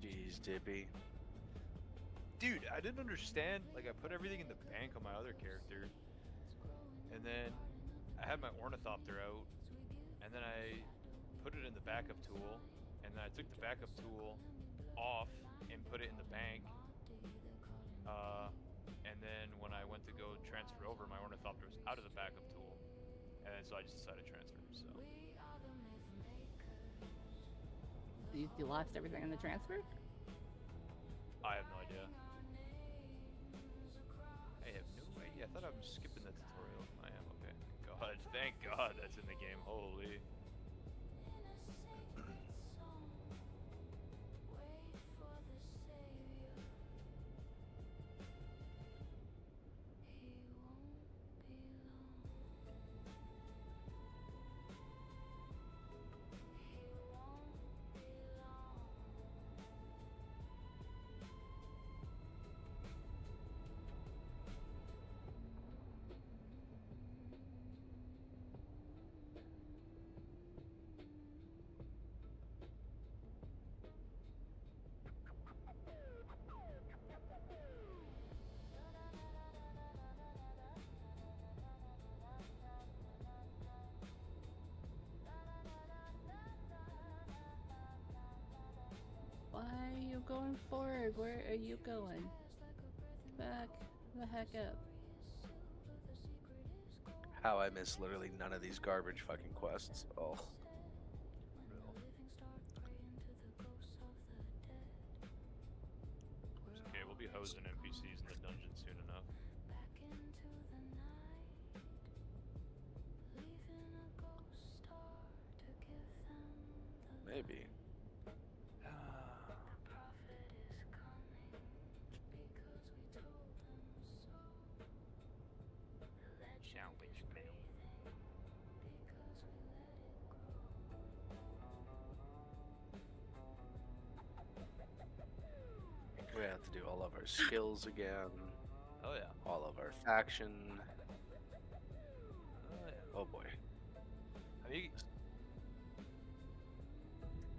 Jeez, Dippy. Dude, I didn't understand. Like, I put everything in the bank on my other character, and then I had my ornithopter out, and then I put it in the backup tool, and then I took the backup tool off and put it in the bank. And then when I went to go transfer over, my ornithopter was out of the backup tool, and so I just decided to transfer. So You lost everything in the transfer? I have no idea. I have no idea. I thought I was skipping the tutorial. I am, okay. God, thank God that's in the game. Holy. Why are you going forward? Where are you going? Back the heck up. How I miss literally none of these garbage fucking quests. Oh. It's okay, we'll be hosing NPCs in the dungeon soon enough. Maybe. We have to do all of our skills again. Oh yeah. All of our faction. Oh yeah. Oh boy. I mean,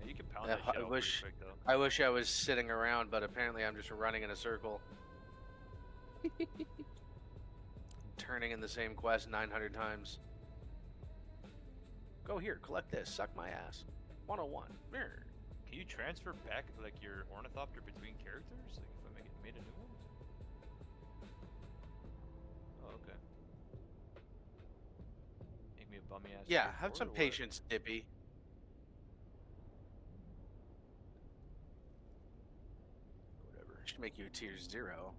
you can pound that shit out pretty quick though. I wish I was sitting around, but apparently I'm just running in a circle. Turning in the same quest 900 times. Go here, collect this, suck my ass. 101. Mirror. Can you transfer back like your ornithopter between characters? Like if I made a new one? Oh, okay. Make me a bummy ass. Yeah, have straightforward some or what? patience, Dippy. Whatever. Should make you a tier 0.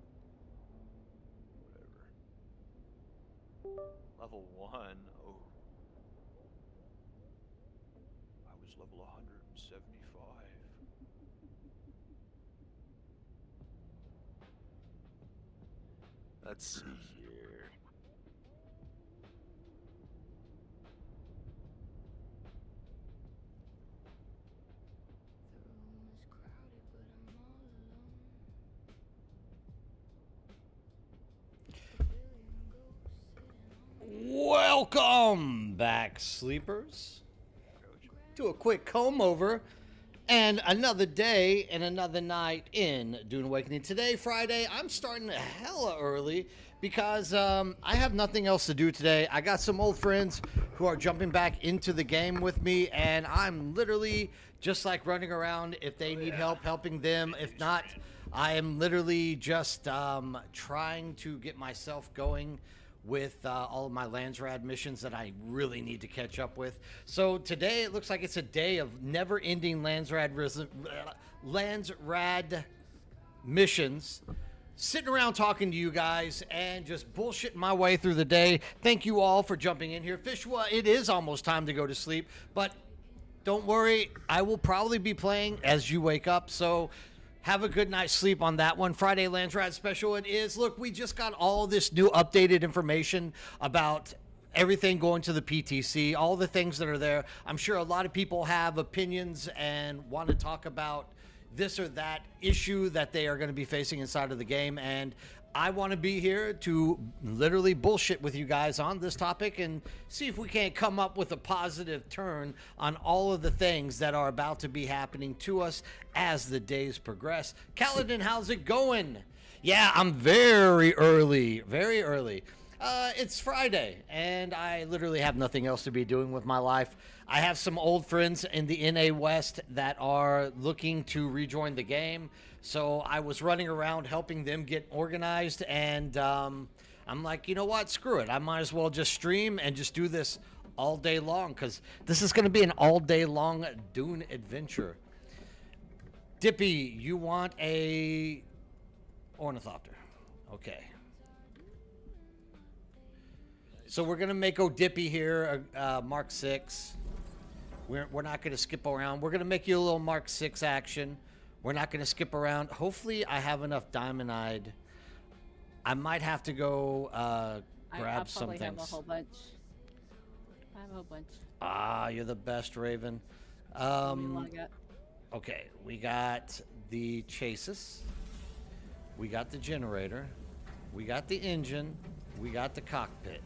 Whatever. Level 1. Oh. I was level 175. Let's see here. Welcome back, sleepers, to a quick comb over and another day and another night in Dune Awakening. Today, Friday, I'm starting hella early because I have nothing else to do today. I got some old friends who are jumping back into the game with me, and I'm literally just like running around if they need help, helping them. If not, I am literally just trying to get myself going with all of my Landsrad missions that I really need to catch up with. So today it looks like it's a day of never-ending Landsrad missions. Sitting around talking to you guys and just bullshitting my way through the day. Thank you all for jumping in here. Fishwa, it is almost time to go to sleep, but don't worry, I will probably be playing as you wake up, so have a good night's sleep on that one. Friday Landsrad special it is. Look, we just got all this new updated information about everything going to the PTC, all the things that are there. I'm sure a lot of people have opinions and want to talk about, this or that issue that they are going to be facing inside of the game. And I want to be here to literally bullshit with you guys on this topic and see if we can't come up with a positive turn on all of the things that are about to be happening to us as the days progress. Kaladin, how's it going? Yeah, I'm very early. It's Friday, and I literally have nothing else to be doing with my life. I have some old friends in the NA West that are looking to rejoin the game, so I was running around helping them get organized, and I'm like, you know what? Screw it. I might as well just stream and just do this all day long, because this is going to be an all-day long Dune adventure. Dippy, you want a ornithopter? Okay. So we're going to make Dippy here Mark 6. We're not going to skip around. We're going to make you a little Mark 6 action. We're not going to skip around. Hopefully I have enough diamondite. I might have to go grab some things. I have a whole bunch. Ah, you're the best, Raven. Okay, we got the chases. We got the generator. We got the engine. We got the cockpit.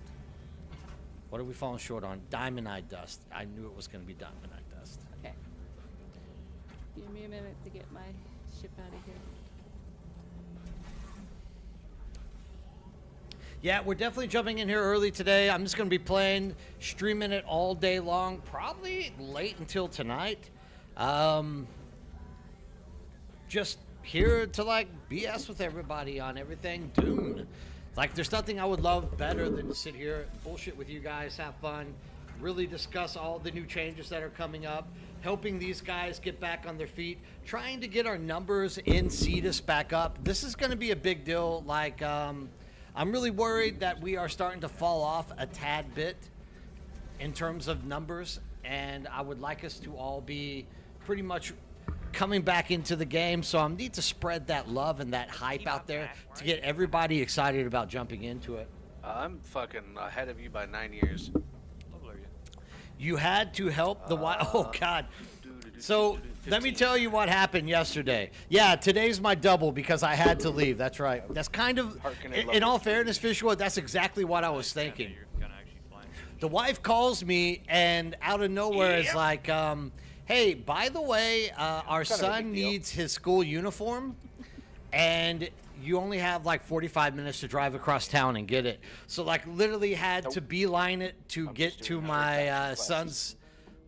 What are we falling short on? Diamondite dust. I knew it was going to be diamondite dust. Okay. Give me a minute to get my ship out of here. Yeah, we're definitely jumping in here early today. I'm just going to be playing, streaming it all day long, probably late until tonight. Just here to like BS with everybody on everything Dune. Like, there's nothing I would love better than to sit here, bullshit with you guys, have fun, really discuss all the new changes that are coming up, helping these guys get back on their feet, trying to get our numbers in Cetus back up. This is going to be a big deal. Like, I'm really worried that we are starting to fall off a tad bit in terms of numbers, and I would like us to all be pretty much coming back into the game, so I need to spread that love and that hype out there to get everybody excited about jumping into it. I'm fucking ahead of you by 9 years. You had to help the oh god. So let me tell you what happened yesterday. Yeah, today's my double because I had to leave. That's right. That's kind of, in all fairness, Fishwood, that's exactly what I was thinking. The wife calls me and out of nowhere is like, hey, by the way, our son needs his school uniform, and you only have like 45 minutes to drive across town and get it. So like literally had to beeline it to get to my son's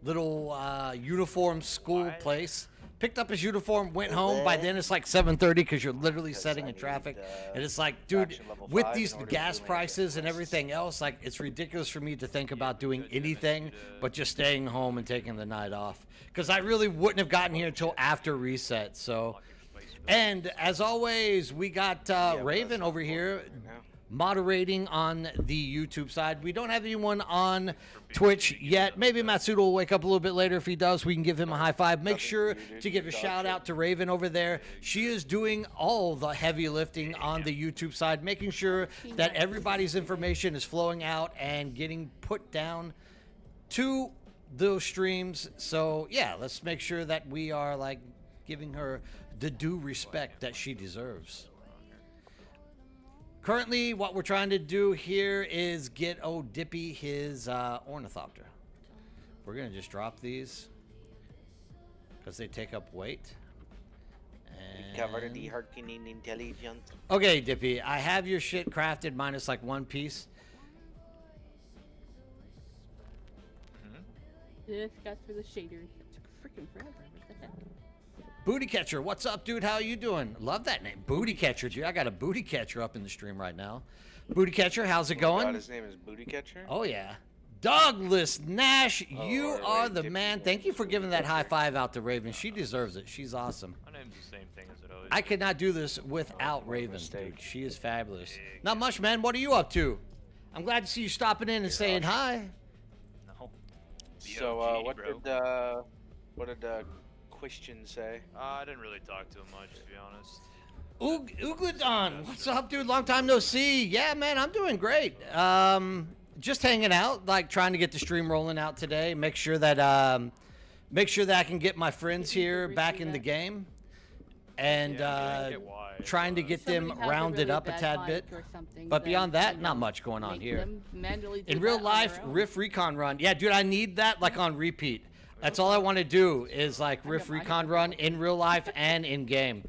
little uniform school place. Picked up his uniform, went home. By then it's like 7:30 because you're literally sitting in traffic. And it's like, dude, with these gas prices and everything else, like it's ridiculous for me to think about doing anything but just staying home and taking the night off. Because I really wouldn't have gotten here until after reset. So, and as always, we got Raven over here moderating on the YouTube side. We don't have anyone on Twitch yet. Maybe Matsuda will wake up a little bit later. If he does, we can give him a high five. Make sure to give a shout out to Raven over there. She is doing all the heavy lifting on the YouTube side, making sure that everybody's information is flowing out and getting put down to those streams. So yeah, let's make sure that we are like giving her the due respect that she deserves. Currently, what we're trying to do here is get Dippy his ornithopter. We're going to just drop these because they take up weight. And... Okay, Dippy, I have your shit crafted minus like one piece. Just got through the shaders. It took freaking forever. What the heck? Booty Catcher, what's up, dude? How you doing? Love that name, Booty Catcher, dude. I got a Booty Catcher up in the stream right now. Booty Catcher, how's it going? God, his name is Booty Catcher? Oh, yeah. Douglas Nash, you are the man. Thank you for giving that high five out to Raven. She deserves it. She's awesome. My name's the same thing as it always I could not do this without Raven, dude. She is fabulous. Not much, man. What are you up to? I'm glad to see you stopping in and saying hi. No. So, what did Question say? I didn't really talk to him much, to be honest. Ugladon, what's up, dude? Long time no see. Yeah, man, I'm doing great. Just hanging out, like trying to get the stream rolling out today. Make sure that I can get my friends here back in the game. and Yeah, I get why, trying to but- get Somebody them has a rounded really up a bad tad mic bit. or something, But then, beyond that, you not know, much going on make here. them manually do In that real on life, their own. Riff Recon Run. Yeah, dude, I need that like on repeat. That's all I want to do is like Riff I Recon know. Run in real life and in game.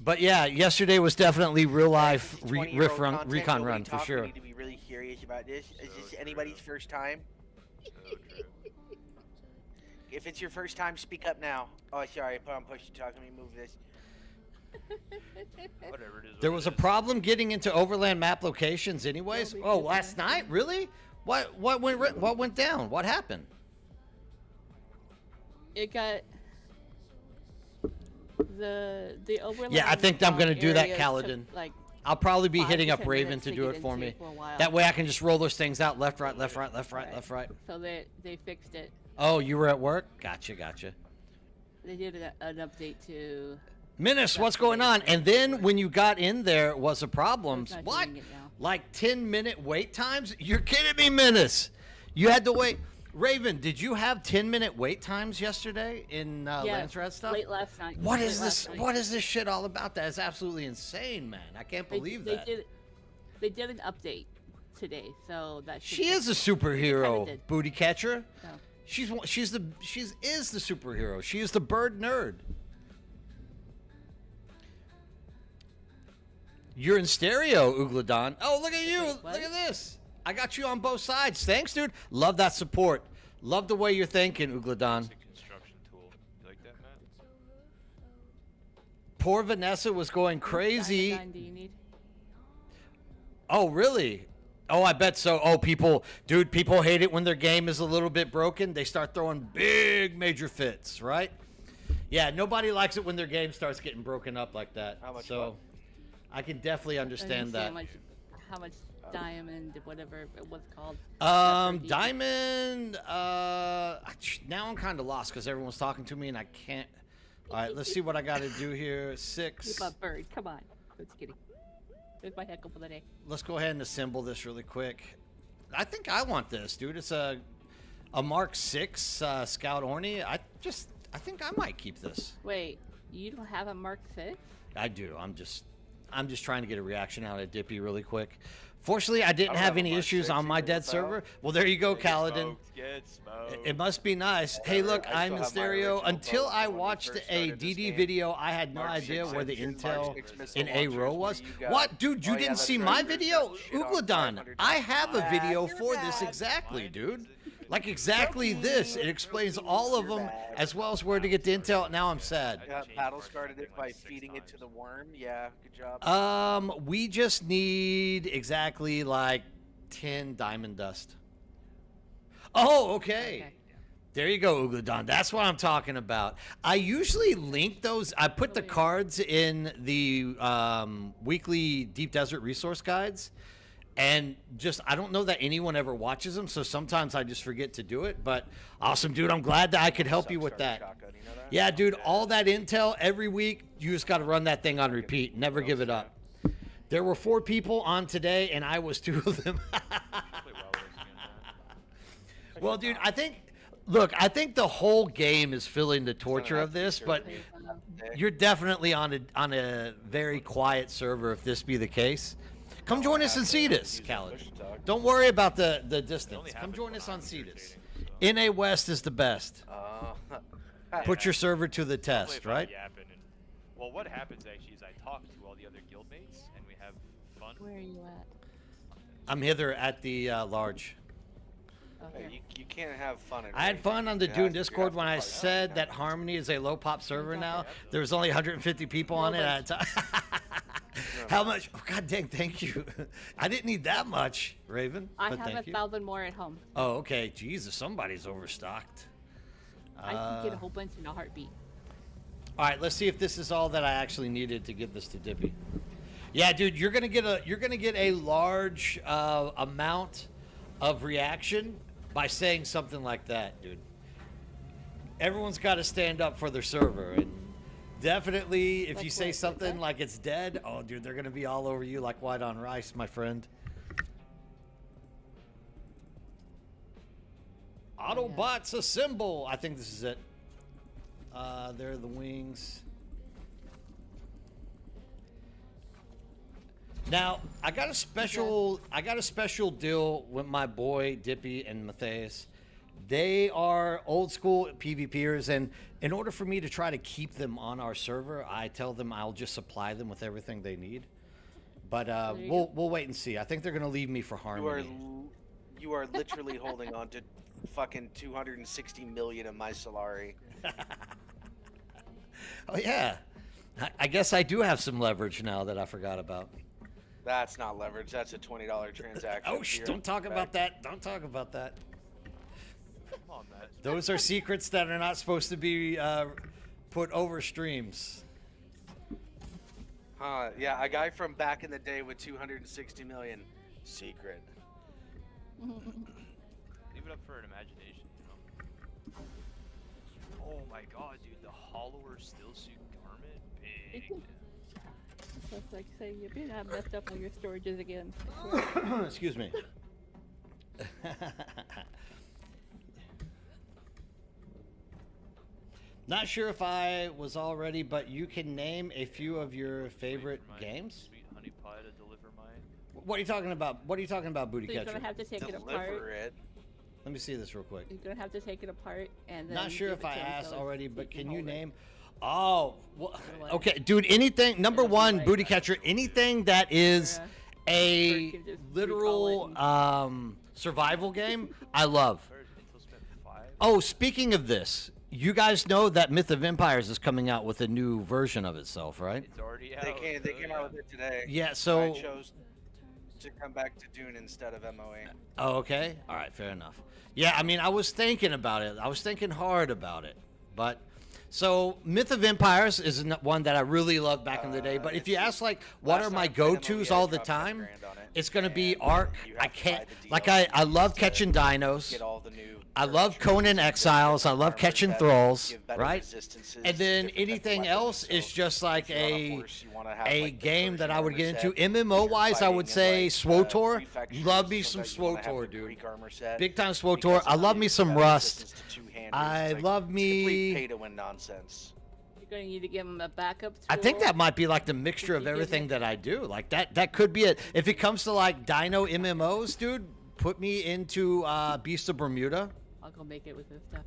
But yeah, yesterday was definitely real life This is 20-year-old Riff content, Recon nobody Run for talk, sure. We need to be really curious about this. Is So this true. anybody's first time? So true. If it's your first time, speak up now. Oh, sorry, I put on push to talk. Let me move this. Whatever it is. There what was it a is. problem getting into overland map locations anyways. Yeah, we Oh, did last that. night? Really? What went down? What happened? It got the overland. Yeah, I think I'm gonna do that, areas Kaladin. took, like, I'll probably be 5 hitting to up 10 Raven minutes to to do get it for into me. for a while. That way I can just roll those things out left, right, left, right, left, right, Right. left, right. So they fixed it. Oh, you were at work? Gotcha. They did an update to. Menace, what's going on? And then when you got in there was a problem. It's not What? doing it now. Like 10-minute wait times? You're kidding me, Menace. You had to wait. Raven, did you have 10-minute wait times yesterday in Yeah, Lance Red stuff? late last night. What late is last this? night. What is this shit all about? That is absolutely insane, man. I can't believe that. They did an update today, so that should She is a kinda superhero, did. booty catcher. No. She's the superhero. She is the bird nerd. You're in stereo, Ugladon. Oh, look at you. Wait, what? Look at this. I got you on both sides. Thanks, dude. Love that support. Love the way you're thinking, Ugladon. It's a construction tool. You like that, Matt? Poor Vanessa was going crazy. Diamond do you need? Oh, really? Oh, I bet so. Oh, people hate it when their game is a little bit broken. They start throwing big major fits, right? Yeah, nobody likes it when their game starts getting broken up like that. How much so what? I can definitely understand that. How much diamond, whatever it was called. Diamond, now I'm kind of lost because everyone's talking to me and I can't. All right, let's see what I got to do here. 6. Keep up, bird. Come on. Just kidding. There's my heckle for the day. Let's go ahead and assemble this really quick. I think I want this, dude. It's a Mark 6 Scout Orny. I think I might keep this. Wait, you don't have a Mark 6? I do. I'm just trying to get a reaction out of Dippy really quick. Fortunately, I didn't don't have have a any Mark issues 6 on my either. dead What's server. that? Well, there you go, Get Kaladin. smoked, get smoked. It must be nice. Hey, look, I I'm still in have my stereo. original Until boat I when we watched first a started this DD game. video, I had no Mark idea 6 where the engine, intel Mark 6 missile in A launchers, row what was. do you got? What, dude? You Oh, yeah, didn't that's see right, my you're video, just shit on Ugladon. 500 I have a times. video You're for this bad. exactly, Mine dude. isn't even- Like exactly this. It explains all of them as well as where to get the intel. Now I'm sad. Got changed paddle Mark started something it by like 6 feeding it to times. the worm. Yeah, good job. We just need exactly like 10 diamond dust. Oh, okay. There you go, Ugladon. That's what I'm talking about. I usually link those. I put the cards in the weekly Deep Desert resource guides. And just, I don't know that anyone ever watches them. So sometimes I just forget to do it. But awesome, dude. I'm glad that I could help you with that. Shotgun, you know that? Yeah, dude. All that intel every week. You just got to run that thing on repeat. Never give it up. There were 4 people on today, and I was 2 of them. Play well racing in that. Well, dude, I think the whole game is feeling the torture of this, but you're definitely on a very quiet server if this be the case. Come join us in Cetus, Kaladin. Don't worry about the distance. Come join us on Cetus. NA West is the best. Put your server to the Play test, if I'm right? yapping and- well, what happens actually is I talk to all the other guildmates and we have fun. Where are you at? I'm hither at the large. Oh, Hey, here. you can't have fun. I had fun on the Dune Discord when I said that Harmony is a low pop server now. There was only 150 people on it at a time. How much? Oh, God dang, thank you. I didn't need that much, Raven. I but have thank you. 1,000 more at home. Oh, okay. Jesus, somebody's overstocked. I can get a whole bunch in a heartbeat. All right, let's see if this is all that I actually needed to give this to Dippy. Yeah, dude, you're gonna get a large amount of reaction by saying something like that, dude. Everyone's got to stand up for their server, and definitely if Like you say what, something like that? like it's dead, oh, dude, they're gonna be all over you like white on rice, my friend. Autobots assemble. I think this is it. There are the wings. Now I got a special deal with my boy Dippy and Matthias. They are old school PvPers, and in order for me to try to keep them on our server, I tell them I'll just supply them with everything they need. But we'll wait and see. I think they're gonna leave me for Harmony. You are literally holding on to fucking 260 million of my Solari. Oh yeah, I guess I do have some leverage now that I forgot about. That's not leverage. That's a $20 transaction. Oh, don't talk about that. Don't talk about that. Come on, Matt. Those are secrets that are not supposed to be put over streams. Yeah, a guy from back in the day with 260 million. Secret. Leave it up for an imagination, you know. Oh my god, dude, the hollower still suit garment, big. So it's like saying you better not messed up on your storages again. Excuse me. Not sure if I was already, but you can name a few of your favorite games. Sweet honey pie to deliver mine. What are you talking about? What are you talking about, Booty So you're Catcher? gonna have to take it apart. Deliver it. Let me see this real quick. You're gonna have to take it apart and then. Not sure give if it I to him asked so already, he but can you hold it. name? Oh, well, What? okay, dude. Anything. Number It'll be one, like- Booty Catcher. Anything that is Or a you can just literal recall it survival game, I love. Heard Intel spent 5. Oh, speaking of this, you guys know that Myth of Empires is coming out with a new version of itself, right? It's already out. They came out with it today. Yeah. So. I chose to come back to Dune instead of MOA. Oh, okay. All right. Fair enough. Yeah. I mean, I was thinking about it. I was thinking hard about it, but. So, Myth of Empires is one that I really loved back in the day. But if you ask, like, what Last are time my I played go-tos MOA, I all the dropped 10 time, grand on it, it's going to be and Ark. you I have to can't, buy the like, DLC I love to catching dinos. Get all the new I love trees, Conan get Exiles. I different love armors catching that thralls, give better right? resistances, And then different types of anything weapons. else is So just like if you're on a horse, you wanna have, a like, the game that Persian I would armor get into. set. MMO If you're wise, I would say fighting in, like, SWTOR. prefectures, Love me some sometimes you wanna have SWTOR, the dude. Greek armor set Big time because SWTOR. of I love the me some better Rust. resistance to two-handers. I It's like love complete me. pay-to-win nonsense. You're gonna need to give him a backup tool. I think that might be like the mixture of you give everything it- that I do. Like that could be it. If it comes to like Dino MMOs, dude, put me into Beast of Bermuda. I'll go make it with this stuff.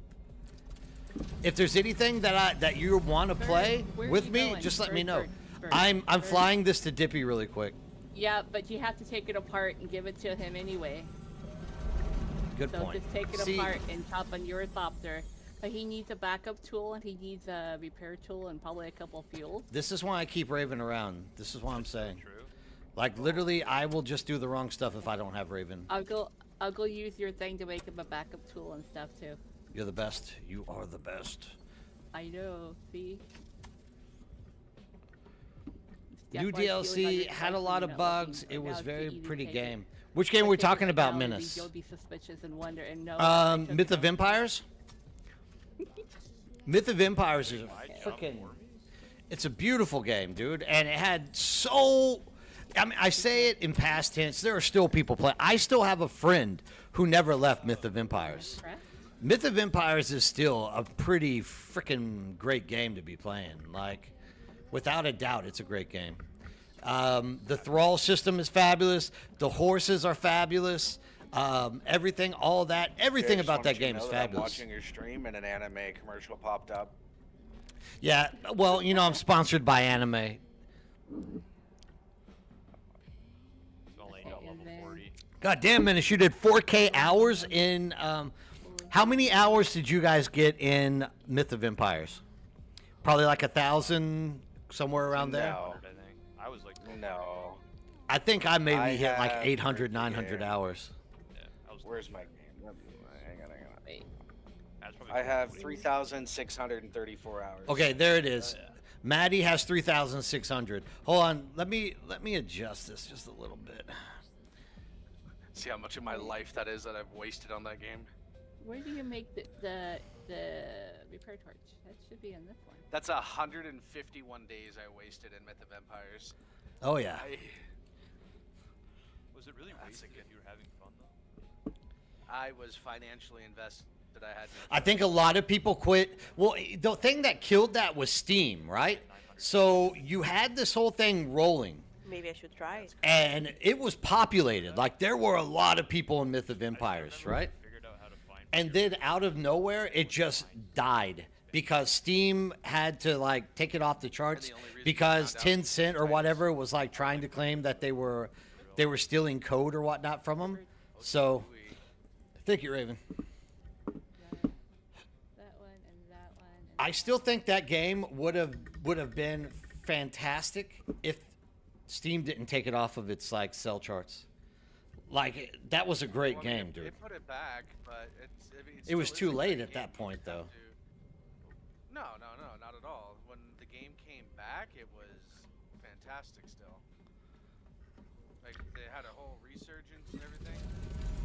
If there's anything that you want to play where are with you me, going? just let me know. Bird. I'm Bird. flying this to Dippy really quick. Yeah, but you have to take it apart and give it to him anyway. Good So point. just take it See, apart and chop on your thopter. But he needs a backup tool and he needs a repair tool and probably a couple fuels. this is why I keep raving around. This is why I'm saying. True. Like literally, I will just do the wrong stuff if I don't have Raven. I'll go use your thing to make him a backup tool and stuff too. You're the best. You are the best. I know, see? New That's why it's DLC feeling had a like lot you're of not looking, bugs. but It now was it's very easy to pretty take it. game. Which game But are we take it talking right about, now and Menace? You'll be suspicious and wonder and know. that I took Myth it of out. Empires. Myth of Empires is Why jump fucking. for me? It's a beautiful game, dude, and it had so. I mean, I say it in past tense. There are still people playing. I still have a friend who never left Myth of Empires. Correct? Myth of Empires is still a pretty freaking great game to be playing. Like, without a doubt, it's a great game. The thrall system is fabulous. The horses are fabulous. Everything, all that, everything I just about that wanted you to game is know that I'm fabulous. watching your stream and an anime commercial popped up. Yeah, well, you know, I'm sponsored by anime. It's only got Okay, level and then- 40. God damn, Menace, you did 4K hours in. How many hours did you guys get in Myth of Empires? Probably like 1,000, somewhere around there. No. 100, I think. I was like, No. I think I maybe I hit like have 800, 30 900 game. hours. yeah, I was. Where's my game? Hang on. Wait. That's probably I have 40. 3,634 hours. Okay, there it is. yeah. Maddie has 3,600. Hold on, let me adjust this just a little bit. See how much of my life that is that I've wasted on that game. Where do you make the repair torch? That should be in this one. That's 151 days I wasted in Myth of Empires. Oh yeah. Was it really That's a wasted good- if you were having fun though? I was financially invested. I had. I think a lot of people quit. Well, the thing that killed that was Steam, right? So you had this whole thing rolling, Maybe I should try it. and it was populated. Like there were a lot of people in Myth of Empires, right? Figured out how to find And then out of nowhere, it just died because Steam had to like take it off the charts only reason because we found out 10 Cent or whatever was like trying to claim that they were stealing code or whatnot from them. So, thank you, Raven. That one and that one. And I still think that game would have been fantastic if Steam didn't take it off of its like sell charts. Like that was a great Well, I mean, game, dude. It put it back, but it It was still too is a late great at that game. point, You have though. to- No, not at all. When the game came back, it was fantastic still. Like they had a whole resurgence and everything.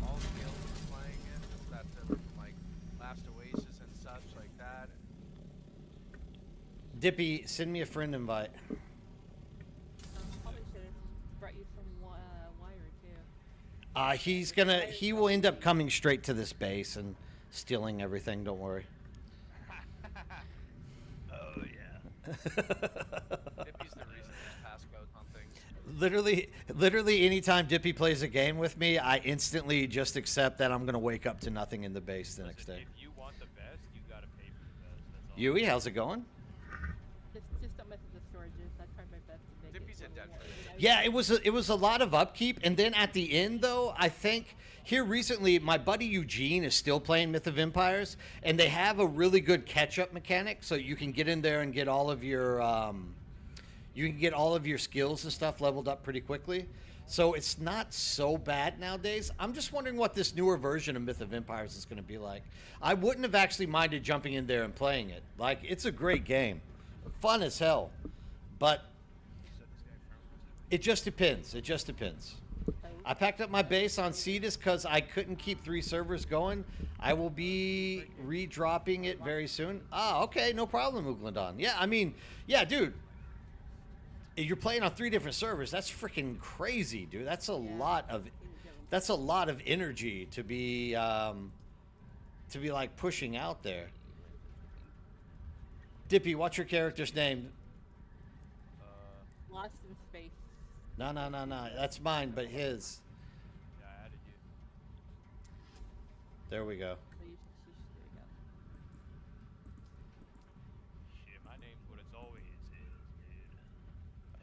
All the guilds were playing it. That from like Last Oasis and such like that. Dippy, send me a friend invite. Probably should have brought you some wire too. He will end up coming straight to this base and stealing everything. Don't worry. Oh yeah. Dippy's the reason there's passcodes on things. Literally, anytime Dippy plays a game with me, I instantly just accept that I'm gonna wake up to nothing in the base the next day. If you want the best, you gotta pay for the best. That's all. Yui, how's it going? Just don't mess with the storages. I tried my best to make Dippy's it. in debt for it. Yeah, it was a lot of upkeep, and then at the end though, I think here recently, my buddy Eugene is still playing Myth of Empires, and they have a really good catch-up mechanic, so you can get in there and get all of your skills and stuff leveled up pretty quickly. So it's not so bad nowadays. I'm just wondering what this newer version of Myth of Empires is going to be like. I wouldn't have actually minded jumping in there and playing it. Like, it's a great game, fun as hell, but it just depends. It just depends. I packed up my base on Cetus because I couldn't keep 3 servers going. I will be redropping it very soon. Ah, okay, no problem, Uglandon. Yeah, I mean, yeah, dude. You're playing on 3 different servers. That's freaking crazy, dude. That's a lot of energy to be like pushing out there. Dippy, what's your character's name? Lost in space. No. That's mine, but his. Yeah, I added you. There we go. So there you go. Shit, my name's what it's always is, dude.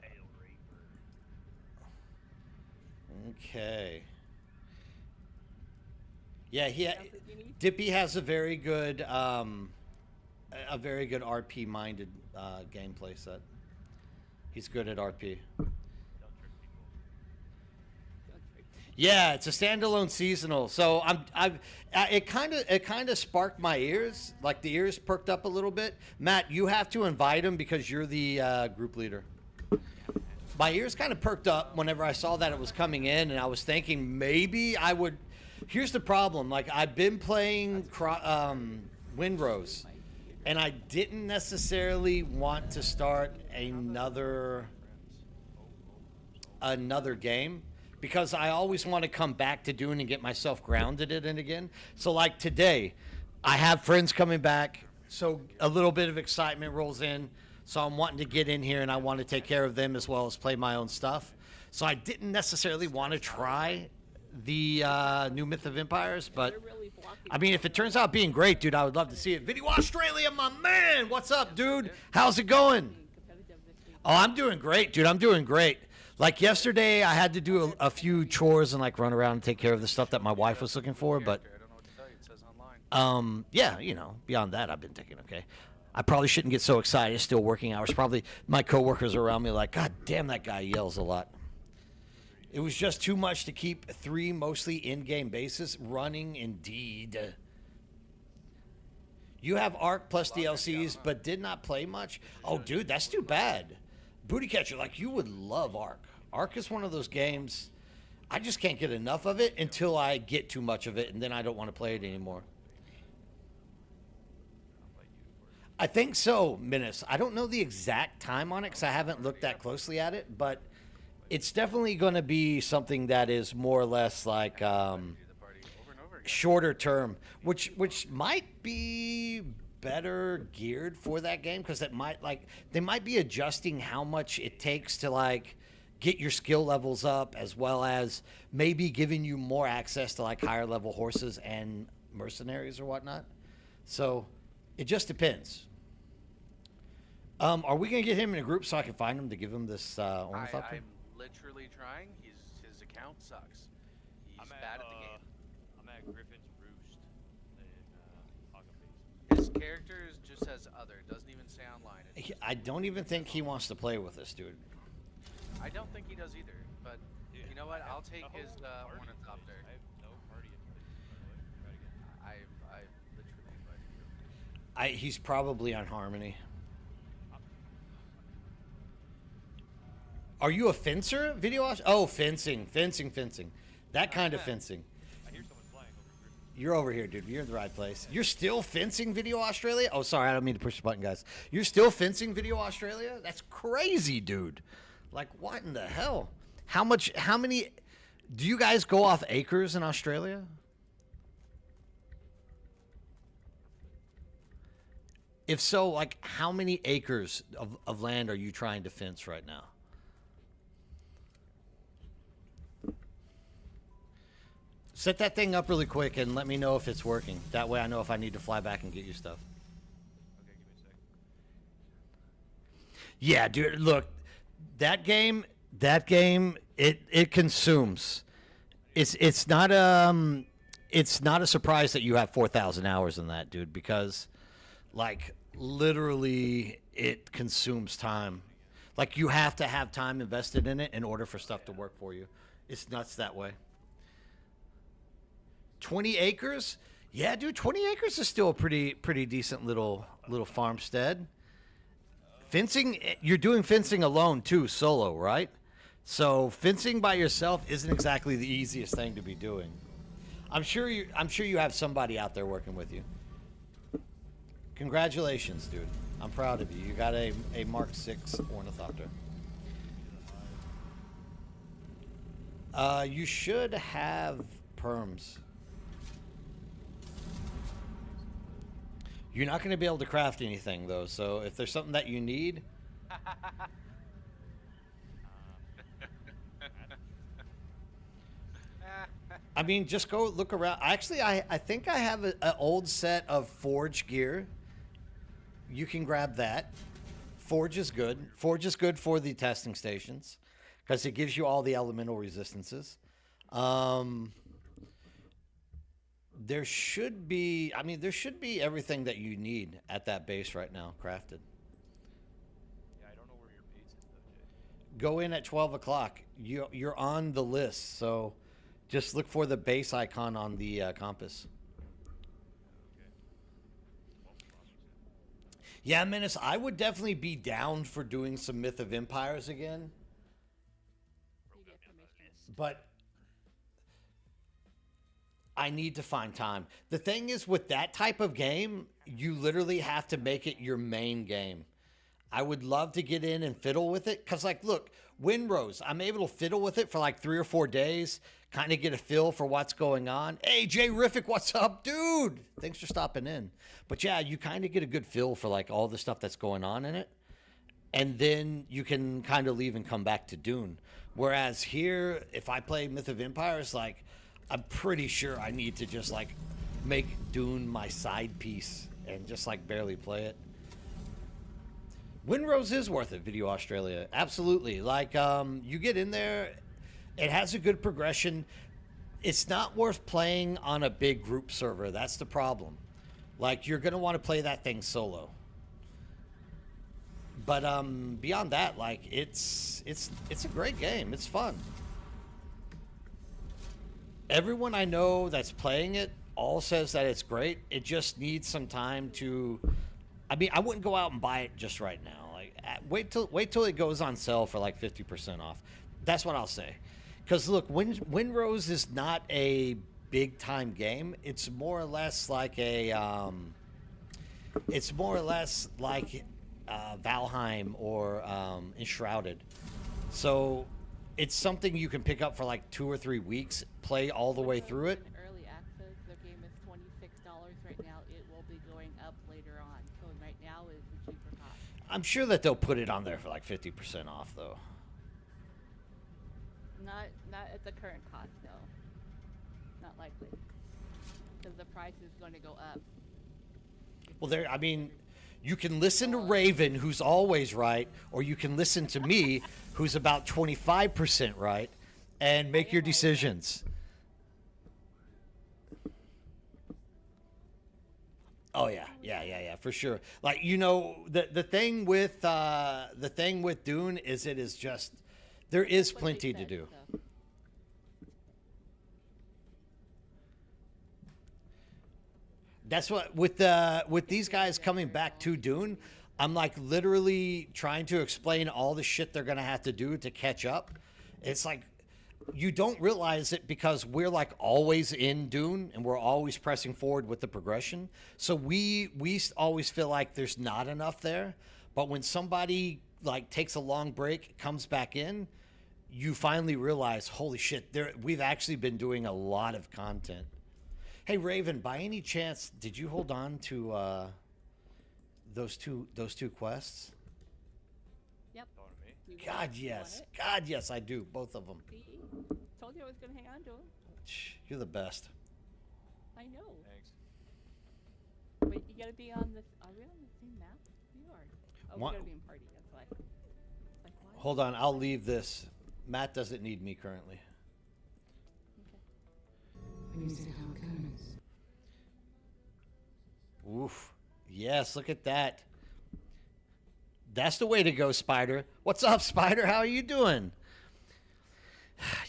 Pale Reaper. Okay. Yeah, That's what you need? Dippy has a very good RP minded gameplay set. He's good at RP. Don't trick people. Yeah, it's a standalone seasonal. So it kind of sparked my ears, like the ears perked up a little bit. Matt, you have to invite him because you're the group leader. My ears kind of perked up whenever I saw that it was coming in, and I was thinking maybe I would. Here's the problem: like I've been playing Windrose, and I didn't necessarily want to start another game because I always want to come back to Dune and get myself grounded in it again. So like today, I have friends coming back, so a little bit of excitement rolls in. So I'm wanting to get in here and I want to take care of them as well as play my own stuff. So I didn't necessarily want to try the new Myth of Empires, but They're really blocking I mean, if it turns out being great, dude, I would love to see it. Video Australia, my man, what's up, dude? How's it going? competitive this week. Oh, I'm doing great, dude. I'm doing great. Like yesterday, I had to do a few chores and like run around and take care of the stuff that my wife was looking for. But I don't know what to tell you. It says online. yeah, you know, beyond that, I've been taking okay. I probably shouldn't get so excited. It's still working hours. Probably my coworkers are around me like, God damn, that guy yells a lot. It was just too much to keep 3 mostly in-game bases running. Indeed. You have Arc plus DLCs, but did not play much. Oh, dude, that's too bad. Booty Catcher, like you would love Arc. Arc is one of those games. I just can't get enough of it until I get too much of it, and then I don't want to play it anymore. I think so, Menace. I don't know the exact time on it because I haven't looked that closely at it, but it's definitely going to be something that is more or less like Do the party over and over again. shorter term, which might be better geared for that game because it might like they might be adjusting how much it takes to like get your skill levels up, as well as maybe giving you more access to like higher level horses and mercenaries or whatnot. So it just depends. Are we gonna get him in a group so I can find him to give him this ornithopter? I'm literally trying. His account sucks. He's bad at the game. I'm at Griffin's Roost in Pocket Base. His character just says other. Doesn't even say online. I don't even think he wants to play with us, dude. I don't think he does either. But Dude, you know what? I have I'll take no his party ornithopter. invites. I have no party invites, by the way. Try again. I've literally invited you. He's probably on Harmony. Are you a fencer, video? Oh, fencing. That kind of fencing. I hear someone flying over Griffin. You're over here, dude. You're in the right place. You're still fencing Video Australia? Oh, sorry. I don't mean to push the button, guys. You're still fencing Video Australia? That's crazy, dude. Like, what in the hell? How many, do you guys go off acres in Australia? If so, like, how many acres of land are you trying to fence right now? Set that thing up really quick and let me know if it's working. That way I know if I need to fly back and get you stuff. Okay, give me a sec. Yeah, dude, look, that game, it consumes. It's not a surprise that you have 4,000 hours in that, dude, because like literally it consumes time. Like you have to have time invested in it in order for stuff to work for you. It's nuts that way. 20 acres? Yeah, dude, 20 acres is still a pretty decent little farmstead. Fencing, you're doing fencing alone too, solo, right? So fencing by yourself isn't exactly the easiest thing to be doing. I'm sure you have somebody out there working with you. Congratulations, dude. I'm proud of you. You got a Mark 6 ornithopter. You should have perms. You're not going to be able to craft anything, though, so if there's something that you need... I mean, just go look around. Actually, I think I have an old set of forge gear. You can grab that. Forge is good. Forge is good for the testing stations because it gives you all the elemental resistances. There should be everything that you need at that base right now crafted. Yeah, I don't know where your base is though, Jay. Go in at 12 o'clock. You're on the list, so just look for the base icon on the compass. Okay. 12 o'clock, you said. Yeah, Menace, I would definitely be down for doing some Myth of Empires again, You get permission. but I need to find time. The thing is, with that type of game, you literally have to make it your main game. I would love to get in and fiddle with it. Because, like, look, Windrose, I'm able to fiddle with it for like 3 or 4 days, kind of get a feel for what's going on. Hey, Jay Riffic, what's up, dude? Thanks for stopping in. But yeah, you kind of get a good feel for like all the stuff that's going on in it. And then you can kind of leave and come back to Dune. Whereas here, if I play Myth of Empires, like, I'm pretty sure I need to just like make Dune my side piece and just like barely play it. Windrose is worth it, Video Australia. Absolutely. Like, you get in there, it has a good progression. It's not worth playing on a big group server. That's the problem. Like, you're going to want to play that thing solo. But beyond that, like, it's a great game. It's fun. Everyone I know that's playing it all says that it's great. It just needs some time to... I mean, I wouldn't go out and buy it just right now. Like, wait till it goes on sale for like 50% off. That's what I'll say. Because look, Windrose is not a big time game. It's more or less like a Valheim or Enshrouded. So it's something you can pick up for like 2 or 3 weeks, play all the way through it. In early access, the game is $26 right now. It will be going up later on. So right now is the cheaper cost. I'm sure that they'll put it on there for like 50% off, though. Not at the current cost, no. Not likely. Because the price is going to go up. Well, there. I mean, you can listen to Raven, who's always right, or you can listen to me, who's about 25% right, and make your decisions. Oh yeah, for sure. Like, you know, the thing with Dune is it is just there is What they plenty to said, do. so. That's what with these guys coming back to Dune, I'm like literally trying to explain all the shit they're gonna have to do to catch up. It's like you don't realize it because we're like always in Dune and we're always pressing forward with the progression. So we always feel like there's not enough there. But when somebody like takes a long break, comes back in, you finally realize, holy shit, we've actually been doing a lot of content. Hey Raven, by any chance, did you hold on to those two quests? Yep. Thought of me. You want God it? You want yes, it? God yes, I do, both of them. See? Told you I was going to hang on to him. You're the best. I know. Thanks. Wait, you got to be on this. Are we on the same map? You are. Oh, What- we got to be in party. That's why. Like, why? Hold on, I'll leave this. Matt doesn't need me currently. Okay. When you said how it goes. Oof. Yes, look at that. That's the way to go, Spider. What's up, Spider? How are you doing?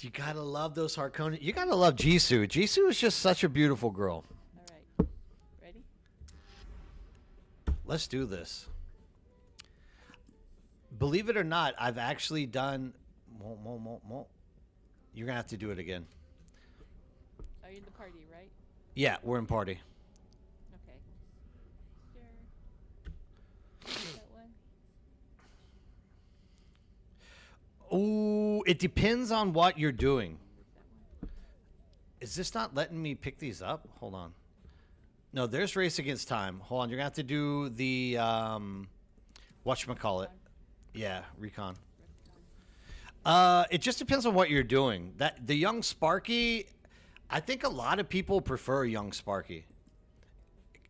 You gotta love those Harkonnen. You gotta love Jisoo. Jisoo is just such a beautiful girl. All right. Ready? Let's do this. Believe it or not, I've actually done. You're gonna have to do it again. Are you in the party, right? Yeah, we're in party. Okay. Sure. That one. Ooh, it depends on what you're doing. That one. Is this not letting me pick these up? Hold on. No, there's race against time. Hold on, you're gonna have to do the whatchamacallit. Yeah, recon. It just depends on what you're doing. That the young Sparky, I think a lot of people prefer young Sparky.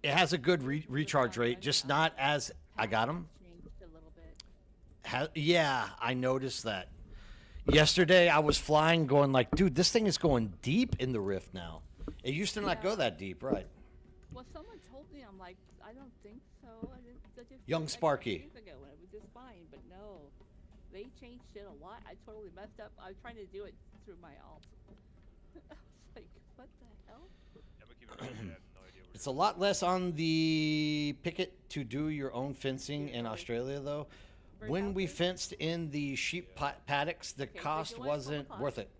It has a good recharge rate, just not as I got him. Changed a little bit. Yeah, I noticed that. Yesterday I was flying going like, dude, this thing is going deep in the rift now. It used to not go that deep, right? Well, someone told me, I'm like, I don't think so. I just Young like Sparky. Years ago when it was just fine, but no, they changed shit a lot. I totally messed up. I was trying to do it through my alt. I was like, what the hell? Yeah, but keep it right. I have no idea where It's a lot less on the picket to do your own fencing in Australia, though. When we fenced in the sheep paddocks, the Okay, so cost you want 12 wasn't o'clock? worth it.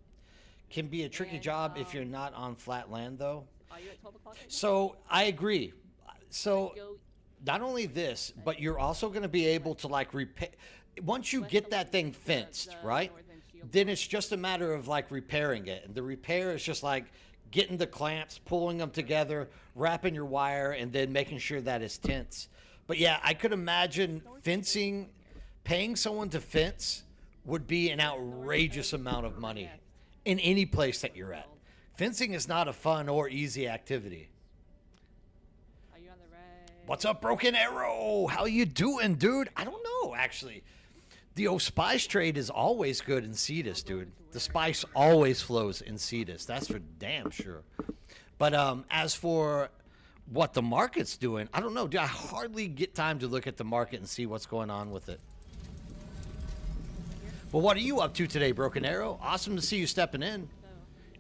Can be a tricky And, job if you're not on flat land, though. Are you at 12 o'clock? Right now? So I agree. So Go not only this, but you're also going to be able to like repair. Once you get that thing fenced, right? northern shield Then line. it's just a matter of like repairing it. And the repair is just like getting the clamps, pulling them together, wrapping your wire, and then making sure that it's tense. But yeah, I could imagine fencing, paying someone to fence would be an outrageous amount of money in any place that you're at. Fencing is not a fun or easy activity. Are you on the right? What's up, Broken Arrow? How you doing, dude? I don't know, actually. The spice trade is always good in Cetus, dude. The spice always flows in Cetus. That's for damn sure. But as for what the market's doing, I don't know. Dude, I hardly get time to look at the market and see what's going on with it. Well, what are you up to today, Broken Arrow? Awesome to see you stepping in.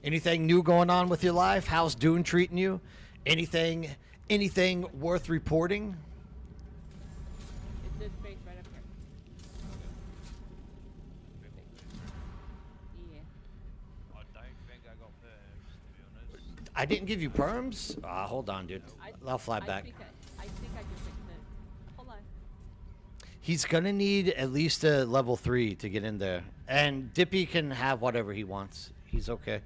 Anything new going on with your life? How's Dune treating you? Anything worth reporting? It's this space right up here. Yeah. I don't think I got perms, to be honest. I didn't give you perms? Hold on, dude. I'll fly back. I think I just fixed it. Hold on. He's gonna need at least a level 3 to get in there. And Dippy can have whatever he wants. He's okay.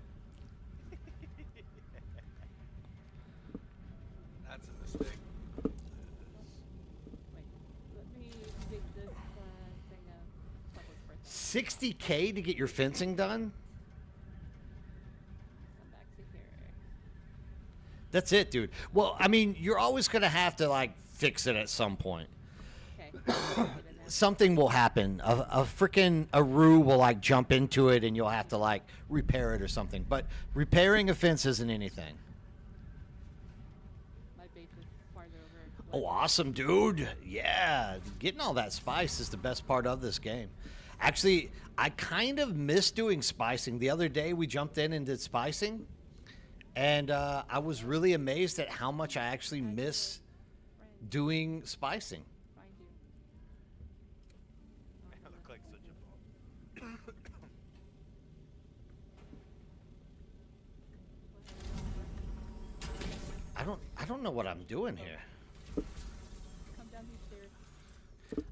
That's a mistake. Wait. Let me dig this thing up. Public first. 60K to get your fencing done? That's it, dude. Well, I mean, you're always gonna have to like fix it at some point. Okay. Get in there. Something will happen. A freaking Aru will like jump into it, and you'll have to like repair it or something. But repairing a fence isn't anything. My base is farther over. Oh, awesome, dude. Yeah, getting all that spice is the best part of this game. Actually, I kind of miss doing spicing. The other day we jumped in and did spicing, and I was really amazed at how much I actually miss doing spicing. Find you. I look like such a bum. I don't know what I'm doing here. Come down these stairs.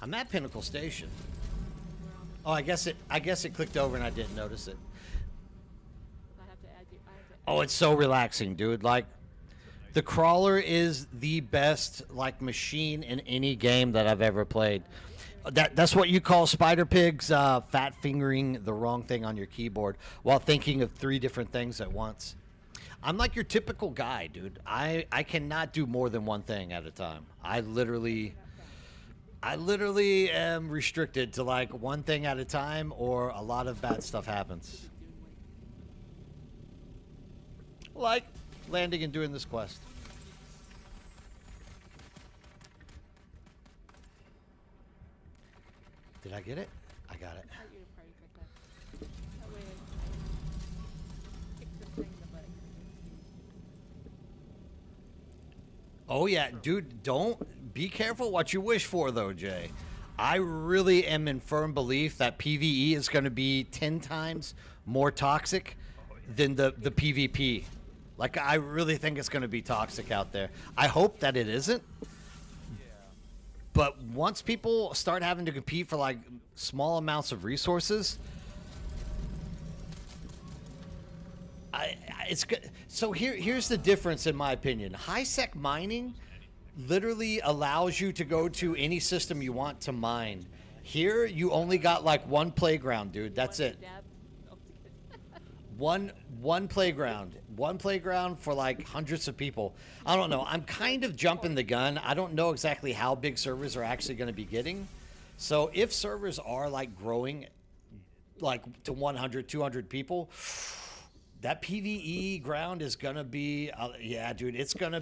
I'm at Pinnacle Station. Oh, I guess it clicked over and I didn't notice it. I have to add you. I have to. Oh, it's so relaxing, dude. Like, the crawler is the best like machine in any game that I've ever played. That's what you call Spider Pig's fat fingering the wrong thing on your keyboard while thinking of 3 different things at once. I'm like your typical guy, dude. I cannot do more than one thing at a time. I literally am restricted to like one thing at a time, or a lot of bad stuff happens. Like landing and doing this quest. Did I get it? I got it. Start your party like that. That way I kick the thing in the butt. Oh yeah, dude, don't be careful what you wish for though, Jay. I really am in firm belief that PvE is going to be 10 times more toxic than the PvP. Like, I really think it's going to be toxic out there. I hope that it isn't. But once people start having to compete for like small amounts of resources, it's good. So here's the difference in my opinion. High sec mining literally allows you to go to any system you want to mine. Here you only got like one playground, dude. That's it. One playground for like hundreds of people. I don't know. I'm kind of jumping the gun. I don't know exactly how big servers are actually going to be getting. So if servers are like growing like to 100, 200 people, that PvE ground is going to be, yeah, dude, it's not going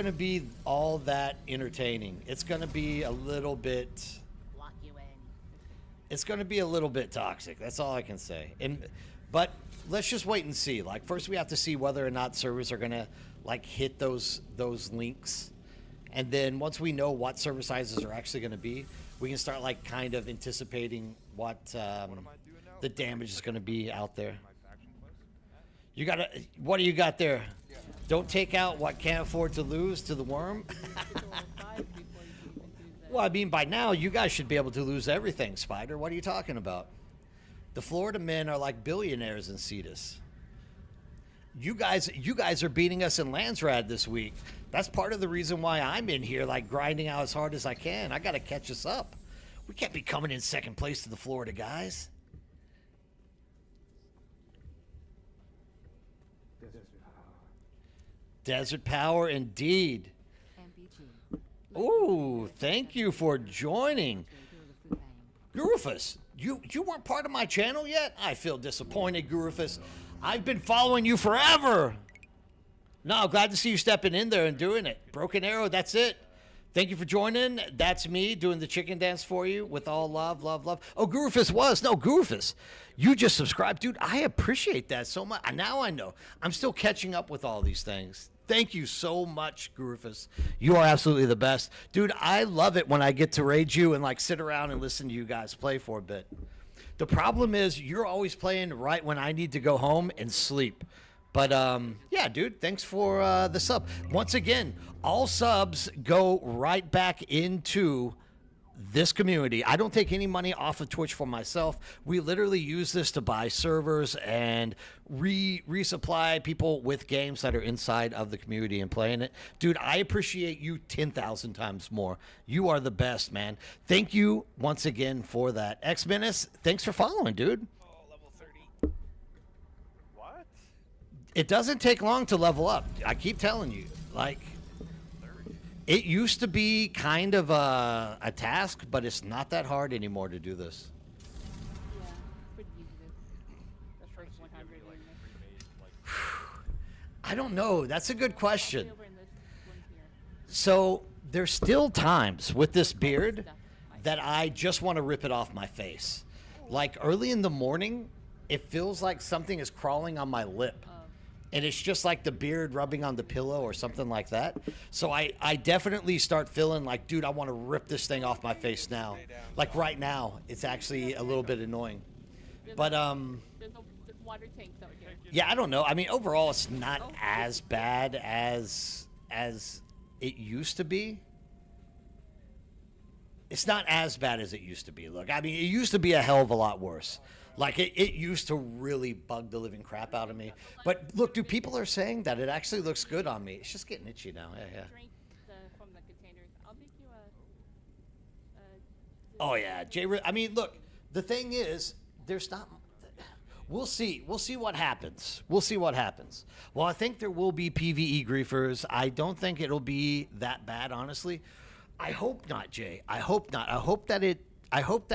to be all that entertaining. It's going to be a little bit, Lock you in. it's going to be a little bit toxic. That's all I can say. But let's just wait and see. Like, first we have to see whether or not servers are going to like hit those links. And then once we know what server sizes are actually going to be, we can start like kind of anticipating what the damage is going to be out there. You got to, what do you got there? Don't take out what can't afford to lose to the worm. Well, I mean, by now you guys should be able to lose everything, Spider. What are you talking about? The Florida men are like billionaires in Cetus. You guys are beating us in Landsrad this week. That's part of the reason why I'm in here, like grinding out as hard as I can. I got to catch us up. We can't be coming in second place to the Florida guys. Desert Power indeed. Ooh, thank you for joining. Gurufus, you weren't part of my channel yet? I feel disappointed, Gurufus. I've been following you forever. No, glad to see you stepping in there and doing it. Broken Arrow, that's it. Thank you for joining. That's me doing the chicken dance for you with all love, love, love. Oh, Gurufus was. No, Gurufus, you just subscribed. Dude, I appreciate that so much. Now I know. I'm still catching up with all these things. Thank you so much, Gurufus. You are absolutely the best. Dude, I love it when I get to raid you and like sit around and listen to you guys play for a bit. The problem is you're always playing right when I need to go home and sleep. But yeah, dude, thanks for the sub. Once again, all subs go right back into this community. I don't take any money off of Twitch for myself. We literally use this to buy servers and resupply people with games that are inside of the community and playing it. Dude, I appreciate you 10,000 times more. You are the best, man. Thank you once again for that. X-Menace, thanks for following, dude. Oh, level 30. What? It doesn't take long to level up. I keep telling you. Like, it used to be kind of a task, but it's not that hard anymore to do this. Yeah, pretty easy to. The first 100 Like anyway. remade, like, I don't know. That's a good question. Over in this one here. So there's still times with this beard Stuff. that I just want to rip it off my face. Like early in the morning, it feels like something is crawling on my lip. And it's just like the beard rubbing on the pillow or something like that. So I definitely start feeling like, dude, I want to rip this thing off my face now. Like right now, it's actually a little bit annoying. But There's water tanks out here. yeah, I don't know. I mean, overall, it's not as bad as it used to be. It's not as bad as it used to be. Look, I mean, it used to be a hell of a lot worse. Like, it used to really bug the living crap out of me. But look, dude, people are saying that it actually looks good on me. It's just getting itchy now. Yeah. Drink from the containers. I'll make you Oh, yeah. I mean, look, the thing is, there's not... We'll see. We'll see what happens. Well, I think there will be PvE griefers. I don't think it'll be that bad, honestly. I hope not, Jay. I hope not. I hope that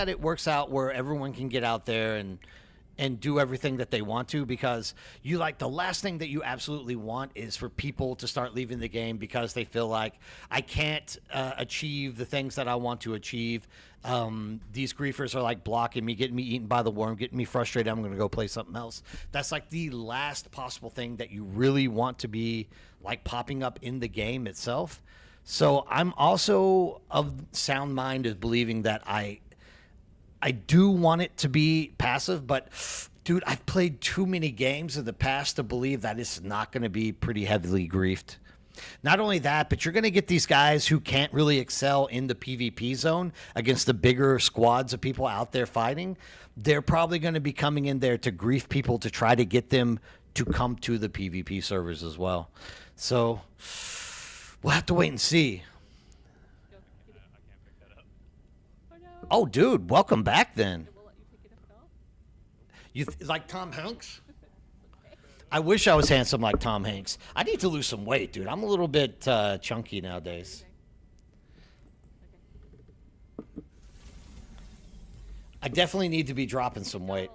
it works out where everyone can get out there and do everything that they want to, because the last thing that you absolutely want is for people to start leaving the game because they feel like I can't achieve the things that I want to achieve. These griefers are like blocking me, getting me eaten by the worm, getting me frustrated. I'm going to go play something else. That's like the last possible thing that you really want to be like popping up in the game itself. So I'm also of sound mind of believing that I do want it to be passive, but dude, I've played too many games in the past to believe that it's not going to be pretty heavily griefed. Not only that, but you're going to get these guys who can't really excel in the PvP zone against the bigger squads of people out there fighting. They're probably going to be coming in there to grief people to try to get them to come to the PvP servers as well. So we'll have to wait and see. go get it. I can't pick that up. Oh no. Oh, dude, welcome back then. It will let you pick it up at all? You like Tom Hanks? I wish I was handsome like Tom Hanks. I need to lose some weight, dude. I'm a little bit chunky nowadays. I definitely need to be dropping some weight.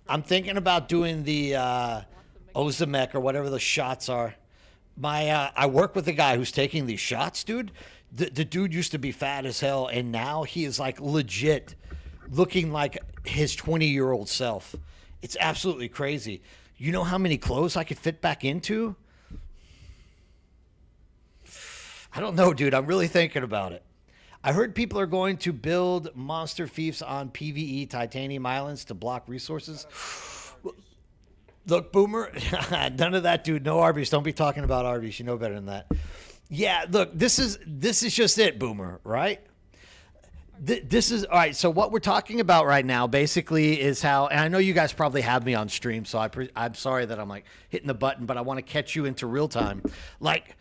I'm thinking about doing the Ozemec or whatever the shots are. I work with a guy who's taking these shots, dude. The dude used to be fat as hell, and now he is like legit looking like his 20-year-old self. It's absolutely crazy. You know how many clothes I could fit back into? I don't know, dude. I'm really thinking about it. I heard people are going to build monster fiefs on PvE titanium islands to block resources. Look, Boomer, none of that, dude. No Arby's. Don't be talking about Arby's. You know better than that. Yeah, look, this is just it, Boomer, right? This is all right. So what we're talking about right now basically is how, and I know you guys probably have me on stream, so I'm sorry that I'm like hitting the button, but I want to catch you into real time. Like,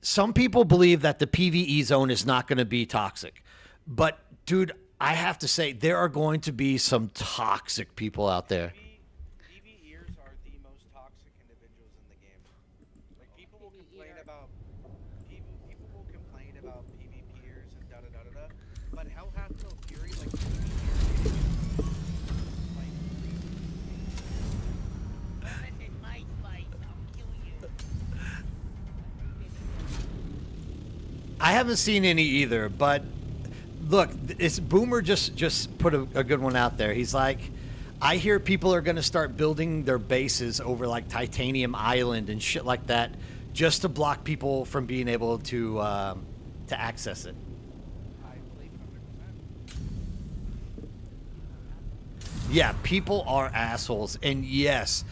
some people believe that the PvE zone is not going to be toxic, but dude, I have to say there are going to be some toxic people out there. PvEers are the most toxic individuals in the game. Like people will complain about PvPers and da da da da da, but Hell Hath No Fury like PvPers. This is my spice. I'll kill you. I haven't seen any either, but look, it's Boomer just put a good one out there. He's like, I hear people are going to start building their bases over like Titanium Island and shit like that, just to block people from being able to access it. I believe 100%. Yeah, people are assholes, and yes,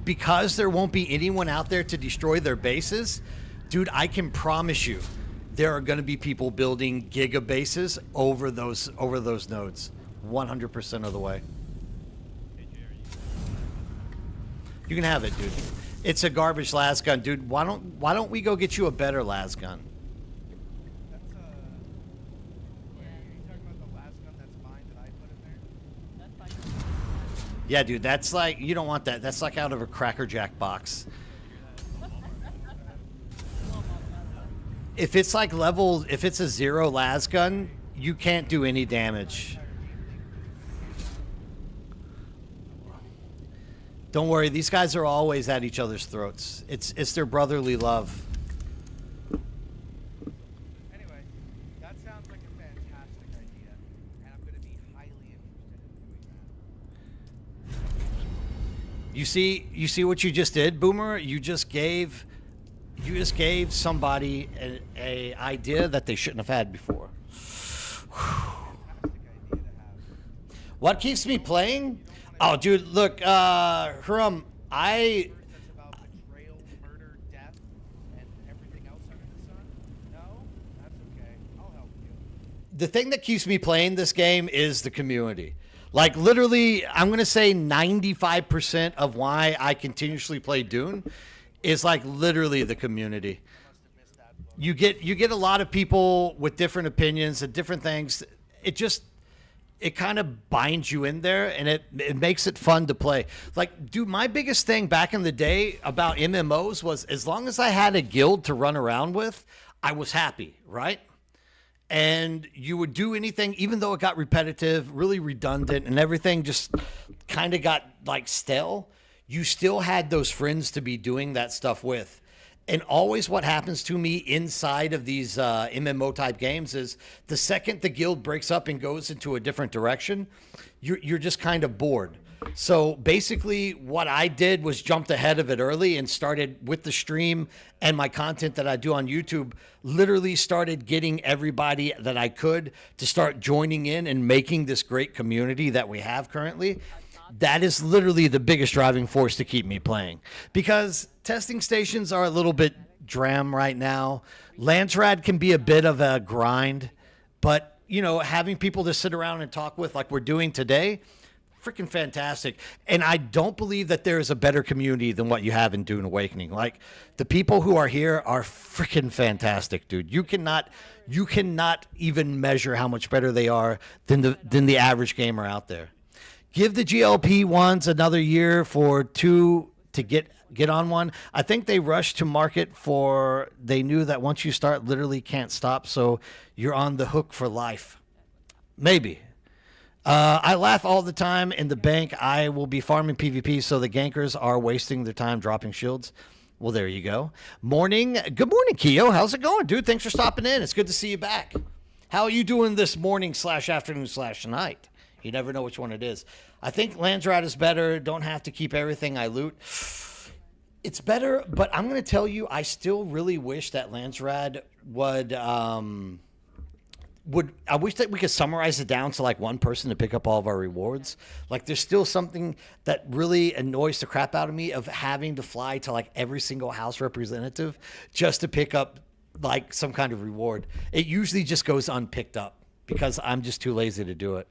because there won't be anyone out there to destroy their bases. Dude, I can promise you, there are going to be people building giga bases over those nodes, 100% of the way. Hey, Jay, are You can have it, dude. It's a garbage las gun, dude. Why don't we go get you a better las gun? That's Are you talking about the last gun that's mine that I put in there? That's fine. Yeah, dude, that's like, you don't want that. That's like out of a Cracker Jack box. If it's like level, if it's a 0 las gun, you can't do any damage. Don't worry, these guys are always at each other's throats. It's their brotherly love. Anyway, that sounds like a fantastic idea, and I'm going to be highly interested in doing that. You see what you just did, Boomer? You just gave somebody a idea that they shouldn't have had before. Fantastic idea to have. What keeps me playing? Oh, dude, look, Huram, That's about betrayal, murder, death, and everything else under the sun? No? That's okay. I'll help you. the thing that keeps me playing this game is the community. Like, literally, I'm going to say 95% of why I continuously play Dune is, like, literally the community. You get a lot of people with different opinions and different things. It kind of binds you in there, and it makes it fun to play. Like, dude, my biggest thing back in the day about MMOs was as long as I had a guild to run around with, I was happy, right? And you would do anything, even though it got repetitive, really redundant, and everything just kind of got, like, stale. You still had those friends to be doing that stuff with. And always what happens to me inside of these MMO type games is the second the guild breaks up and goes into a different direction, you're just kind of bored. So basically what I did was jumped ahead of it early and started with the stream and my content that I do on YouTube, literally started getting everybody that I could to start joining in and making this great community that we have currently. That is literally the biggest driving force to keep me playing, because testing stations are a little bit dram right now. Landsrad can be a bit of a grind, but, you know, having people to sit around and talk with like we're doing today, freaking fantastic. And I don't believe that there is a better community than what you have in Dune Awakening. Like, the people who are here are freaking fantastic, dude. You cannot even measure how much better they are than the average gamer out there. Give the GLP ones another year for two to get on one. I think they rushed to market for, they knew that once you start, literally can't stop. So you're on the hook for life. Maybe. I laugh all the time in the bank. I will be farming PvP, so the gankers are wasting their time dropping shields. Well, there you go. Morning. Good morning, Keo. How's it going, dude? Thanks for stopping in. It's good to see you back. How are you doing this morning / afternoon / night? You never know which one it is. I think Landsrat is better. Don't have to keep everything I loot. It's better, but I'm going to tell you, I still really wish that Landsrat would I wish that we could summarize it down to like one person to pick up all of our rewards. Like, there's still something that really annoys the crap out of me of having to fly to like every single house representative just to pick up like some kind of reward. It usually just goes unpicked up because I'm just too lazy to do it.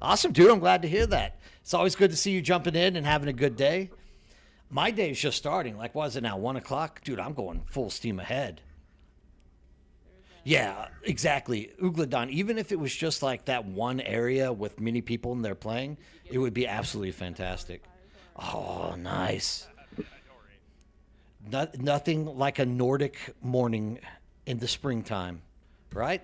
Awesome, dude. I'm glad to hear that. It's always good to see you jumping in and having a good day. My day is just starting. Like, what is it now, 1 o'clock? Dude, I'm going full steam ahead. Yeah, exactly. Ugladon, even if it was just like that one area with many people and they're playing, it would be absolutely fantastic. Oh, nice. Nothing like a Nordic morning in the springtime, right?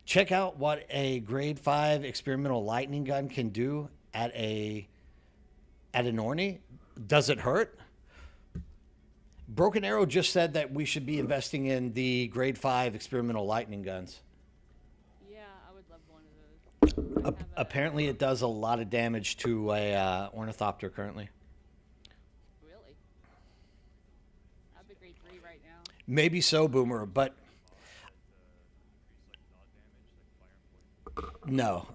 Check out what a grade 5 experimental lightning gun can do at an Orny. Does it hurt? Broken Arrow just said that we should be investing in the grade 5 experimental lightning guns. Yeah, I would love one of those. Apparently it does a lot of damage to a ornithopter currently. Really? I have a grade 3 right now. Maybe so, Boomer, but no,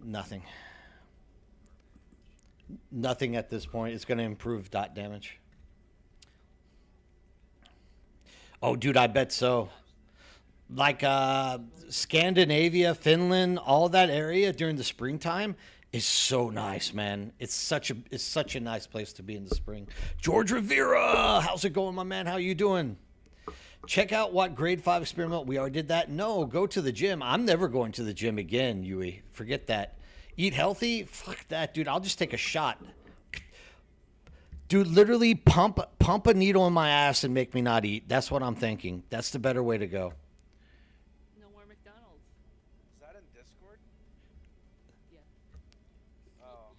nothing. Nothing at this point. It's going to improve dot damage. Oh, dude, I bet so. Like Scandinavia, Finland, all that area during the springtime is so nice, man. It's such a nice place to be in the spring. George Rivera, how's it going, my man? How you doing? Check out what grade 5 experiment. We already did that. No, go to the gym. I'm never going to the gym again, Yui. Forget that. Eat healthy? Fuck that, dude. I'll just take a shot. Dude, literally pump a needle in my ass and make me not eat. That's what I'm thinking. That's the better way to go. No more McDonald's. Is that in Discord? Yeah. Oh.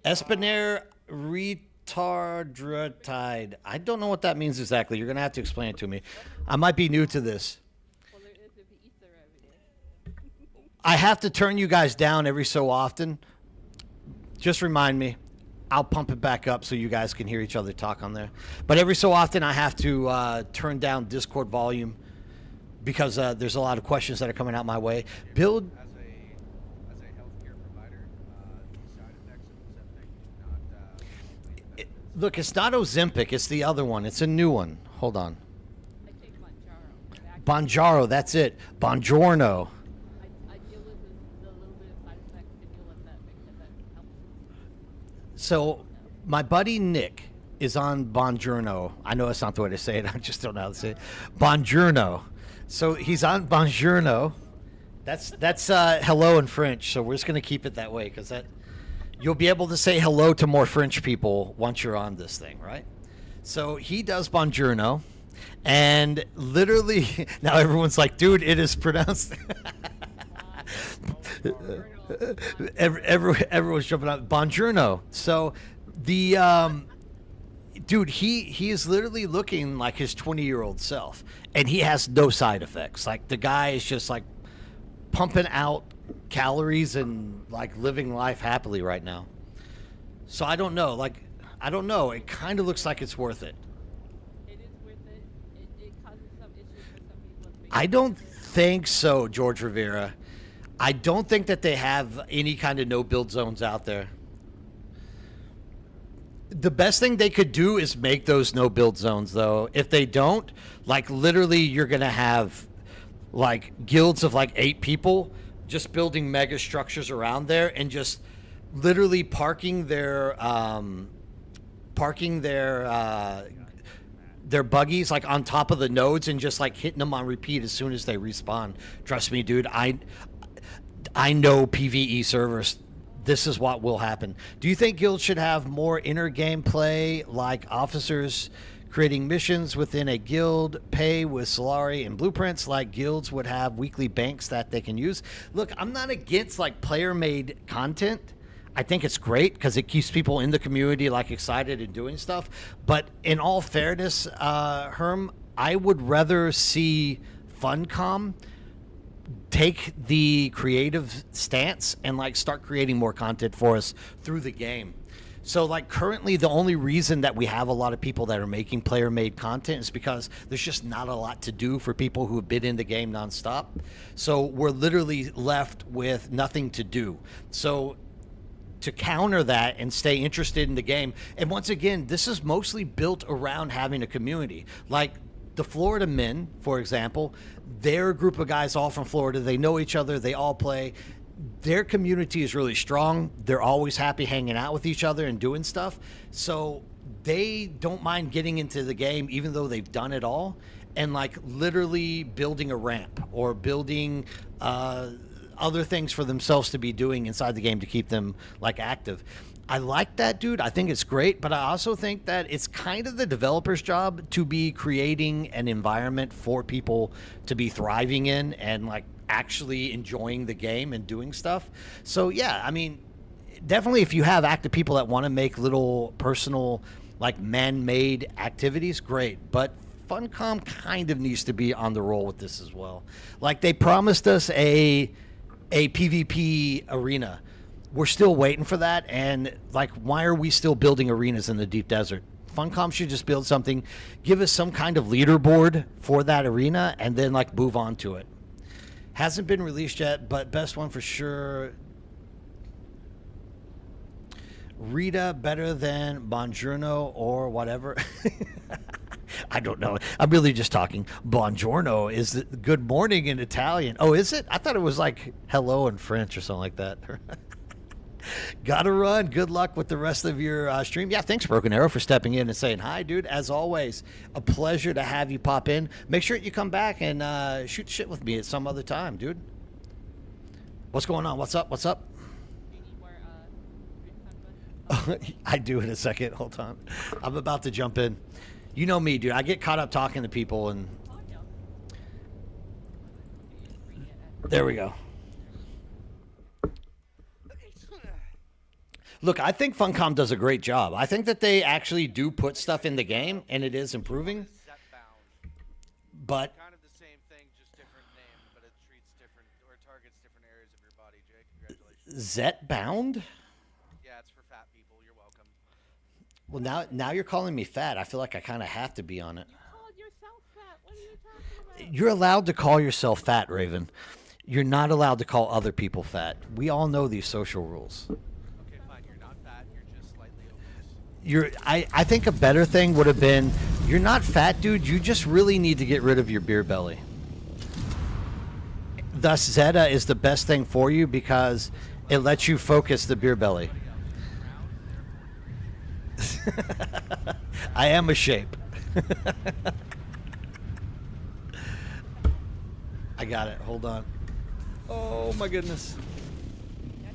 Espinaire retardratide. I don't know what that means exactly. You're going to have to explain it to me. I might be new to this. Well, there is if you eat there every day. I have to turn you guys down every so often. Just remind me. I'll pump it back up so you guys can hear each other talk on there. But every so often I have to turn down Discord volume because there's a lot of questions that are coming out my way. Build. As a healthcare provider, the side effects of Ozempic do not outweigh the benefits. Look, it's not Ozempic. It's the other one. It's a new one. Hold on. I take Monjaro. Bonjaro. That's it. Bongiorno. I deal with the little bit of side effects to deal with that because that helps. So my buddy Nick is on Bongiorno. I know that's not the way to say it. I just don't know how to say it. Bongiorno. So he's on Bongiorno. That's hello in French. So we're just gonna keep it that way because that you'll be able to say hello to more French people once you're on this thing, right? So he does Bongiorno, and literally now everyone's like, dude, it is pronounced. Everyone's jumping out. Bongiorno. So the dude, he is literally looking like his 20-year-old self, and he has no side effects. Like the guy is just like pumping out calories and like living life happily right now. So I don't know. Like I don't know. It kind of looks like it's worth it. It is worth it. It causes some issues for some people. I don't think so, George Rivera. I don't think that they have any kind of no-build zones out there. The best thing they could do is make those no-build zones, though. If they don't, like, literally you're going to have, like, guilds of, like, 8 people just building mega structures around there and just literally parking their buggies, like, on top of the nodes and just, like, hitting them on repeat as soon as they respawn. Trust me, dude. I know PvE servers. This is what will happen. Do you think guilds should have more inner gameplay, like officers creating missions within a guild, pay with Solari and blueprints, like guilds would have weekly banks that they can use? Look, I'm not against like player-made content. I think it's great because it keeps people in the community like excited and doing stuff. But in all fairness, Herm, I would rather see Funcom take the creative stance and like start creating more content for us through the game. So like currently the only reason that we have a lot of people that are making player made content is because there's just not a lot to do for people who have been in the game nonstop. So we're literally left with nothing to do. So to counter that and stay interested in the game, and once again, this is mostly built around having a community. Like the Florida Men, for example, they're a group of guys all from Florida. They know each other. They all play. Their community is really strong. They're always happy hanging out with each other and doing stuff. So they don't mind getting into the game, even though they've done it all, and like literally building a ramp or building other things for themselves to be doing inside the game to keep them like active. I like that, dude. I think it's great, but I also think that it's kind of the developer's job to be creating an environment for people to be thriving in and like actually enjoying the game and doing stuff. So yeah, I mean, definitely if you have active people that want to make little personal like man-made activities, great. But Funcom kind of needs to be on the roll with this as well. Like they promised us a PvP arena. We're still waiting for that, and like, why are we still building arenas in the deep desert? Funcom should just build something, give us some kind of leaderboard for that arena, and then like move on to it. Hasn't been released yet, but best one for sure. Rita better than Bongiorno or whatever. I don't know. I'm really just talking. Buongiorno is good morning in Italian. Oh, is it? I thought it was like hello in French or something like that. Gotta run. Good luck with the rest of your stream. Yeah, thanks, Broken Arrow, for stepping in and saying hi, dude. As always, a pleasure to have you pop in. Make sure you come back and shoot shit with me at some other time, dude. What's going on? What's up? What's up? Do you need more I do in a second. Hold on. I'm about to jump in. You know me, dude. I get caught up talking to people, and there we go. Look, I think Funcom does a great job. I think that they actually do put stuff in the game, and it is improving. But Kind of the same thing, just different name, but it treats different or targets different areas of your body, Jake. Congratulations. Zet Bound? Yeah, it's for fat people. You're welcome. Well, now you're calling me fat. I feel like I kind of have to be on it. You called yourself fat. What are you talking about? You're allowed to call yourself fat, Raven. You're not allowed to call other people fat. We all know these social rules. Okay, fine. You're not fat. You're just slightly obese. I think a better thing would have been, you're not fat, dude. You just really need to get rid of your beer belly. Thus, Zeta is the best thing for you because it lets you focus the beer belly. I am a shape. I got it. Hold on. Oh my goodness. I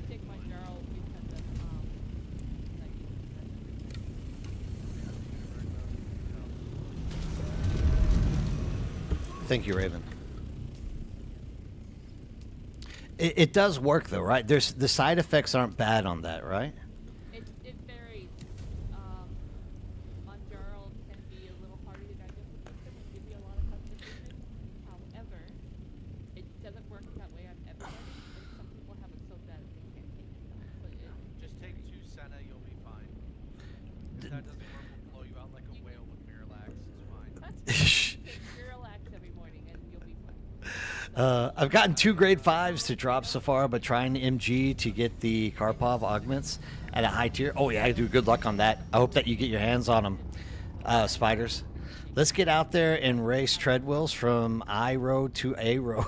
take my girl because of Thank you, Raven. It does work though, right? The side effects aren't bad on that, right? it varies. Monjaro can be a little harder to digest the system and give you a lot of constipation. However, it doesn't work that way on everybody. And some people have it so bad that they can't take it. So Just take 2 Senna. You'll be fine. If that doesn't work, we'll blow you out like a whale with Miralax. It's fine. take Miralax every morning and you'll be fine. I've gotten 2 grade 5s to drop so far, but trying MG to get the Karpov augments at a high tier. Oh yeah, dude, good luck on that. I hope that you get your hands on them, spiders. Let's get out there and race treadwills from I row to A row.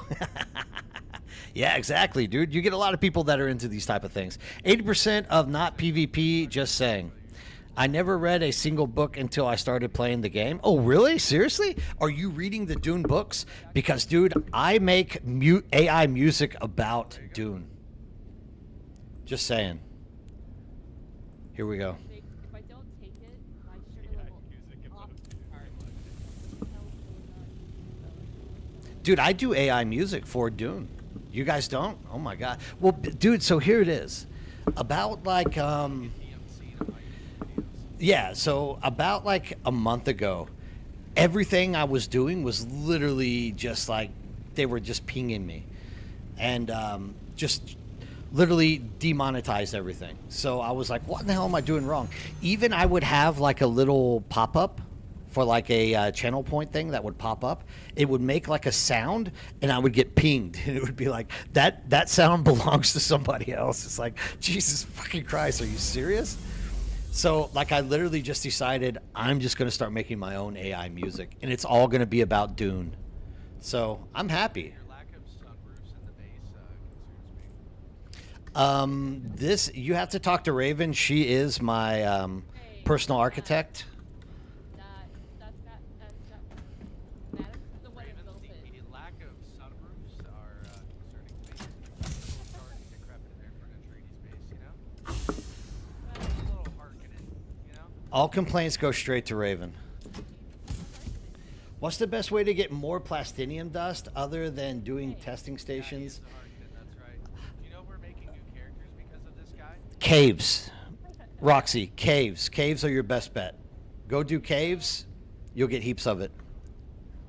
Yeah, exactly, dude. You get a lot of people that are into these type of things. 80% of not PvP, just saying. I never read a single book until I started playing the game. Oh, really? Seriously? Are you reading the Dune books? Because, dude, I make AI music about Dune. Just saying. Here we go. If I don't take it, my sugar level off the chart. Dude, I do AI music for Dune. You guys don't? Oh, my God. Well, dude, so here it is. About, like, yeah, so about like a month ago, everything I was doing was literally just like they were just pinging me, and just literally demonetized everything. So I was like, what in the hell am I doing wrong? Even I would have like a little pop-up for like a channel point thing that would pop up. It would make like a sound, and I would get pinged, and it would be like, that sound belongs to somebody else. It's like, Jesus fucking Christ, are you serious? So, like, I literally just decided I'm just going to start making my own AI music, and it's all going to be about Dune. So, I'm happy. Your lack of sunroofs in the base concerns me. You have to talk to Raven. She is my personal architect. That's the one that built it. The lack of sunroofs are concerning to me. It's dark and decrepit in there for an Atreides base, you know? That's a little harkening, you know? All complaints go straight to Raven. What's the best way to get more plastinium dust other than doing testing stations? Yeah, he is a Harkonnen, that's right. Do you know we're making new characters because of this guy? Caves. Roxy, caves. Caves are your best bet. Go do caves. You'll get heaps of it.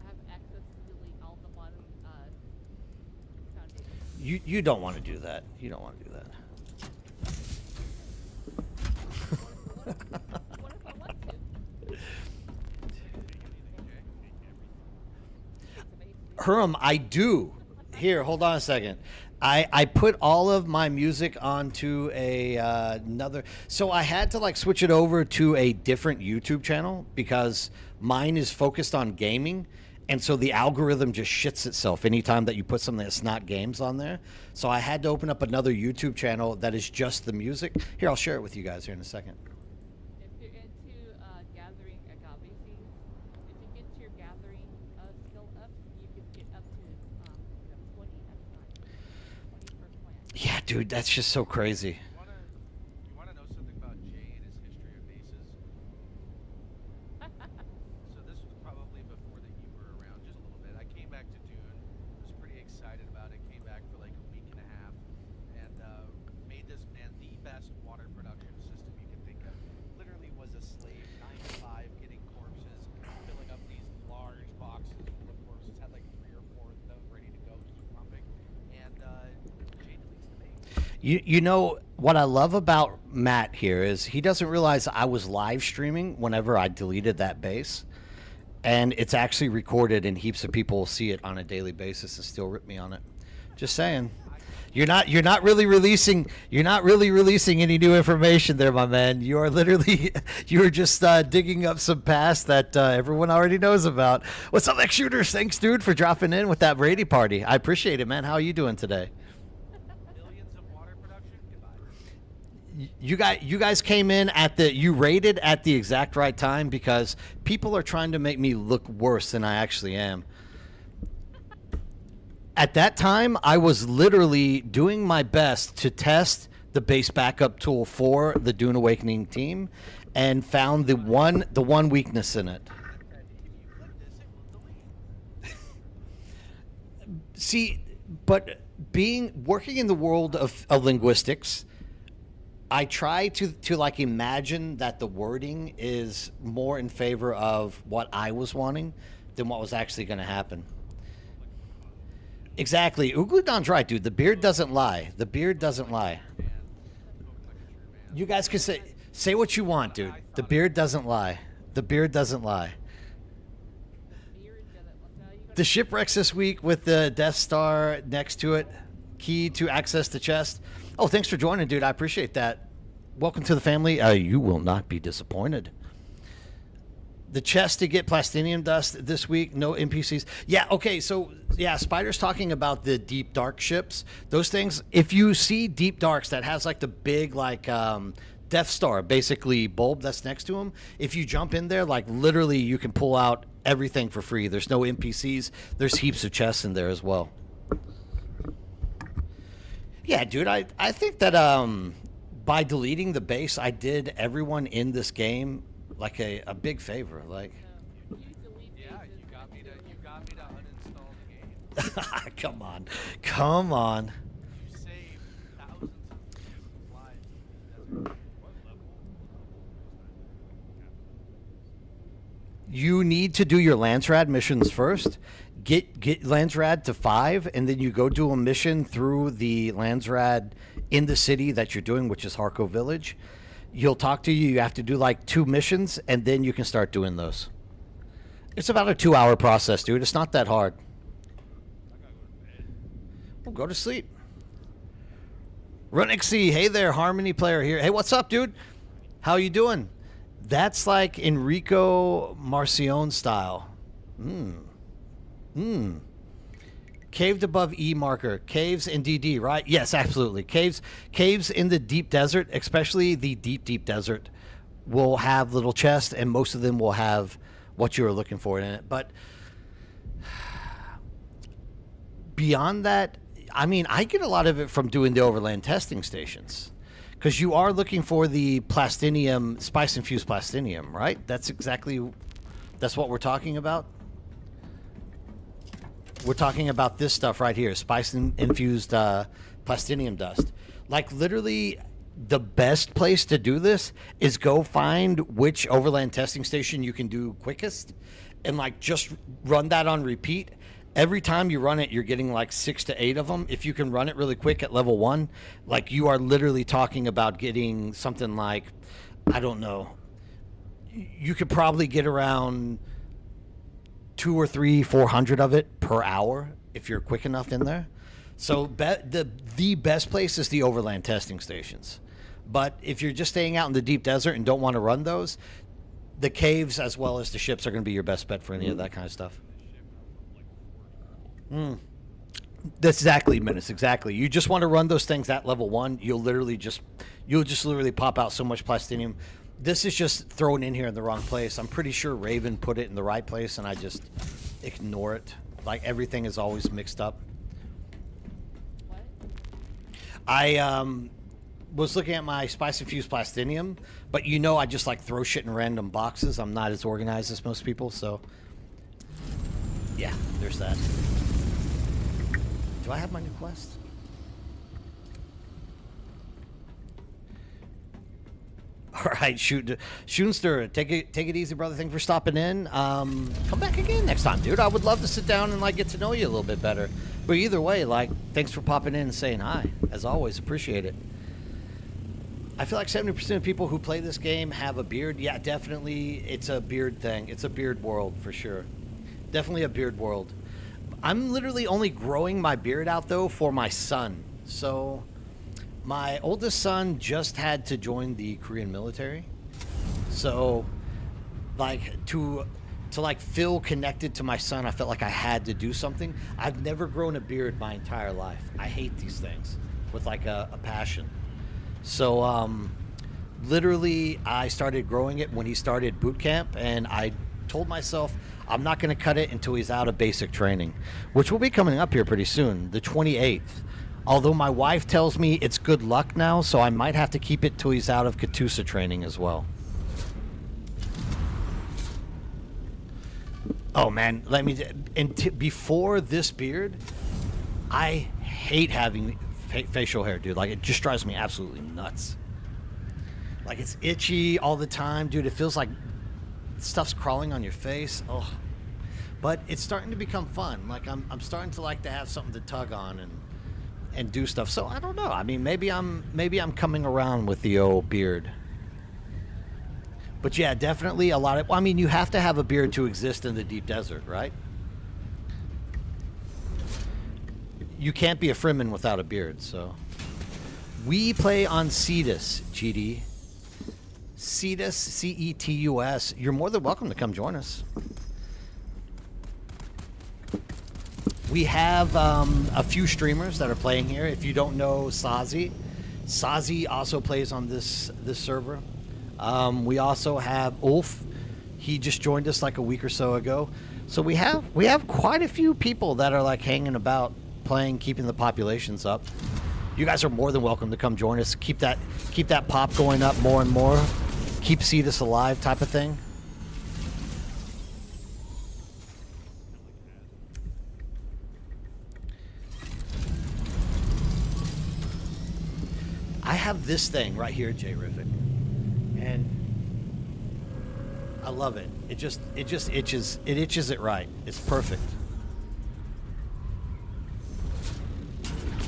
I have access to delete all the bottom foundations. You don't want to do that. You don't want to do that. What if I want to? Herm, I do. Here, hold on a second. I put all of my music onto another. So I had to like switch it over to a different YouTube channel because mine is focused on gaming, And so the algorithm just shits itself anytime that you put something that's not games on there. So I had to open up another YouTube channel that is just the music. Here, I'll share it with you guys here in a second. If you're into gathering agave seeds, if you get your gathering skill up, you can get up to 20 at a time. 20 per plant. Yeah, dude, that's just so crazy. You wanna know something about Jay and his history of bases? So this was probably before that you were around, just a little bit. I came back to Dune, was pretty excited about it. Came back for like a week and a half, and made this man the best water production system you can think of. Literally was a slave, 9 to 5, getting corpses, filling up these large boxes full of corpses. Had like 3 or 4 of them ready to go, keep pumping, and Jay deletes the base. You know what I love about Matt here is he doesn't realize I was live streaming whenever I deleted that base, and it's actually recorded, and heaps of people will see it on a daily basis and still rip me on it. Just saying. You're not really releasing any new information there, my man. You are literally you're just digging up some past that everyone already knows about. What's up, X Shooters? Thanks, dude, for dropping in with that Brady party. I appreciate it, man. How are you doing today? Millions of water production. Goodbye. You guys came in you rated at the exact right time because people are trying to make me look worse than I actually am. At that time, I was literally doing my best to test the base backup tool for the Dune Awakening team, and found the one weakness in it. See, but working in the world of linguistics, I try to like imagine that the wording is more in favor of what I was wanting than what was actually going to happen. Exactly. Ugludon's right, dude. The beard doesn't lie. The beard doesn't lie. You guys can say what you want, dude. The beard doesn't lie. The beard doesn't lie. The shipwrecks this week with the Death Star next to it. Key to access the chest. Oh, thanks for joining, dude. I appreciate that. Welcome to the family. You will not be disappointed. The chest to get plastinium dust this week. No NPCs. Yeah, okay. So, yeah, Spider's talking about the deep dark ships. Those things, if you see deep darks that has like the big like Death Star, basically bulb that's next to them, if you jump in there, like literally you can pull out everything for free. There's no NPCs. There's heaps of chests in there as well. Yeah, dude, I think that by deleting the base, I did everyone in this game like a big favor. Like, You delete Yeah, bases, you got me to uninstall the game. come on. You saved thousands of people's lives in the desert. What level? You need to do your Landsrad missions first. Get Landsrad to 5, and then you go do a mission through the Landsrad in the city that you're doing, which is Harco Village. He'll talk to you. You have to do like 2 missions, and then you can start doing those. It's about a 2-hour process, dude. It's not that hard. Well, go to sleep. Runixie, hey there, Harmony player here. Hey, what's up, dude? How you doing? That's like Enrico Marcion style. Caved above E marker. Caves in DD, right? Yes, absolutely. Caves in the deep desert, especially the deep desert, will have little chests, and most of them will have what you are looking for in it. But beyond that, I mean, I get a lot of it from doing the overland testing stations, because you are looking for the plastinium, spice-infused plastinium, right? That's what we're talking about. We're talking about this stuff right here, spice-infused plastinium dust. Like, literally, the best place to do this is go find which overland testing station you can do quickest, and, like, just run that on repeat. Every time you run it, you're getting, like, 6 to 8 of them. If you can run it really quick at level 1, like, you are literally talking about getting something like, I don't know, you could probably get around 200 or 300, 400 of it per hour if you're quick enough in there. So the best place is the overland testing stations. But if you're just staying out in the deep desert and don't want to run those, the caves as well as the ships are going to be your best bet for any of that kind of stuff. That's exactly, Menace. Exactly. You just want to run those things at level 1. You'll just literally pop out so much plastinium. This is just thrown in here in the wrong place. I'm pretty sure Raven put it in the right place, and I just ignore it. Like, everything is always mixed up. What? I was looking at my spice infused plastinium, but I just like throw shit in random boxes. I'm not as organized as most people, so yeah, there's that. Do I have my new quest? All right, Shoonster, take it easy, brother. Thanks for stopping in. Come back again next time, dude. I would love to sit down and like get to know you a little bit better. But either way, like, thanks for popping in and saying hi. As always, appreciate it. I feel like 70% of people who play this game have a beard. Yeah, definitely, it's a beard thing. It's a beard world for sure. Definitely a beard world. I'm literally only growing my beard out though for my son. So my oldest son just had to join the Korean military. So like to like feel connected to my son, I felt like I had to do something. I've never grown a beard my entire life. I hate these things with like a passion. So literally I started growing it when he started boot camp, and I told myself I'm not going to cut it until he's out of basic training, which will be coming up here pretty soon, the 28th. Although my wife tells me it's good luck now, so I might have to keep it till he's out of Katusa training as well. Oh man, before this beard, I hate having facial hair, dude. Like, it just drives me absolutely nuts. Like, it's itchy all the time, dude. It feels like stuff's crawling on your face. Oh, but it's starting to become fun. Like, I'm starting to like to have something to tug on and do stuff. So I don't know. I mean, maybe I'm coming around with the old beard. But yeah, definitely a lot of. I mean, you have to have a beard to exist in the deep desert, right? You can't be a Fremen without a beard. So we play on Cetus, GD. Cetus, C-E-T-U-S. You're more than welcome to come join us. We have a few streamers that are playing here. If you don't know Sazi also plays on this server. We also have Ulf. He just joined us like a week or so ago. So we have quite a few people that are like hanging about, playing, keeping the populations up. You guys are more than welcome to come join us. Keep that pop going up more and more. Keep Cetus alive type of thing. I have this thing right here, Jay Riffic, and I love it. It just itches. It itches it right. It's perfect.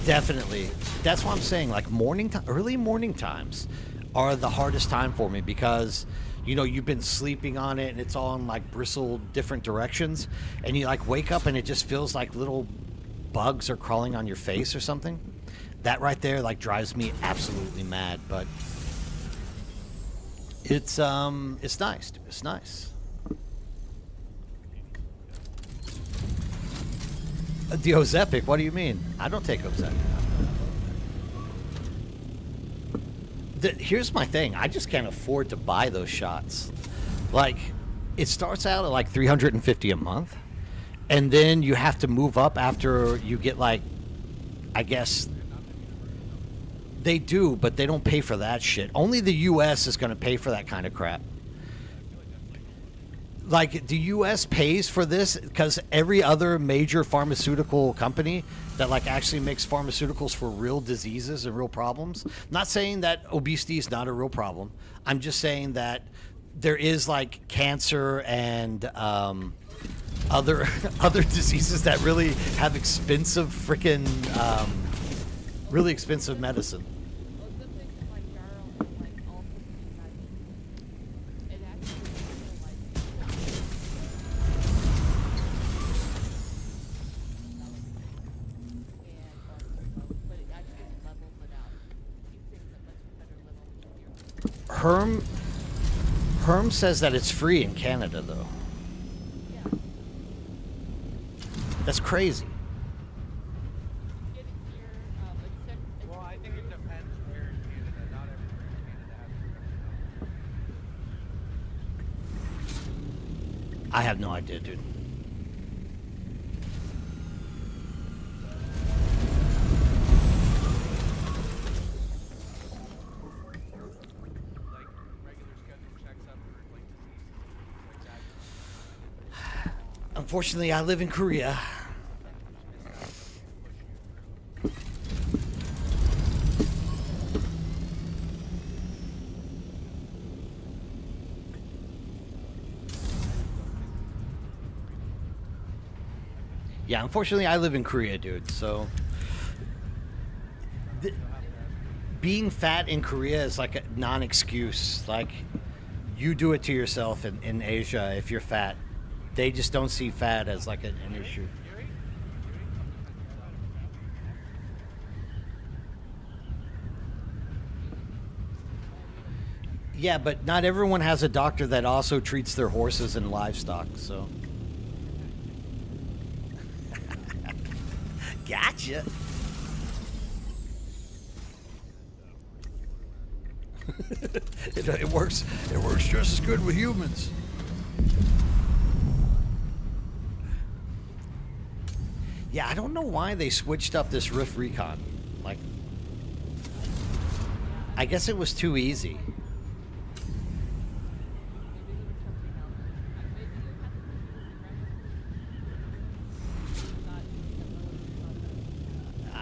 Definitely. That's what I'm saying. Like early morning times are the hardest time for me because, you've been sleeping on it and it's all in like bristled different directions, and you like wake up and it just feels like little bugs are crawling on your face or something. That right there like drives me absolutely mad, but it's nice. It's nice. The Ozepic, what do you mean? I don't take Ozepic. Here's my thing. I just can't afford to buy those shots. Like, it starts out at like $350 a month, and then you have to move up after you get like, I guess they do, but they don't pay for that shit. Only the U.S. is going to pay for that kind of crap. Like, the U.S. pays for this because every other major pharmaceutical company that like actually makes pharmaceuticals for real diseases and real problems. Not saying that obesity is not a real problem. I'm just saying that there is like cancer and other diseases that really have expensive freaking really expensive medicine. Herm says that it's free in Canada, though. Yeah. That's crazy. I have no idea, dude. Like regular scheduled checks up for like diseases and things like that. Unfortunately, I live in Korea. Yeah, unfortunately, I live in Korea, dude. So, being fat in Korea is like a non-excuse. Like, you do it to yourself in Asia if you're fat. They just don't see fat as like an issue. Yeah, but not everyone has a doctor that also treats their horses and livestock, so. Gotcha. It works just as good with humans. Yeah, I don't know why they switched up this Rift Recon. Like, I guess it was too easy.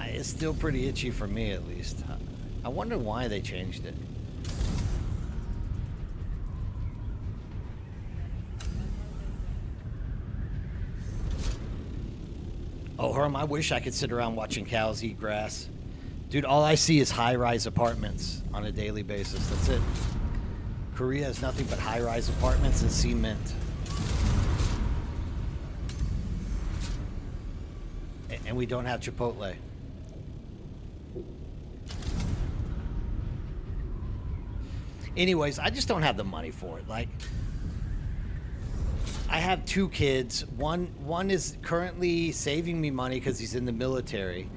It's still pretty itchy for me, at least. I wonder why they changed it. Oh, Herm, I wish I could sit around watching cows eat grass. Dude, all I see is high-rise apartments on a daily basis. That's it. Korea is nothing but high-rise apartments and cement. And we don't have Chipotle. Anyways, I just don't have the money for it. Like, I have 2 kids. One is currently saving me money because he's in the military,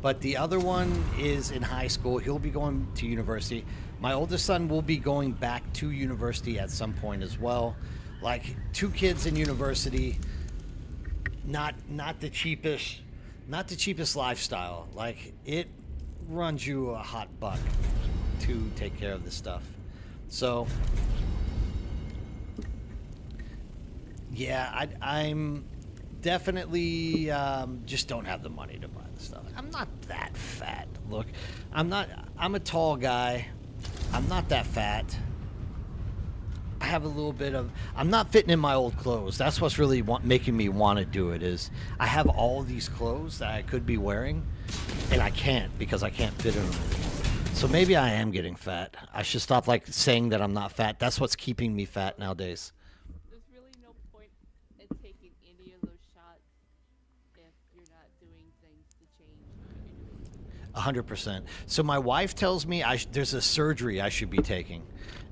but the other one is in high school. He'll be going to university. My oldest son will be going back to university at some point as well. Like, 2 kids in university, not the cheapest lifestyle. Like, it runs you a hot buck to take care of this stuff. So, yeah, I'm definitely just don't have the money to buy the stuff. I'm not that fat. Look, I'm a tall guy. I'm not that fat. I have a little bit of, I'm not fitting in my old clothes. That's what's really making me want to do it, is I have all these clothes that I could be wearing, and I can't because I can't fit in them. So maybe I am getting fat. I should stop like saying that I'm not fat. That's what's keeping me fat nowadays. There's really no point in taking any of those shots if you're not doing things to change what you're doing. 100%. So my wife tells me there's a surgery I should be taking,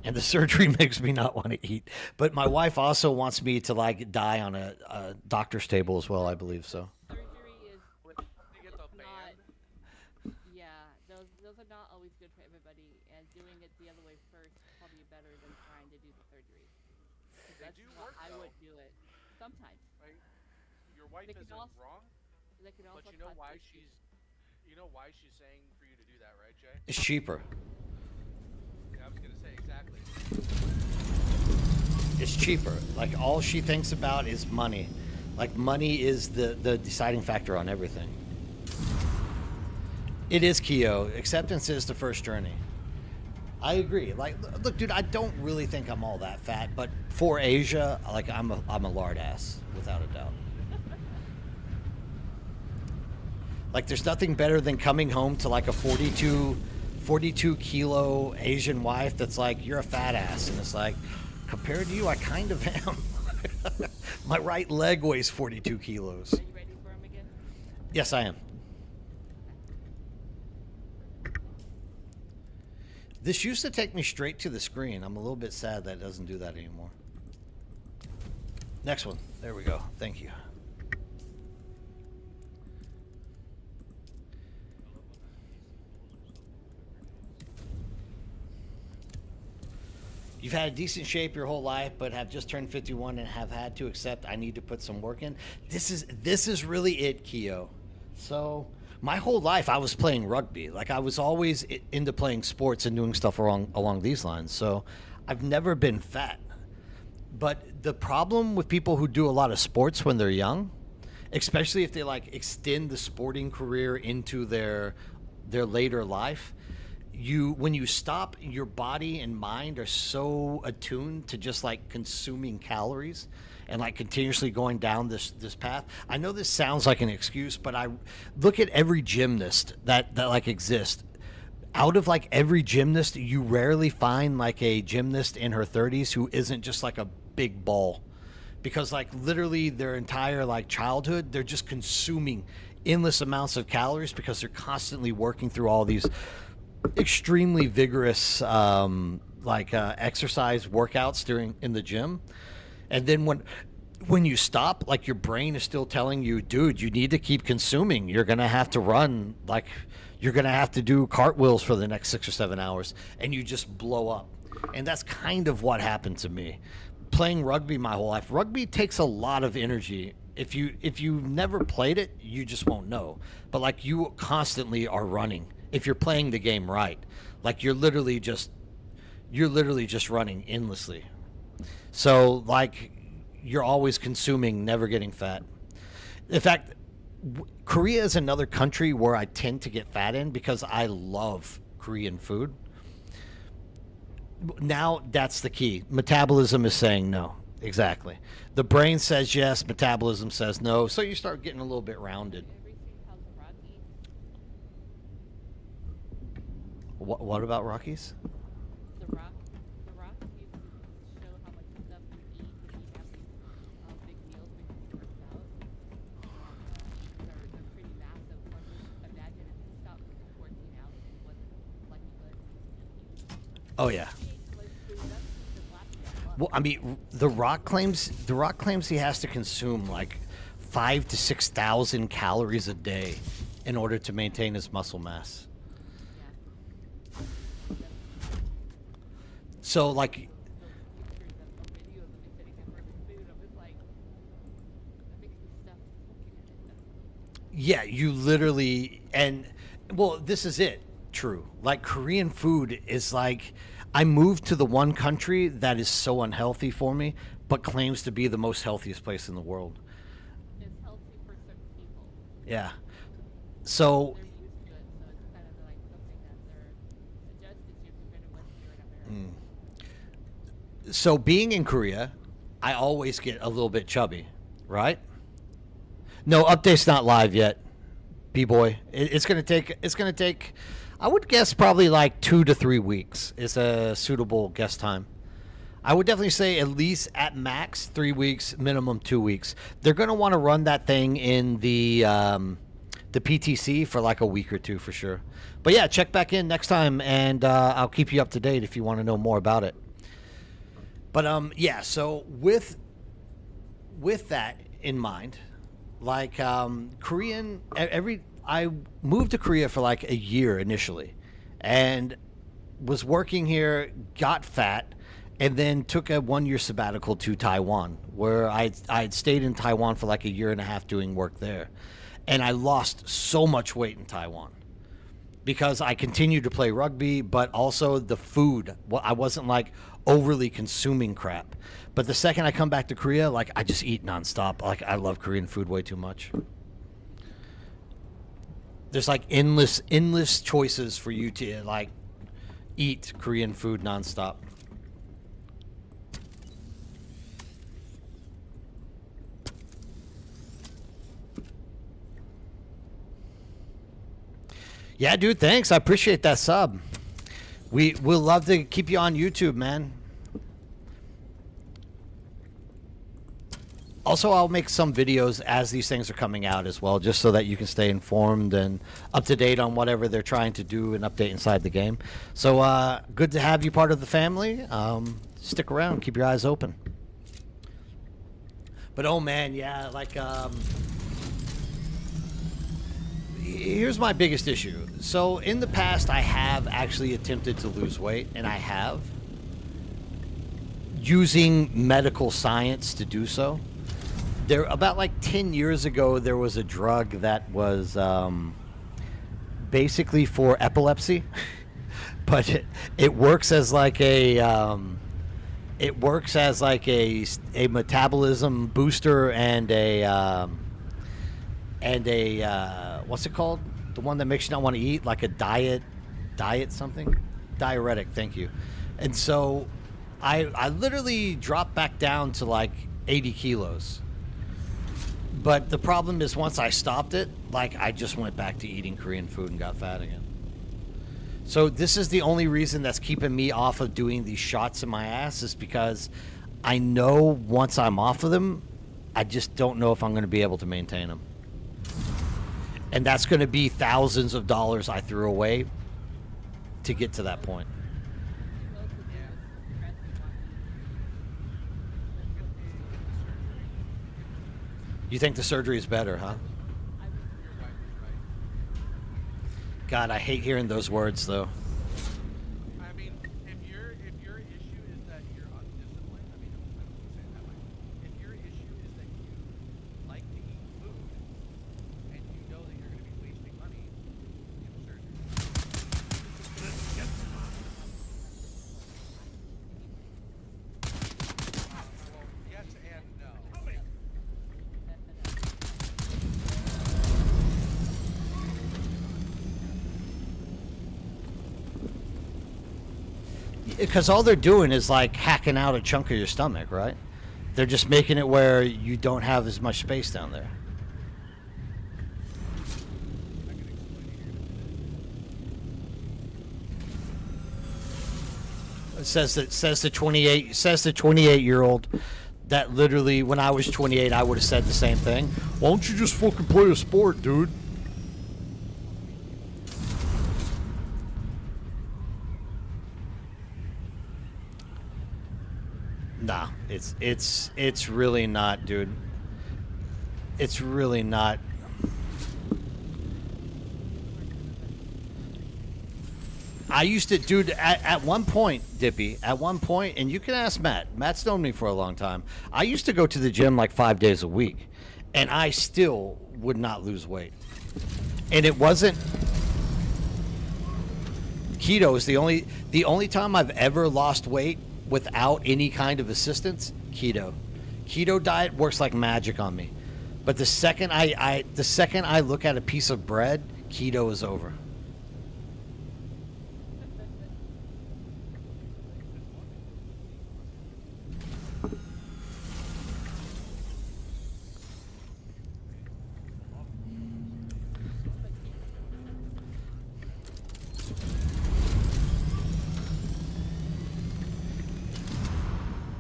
and the surgery makes me not want to eat. But my wife also wants me to like die on a doctor's table as well, I believe so. Surgery is You get the not, band. yeah, those are not always good for everybody, and doing it the other way first is probably better than trying to do the surgery. 'Cause They that's do how work, I though. would do it. Sometimes. Right? Your wife They can isn't also- wrong, They can also but you know cause why issues. she's saying for you to do that, right, Jay? It's cheaper. Yeah, I was gonna say exactly. It's cheaper. Like, all she thinks about is money. Like, money is the deciding factor on everything. It is, Keo. Acceptance is the first journey. I agree. Like, look, dude, I don't really think I'm all that fat, but for Asia, like, I'm a lard ass, without a doubt. Like, there's nothing better than coming home to like a 42 kilo Asian wife that's like, you're a fat ass, and it's like, compared to you, I kind of am. My right leg weighs 42 kilos. Are you ready for him again? Yes, I am. This used to take me straight to the screen. I'm a little bit sad that it doesn't do that anymore. Next one. There we go. Thank you. you've had a decent shape your whole life, but have just turned 51 and have had to accept I need to put some work in. This is really it, Keo. So my whole life I was playing rugby. Like I was always into playing sports and doing stuff along these lines. So I've never been fat. But the problem with people who do a lot of sports when they're young, especially if they like extend the sporting career into their later life, when you stop, your body and mind are so attuned to just like consuming calories and like continuously going down this path. I know this sounds like an excuse, but I look at every gymnast that like exists. Out of like every gymnast, you rarely find like a gymnast in her 30s who isn't just like a big ball, because like literally their entire like childhood, they're just consuming endless amounts of calories because they're constantly working through all these extremely vigorous exercise workouts in the gym. And then when you stop, like your brain is still telling you, dude, you need to keep consuming. You're gonna have to run, like you're gonna have to do cartwheels for the next 6 or 7 hours, and you just blow up. And that's kind of what happened to me playing rugby my whole life. Rugby takes a lot of energy. If you never played it, you just won't know. But like you constantly are running. If you're playing the game right, like you're literally just running endlessly. So like you're always consuming, never getting fat. In fact, Korea is another country where I tend to get fat in because I love Korean food. Now that's the key. Metabolism is saying no. Exactly. The brain says yes, metabolism says no. So you start getting a little bit rounded. What about Rockies? The Rock used to show how much stuff you eat when you have these big meals when you work out. They're pretty massive. So just imagine if you stopped 14 ounces and wasn't like you was. Oh yeah. Well, I mean, The Rock claims he has to consume like 5,000 to 6,000 calories a day in order to maintain his muscle mass. So like, yeah, you literally, and well, this is it. True. Like Korean food is like, I moved to the one country that is so unhealthy for me, but claims to be the most healthiest place in the world. It's healthy for certain people. Yeah. So. They're used to it, so it's kind of like something that they're adjusted to compared to what's here in America. So being in Korea, I always get a little bit chubby, right? No, update's not live yet, B-boy. It's gonna take. I would guess probably like 2 to 3 weeks is a suitable guess time. I would definitely say at least at max 3 weeks, minimum 2 weeks. They're going to want to run that thing in the PTC for like a week or two for sure. But yeah, check back in next time and I'll keep you up to date if you want to know more about it. But yeah, so with that in mind, like I moved to Korea for like a year initially and was working here, got fat, and then took a 1-year sabbatical to Taiwan, where I'd stayed in Taiwan for like a year and a half doing work there. And I lost so much weight in Taiwan because I continued to play rugby, but also the food. Well, I wasn't like overly consuming crap. But the second I come back to Korea, like I just eat nonstop. Like I love Korean food way too much. There's like endless choices for you to like eat Korean food nonstop. Yeah, dude, thanks. I appreciate that sub. We'll love to keep you on YouTube, man. Also, I'll make some videos as these things are coming out as well, just so that you can stay informed and up to date on whatever they're trying to do and update inside the game. So good to have you part of the family. Stick around, keep your eyes open. But oh man, yeah, like here's my biggest issue. So in the past, I have actually attempted to lose weight, and I have. using medical science to do so. There, about like 10 years ago, there was a drug that was basically for epilepsy, but it works as like a metabolism booster and a what's it called? The one that makes you not want to eat, like a diet something, diuretic. Thank you. And so, I literally dropped back down to like 80 kilos. But the problem is, once I stopped it, like I just went back to eating Korean food and got fat again. So this is the only reason that's keeping me off of doing these shots in my ass, is because I know once I'm off of them, I just don't know if I'm going to be able to maintain them. And that's going to be thousands of dollars I threw away to get to that point. You think the surgery is better, huh? God, I hate hearing those words, though. I mean, if your issue is that you're undisciplined, I mean, I don't say it that way. If your issue is that you like to eat food and you know that you're going to be wasting money, get a surgery. Well, yes and no. Because all they're doing is like hacking out a chunk of your stomach, right? They're just making it where you don't have as much space down there. It says the 28-year-old that literally, when I was 28, I would have said the same thing. Why don't you just fucking play a sport, dude? Nah, it's really not, dude. It's really not. I used to, dude, at one point, Dippy, at one point, and you can ask Matt. Matt's known me for a long time. I used to go to the gym like 5 days a week, and I still would not lose weight. And it wasn't. Keto is the only time I've ever lost weight without any kind of assistance. Keto diet works like magic on me. But the second I look at a piece of bread, keto is over.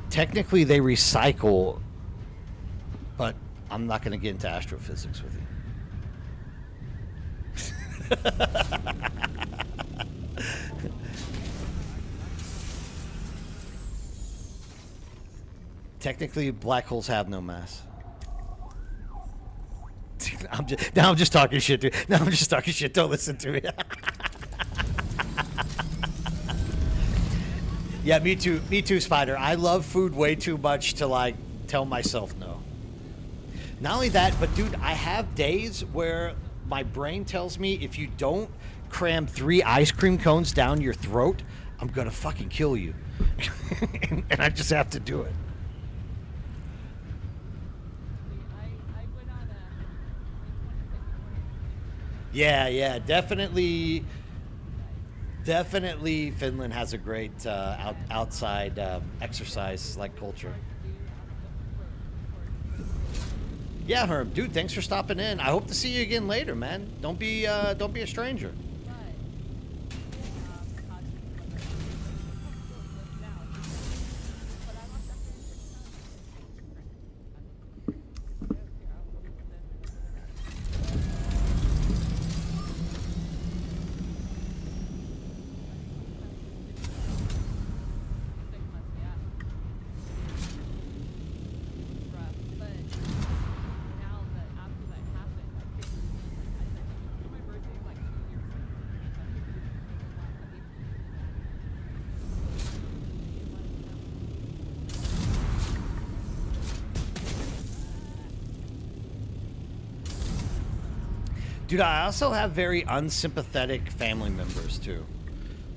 Technically, they recycle, but I'm not going to get into astrophysics with you. Technically, black holes have no mass. I'm just talking shit, dude. Now I'm just talking shit. Don't listen to me. Yeah, me too, Spider. I love food way too much to like tell myself no. Not only that, but dude, I have days where my brain tells me if you don't cram 3 ice cream cones down your throat, I'm gonna fucking kill you. And I just have to do it. Yeah, definitely Finland has a great outside exercise like culture. Yeah, Herb, dude, thanks for stopping in. I hope to see you again later, man. Don't be a stranger. Dude, I also have very unsympathetic family members too.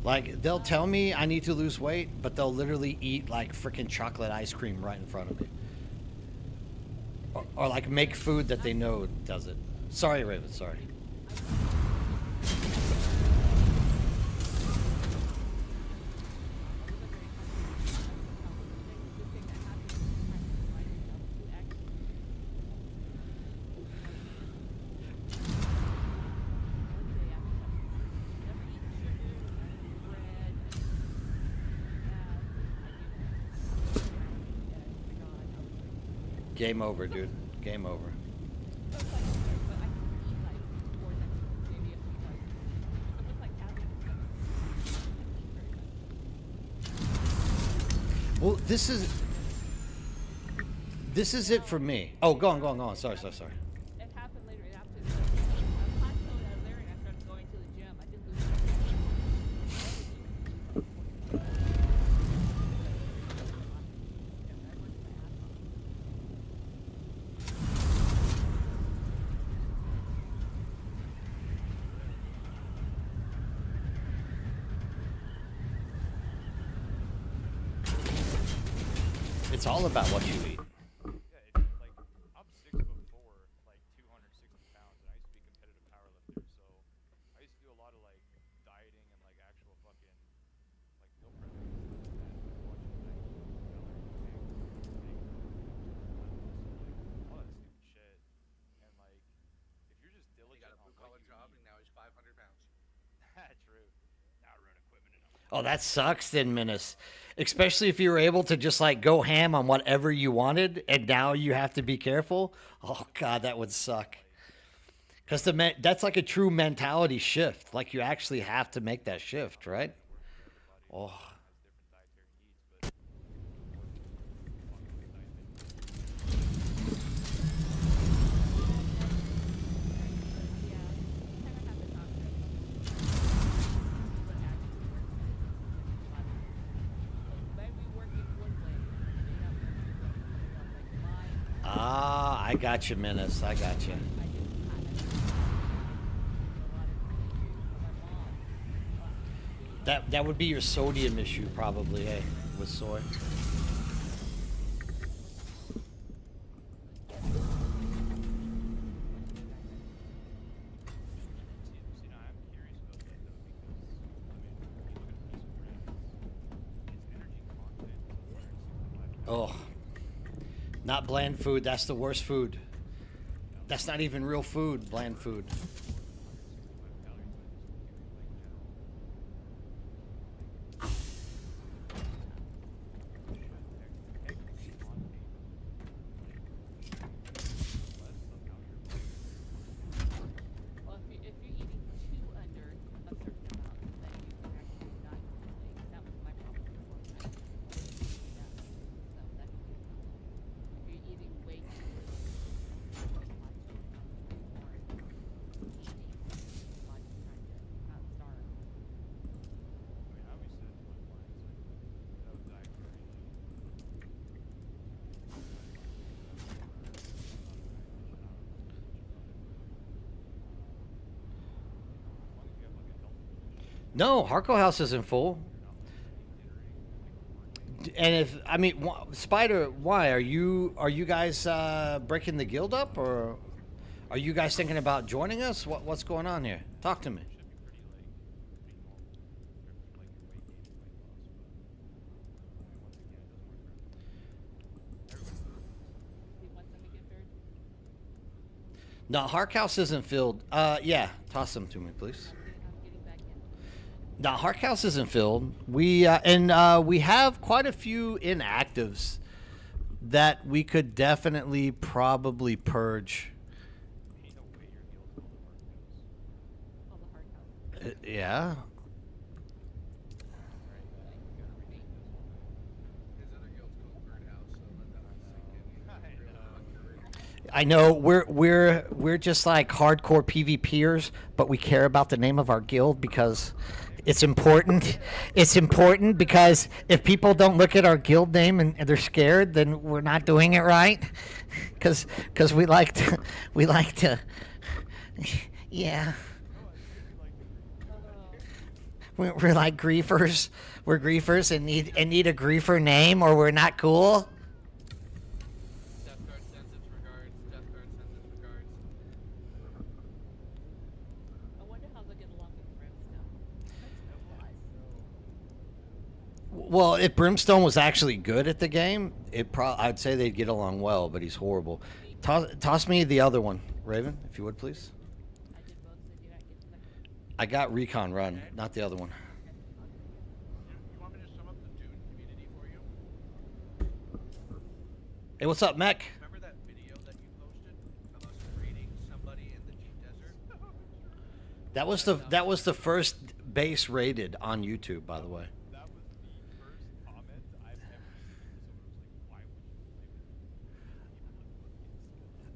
Like, they'll tell me I need to lose weight, but they'll literally eat like freaking chocolate ice cream right in front of me. Or like make food that they know does it. Sorry, Raven, sorry. Game over, dude. Game over. Well, this is it for me. Oh, go on. Sorry. It happened later after the I plateaued out there and I started going to the gym. I didn't lose It's all about what you eat. Yeah, like I'm 6'4", like 260 pounds, and I used to be a competitive powerlifter. So I used to do a lot of like dieting and like actual fucking like meal prepping and stuff like that. Watching like all that stupid shit. And like if you're just He diligent got a on blue collar what you job eat, and now he's 500 pounds. true. Now I run equipment and Oh, that sucks then, Menace. Especially if you were able to just like go ham on whatever you wanted and now you have to be careful. Oh god, that would suck. Cuz that's like a true mentality shift. Like you actually have to make that shift, right? Oh. Ah, I got you, Menace. I got you. That would be your sodium issue, probably, eh? With soy. Oh, not bland food. That's the worst food. That's not even real food, bland food. Well, if you're eating two under a certain amount, then you can actually not complete. That was my problem before. I didn't eat that. So that could be a problem. If you're eating way too little, your body's trying to not starve. No, Harco House isn't full. And if I mean, Spider, why are you guys breaking the guild up, or are you guys thinking about joining us? What's going on here? Talk to me. Do you want them to get buried? No, Hark House isn't filled. Yeah, toss them to me, please. I'm getting back in. No, Hark House isn't filled. We we have quite a few inactives that we could definitely probably purge. All the hard house. Yeah. His other guild's called Birdhouse, so let that one sink in. I know we're just like hardcore PvPers, but we care about the name of our guild because it's important. It's important because if people don't look at our guild name and they're scared, then we're not doing it right. Because we like to Yeah. Oh, We're like griefers. We're griefers and need a griefer name, or we're not cool. Death Guard sends its regards. Death Guard sends its regards. I wonder how they'll get along with Brimstone. That's no lie. Well, if Brimstone was actually good at the game, I'd say they'd get along well, but he's horrible. Toss me the other one, Raven, if you would, please. I did both, so did I get second? I got Recon Run, not the other one. You want me to sum up the Dune community for you? Hey, what's up, Mech? Remember that video that you posted of us raiding somebody in the deep desert? That was the first base rated on YouTube, by the way. That was the first comment I've ever seen. Someone was like,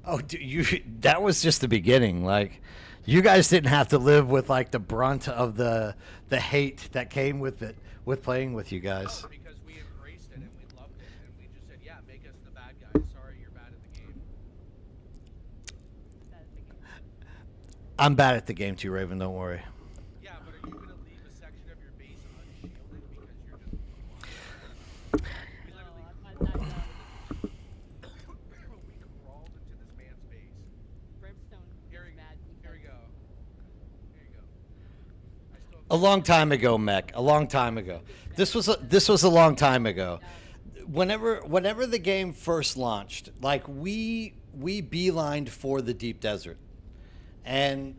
"Why would you even look Oh, that was just the beginning. Like, you guys didn't have to live with like the brunt of the hate that came with it, with playing with you guys. No, because we embraced it and we loved it, and we just said, yeah, make us the bad guys. Sorry, you're bad at the game. That's the game. I'm bad at the game too, Raven. Don't worry. Yeah, but are you gonna leave a section of your base unshielded because you're just? We No, literally I'm not we crawled into this man's base. Brimstone Here is mad we because go. Here you go. I still A long time ago, Mech. A long time ago. This was a long time ago. Whenever the game first launched, like we beelined for the deep desert, and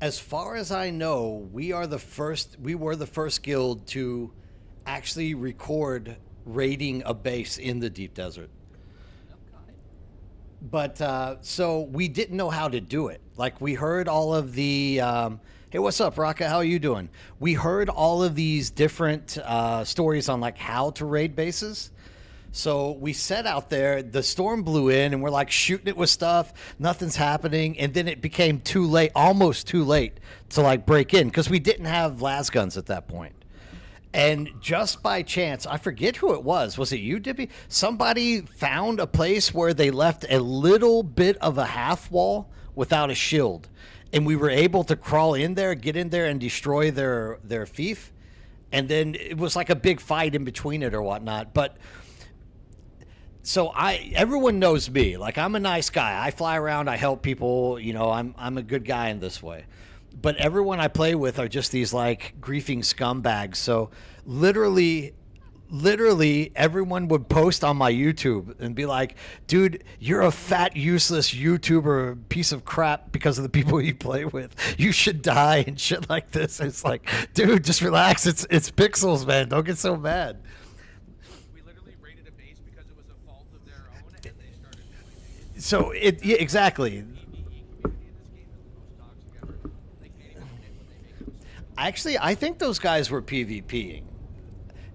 as far as I know, we were the first guild to actually record raiding a base in the deep desert. Okay. But so we didn't know how to do it. Like, we heard all of the hey, what's up, Raka? How are you doing? We heard all of these different stories on like how to raid bases. So we set out there, the storm blew in, and we're like shooting it with stuff, nothing's happening, and then it became too late, almost too late to like break in, because we didn't have las guns at that point. And just by chance, I forget who it was. Was it you, Dippy? Somebody found a place where they left a little bit of a half wall without a shield. And we were able to crawl in there, get in there, and destroy their fief. And then it was like a big fight in between it or whatnot. But so everyone knows me. Like, I'm a nice guy. I fly around. I help people. You know, I'm a good guy in this way. But everyone I play with are just these like griefing scumbags. So literally everyone would post on my YouTube and be like, dude, you're a fat, useless YouTuber piece of crap because of the people you play with. You should die and shit like this. It's like, dude, just relax. It's pixels, man. Don't get so mad. We literally raided a base because it was a fault of their own, and they started doing it. So yeah, exactly. PvE community in this game is the most toxic ever. They can't even admit when they make a mistake. Actually, I think those guys were PvPing.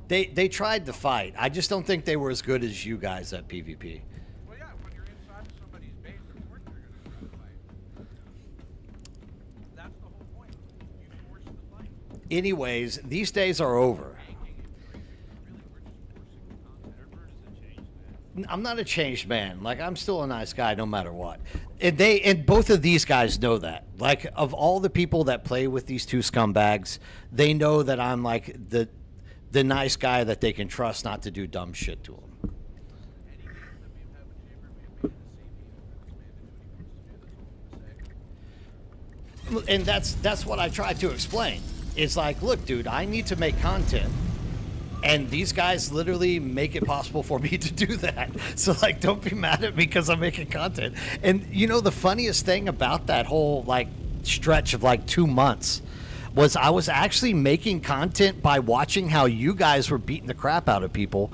They tried to fight. I just don't think they were as good as you guys at PvP. Well, yeah, when you're inside of somebody's base, of course they're gonna try to fight. That's the whole point. You force the fight. Anyways, these days are over. Banking and crazy. Really, we're just forcing the content. Edward is a changed man." I'm not a changed man. Like, I'm still a nice guy no matter what. And both of these guys know that. Like, of all the people that play with these two scumbags, they know that I'm like the nice guy that they can trust not to do dumb shit to them. Any game that we have in Chamber, we have made the same game if this man to do what he wants to do. That's all I'm gonna say. And that's what I tried to explain. It's like, look, dude, I need to make content. And these guys literally make it possible for me to do that. So, like, don't be mad at me because I'm making content. And, you know, the funniest thing about that whole, like, stretch of, like, 2 months was I was actually making content by watching how you guys were beating the crap out of people.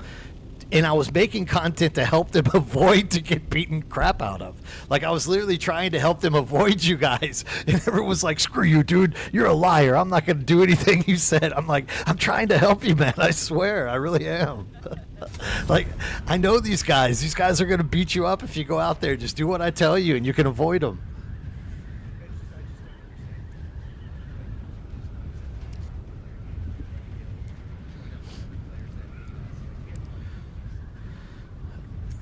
And I was making content to help them avoid to get beaten crap out of. Like, I was literally trying to help them avoid you guys. And everyone was like, screw you, dude. You're a liar. I'm not going to do anything you said. I'm like, I'm trying to help you, man. I swear. I really am. Like, I know these guys. These guys are going to beat you up if you go out there. Just do what I tell you and you can avoid them.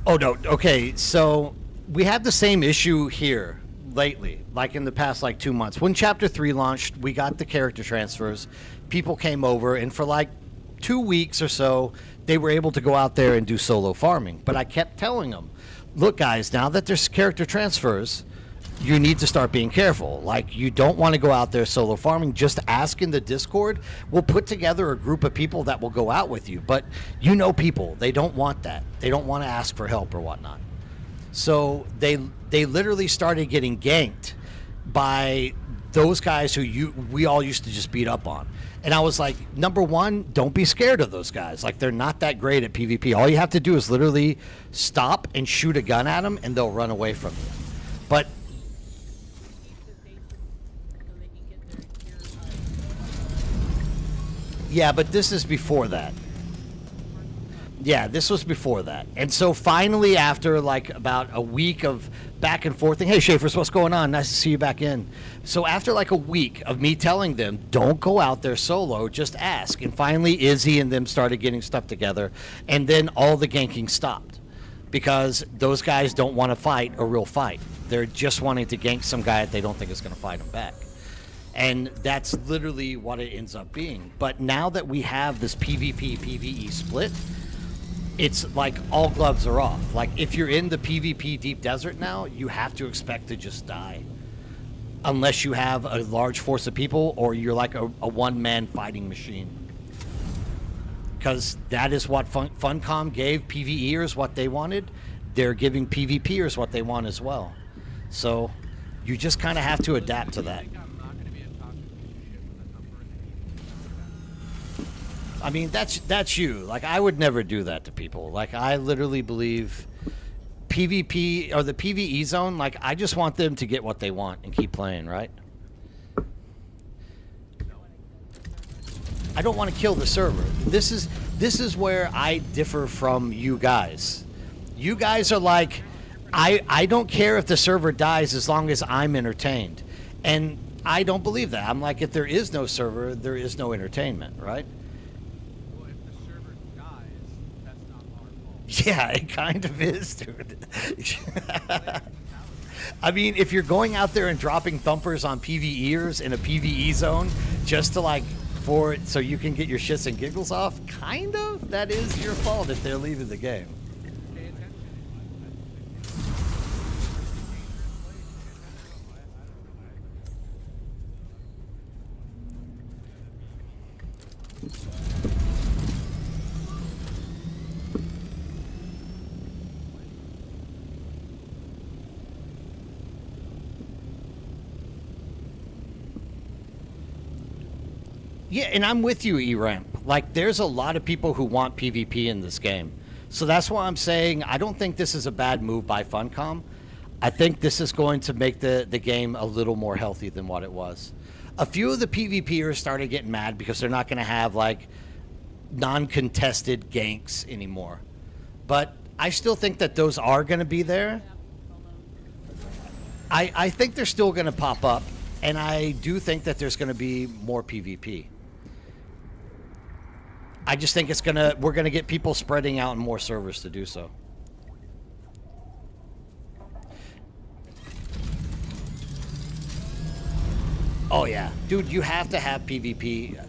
Oh, no. Okay, so we have the same issue here. lately, like in the past like 2 months. When Chapter 3 launched, we got the character transfers. People came over, and for like 2 weeks or so, they were able to go out there and do solo farming. But I kept telling them, look, guys, now that there's character transfers, you need to start being careful. Like, you don't want to go out there solo farming. Just ask in the Discord. We'll put together a group of people that will go out with you. But you know people, they don't want that. They don't want to ask for help or whatnot. So they literally started getting ganked by those guys who we all used to just beat up on. And I was like, number one, don't be scared of those guys. Like, they're not that great at PvP. All you have to do is literally stop and shoot a gun at them, and they'll run away from you. But yeah, but this is before that. Yeah, this was before that. And so finally, after like about a week of back and forth, hey, Schaefer's, what's going on? Nice to see you back in. So after like a week of me telling them, don't go out there solo, just ask. And finally, Izzy and them started getting stuff together. And then all the ganking stopped because those guys don't want to fight a real fight. They're just wanting to gank some guy that they don't think is going to fight them back. And that's literally what it ends up being. But now that we have this PvP, PvE split, it's like all gloves are off. Like, if you're in the PvP deep desert now, you have to expect to just die. Unless you have a large force of people or you're like a one-man fighting machine. Because that is what Funcom gave PvEers what they wanted. They're giving PvPers what they want as well. So you just kind of have to adapt to that. I mean, that's you. Like, I would never do that to people. Like, I literally believe PvP or the PvE zone, like, I just want them to get what they want and keep playing, right? I don't want to kill the server. This is where I differ from you guys. You guys are like, I don't care if the server dies as long as I'm entertained. And I don't believe that. I'm like, if there is no server, there is no entertainment, right? Yeah, it kind of is, dude. I mean, if you're going out there and dropping thumpers on PvEers in a PvE zone just to like so you can get your shits and giggles off, kind of, that is your fault if they're leaving the game. Yeah, and I'm with you, E-Ramp. Like, there's a lot of people who want PvP in this game. So that's why I'm saying I don't think this is a bad move by Funcom. I think this is going to make the game a little more healthy than what it was. A few of the PvPers started getting mad because they're not going to have, like, non-contested ganks anymore. But I still think that those are going to be there. I think they're still going to pop up, and I do think that there's going to be more PvP. I just think we're gonna get people spreading out in more servers to do so. Oh yeah, dude, you have to have PvP.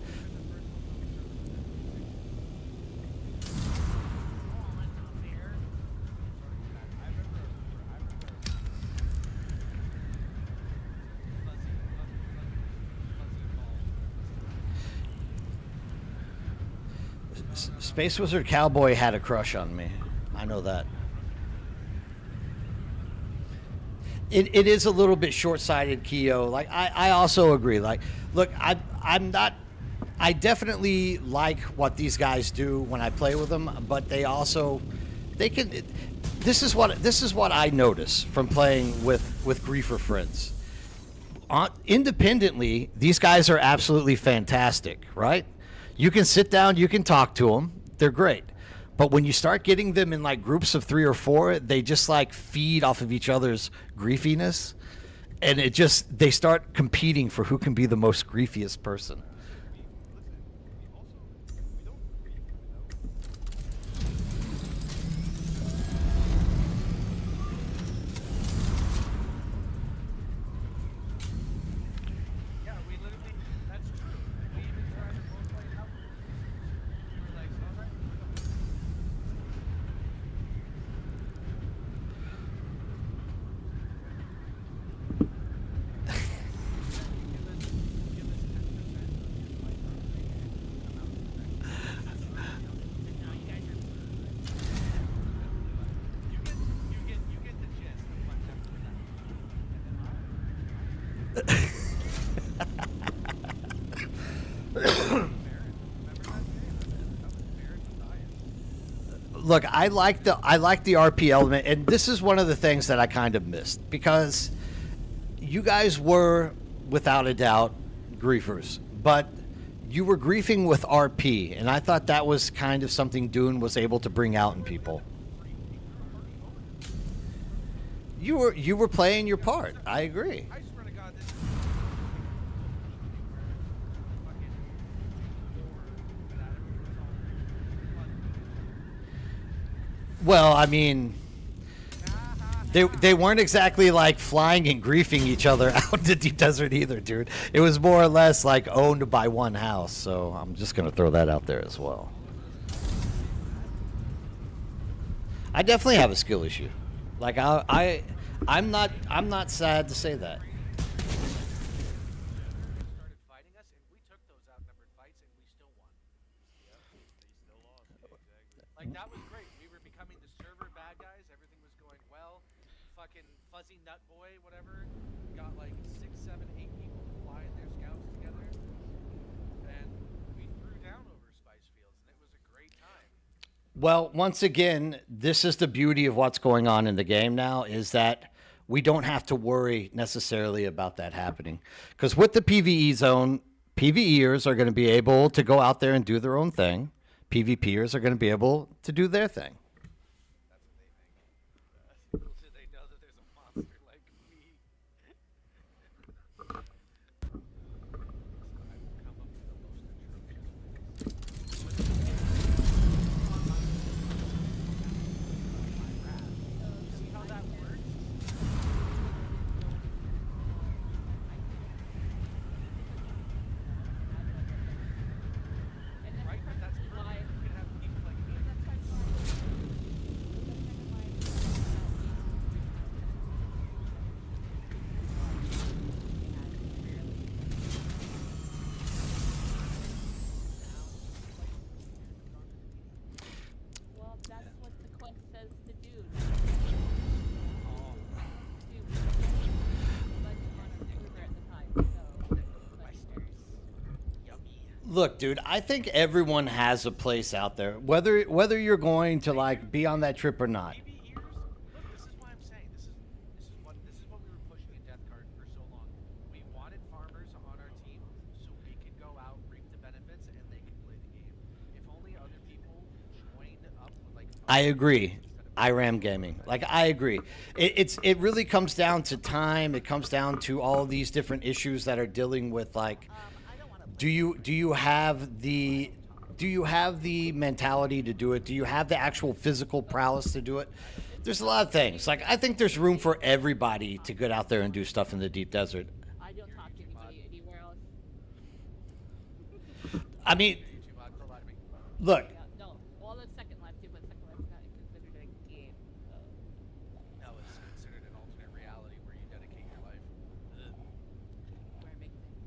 Space Wizard Cowboy had a crush on me. I know that. It is a little bit short-sighted, Keo. Like, I also agree. Like, look, I'm not. I definitely like what these guys do when I play with them, but they can. This is what I notice from playing with Griefer friends. Independently, these guys are absolutely fantastic, right? You can sit down, you can talk to them. They're great. But when you start getting them in like groups of 3 or 4, they just like feed off of each other's griefiness. And they start competing for who can be the most griefiest person. Look, I like the RP element, and this is one of the things that I kind of missed because you guys were, without a doubt, griefers, but you were griefing with RP, and I thought that was kind of something Dune was able to bring out in people. You were playing your part. I agree. I swear to God, this is Well, I mean, they weren't exactly like flying and griefing each other out in the deep desert either, dude. It was more or less like owned by one house. So I'm just gonna throw that out there as well. I definitely have a skill issue. Like I'm not sad to say that. started fighting us, and we took those outnumbered fights, and we still won. Like, that was great. We were becoming the server bad guys. Everything was going well. Fucking Fuzzy Nut Boy, whatever, got like 6, 7, 8 people to fly in their scouts together. And we threw down over spice fields, and it was a great time. Well, once again, this is the beauty of what's going on in the game now is that we don't have to worry necessarily about that happening. Because with the PvE zone, PvEers are going to be able to go out there and do their own thing. PvPers are going to be able to do their thing. That's what they think. Little do they know that there's a monster like me. I will come up with the most atrocious. See how that works? Right? But that's why you can have people like me. Well, that's what the quest says to do. Look, dude, I think everyone has a place out there, whether you're going to like be on that trip or not. Maybe years. Look, this is why I'm saying this is what we were pushing in Death Card for so long. We wanted farmers on our team so we could go out, reap the benefits, and they could play the game. If only other people joined up with like. I agree. IRAM gaming. Like I agree. It really comes down to time. It comes down to all of these different issues that are dealing with like do you have the mentality to do it? Do you have the actual physical prowess to do it? There's a lot of things. Like I think there's room for everybody to get out there and do stuff in the deep desert. I don't talk to anybody anywhere else. I mean, YouTube on, don't lie to me. look, Yeah, no. Well, that's Second Life too, but Second Life's not considered a game. No, it's considered an alternate reality where you dedicate your life. Where it makes sense.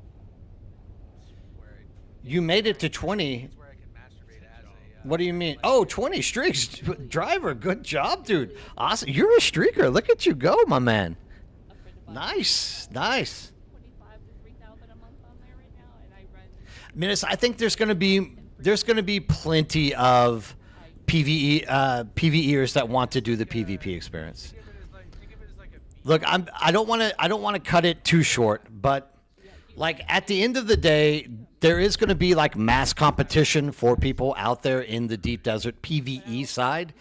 It's where you made it to 20. it's where I can masturbate as a. What do you mean? Oh, 20 streaks. Driver, good job, dude. Awesome. You're a streaker. Look at you go, my man. A friend of mine Nice. Nice. 25 to 3,000 a month on there right now, and I run. Minus, I think there's gonna be plenty of PvEers that want to do the PvP experience. Think of it as like a. Look, I don't want to cut it too short, but like at the end of the day, there is going to be like mass competition for people out there in the deep desert PvE side,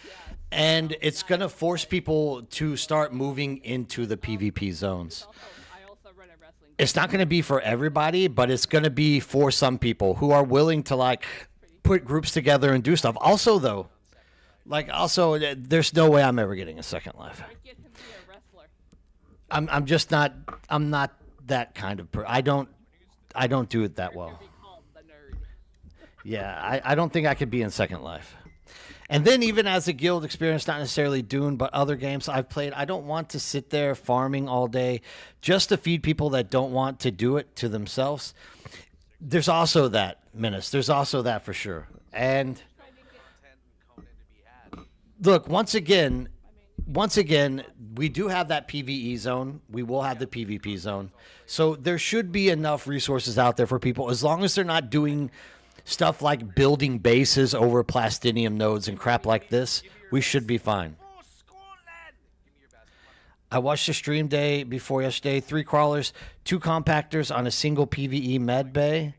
and it's going to force people to start moving into the PvP zones. I also run a wrestling. It's not going to be for everybody, but it's going to be for some people who are willing to like put groups together and do stuff. Also, though, there's no way I'm ever getting a Second Life. Get him to be a wrestler. I'm just not. I'm not that kind of I don't do it that well. Be called the nerd. Yeah, I don't think I could be in Second Life. And then even as a guild experience, not necessarily Dune, but other games I've played, I don't want to sit there farming all day just to feed people that don't want to do it to themselves. There's also that, Menace. There's also that for sure. And Content and Conan to be had. look, once again, once again, we do have that PvE zone. We will have the PvP zone. So there should be enough resources out there for people, as long as they're not doing stuff like building bases over plastinium nodes and crap like this. We should be fine. I watched the stream day before yesterday. 3 crawlers, 2 compactors on a single PvE med bay.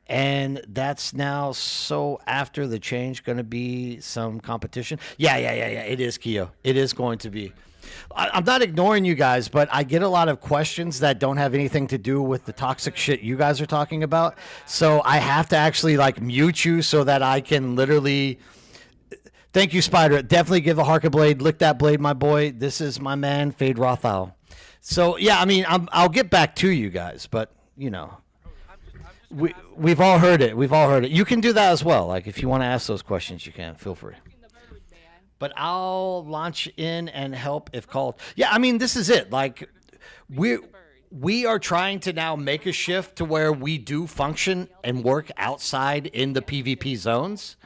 And that's now, so after the change, going to be some competition. Yeah. It is, Keo. It is going to be. I'm not ignoring you guys, but I get a lot of questions that don't have anything to do with the toxic shit you guys are talking about. So I have to actually like mute you so that I can literally. Thank you, Spider. Definitely give a Harka blade. Lick that blade, my boy. This is my man, Fade Rothal. So yeah, I mean, I'll get back to you guys, but you know. We've all heard it. We've all heard it. You can do that as well. Like, if you want to ask those questions, you can. Feel free. But I'll launch in and help if called. Yeah, I mean, this is it. Like, we are trying to now make a shift to where we do function and work outside in the PvP zones.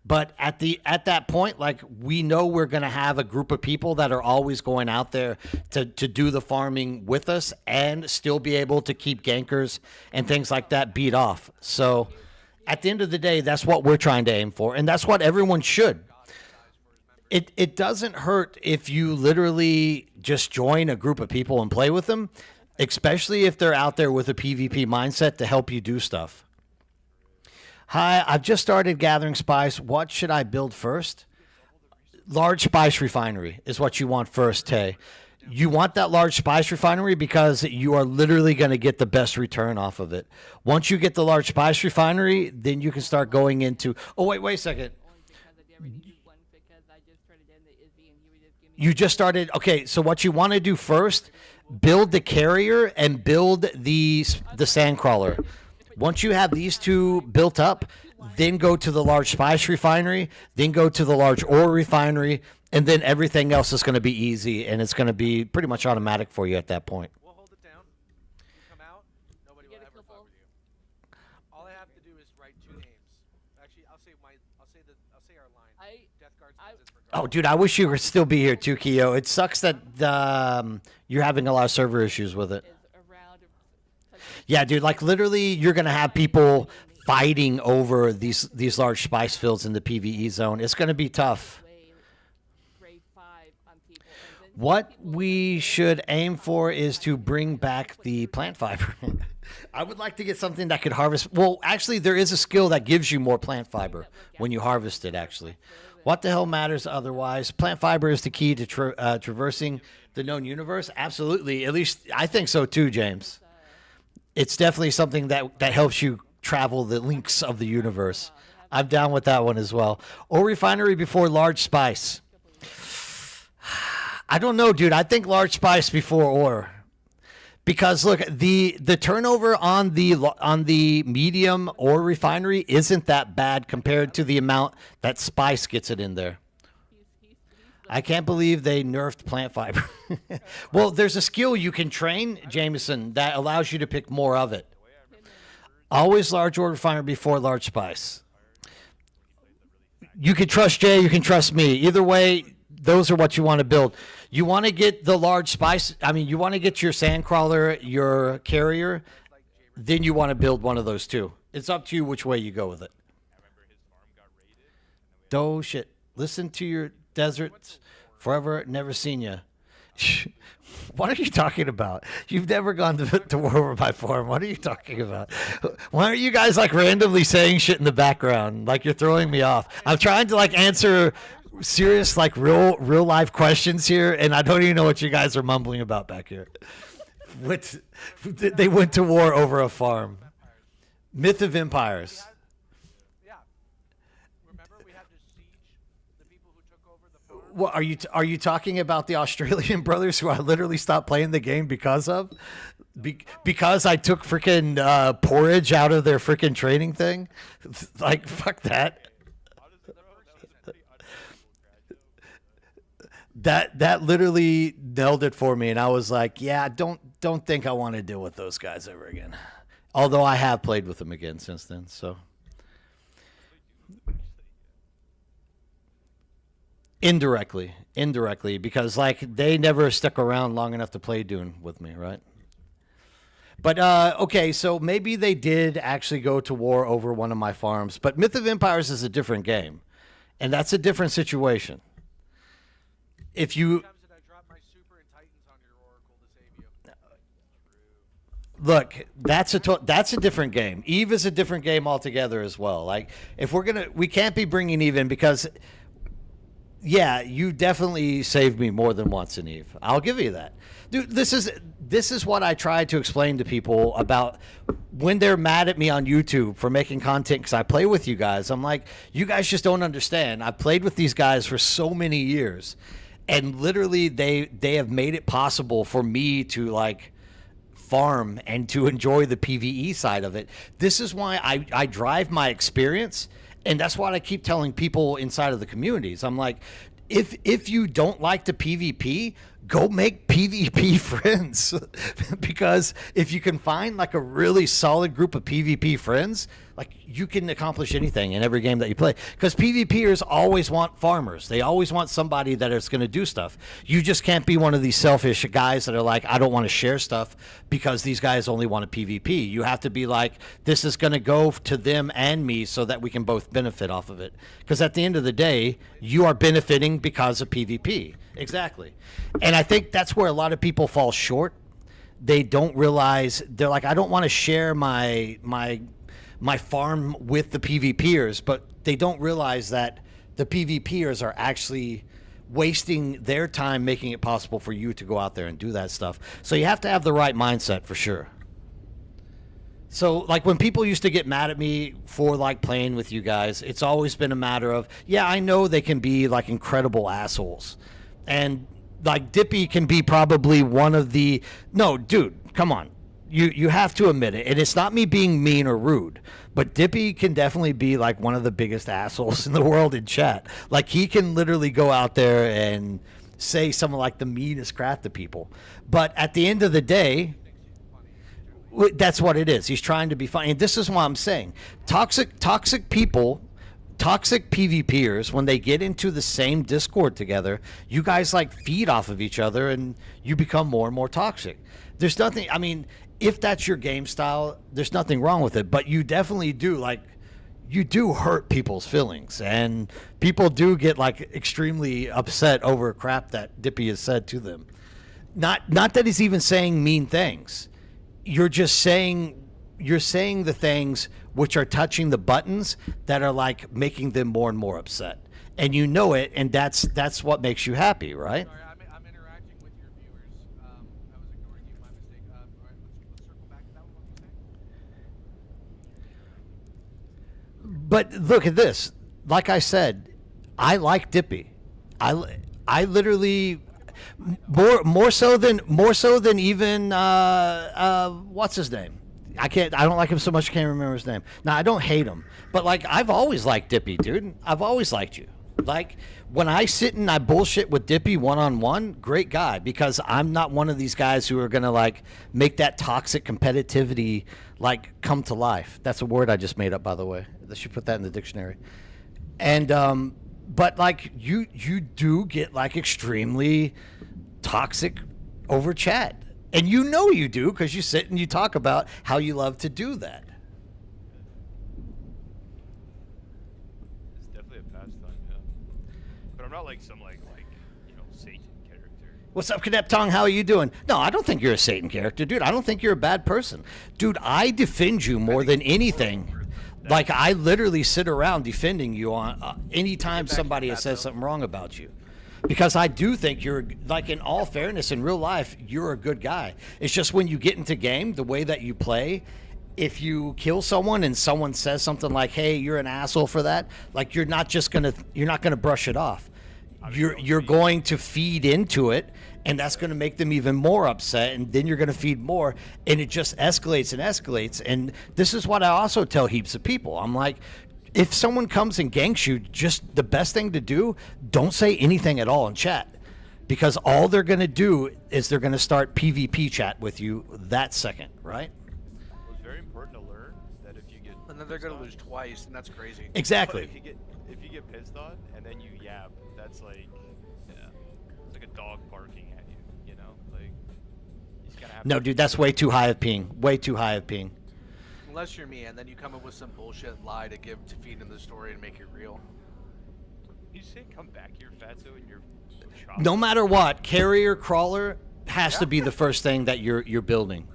But at that point, like, we know we're going to have a group of people that are always going out there to do the farming with us and still be able to keep gankers and things like that beat off. So at the end of the day, that's what we're trying to aim for, and that's what everyone should. It doesn't hurt if you literally just join a group of people and play with them, especially if they're out there with a PvP mindset to help you do stuff. Hi, I've just started gathering spice. What should I build first? Large spice refinery is what you want first, Tay. You want that large spice refinery because you are literally going to get the best return off of it. Once you get the large spice refinery, then you can start going into... Oh, wait a second. You just started... Okay, so what you want to do first, build the carrier and build the sandcrawler. Once you have these 2 built up, then go to the large spice refinery, then go to the large ore refinery, and then everything else is going to be easy, and it's going to be pretty much automatic for you at that point. We'll hold it down. You come out, nobody will ever fuck with you. All I have to do is write 2 names. Actually, I'll say our line. Death Guard spins for Oh, dude, I wish you would still be here too, Keo. It sucks that you're having a lot of server issues with it. Yeah, dude, like literally you're going to have people fighting over these large spice fields in the PvE zone. It's going to be tough. What we should aim for is to bring back the plant fiber. I would like to get something that could harvest. Well, actually, there is a skill that gives you more plant fiber when you harvest it, actually. What the hell matters otherwise? Plant fiber is the key to traversing the known universe. Absolutely. At least I think so too, James. It's definitely something that helps you travel the links of the universe. I'm down with that one as well. Ore refinery before large spice. I don't know, dude. I think large spice before ore. Because look, the turnover on the medium ore refinery isn't that bad compared to the amount that spice gets it in there. I can't believe they nerfed plant fiber. Well, there's a skill you can train, Jameson, that allows you to pick more of it. Always large ore refinery before large spice. You can trust Jay, you can trust me. Either way, those are what you want to build. You want to get the large spice. I mean, you want to get your sandcrawler, your carrier. Then you want to build one of those too. It's up to you which way you go with it. Oh, shit. Listen to your deserts forever, never seen you. What are you talking about? You've never gone to war over my farm. What are you talking about? Why aren't you guys like randomly saying shit in the background? Like you're throwing me off. I'm trying to like answer serious, like real life questions here, and I don't even know what you guys are mumbling about back here. They went to war over a farm. Myth of Empires. Yeah. Remember we had to siege the people who took over the farm? Well, are you talking about the Australian brothers who I literally stopped playing the game because of? Because I took freaking porridge out of their freaking training thing? Like, fuck that. That literally nailed it for me, and I was like, yeah, don't think I want to deal with those guys ever again. Although I have played with them again since then, so. Indirectly, because like they never stuck around long enough to play Dune with me, right? But okay, so maybe they did actually go to war over one of my farms, but Myth of Empires is a different game, and that's a different situation. If you Times did I drop my super and titans on your oracle to save you? look, that's a different game. Eve is a different game altogether as well. Like if we can't be bringing Eve in because, yeah, you definitely saved me more than once in Eve. I'll give you that, dude. This is what I try to explain to people about when they're mad at me on YouTube for making content because I play with you guys. I'm like, you guys just don't understand. I've played with these guys for so many years, and literally they have made it possible for me to like farm and to enjoy the PvE side of it. This is why I drive my experience, and that's what I keep telling people inside of the communities. I'm like, if you don't like the PvP, go make PvP friends. Because if you can find like a really solid group of PvP friends, like you can accomplish anything in every game that you play. Because PvPers always want farmers. They always want somebody that is going to do stuff. You just can't be one of these selfish guys that are like, I don't want to share stuff because these guys only want a PvP. You have to be like, this is going to go to them and me so that we can both benefit off of it. Because at the end of the day, you are benefiting because of PvP. Exactly. And I think that's where a lot of people fall short. They don't realize, they're like, I don't want to share my farm with the PvPers, but they don't realize that the PvPers are actually wasting their time making it possible for you to go out there and do that stuff. So you have to have the right mindset for sure. So like when people used to get mad at me for like playing with you guys, it's always been a matter of, yeah, I know they can be like incredible assholes. And like Dippy can be probably one of the, no, dude, come on. You have to admit it. And it's not me being mean or rude, but Dippy can definitely be like one of the biggest assholes in the world in chat. Like he can literally go out there and say some of like the meanest crap to people. But at the end of the day, that's what it is. He's trying to be funny. And this is what I'm saying. Toxic people, toxic PvPers, when they get into the same Discord together, you guys like feed off of each other and you become more and more toxic. There's nothing, I mean, if that's your game style, there's nothing wrong with it, but you definitely do like, you do hurt people's feelings, and people do get like extremely upset over crap that Dippy has said to them. Not that he's even saying mean things. You're saying the things which are touching the buttons that are like making them more and more upset, and you know it, and that's what makes you happy, right? Sorry, I'm interacting with your viewers. I was ignoring you. My mistake. All right, let's circle back to that one. What you saying? But look at this. Like I said, I like Dippy. I literally more so than even what's his name? I don't like him so much I can't remember his name. Now, I don't hate him, but like I've always liked Dippy, dude. I've always liked you. Like when I sit and I bullshit with Dippy one-on-one, great guy, because I'm not one of these guys who are going to like make that toxic competitivity like come to life. That's a word I just made up, by the way. I should put that in the dictionary. And but like you do get like extremely toxic over chat. And you know you do, because you sit and you talk about how you love to do that. It's definitely a pastime, yeah. But I'm not like some like Satan character. What's up, Cadet Tong? How are you doing? No, I don't think you're a Satan character, dude. I don't think you're a bad person. Dude, I defend you more than anything. Like, I literally sit around defending you on anytime somebody says something wrong about you. Because I do think you're, like, in all fairness, in real life, you're a good guy. It's just when you get into game, the way that you play, if you kill someone and someone says something like, hey, you're an asshole for that, like, you're not gonna brush it off. You're going to feed into it, and that's going to make them even more upset, and then you're going to feed more, and it just escalates and escalates. And this is what I also tell heaps of people. I'm like, if someone comes and ganks you, just the best thing to do, don't say anything at all in chat, because all they're going to do is they're going to start PvP chat with you that second, right? Well, it's very important to learn that if you get And then they're gonna lose twice, and that's crazy. Exactly. If you get pissed on and then you yap, that's like, yeah, it's like a dog barking at you. You know, like you just gotta have. No, dude, that's way too high of ping. Way too high of ping. Unless you're me, and then you come up with some bullshit lie to give to feed in the story and make it real. You say come back here, Fatso, and you're. No matter what, carrier crawler has to be the first thing that you're building.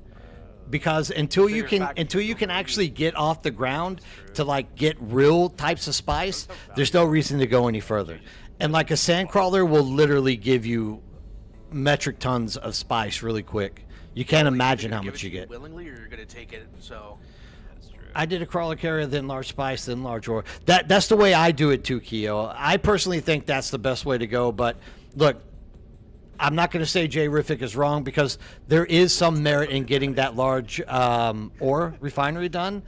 Because until you can actually get off the ground to like get real types of spice, there's no reason to go any further. And like a sand crawler will literally give you metric tons of spice really quick. You can't imagine how much you get. Willingly, or you're gonna take it. So That's true. I did a crawler carrier, then large spice, then large ore. That's the way I do it too, Keo. I personally think that's the best way to go. But look, I'm not going to say Jay Riffick is wrong because there is some merit in getting that large ore refinery done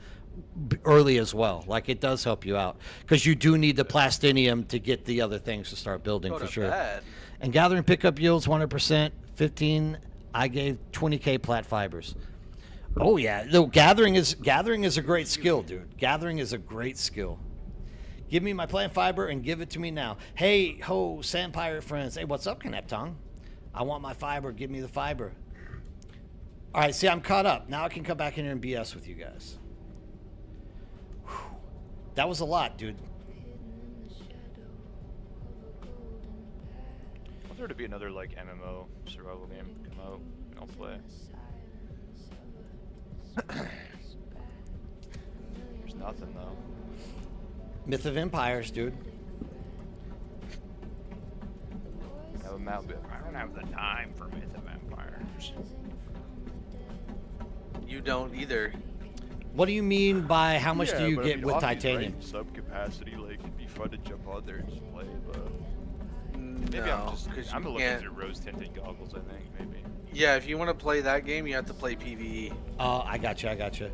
early as well. Like it does help you out because you do need the plastinium to get the other things to start building go for to sure. bed. And gathering pickup yields 100%, 15. I gave 20k plat fibers. Oh yeah, no, gathering is a great skill, dude. Gathering is a great skill. Give me my plant fiber and give it to me now. Hey ho, sand pirate friends. Hey, what's up, Caneptong? I want my fiber. Give me the fiber. All right, see, I'm caught up. Now I can come back in here and BS with you guys. Whew. That was a lot, dude. I want there to be another like MMO survival game come out and I'll play. There's nothing though. Myth of Empires, dude. Have a mount, but I don't have the time for Myth of Empires. You don't either. What do you mean by how much do you but I get mean, with obviously, titanium? right, sub capacity, like it'd be fun to jump on there and just play, but maybe No, 'cause I'm you looking can't- through rose tinted goggles. I think maybe. Yeah, if you want to play that game, you have to play PvE. Oh, I got you. Yeah, that's true.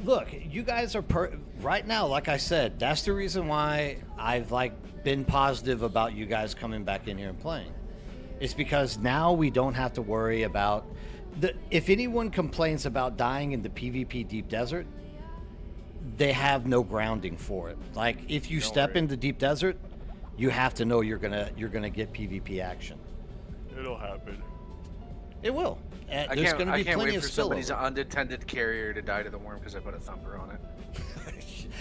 Look, you guys are right now. Like I said, that's the reason why I've like been positive about you guys coming back in here and playing. It's because now we don't have to worry about if anyone complains about dying in the PvP deep desert, they have no grounding for it. Like if you step into deep desert, you have to know you're gonna get PvP action. It'll happen. It will. I There's can't, going to be I can't plenty wait of for somebody's spillover. undetended carrier to die to the worm because I put a thumper on it.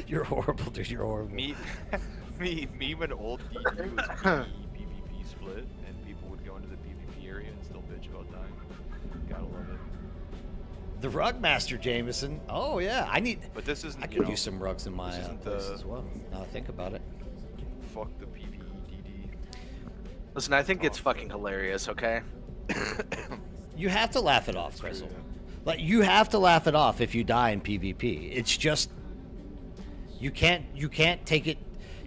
You're horrible, dude. You're horrible. Me when old D2 was PvP split and people would go into the PvP area and still bitch about dying. Gotta love it. The rug master, Jameson. Oh yeah, But this isn't. I you could know, use some rugs in my this isn't place the- as well. Now I think about it. Fuck the PvEDD. Listen, I think it's fucking hilarious, okay? You have to laugh it off, True, Grizzle. yeah. Like you have to laugh it off if you die in PvP. It's just you can't take it.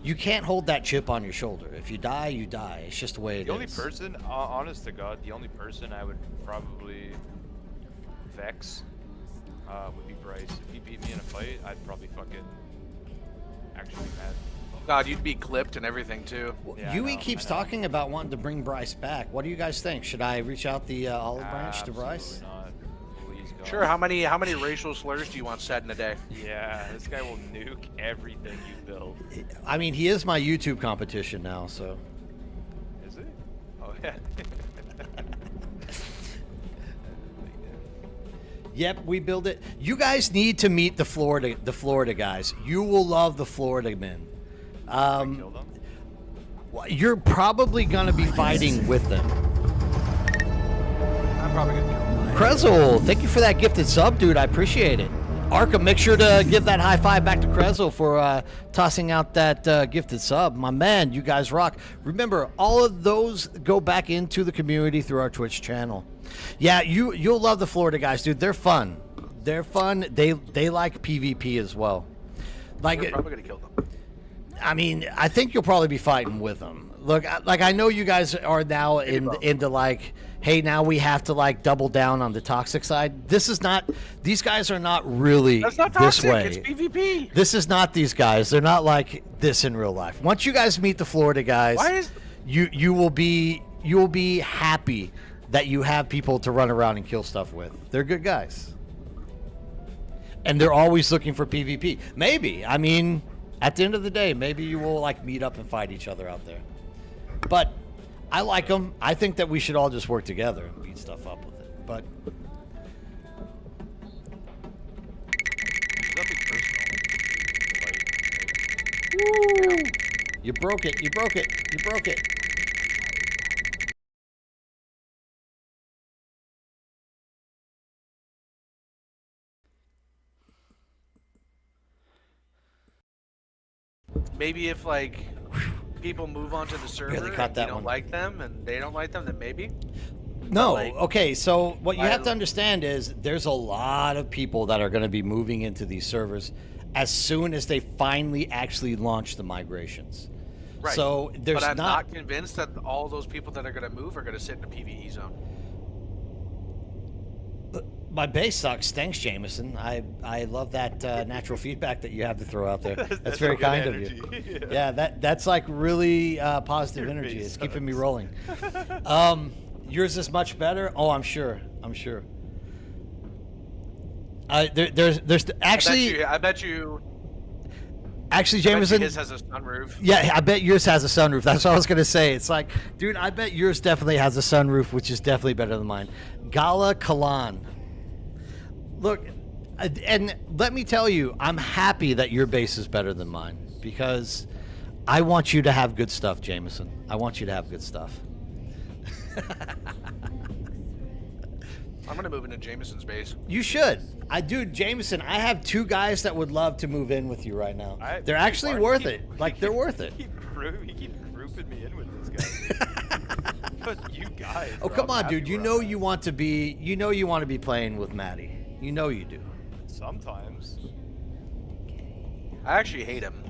You can't hold that chip on your shoulder. If you die, you die. It's just the way it is. The only person, honest to God, the only person I would probably vex would be Bryce. If he beat me in a fight, I'd probably fucking actually be mad. God, you'd be clipped and everything too. Yeah, I Yui know, keeps I know. talking about wanting to bring Bryce back. What do you guys think? Should I reach out the olive branch to Bryce? Absolutely not. Please God. Sure. How many racial slurs do you want said in a day? Yeah, this guy will nuke everything you build. I mean, he is my YouTube competition now, so. Is it? Oh yeah. Yep, we build it. You guys need to meet the Florida guys. You will love the Florida men. Kill them. You're probably gonna be fighting with them. I'm probably gonna kill him. Krezel, thank you for that gifted sub, dude. I appreciate it. Arkham, make sure to give that high five back to Krezel for tossing out that gifted sub. My man, you guys rock. Remember, all of those go back into the community through our Twitch channel. Yeah, you'll love the Florida guys, dude. They're fun. They're fun. They like PvP as well. Like, We're probably gonna kill them. I mean, I think you'll probably be fighting with them. Look, like I know you guys are now into like, hey, now we have to like double down on the toxic side. This is not. These guys are not really That's not this toxic. way. It's PvP. This is not these guys. They're not like this in real life. Once you guys meet the Florida guys, Why is- you will be happy that you have people to run around and kill stuff with. They're good guys. and they're always looking for PvP. Maybe, I mean, at the end of the day, maybe you will like meet up and fight each other out there. But I like them. I think that we should all just work together and beat stuff up with it. But Nothing personal. woo, you broke it. You broke it. You broke it. Maybe if like people move onto the server Barely caught and that you don't one. like them and they don't like them, then maybe. No, like, okay, so what you I- have to understand is there's a lot of people that are going to be moving into these servers as soon as they finally actually launch the migrations. Right. So there's but I'm not convinced that all those people that are going to move are going to sit in a PvE zone. My base sucks. Thanks, Jameson. I love that natural feedback that you have to throw out there. That's very good kind of energy. you. Yeah. Yeah, that's like really positive Your energy. base It's keeping me sucks. rolling. Yours is much better. Oh, I'm sure. I'm sure. There's actually I bet you Jameson. his has a sunroof. Yeah, I bet yours has a sunroof. That's what I was gonna say. It's like, dude, I bet yours definitely has a sunroof, which is definitely better than mine. Gala Kalan. Look, and let me tell you, I'm happy that your base is better than mine because I want you to have good stuff, Jameson. I want you to have good stuff. I'm gonna move into Jameson's base. You should. Dude, Jameson, I have 2 guys that would love to move in with you right now. They're actually worth it. Like, they're worth it. He keeps grouping me in with this guy. But you guys. Oh, bro, come I'm on, happy dude. You where know I'm you at. want to be playing with Maddie. You know you do. Sometimes. I actually hate him.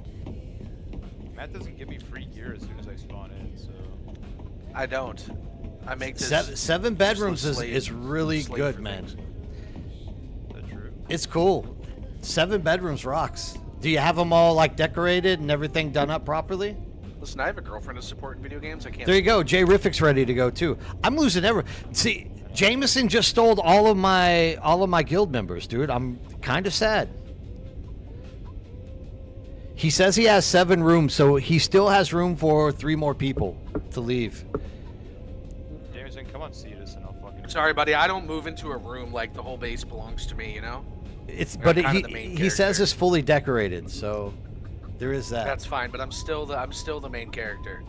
Matt doesn't give me free gear as soon as I spawn in, so. I don't. I make this. Seven bedrooms useless is really slave good, for man. things. Is that true? It's cool. 7 bedrooms rocks. Do you have them all like decorated and everything done up properly? Listen, I have a girlfriend to support in video games. I can't. There you go. Jay Riffick's ready to go too. I'm losing See, Jameson just stole all of my guild members, dude. I'm kind of sad. He says he has 7 rooms, so he still has room for 3 more people to leave. Jameson, come on, see this, and I'll fucking. Sorry, buddy. I don't move into a room like the whole base belongs to me. You know. But kind of the main he says character. it's fully decorated, so there is that. That's fine, but I'm still the main character.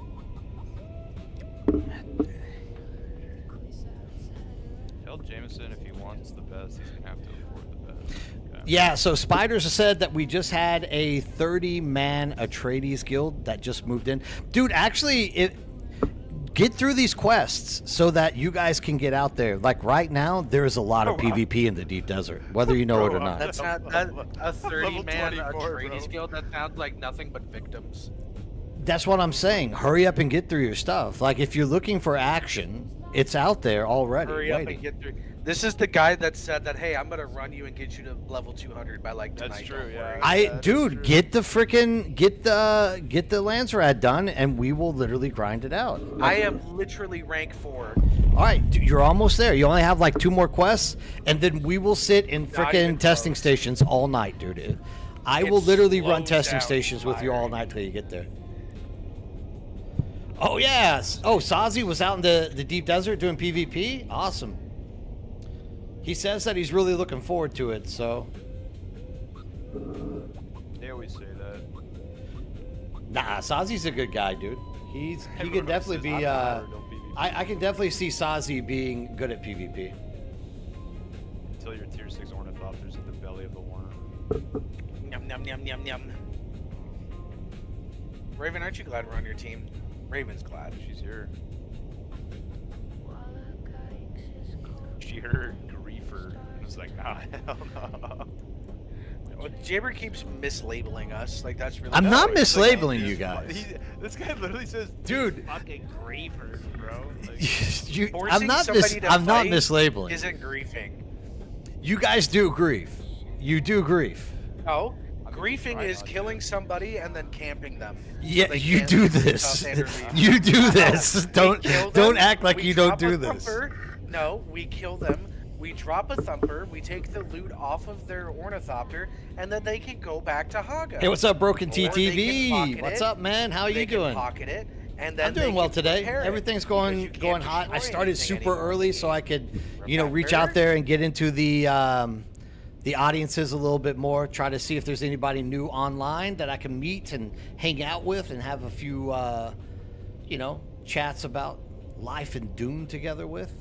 Tell Jameson if he wants the best, he's gonna have to afford the best. Okay. Yeah, so Spiders has said that we just had a 30-man Atreides guild that just moved in. Dude, actually, get through these quests so that you guys can get out there. Like right now, there is a lot of Oh, wow. PvP in the deep desert, whether you know it or Bro, not. That's not a 30-man 24, bro. Atreides guild. That sounds like nothing but victims. That's what I'm saying. Hurry up and get through your stuff. Like if you're looking for action, it's out there already. Hurry up waiting. and get through. This is the guy that said that, hey, I'm gonna run you and get you to level 200 by like tonight. That's true, don't yeah. worry." That is Dude, true. get the Lancerad done, and we will literally grind it out. I am literally rank 4. All right, dude, you're almost there. You only have like 2 more quests, and then we will sit in Not freaking even testing close. stations all night, dude. I It will literally run slows testing down stations with you all firing. night till you get there. Oh yes. Oh, Sazi was out in the deep desert doing PvP. Awesome. He says that he's really looking forward to it. So, They always say that. nah, Sazi's a good guy, dude. He can Everyone definitely says, be. "I'm not hard on PvP." I can definitely see Sazi being good at PvP. Until your tier 6 ornithopters in the belly of the worm. Yum yum yum yum yum. Raven, aren't you glad we're on your team? Raven's glad. She's here. She heard griefer and was like, nah, hell no. Well, Jabber keeps mislabeling us. Like that's really. I'm No, not he's like, mislabeling "These you fu- guys. This guy literally says, Dude. fucking griefers, bro. Like, You, Forcing I'm not somebody to I'm not fight mislabeling. Isn't griefing. You guys do grief. You do grief. No, I mean, griefing try is not to. killing somebody and then camping them. Yeah, They you can't do leave this. without Andrew leaving. You do this. We Don't kill don't them, act like we you don't chop do a this. thumper. No, we kill them. we drop a thumper, we take the loot off of their ornithopter, and then they can go back to Haga. Hey, what's up, Broken Or they can TTV? pocket What's it, up, man? How are they you can doing? Pocket it, and then I'm doing they well can today. repair it, Everything's because going you can't going hot. I destroy started anything super anymore. early so I could, reach Remember? out there and get into the audiences a little bit more. Try to see if there's anybody new online that I can meet and hang out with and have a few, chats about life in Dune together with.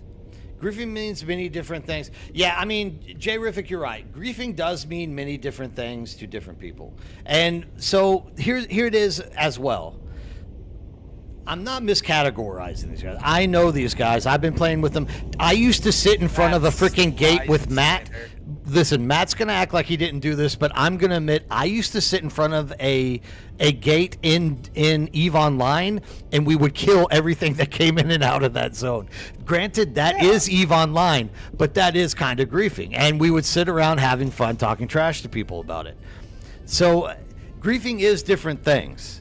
Griefing means many different things. Yeah, I mean, Jay Riffick, you're right. Griefing does mean many different things to different people. And so here it is as well. I'm not miscategorizing these guys. I know these guys. I've been playing with them. I used to sit in front of a freaking gate with Matt. Listen, Matt's going to act like he didn't do this, but I'm going to admit I used to sit in front of a gate in EVE Online, and we would kill everything that came in and out of that zone. Granted, that is EVE Online, but that is kind of griefing. And we would sit around having fun talking trash to people about it. So griefing is different things.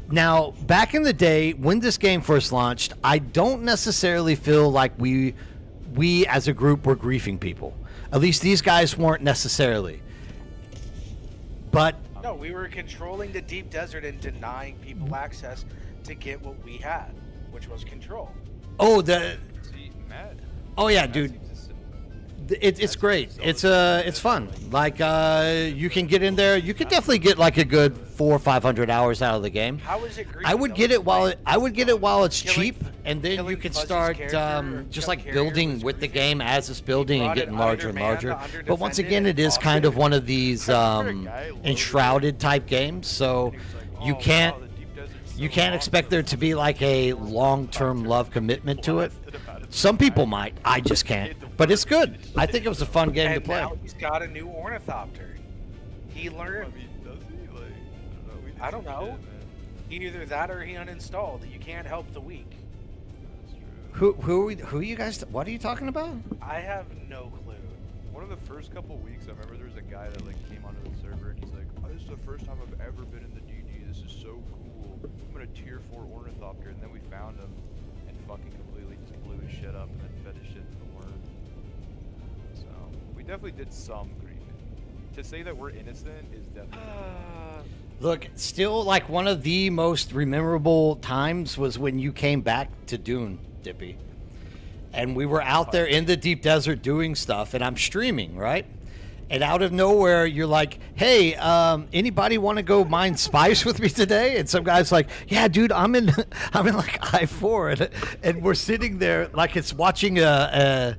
Now, back in the day, when this game first launched, I don't necessarily feel like we as a group were griefing people. At least these guys weren't necessarily. But No, we were controlling the deep desert and denying people access to get what we had, which was control. See, Matt. Oh yeah, Matt dude. seems to sit- It's great. It's fun. Like you can get in there. You could definitely get like a good 400 or 500 hours out of the game. How is it griefing? I would though? get it while Like, it's killing- cheap, and then you killing could Fuzzy's start character or just Chuck like Carrier building was with the griefing. game as it's building and brought getting it larger and under-manned, larger. But once under-defended, again, it and is kind of lost it. one of these enshrouded type games, so and he was like, you "Oh, can't wow, the deep desert's you so can't expect awesome." there to be like a long-term love commitment to it. Blasted about it. Some people might. I just can't. But it's good. I think it was a fun game to And play. now he's got a new ornithopter. He I learned mean, does he? Like, we did I don't some know. shit, man. either that or he uninstalled. You can't help the weak. That's true. Who are you guys? What are you talking about? I have no clue. One of the first couple weeks, I remember there was a guy that like came onto the server and he's like, "Oh, this is the first time I've ever been in the DD. This is so cool. I'm gonna tier 4 ornithopter." And then we found him and fucking completely just blew his shit up and then fed his shit to the worm. So we definitely did some griefing. To say that we're innocent is definitely. Look, still like one of the most memorable times was when you came back to Dune, Dippy. And we were out there in the deep desert doing stuff, and I'm streaming, right? And out of nowhere, you're like, "Hey, anybody want to go mine spice with me today?" And some guy's like, "Yeah, dude, I'm in like I4, and we're sitting there like it's watching a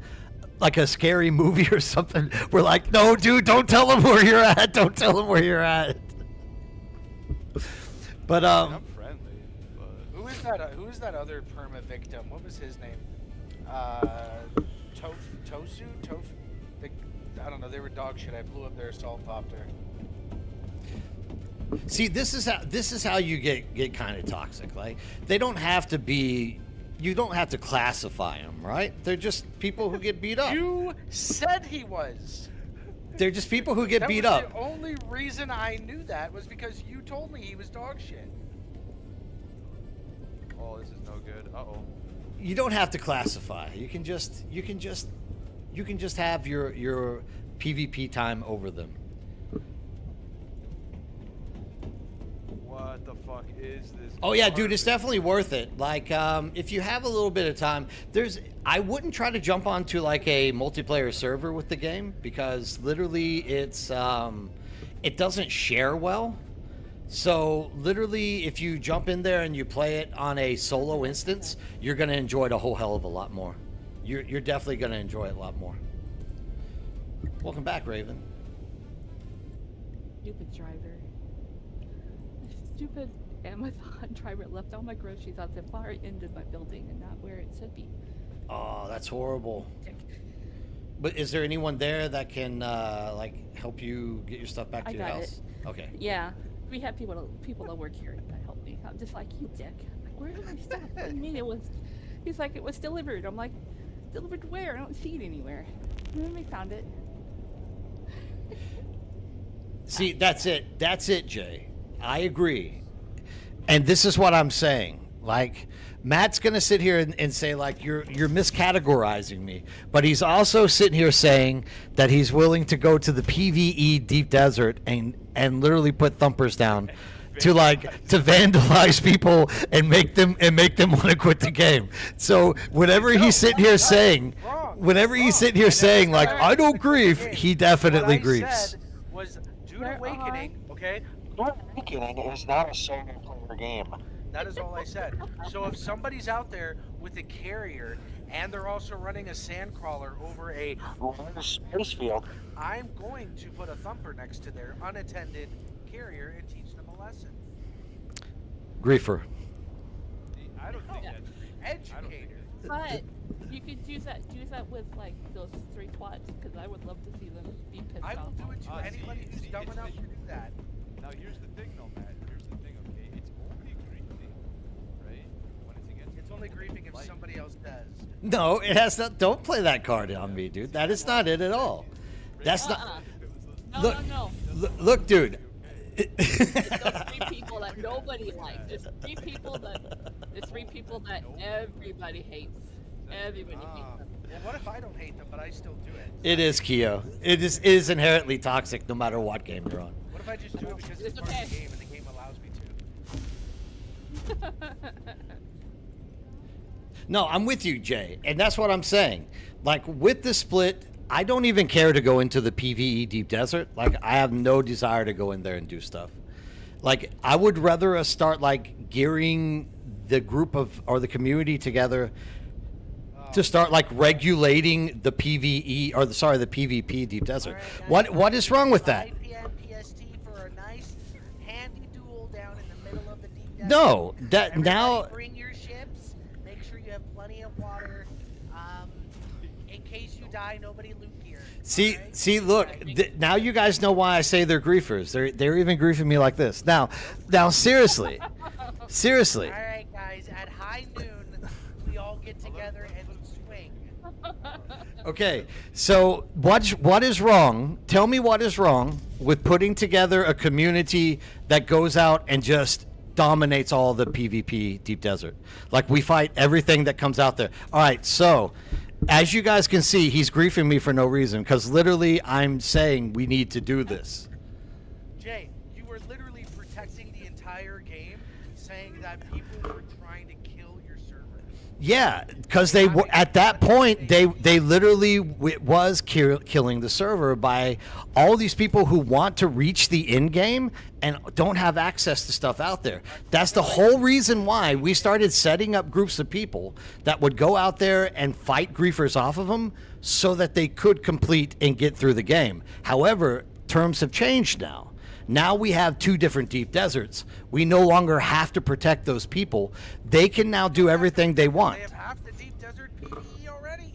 scary movie or something. We're like, "No, dude, don't tell them where you're at. Don't tell them where you're at." But I'm friendly, but Who is that other perma victim? What was his name? Tofu? I don't know. They were dog shit. I blew up their assault copter. see, this is how you get kind of toxic. Like they don't have to be. You don't have to classify them, right? They're just people who get beat up. You said he was. They're just people who get That beat was up. The only reason I knew that was because you told me he was dog shit. oh, this is no good. Uh-oh. You don't have to classify. You can just have your PvP time over them. What the fuck is this? Oh yeah, dude, it's garbage? definitely worth it. Like, if you have a little bit of time, I wouldn't try to jump onto like a multiplayer server with the game because literally it doesn't share well. So literally, if you jump in there and you play it on a solo instance, you're gonna enjoy it a whole hell of a lot more. You're definitely gonna enjoy it a lot more. Welcome back, Raven. Stupid driver. Stupid Amazon driver left all my groceries at the far end of my building and not where it should be. Oh, that's horrible. Dick. But is there anyone there that can like help you get your stuff back to I your got house? Okay. Yeah, we have people that work here that help me. I'm just like, you dick. I'm like, where is my stuff? What do you mean it was? He's like, it was delivered. I'm like, delivered where? I don't see it anywhere. And then we found it. See, that's it. That's it, Jay. I agree. And this is what I'm saying. Like, Matt's gonna sit here and say like you're miscategorizing me, but he's also sitting here saying that he's willing to go to the PVE deep desert and literally put thumpers down to vandalize people and make them want to quit the game. So whenever he's sitting here saying, like I don't grief, he definitely what I griefs. said was Dune Awakening, okay? Dune Awakening is not a solo player game. That is all I said. So if somebody's out there with a carrier and they're also running a sandcrawler over a large space field, I'm going to put a thumper next to their unattended carrier and teach them a lesson. Griefer. I don't think that's grief. Educator. But you could use that with like those 3 quads, because I would love to see them be pissed I will off. do it to anybody who's dumb enough to do that. Now here's the thing, though, Matt. Here's the thing. Okay, it's only griefing, right? When it's against. It's only griefing if somebody else does. No, it has not. Don't play that card on me, dude. That is not it at all. That's not. No, no. Look, dude. It's those 3 people that nobody likes. There's 3 people that everybody hates. Everybody hates them. Well, what if I don't hate them, but I still do it? It is Keo. It is inherently toxic, no matter what game you're on. What if I just do it because it's part of the game and the game allows me to? No, I'm with you, Jay, and that's what I'm saying. Like with the split, I don't even care to go into the PVE deep desert. Like I have no desire to go in there and do stuff. Like I would rather us start like gearing the group or the community together to start like regulating the PVE or the PvP deep desert. Right, What is wrong with that? 5 p.m. PST for a nice handy duel down in the middle of the deep desert. No, that Everybody now. bring your ships. Make sure you have plenty of water. In case you die, nobody loot gear. Alright? See, look. Now you guys know why I say they're griefers. They're even griefing me like this. Now, seriously. All right, guys. At high noon, we all get together and swing. Okay, so what is wrong? Tell me what is wrong with putting together a community that goes out and just dominates all the PvP deep desert. Like we fight everything that comes out there. All right, so as you guys can see, he's griefing me for no reason because literally I'm saying we need to do this. Jay, you were literally protecting the entire game, saying that people were trying to kill your server. Yeah, because they were at that point they literally was killing the server by all these people who want to reach the end game and don't have access to stuff out there. That's the whole reason why we started setting up groups of people that would go out there and fight griefers off of them so that they could complete and get through the game. However, terms have changed now. Now we have 2 different deep deserts. We no longer have to protect those people. They can now do everything they want. They have half the deep desert PvE already.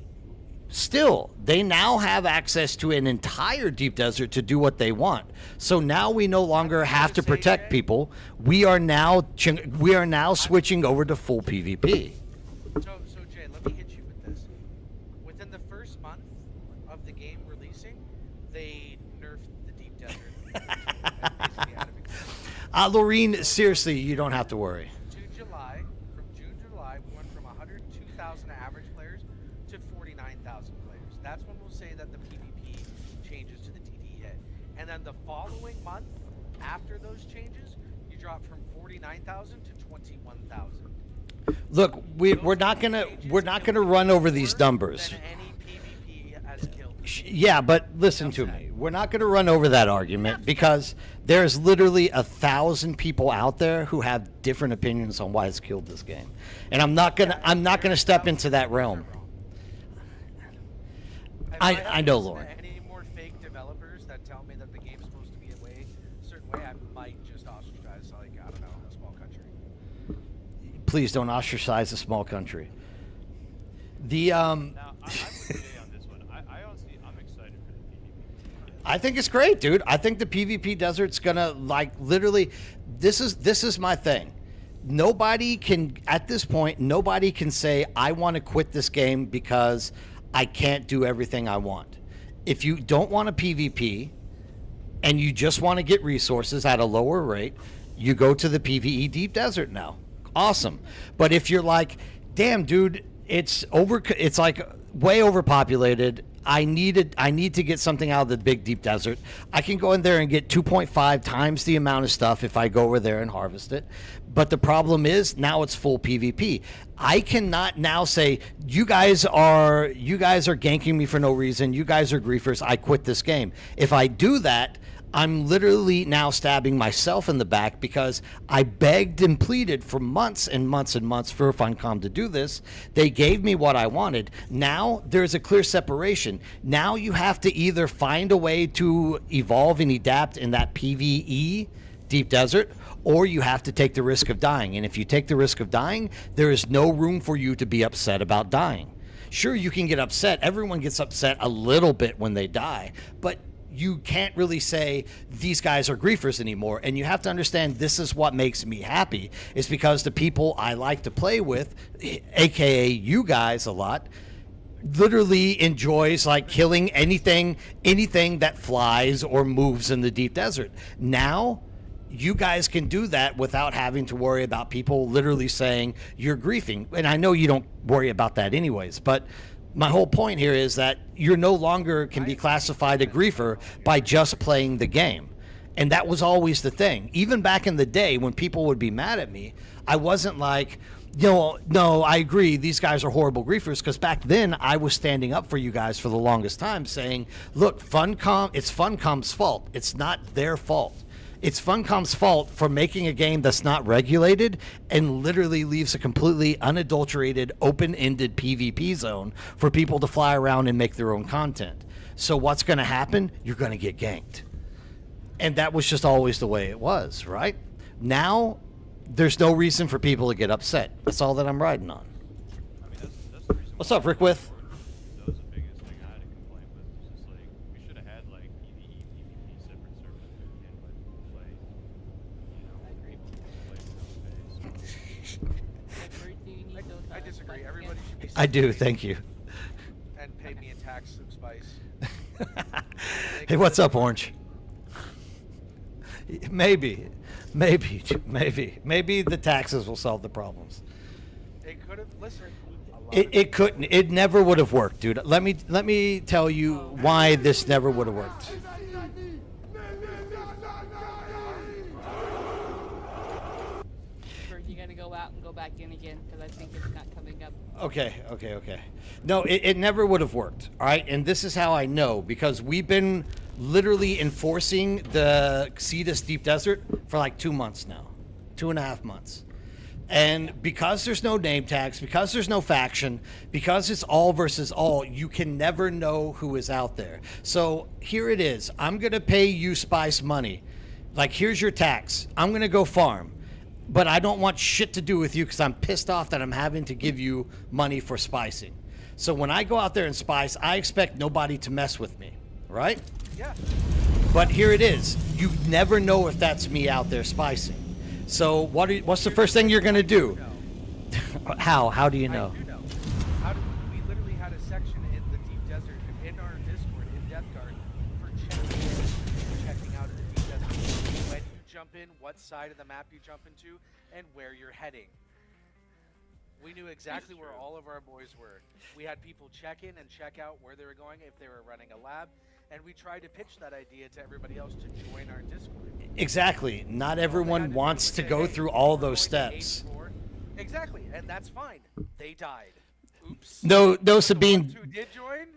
Still, they now have access to an entire deep desert to do what they want. So now we no longer have to protect people. We are now switching over to full PvP. So Jay, let me hit you with this. Within the first month of the game releasing, they nerfed the deep desert. Basically out of existence. Lorene, seriously, you don't have to worry. From June to July, we went from 102,000 average players to 49,000 players. That's when we'll say that the PvP changes to the DD hit. And then the following month, after those changes, you drop from 49,000 to 21,000. Look, we're not gonna run over these numbers. Than any PvP has killed. Yeah, but listen to me. We're not going to run over that argument because there's literally 1,000 people out there who have different opinions on why it's killed this game, and I'm not gonna step into that realm. I know, Lauren. Any more fake developers that tell me that the game's supposed to be a certain way, I might just ostracize, like, I don't know, a small country. Please don't ostracize a small country. Now, I'm with Jay on this one. I honestly, I'm excited for the PvP. I think it's great, dude. I think the PvP desert's gonna literally. This is my thing. Nobody can at this point. Nobody can say I want to quit this game because I can't do everything I want. If you don't want a PvP and you just want to get resources at a lower rate, you go to the PvE deep desert now. awesome. But if you're like, damn, dude, it's like way overpopulated. I need to get something out of the big deep desert. I can go in there and get 2.5 times the amount of stuff if I go over there and harvest it. But the problem is now it's full PvP. I cannot now say you guys are ganking me for no reason. You guys are griefers. I quit this game. If I do that, I'm literally now stabbing myself in the back because I begged and pleaded for months and months and months for Funcom to do this. They gave me what I wanted. Now there's a clear separation. Now you have to either find a way to evolve and adapt in that PvE deep desert, or you have to take the risk of dying. And if you take the risk of dying, there is no room for you to be upset about dying. Sure, you can get upset. Everyone gets upset a little bit when they die, but you can't really say these guys are griefers anymore. And you have to understand, this is what makes me happy, is because the people I like to play with, aka you guys a lot, literally enjoys like killing anything that flies or moves in the deep desert. Now you guys can do that without having to worry about people literally saying you're griefing. And I know you don't worry about that anyways, but my whole point here is that you're no longer can be classified a griefer by just playing the game. And that was always the thing. Even back in the day when people would be mad at me, I wasn't like, no, I agree, these guys are horrible griefers, because back then I was standing up for you guys for the longest time saying, look, it's Funcom's fault. It's not their fault. It's Funcom's fault for making a game that's not regulated and literally leaves a completely unadulterated, open-ended PvP zone for people to fly around and make their own content. So what's going to happen? You're going to get ganked. And that was just always the way it was, right? Now, there's no reason for people to get upset. That's all that I'm riding on. I mean, that's the reason. What's up, Rick With? That was the biggest thing I had to complain with. It's just like, we should have had like PvE, PvP separate servers to begin with. Play, you know, I agree. play with no space. Where do you need those, I disagree. like, Everybody should be. I do, thank you. And pay me in tax and spice. Hey, what's up, Orange? Maybe the taxes will solve the problems. It could have. Listen. It couldn't. It never would have worked, dude. Let me tell you why this never would have worked. First, you gotta go out and go back in again, because I think it's not coming up. Okay. No, it never would have worked. All right, and this is how I know, because we've been literally enforcing the Cetus Deep Desert for like 2 months now, 2.5 months. And because there's no name tags, because there's no faction, because it's all versus all, you can never know who is out there. So here it is. I'm going to pay you Spice money. Like, here's your tax. I'm going to go farm. But I don't want shit to do with you because I'm pissed off that I'm having to give you money for spicing. So when I go out there and spice, I expect nobody to mess with me, right? Yeah. But here it is. You never know if that's me out there spicing. So what's the first thing you're going to do? How do you know? I do know. We literally had a section in the deep desert in our Discord in Death Guard for checking out of the deep desert. When you jump in, what side of the map you jump into, and where you're heading. We knew exactly where all of our boys were. We had people check in and check out where they were going if they were running a lab, and we tried to pitch that idea to everybody else to join our Discord. Exactly. Not everyone wants to go through all those steps. Exactly, and that's fine. They died. Oops. No, The Sabine. ones who did join?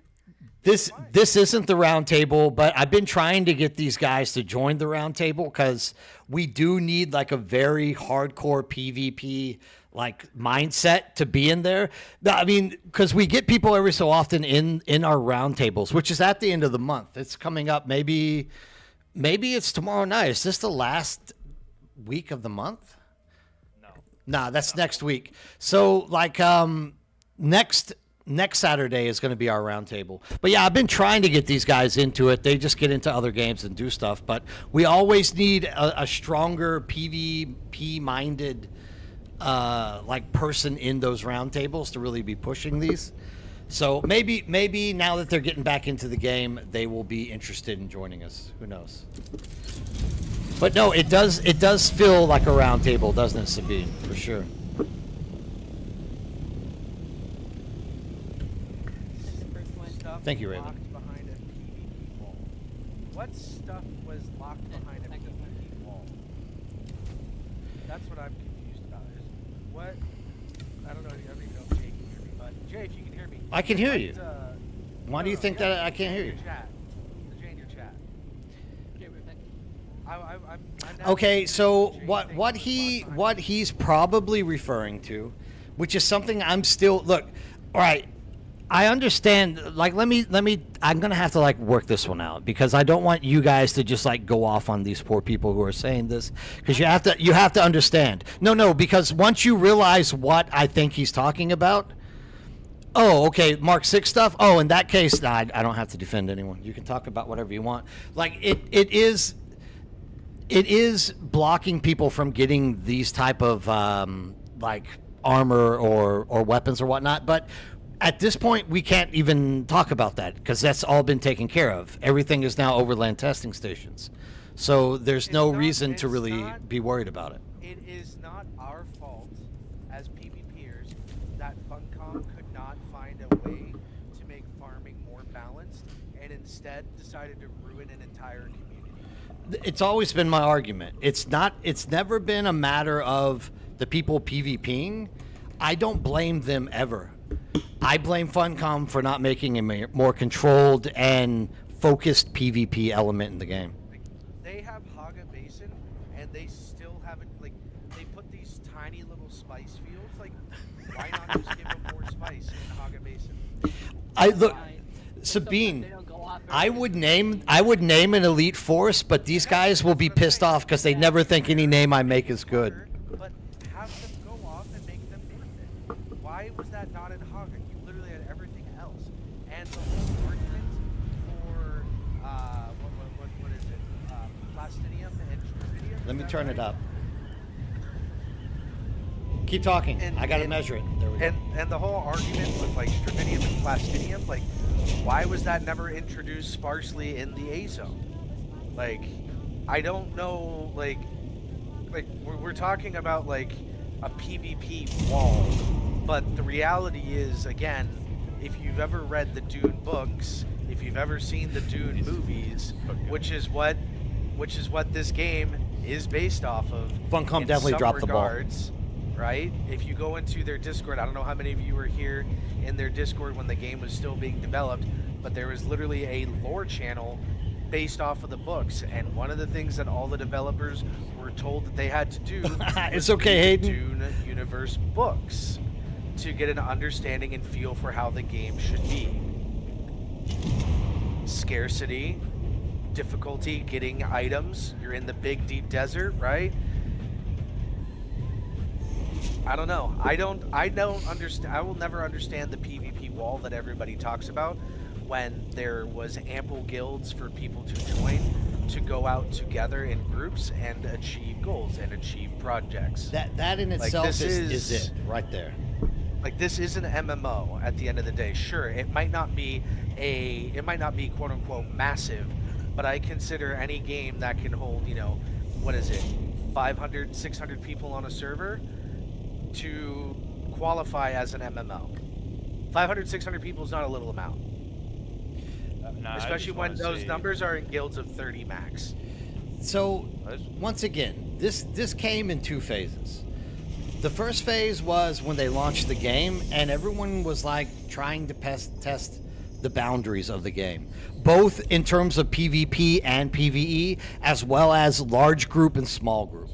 This isn't the round table, but I've been trying to get these guys to join the round table because we do need like a very hardcore PvP like mindset to be in there. I mean, because we get people every so often in our round tables, which is at the end of the month. It's coming up. Maybe it's tomorrow night. Is this the last week of the month? No. Nah, that's next week. So like next Saturday is going to be our round table. But yeah, I've been trying to get these guys into it. They just get into other games and do stuff. But we always need a stronger PvP minded like person in those round tables to really be pushing these. So maybe now that they're getting back into the game, they will be interested in joining us. Who knows? But no, it does feel like a round table, doesn't it, Sabine? For sure. Thank you, Raven. locked behind a PvP wall? What stuff was locked behind a PvP wall? That's what I'm confused about. Is what? I don't know. I don't even know if Jay can hear me, but Jay, if you can hear me, I can hear what, you. Why do no, you no, think yeah, that I can't hear Jay you? in your chat. The Jay in your chat. Okay, Reuben. I'm now Okay, confused so Jay what thinks what was he locked behind what he's probably referring to, which is something I'm still look. All right, I understand. Like, let me. I'm gonna have to like work this one out because I don't want you guys to just like go off on these poor people who are saying this because you have to understand. No, because once you realize what I think he's talking about. Oh, okay, Mark 6 stuff? Oh, in that case, nah, I don't have to defend anyone. You can talk about whatever you want. Like, it is blocking people from getting these type of, like, armor or weapons or whatnot. But at this point, we can't even talk about that because that's all been taken care of. Everything is now overland testing stations. So there's no reason to really be worried about it. It is not our fault as PvPers that Funcom could not find a way to make farming more balanced and instead decided to ruin an entire community. It's always been my argument. It's never been a matter of the people PvPing. I don't blame them ever. I blame Funcom for not making a more controlled and focused PvP element in the game. Like, they have Haga Basin and they still haven't, like, they put these tiny little spice fields. Like, why not just give them more spice in Haga Basin? I look, Right. Sometimes Sabine. they don't go off very I good. would name an elite force, but these guys will be pissed off because they never think any name I make is good. But have them go off and make them infinite. Why was that not in Haga? You literally had everything else. And the whole argument for what is it? Plastinium and Tritium? Let me turn it up. Keep talking. I gotta measure it. There we go. And the whole argument with like Stravinium and Plastinium, like, why was that never introduced sparsely in the A zone? Like, I don't know. Like we're talking about like a PvP wall, but the reality is, again, if you've ever read the Dune books, if you've ever seen the Dune movies, which is what this game is based off of. Funcom in definitely some dropped the ball. regards, right? If you go into their Discord, I don't know how many of you were here in their Discord when the game was still being developed, but there was literally a lore channel based off of the books, and one of the things that all the developers were told that they had to do It's was okay, read the Hayden. Dune universe books to get an understanding and feel for how the game should be. Scarcity, difficulty getting items. You're in the big deep desert, right? I don't know. I don't understand. I will never understand the PvP wall that everybody talks about when there was ample guilds for people to join to go out together in groups and achieve goals and achieve projects. That in Like, itself this is it right there. Like, this is an MMO at the end of the day. Sure, it might not be quote unquote massive, but I consider any game that can hold, what is it, 500, 600 people on a server to qualify as an MMO. 500, 600 people is not a little amount. Nah, I Especially just when wanna those say- numbers are in guilds of 30 max. So once again, this came in two phases. The first phase was when they launched the game, and everyone was like trying to test the boundaries of the game, both in terms of PvP and PvE, as well as large group and small group.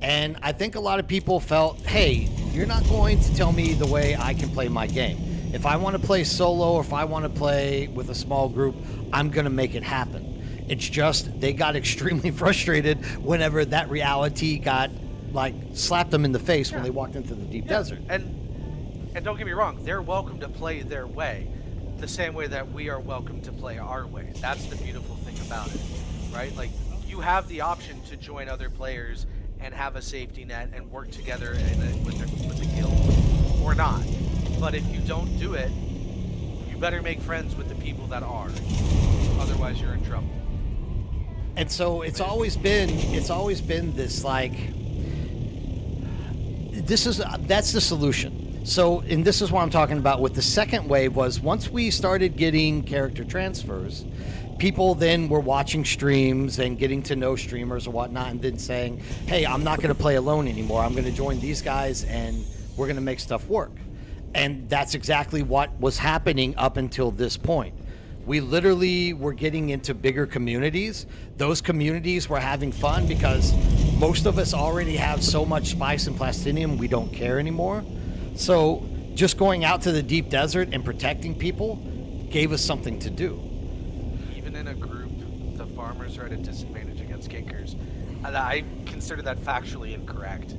And I think a lot of people felt, hey, you're not going to tell me the way I can play my game. If I want to play solo or if I want to play with a small group, I'm going to make it happen. It's just they got extremely frustrated whenever that reality got like slapped them in the face when they walked into the deep desert. And don't get me wrong, they're welcome to play their way, the same way that we are welcome to play our way. That's the beautiful thing about it, right? Like, you have the option to join other players and have a safety net and work together with the guild, or not. But if you don't do it, you better make friends with the people that are. Otherwise, you're in trouble. And so it's always been this like that's the solution. So, and this is what I'm talking about with the second wave was once we started getting character transfers, people then were watching streams and getting to know streamers or whatnot and then saying, hey, I'm not going to play alone anymore. I'm going to join these guys and we're going to make stuff work. And that's exactly what was happening up until this point. We literally were getting into bigger communities. Those communities were having fun because most of us already have so much spice and plastinium, we don't care anymore. So just going out to the deep desert and protecting people gave us something to do. Even in a group, the farmers are at a disadvantage against ginkers. And I consider that factually incorrect.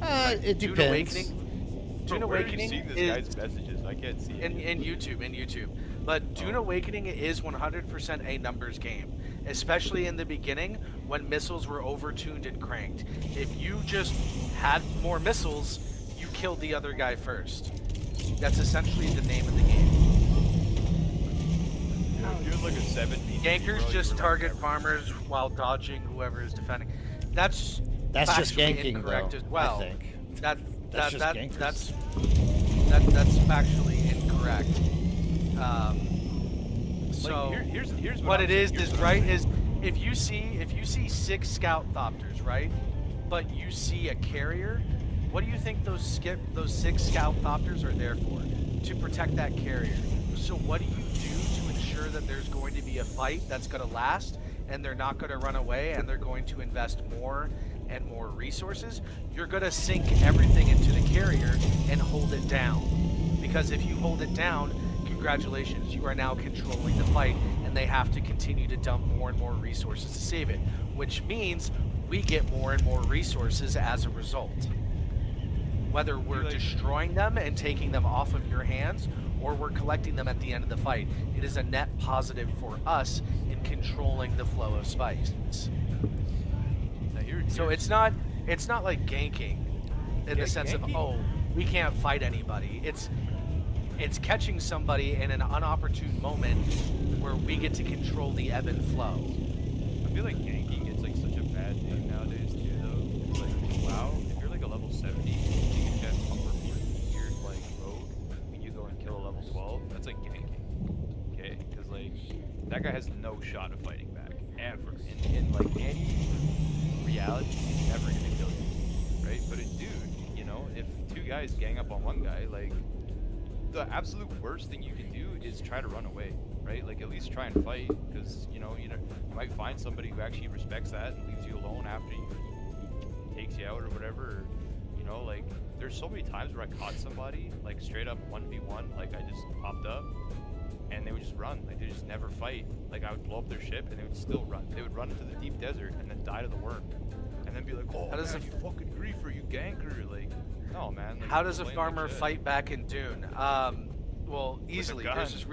It Dune depends. Awakening, Dune Bro, where are you Awakening seeing this is guy's messages? I can't see it. in YouTube. But Dune Awakening is 100% a numbers game, especially in the beginning when missiles were overtuned and cranked. If you just had more missiles, you killed the other guy first. That's essentially the name of the game. If you're like a 7 BT, Gankers bro, you just remember target everything. farmers while dodging whoever is defending. That's Just factually ganking, incorrect though, as well. I think. That's just gankers. that's factually incorrect. So Here's what I'm it is saying, here's is what I'm right saying. is if you see 6 scout thopters, right, but you see a carrier, what do you think those 6 scout thopters are there for? To protect that carrier. So what do you do to ensure that there's going to be a fight that's going to last and they're not going to run away and they're going to invest more and more resources? You're going to sink everything into the carrier and hold it down. Because if you hold it down, congratulations, you are now controlling the fight and they have to continue to dump more and more resources to save it, which means we get more and more resources as a result. Whether we're destroying them and taking them off of your hands or we're collecting them at the end of the fight, it is a net positive for us in controlling the flow of spice. Now So it's not like ganking in Yeah, the sense ganking- of, oh, we can't fight anybody. It's catching somebody in an unopportune moment where we get to control the ebb and flow. I feel like ganking is like such a bad thing nowadays too, though. It's like, wow, if you're like a level 70, you can get upper weird like rogue, and you go and kill a level 12. That's like ganking, okay? Because like that guy has no shot of fighting back ever. In like any reality, he's never gonna kill you, right? But in Dune, you know, if 2 guys gang up on 1 guy, like the absolute worst thing you can do is try to run away, right? Like at least try and fight, because you might find somebody who actually respects that and leaves you alone after he takes you out or whatever. Or, like there's so many times where I caught somebody like straight up 1v1, like I just popped up and they would just run, like they just never fight. Like I would blow up their ship and they would still run. They would run into the deep desert and then die to the worm, and then be like, oh, How does man, a- you fucking griefer, you ganker, like. No, man. Like, How you're does a playing like farmer shit. fight back in Dune? Well, easily. gun. There's this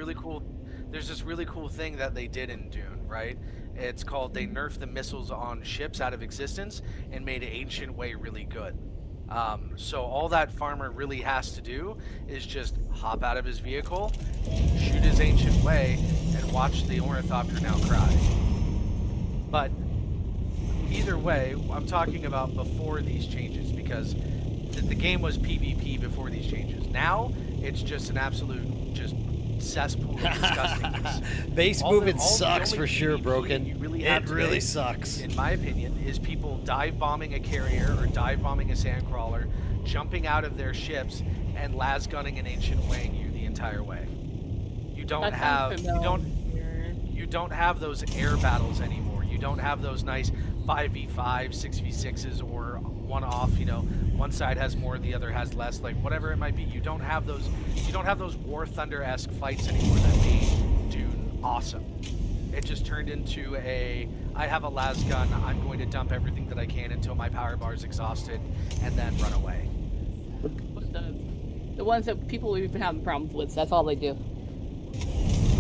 really cool thing that they did in Dune, right? It's called they nerfed the missiles on ships out of existence and made Ancient Way really good. So all that farmer really has to do is just hop out of his vehicle, shoot his Ancient Way, and watch the Ornithopter now cry. But either way, I'm talking about before these changes, because the game was PvP before these changes. Now it's just an absolute just cesspool of disgustingness. Base All the movement sucks only for sure, PvP Broken. you really have It really today, sucks. in my opinion, is people dive bombing a carrier or dive bombing a sandcrawler, jumping out of their ships, and las gunning an Ancient Weighing you the entire way. You don't That have sounds you don't have those air battles anymore. You don't have those nice 5v5, 6v6s, or one off. One side has more, the other has less. Like whatever it might be, you don't have those. You don't have those War Thunder-esque fights anymore that made Dune awesome. It just turned into I have a las gun. I'm going to dump everything that I can until my power bar is exhausted, and then run away. The ones that people we've been having problems with, that's all they do.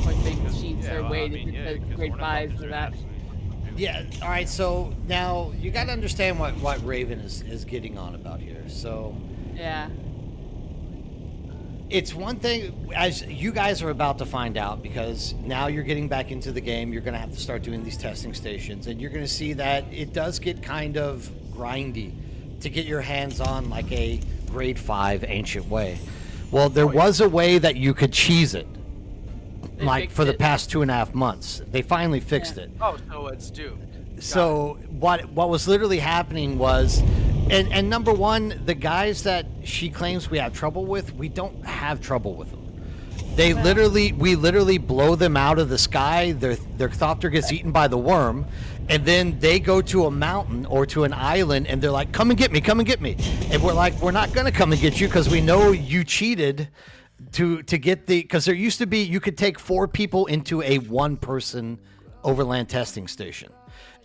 Or they cheats or waited because grade 5s or that. Yeah, all right, so now you got to understand what Raven is getting on about here. So Yeah. it's one thing, as you guys are about to find out, because now you're getting back into the game, you're going to have to start doing these testing stations, and you're going to see that it does get kind of grindy to get your hands on like a grade 5 ancient way. Well, there was a way that you could cheese it. They Like fixed for the it. past 2.5 months. They finally fixed it. Oh, so it's doomed. So what was literally happening was, and number one, the guys that she claims we have trouble with, we don't have trouble with them. We literally blow them out of the sky. Their thopter gets eaten by the worm, and then they go to a mountain or to an island, and they're like, "Come and get me, come and get me." And we're like, "We're not gonna come and get you because we know you cheated to get the." Because there used to be, you could take 4 people into a 1-person overland testing station.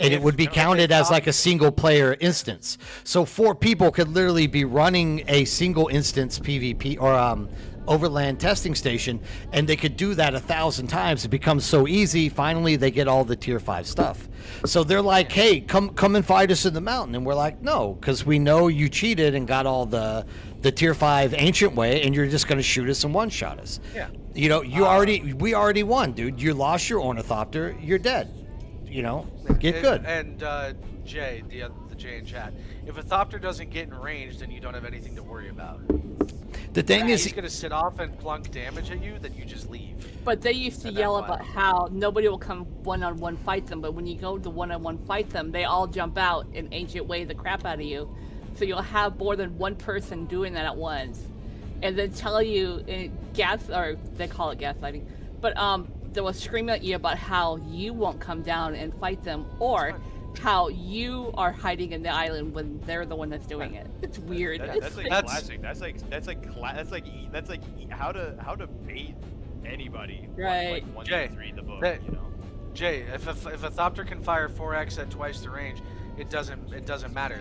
And it would be counted as like a single player instance. So 4 people could literally be running a single instance PvP or overland testing station, and they could do that 1,000 times. It becomes so easy. Finally, they get all the tier 5 stuff. So they're like, "Hey, come and fight us in the mountain." And we're like, "No, because we know you cheated and got all the tier 5 ancient way, and you're just going to shoot us and one-shot us." Yeah. You know, we already won, dude. You lost your ornithopter. You're dead. You know, get good. And Jay, the Jay in chat, if a thopter doesn't get in range, then you don't have anything to worry about. The thing If is, he's gonna sit off and plunk damage at you, then you just leave. But they used to And then yell what? about how nobody will come one-on-one fight them, but when you go to one-on-one fight them, they all jump out and ancient way the crap out of you. So you'll have more than one person doing that at once, and then tell you or they call it gaslighting, but they will scream at you about how you won't come down and fight them, or how you are hiding in the island when they're the one that's doing it. It's weird. That's like That's- classic. That's like how to bait anybody. Right. Like 1, Jay, 2, 3 the book. that- You know. Jay, if a thopter can fire 4x at twice the range, it doesn't matter.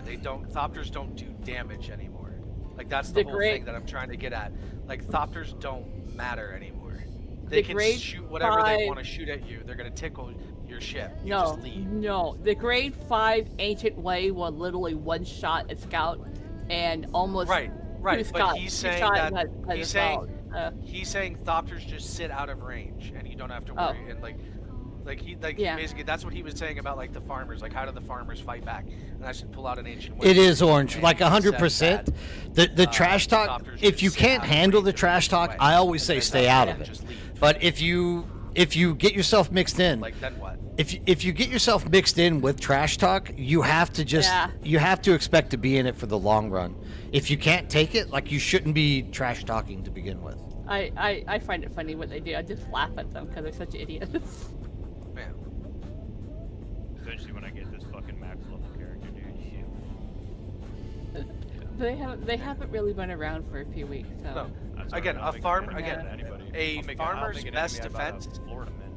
Thopters don't do damage anymore. Like that's the whole thing that I'm trying to get at. Like thopters don't matter anymore. They can grade shoot whatever they 5 want to shoot at you. They're gonna tickle your ship. You No, just leave. no. The grade 5 ancient way will literally one-shot a scout and almost Right. two But Scott- he's two saying shot that by the he's saying scout. he's saying thopters just sit out of range and you don't have to Oh. worry. And Yeah. basically that's what he was saying about like the farmers. Like how do the farmers fight back? And I should pull out an ancient. way. it is orange, And like he 100%. said The trash talk. thopters If just you sit can't out of handle range the of trash ancient talk, way. I always And say then stay thopters out of can it. just leave. But if you get yourself mixed in, Like then what? if you get yourself mixed in with trash talk, you have to you have to expect to be in it for the long run. If you can't take it, like you shouldn't be trash talking to begin with. I find it funny what they do. I just laugh at them because they're such idiots. Man. Eventually, when I get this fucking max level character, dude. They haven't really been around for a few weeks, so. No. That's Again, alright, I'll a make farm- an enemy again, out of anybody. a I'll make farmer's make an best enemy out of defense- Florida man,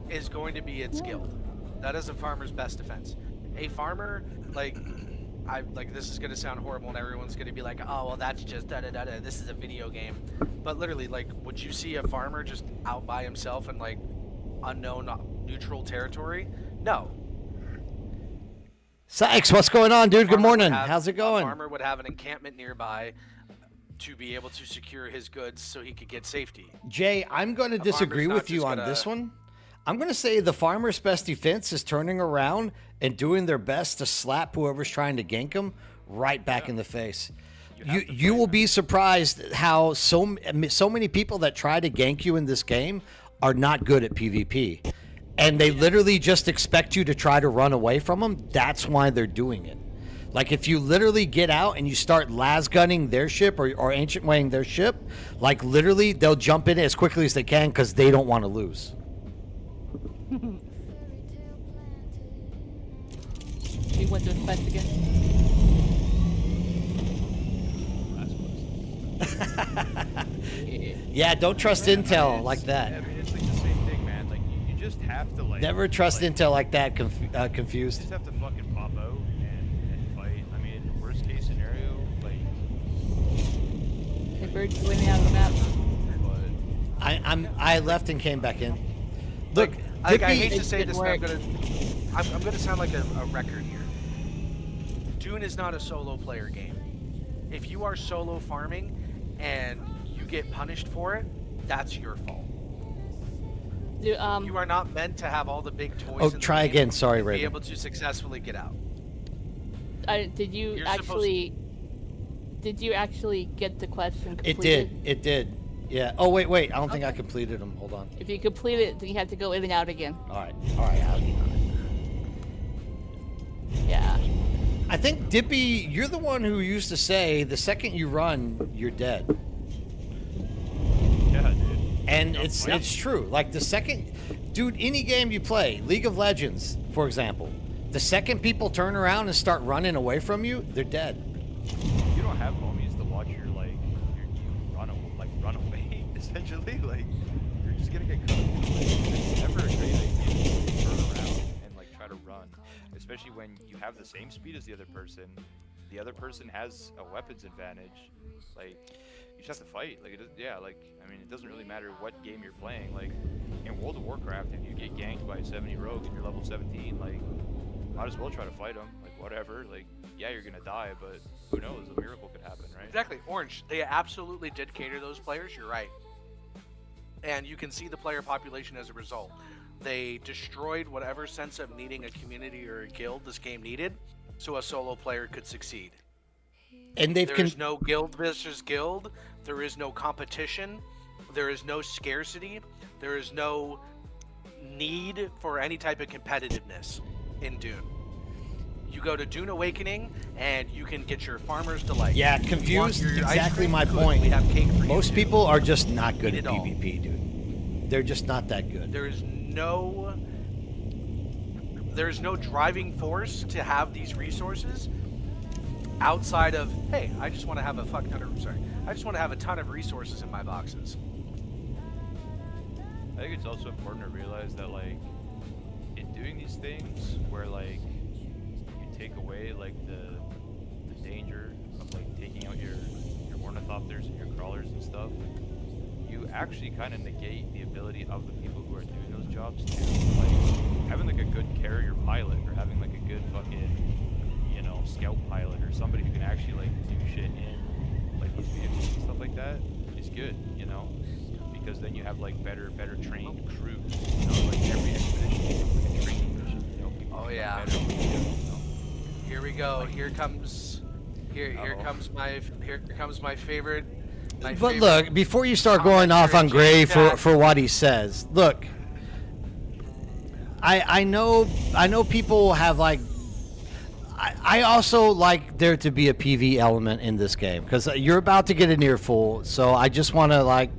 dude. Is going to be its guild. That is a farmer's best defense. A farmer, this is gonna sound horrible, and everyone's gonna be like, "Oh, well, that's just da da da da. This is a video game." But literally, like, would you see a farmer just out by himself in like unknown, neutral territory? No. Sykes, what's going on, dude? Good Farmer would morning. have- How's it A going? farmer would have an encampment nearby to be able to secure his goods so he could get safety. Jay, I'm going to farmer's disagree not with you just on gonna- this one. I'm going to say the farmer's best defense is turning around and doing their best to slap whoever's trying to gank them right back in the face. You will be surprised how so many people that try to gank you in this game are not good at PvP. And they literally just expect you to try to run away from them. That's why they're doing it. Like if you literally get out and you start las gunning their ship or ancient waying their ship, like literally they'll jump in as quickly as they can because they don't want to lose. You went to a fence again? Yeah, don't trust intel like that. I mean, it's like the same thing, man. Like you just have to like. Never trust like, intel like that. You Confused. just have to fucking pop out and fight. I mean, worst case scenario, like. The bird's going out of the map. But I left and came back in. Look, I Dippy- hate to It say didn't this, work. but I'm gonna sound like a record here. Dune is not a solo player game. If you are solo farming and you get punished for it, that's your fault. Do, You are not meant to have all the big toys. Oh, in the try game again. Sorry, and be Raven. able to successfully get out. Did you You're actually? Did you actually get the question It completed? did. It did. Yeah. Oh wait. I don't think I completed them. Hold on. If you complete it, then you have to go in and out again. All right. Howdy. Yeah. I think Dippy, you're the one who used to say the second you run, you're dead. Yeah, dude. And it's true. Like the second, dude, any game you play, League of Legends, for example, the second people turn around and start running away from you, they're dead. You don't have homies to watch you run away. Essentially, like you're just gonna get cut. It's never a great idea to turn around and like try to run, especially when you have the same speed as the other person. The other person has a weapons advantage. Like you just have to fight. Like it doesn't really matter what game you're playing. Like in World of Warcraft, if you get ganked by a 70 rogue and you're level 17, like might as well try to fight them. Like whatever. Like yeah, you're gonna die, but who knows? A miracle could happen, right? Exactly. Orange, they absolutely did cater those players. You're right. And you can see the player population as a result. They destroyed whatever sense of needing a community or a guild this game needed, so a solo player could succeed. And they've There's no guild versus guild. There is no competition. There is no scarcity. There is no need for any type of competitiveness in Dune. You go to Dune Awakening, and you can get your farmer's delight. Yeah, You want confused. your ice Exactly cream? my Good, point. We have cake for you Most too. people are just not good Eat at it all. PvP, dude. They're just not that good. There is no driving force to have these resources outside of, hey, I just want to have a ton of resources in my boxes. I think it's also important to realize that like in doing these things where like you take away like the danger of like taking out your ornithopters and your crawlers and stuff, you actually kind of negate the ability of the people who are doing those jobs to like having like a good carrier pilot or having like a good fucking scout pilot or somebody who can actually like do shit in like these vehicles and stuff like that is good, because then you have like better trained crews. Like every expedition becomes like a training mission. People Oh, become yeah. better at what they do, Here we go. Here comes my favorite. But look, before you start going off on Gray for what he says, look, I know people have like. I also like there to be a PV element in this game because you're about to get an earful, so I just want to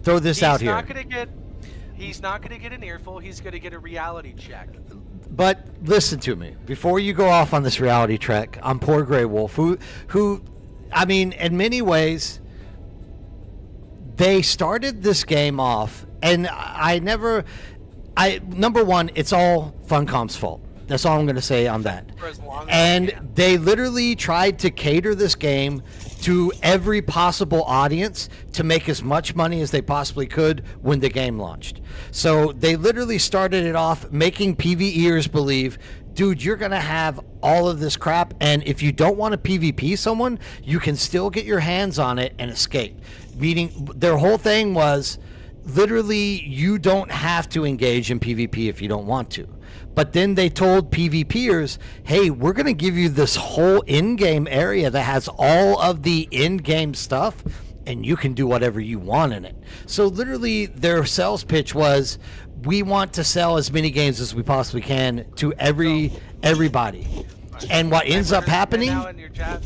throw this out here. He's not gonna get an earful. He's gonna get a reality check. But listen to me before you go off on this reality trek. I'm poor Grey Wolf, who, I mean, in many ways, they started this game off, and number one, it's all Funcom's fault. That's all I'm going to say on that. For as long as And you can. they literally tried to cater this game to every possible audience to make as much money as they possibly could when the game launched. So they literally started it off making PvEers believe, dude, you're going to have all of this crap, and if you don't want to PvP someone, you can still get your hands on it and escape. Meaning, their whole thing was literally you don't have to engage in PvP if you don't want to. But then they told PvPers, hey, we're going to give you this whole in-game area that has all of the in-game stuff, and you can do whatever you want in it. So literally their sales pitch was, we want to sell as many games as we possibly can to everybody. And what ends up happening... Now in your chat.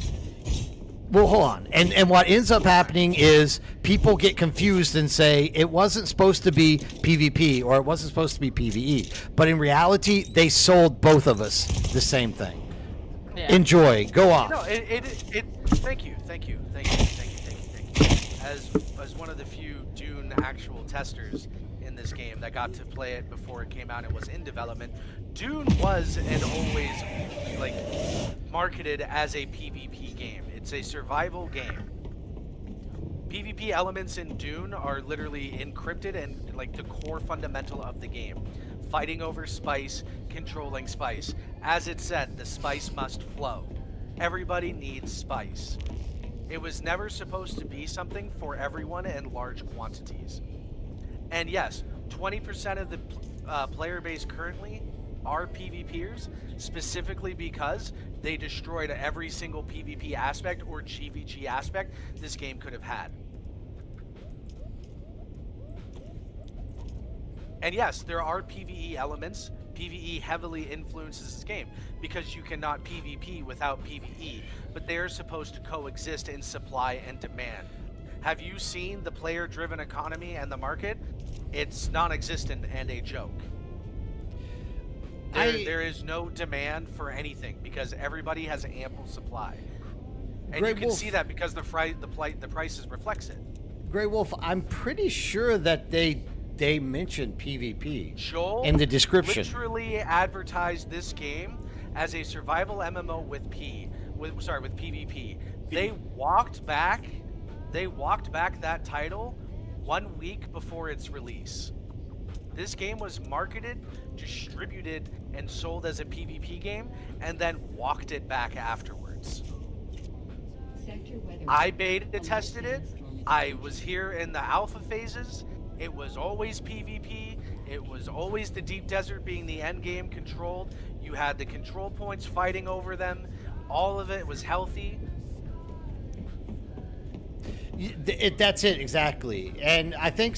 Well, hold on. And what ends up happening is people get confused and say it wasn't supposed to be PvP or it wasn't supposed to be PvE. But in reality, they sold both of us the same thing. Yeah. Enjoy. Go off. No, thank you. As one of the few Dune actual testers in this game that got to play it before it came out and was in development, Dune was and always marketed as a PvP game. It's a survival game. PvP elements in Dune are literally encrypted and like the core fundamental of the game. Fighting over spice, controlling spice. As it said, the spice must flow. Everybody needs spice. It was never supposed to be something for everyone in large quantities. And yes, 20% of the player base currently are PvPers specifically because they destroyed every single PvP aspect or GVG aspect this game could have had. And yes, there are PvE elements. PvE heavily influences this game because you cannot PvP without PvE, but they are supposed to coexist in supply and demand. Have you seen the player-driven economy and the market? It's non-existent and a joke. There is no demand for anything because everybody has ample supply, and Grey you can Wolf. see that because the prices reflects it. Grey Wolf, I'm pretty sure that they mentioned PvP Joel in the description. literally advertised this game as a survival MMO with PvP. They walked back that title 1 week before its release. This game was marketed, distributed, and sold as a PvP game, and then walked it back afterwards. I beta tested it. I was here in the alpha phases. It was always PvP. It was always the deep desert being the end game controlled. You had the control points fighting over them. All of it was healthy. That's it, exactly. And I think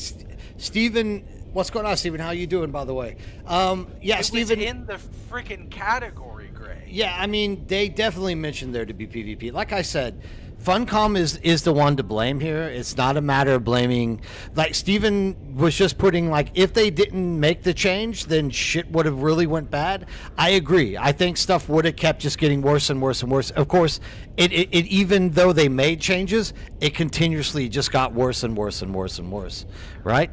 Steven, what's going on, Steven? How you doing, by the way? It Steven, was in the freaking category, Gray. yeah, I mean, they definitely mentioned there to be PvP. Like I said, Funcom is the one to blame here. It's not a matter of blaming. Like Steven was just putting, like, if they didn't make the change, then shit would have really went bad. I agree. I think stuff would have kept just getting worse and worse and worse. Of course, it even though they made changes, it continuously just got worse and worse and worse and worse, right?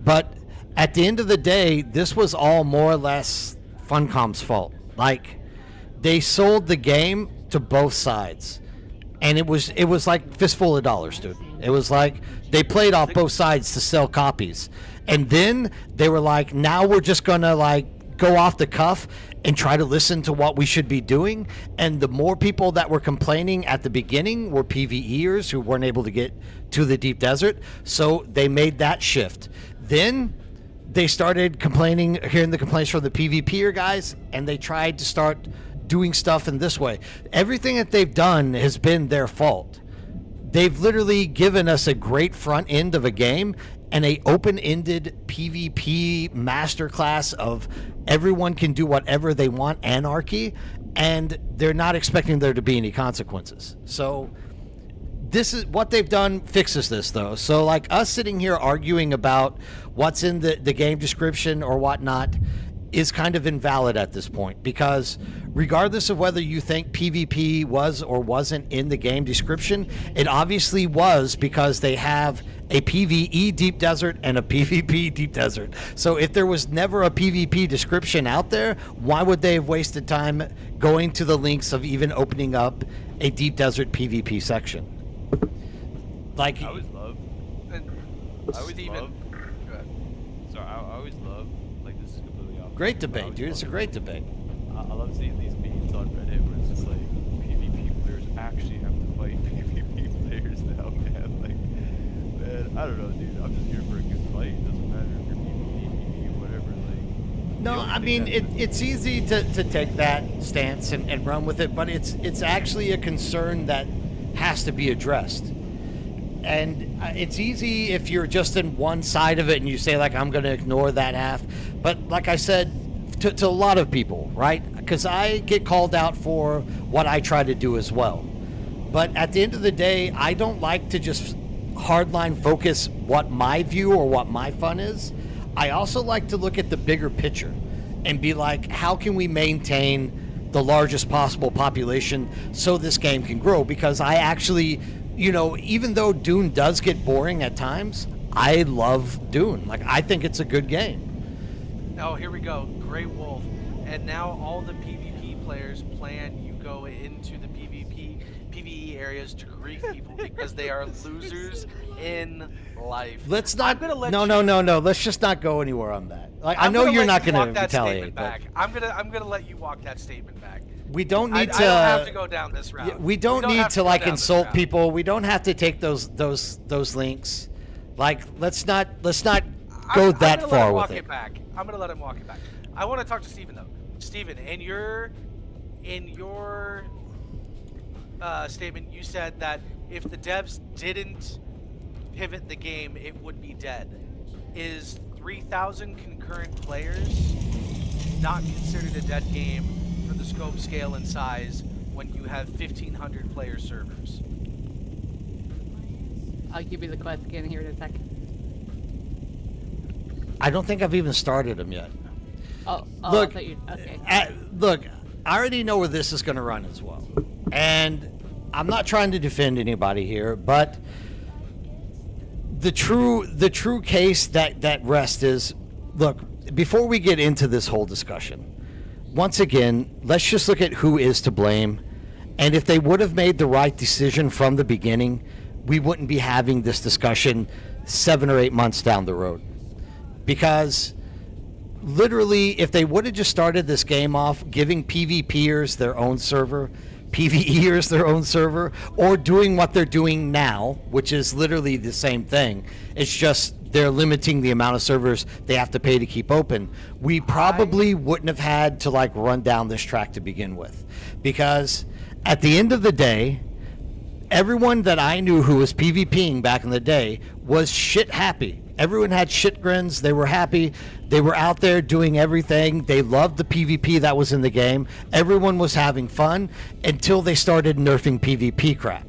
But at the end of the day, this was all more or less Funcom's fault. Like, they sold the game to both sides. And it was like fistful of dollars, dude. It was like they played off both sides to sell copies. And then they were like, now we're just going to like go off the cuff and try to listen to what we should be doing. And the more people that were complaining at the beginning were PvEers who weren't able to get to the deep desert. So they made that shift. Then they started complaining, hearing the complaints from the PvPer guys, and they tried to start doing stuff in this way. Everything that they've done has been their fault. They've literally given us a great front end of a game and a open-ended PvP masterclass of everyone can do whatever they want anarchy, and they're not expecting there to be any consequences. So this is what they've done fixes this, though. So like us sitting here arguing about what's in the game description or whatnot is kind of invalid at this point, because regardless of whether you think PvP was or wasn't in the game description, it obviously was, because they have a PvE deep desert and a PvP deep desert. So if there was never a PvP description out there, why would they have wasted time going to the links of even opening up a deep desert PvP section? Like, I always love. I always Steven, love. go ahead. Sorry, I always love. Like, this is completely off. great topic, but I debate, always dude. It's a love- great debate. I love seeing these memes on Reddit where it's just like PvP players actually have to fight PvP players now, man. Like, man, I don't know, dude. I'm just here for a good fight. It doesn't matter if you're PvP, whatever. Like, No, the only I thing mean, that- it's easy to take that stance and run with it, but it's actually a concern that has to be addressed. And it's easy if you're just in one side of it and you say, like, I'm going to ignore that half. But like I said, to a lot of people, right? Because I get called out for what I try to do as well. But at the end of the day, I don't like to just hardline focus what my view or what my fun is. I also like to look at the bigger picture and be like, how can we maintain the largest possible population so this game can grow? Because I actually, you know, even though Dune does get boring at times, I love Dune. Like, I think it's a good game. Oh, here we go. Great Wolf. And now all the PvP players plan you go into the PvE areas to grief people because they are losers in life. Let's I'm not. gonna let No. Let's just not go anywhere on that. Like, I I'm know gonna you're let not you going walk to that statement retaliate, but back. I'm gonna let you walk that statement back. we don't I need don't have to go down this route. We don't need have to go like down this insult route. people. We don't have to take those links. Like, let's not go I'm that gonna let far him with walk it. back. I'm gonna let him walk it back. I want to talk to Steven though. Steven, in your statement, you said that if the devs didn't pivot the game, it would be dead. Is 3,000 concurrent players not considered a dead game for the scope, scale, and size when you have 1,500 player servers? I'll give you the question here in a second. I don't think I've even started them yet. Oh, Look, I thought you. Okay. Look, I already know where this is going to run as well. And I'm not trying to defend anybody here, but the true case that rests is, look, before we get into this whole discussion, once again, let's just look at who is to blame. And if they would have made the right decision from the beginning, we wouldn't be having this discussion 7 or 8 months down the road. Because literally, if they would have just started this game off giving PvPers their own server, PvEers their own server, or doing what they're doing now, which is literally the same thing, it's just they're limiting the amount of servers they have to pay to keep open, we probably wouldn't have had to like run down this track to begin with. Because at the end of the day, everyone that I knew who was PvPing back in the day was shit happy. Everyone had shit grins. They were happy. They were out there doing everything. They loved the PvP that was in the game. Everyone was having fun until they started nerfing PvP crap.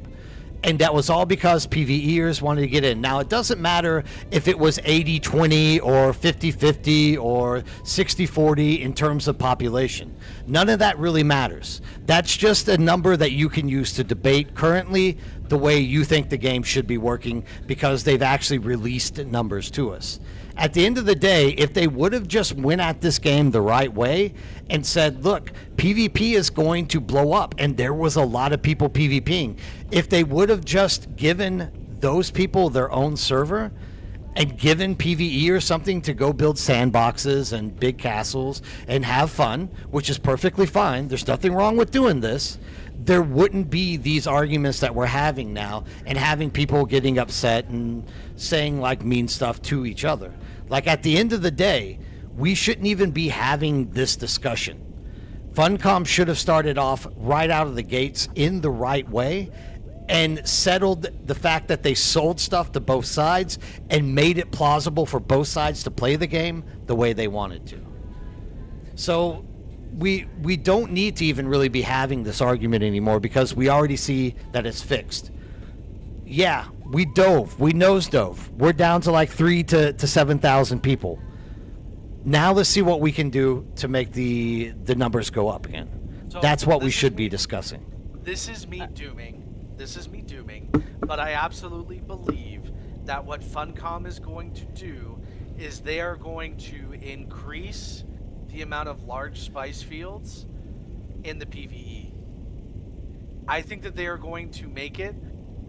And that was all because PvEers wanted to get in. Now, it doesn't matter if it was 80-20 or 50-50 or 60-40 in terms of population. None of that really matters. That's just a number that you can use to debate currently the way you think the game should be working, because they've actually released numbers to us. At the end of the day, if they would have just went at this game the right way and said, look, PvP is going to blow up, and there was a lot of people PvPing. If they would have just given those people their own server and given PvEers something to go build sandboxes and big castles and have fun, which is perfectly fine, there's nothing wrong with doing this, there wouldn't be these arguments that we're having now and having people getting upset and saying like mean stuff to each other. Like, at the end of the day, we shouldn't even be having this discussion. Funcom should have started off right out of the gates in the right way and settled the fact that they sold stuff to both sides and made it plausible for both sides to play the game the way they wanted to. So we don't need to even really be having this argument anymore, because we already see that it's fixed. Yeah, we nose dove. We're down to like 3,000 to 7,000 people. Now let's see what we can do to make the numbers go up again. So that's what we should be discussing. This is me dooming, but I absolutely believe that what Funcom is going to do is they are going to increase the amount of large spice fields in the PvE. I think that they are going to make it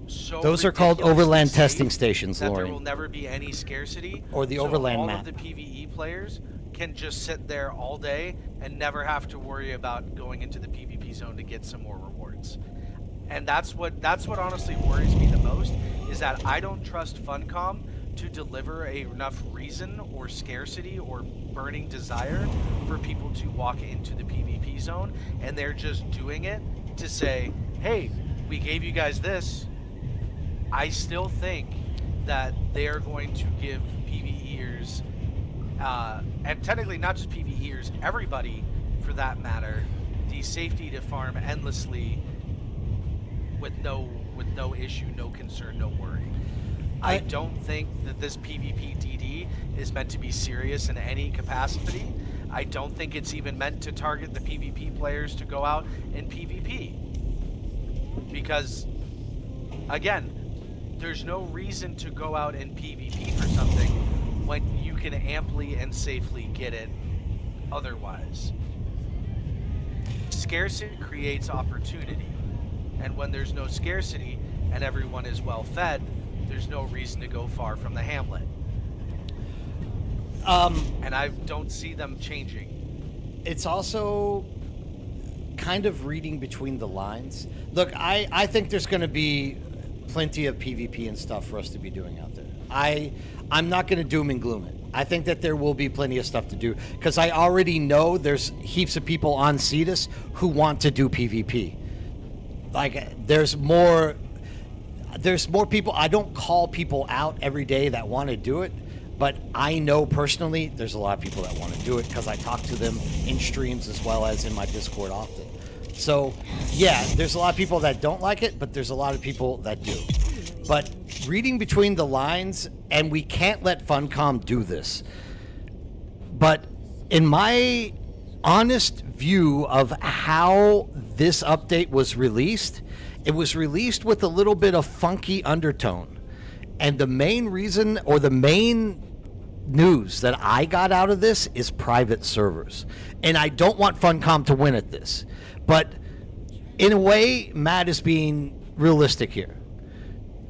so those are called ridiculously overland safe testing stations, that Lauren. there will never be any scarcity, Or the so overland all map. of the PvE players can just sit there all day and never have to worry about going into the PvP zone to get some more rewards. And that's what honestly worries me the most, is that I don't trust Funcom to deliver enough reason or scarcity or burning desire for people to walk into the PvP zone, and they're just doing it to say, hey, we gave you guys this. I still think that they are going to give PvEers, and technically not just PvEers, everybody for that matter, the safety to farm endlessly with no issue, no concern, no worry. I don't think that this PvP DD is meant to be serious in any capacity. I don't think it's even meant to target the PvP players to go out and PvP. Because, again, there's no reason to go out and PvP for something when you can amply and safely get it otherwise. Scarcity creates opportunity. And when there's no scarcity and everyone is well fed, there's no reason to go far from the hamlet. And I don't see them changing. It's also kind of reading between the lines. Look, I think there's going to be plenty of PvP and stuff for us to be doing out there. I'm not going to doom and gloom it. I think that there will be plenty of stuff to do because I already know there's heaps of people on Cetus who want to do PvP. Like there's more people. I don't call people out every day that want to do it, but I know personally there's a lot of people that want to do it because I talk to them in streams as well as in my Discord often. So yeah, there's a lot of people that don't like it, but there's a lot of people that do. But reading between the lines, and we can't let Funcom do this, but in my honest view of how this update was released, it was released with a little bit of funky undertone. And the main reason, or the main news that I got out of this is private servers. And I don't want Funcom to win at this. But in a way, Matt is being realistic here.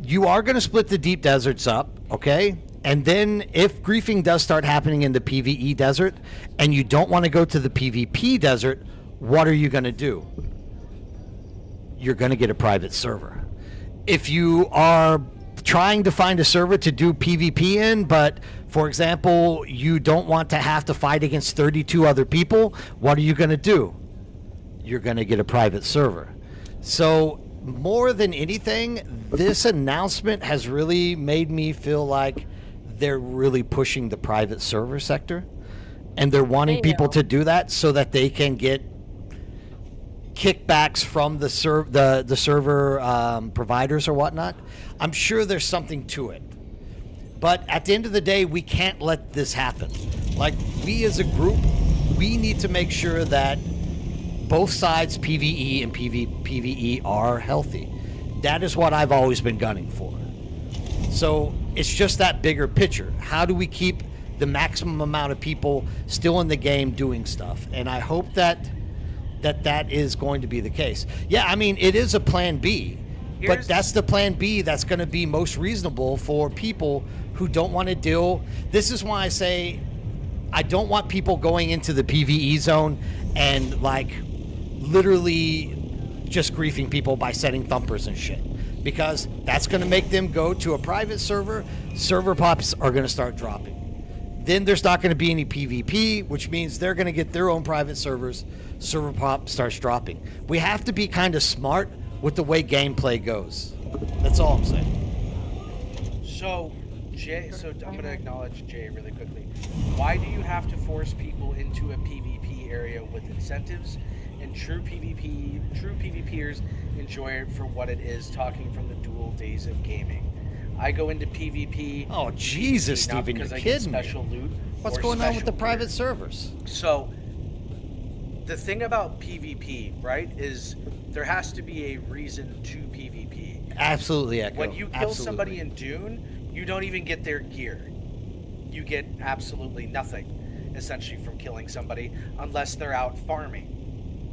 You are going to split the deep deserts up, okay? And then if griefing does start happening in the PvE desert and you don't want to go to the PvP desert, what are you going to do? You're going to get a private server. If you are trying to find a server to do PvP in, but for example, you don't want to have to fight against 32 other people, what are you going to do? You're going to get a private server. So more than anything, this announcement has really made me feel like they're really pushing the private server sector, and they're wanting people to do that so that they can get kickbacks from the server providers or whatnot. I'm sure there's something to it, but at the end of the day, we can't let this happen. Like, we as a group, we need to make sure that both sides, PvE and PvE, are healthy. That is what I've always been gunning for. So it's just that bigger picture. How do we keep the maximum amount of people still in the game doing stuff? And I hope that is going to be the case. Yeah, I mean, it is a plan B, but that's the plan B that's going to be most reasonable for people who don't want to deal. This is why I say I don't want people going into the PvE zone and like literally just griefing people by setting thumpers and shit, because that's going to make them go to a private server. Server pops are going to start dropping. Then there's not going to be any PvP, which means they're going to get their own private servers. Server pop starts dropping. We have to be kind of smart with the way gameplay goes. That's all I'm saying. So, Jay, I'm going to acknowledge Jay really quickly. Why do you have to force people into a PvP area with incentives? And true PvPers enjoy it for what it is, talking from the dual days of gaming. I go into PvP. Oh, Jesus, not Steven, because you're I get kidding me. special loot. What's or going on with the special private gear. servers? So, the thing about PvP, right, is there has to be a reason to PvP. Absolutely, Echo. When you kill Absolutely. somebody in Dune, you don't even get their gear. You get absolutely nothing, essentially, from killing somebody, unless they're out farming.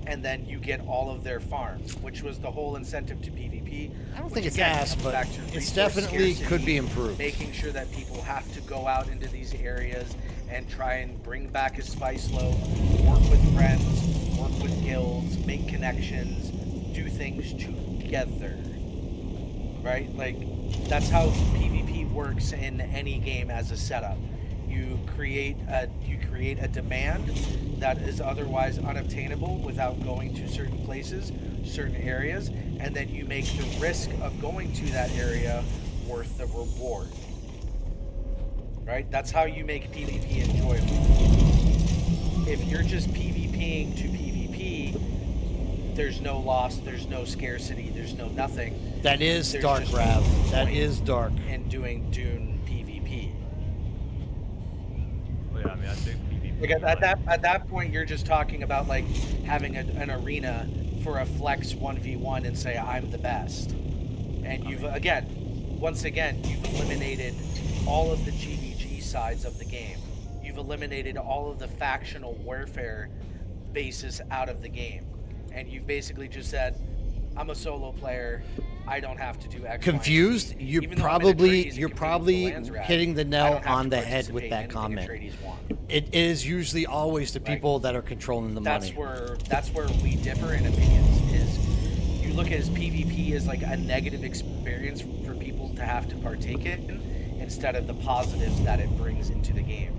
And then you get all of their farm, which was the whole incentive to PvP. I don't which think it's again ass, comes but back to it's resource definitely scarcity, could be improved. Making sure that people have to go out into these areas and try and bring back a spice load, work with friends, work with guilds, make connections, do things together. Right? Like, that's how PvP works in any game as a setup. You create a demand that is otherwise unobtainable without going to certain places, certain areas, and then you make the risk of going to that area worth the reward. Right? That's how you make PvP enjoyable. If you're just PvPing to PvP, there's no loss, there's no scarcity, there's no nothing. That is There's dark, just no Rav. That point is dark. in doing Dune PvP. Well, yeah, I mean, I think PvP. Like at that point, you're just talking about like having an arena for a flex 1v1 and say I'm the best, and you've once again you've eliminated all of the GVG sides of the game. You've eliminated all of the factional warfare basis out of the game, and you've basically just said, I'm a solo player. I don't have to do X. Confused? Y, and Z. You're Even though I'm in Atreides and probably competing with the Landsrat, hitting the I nail don't have on to the head with participate that in anything comment. Atreides want. It is usually always the people that are controlling the That's money. where we differ in opinions. Is you look at as PvP as like a negative experience for people to have to partake in, and instead of the positives that it brings into the game.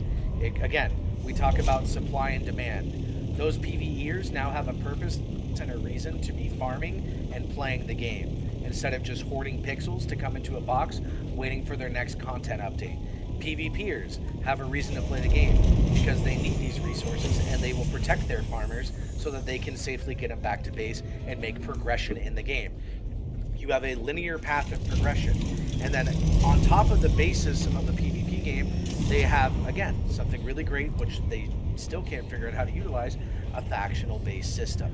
Again, we talk about supply and demand. Those PvEers now have a purpose and a reason to be farming and playing the game, instead of just hoarding pixels to come into a box waiting for their next content update. PvPers have a reason to play the game because they need these resources, and they will protect their farmers so that they can safely get them back to base and make progression in the game. You have a linear path of progression, and then on top of the basis of the PvP game, they have, again, something really great, which they still can't figure out how to utilize, a factional based system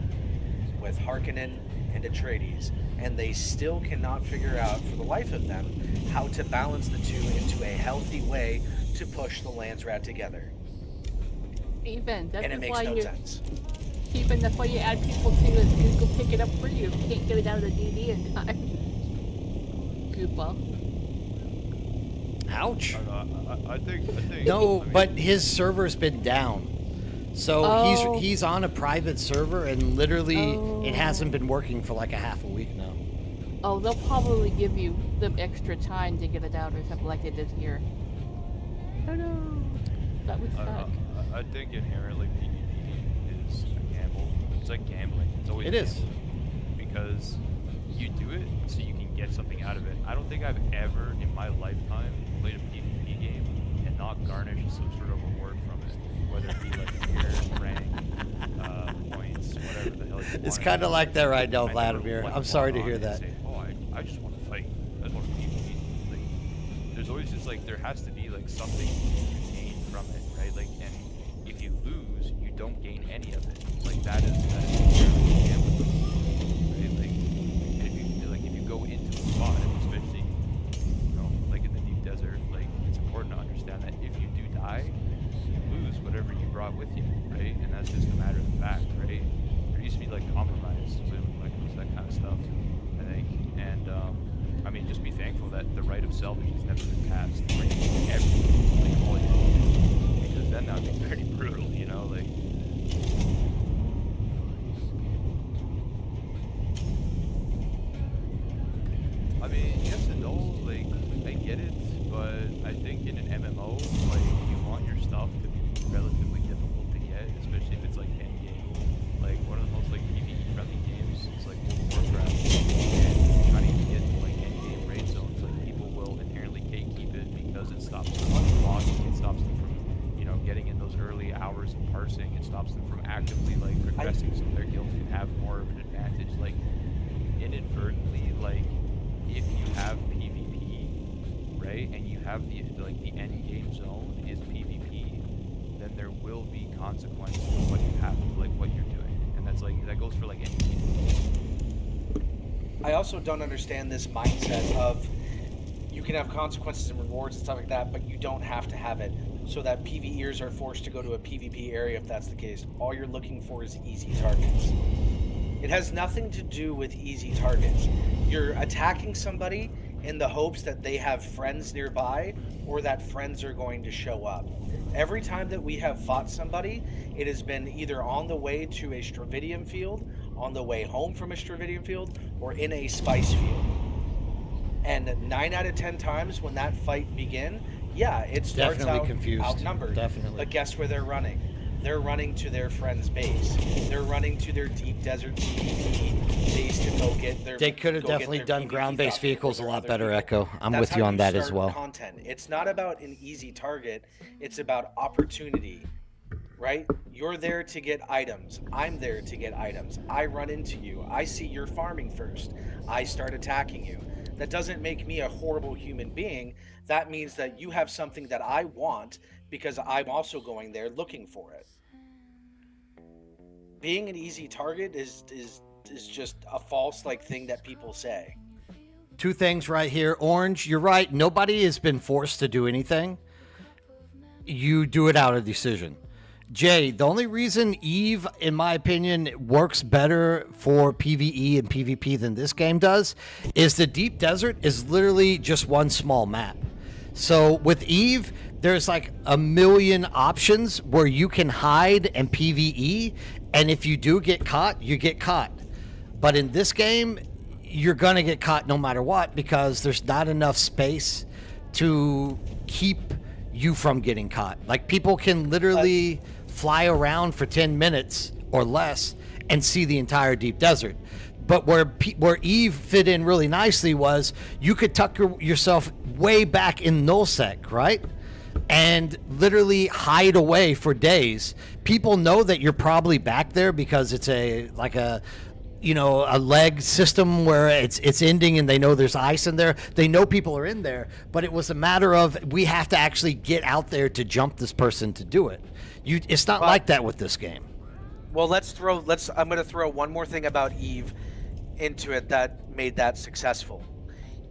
with Harkonnen and Atreides, and they still cannot figure out for the life of them how to balance the two into a healthy way to push the Landsrat together. Even that's And it makes why no you. sense. Even that's why you add people to it. Google pick it up for you. If you can't get it out of the DD in time. Goopa. Ouch. I think. No, I mean, but his server's been down. So Oh. he's on a private server, and literally Oh. it hasn't been working for like a half a week now. Oh, they'll probably give you some extra time to get it out or something like they did here. Oh no. That would suck. I think inherently PvP is a gamble. It's like gambling. It's always It is. gambling. Because you do it so you can get something out of it. I don't think I've ever in my lifetime played a PvP game and not garnished some sort of reward from it. Whether it be like gear, rank, points, whatever the hell you want. It's kind of like that right now, I never, Vladimir. like, I'm sorry to log on hear and that. say, oh, I just want to fight. I just want to PvP. Like, there's always just like, there has to be like something you gain from it, right? Like, and if you lose, you don't gain any of it. Like, that is entirely gambling, right? Like, and if you go into a spot, especially, you know, like in the deep desert, like, it's important to understand that if you do die, you lose whatever you brought with you, right? And that's just a matter of fact, right? There used to be like compromise with like that kind of stuff, I think. And I mean, just be thankful that the right of salvage has never been passed. Like, everything, like all your shit. Because then that would be pretty brutal, you know? Like, I mean, yes and no, like, I get it, but I think in an MMO, like, you want your stuff to be relatively difficult to get, especially if it's like endgame. Like, one of the most like PvE friendly games is like World of Warcraft, and trying to get like endgame raid zones, like people will inherently gatekeep it because it stops them from logging, it stops them from, you know, getting in those early hours of parsing, it stops them from actively like progressing so their guild can have more of an advantage. Like, inadvertently, like, if you have PvP, right, and you have the end game zone is PvP, then there will be consequences to what you have, like what you're doing, and that's like that goes for like any game. I also don't understand this mindset of you can have consequences and rewards and stuff like that, but you don't have to have it, so that PvEers are forced to go to a PvP area if that's the case. All you're looking for is easy targets. It has nothing to do with easy targets. You're attacking somebody in the hopes that they have friends nearby or that friends are going to show up. Every time that we have fought somebody, it has been either on the way to a Stravidium field, on the way home from a Stravidium field, or in a spice field. And 9 out of 10 times when that fight begin, yeah, it starts Definitely out confused. outnumbered. Definitely. But guess where they're running? They're running to their friend's base. They're running to their deep desert PvP base to go get their. They could have go get definitely their done PvP ground-based stuff vehicles for a their lot other better, people. Echo. I'm That's with you how on that as start well. Content. It's not about an easy target. It's about opportunity, right? You're there to get items. I'm there to get items. I run into you. I see you're farming first. I start attacking you. That doesn't make me a horrible human being. That means that you have something that I want because I'm also going there looking for it. Being an easy target is just a false like thing that people say. Two things right here. Orange, you're right. Nobody has been forced to do anything. You do it out of decision. Jay, the only reason Eve, in my opinion, works better for PvE and PvP than this game does is the deep desert is literally just one small map. So with Eve, there's like a million options where you can hide and PvE, and if you do get caught, you get caught. But in this game, you're going to get caught no matter what because there's not enough space to keep you from getting caught. Like, people can literally fly around for 10 minutes or less and see the entire deep desert. But where Eve fit in really nicely was you could tuck yourself way back in nullsec, right? And literally hide away for days. People know that you're probably back there because it's a leg system where it's ending, and they know there's ice in there. They know people are in there, but it was a matter of we have to actually get out there to jump this person to do it. It's not like that with this game. Well, I'm going to throw one more thing about Eve into it that made that successful.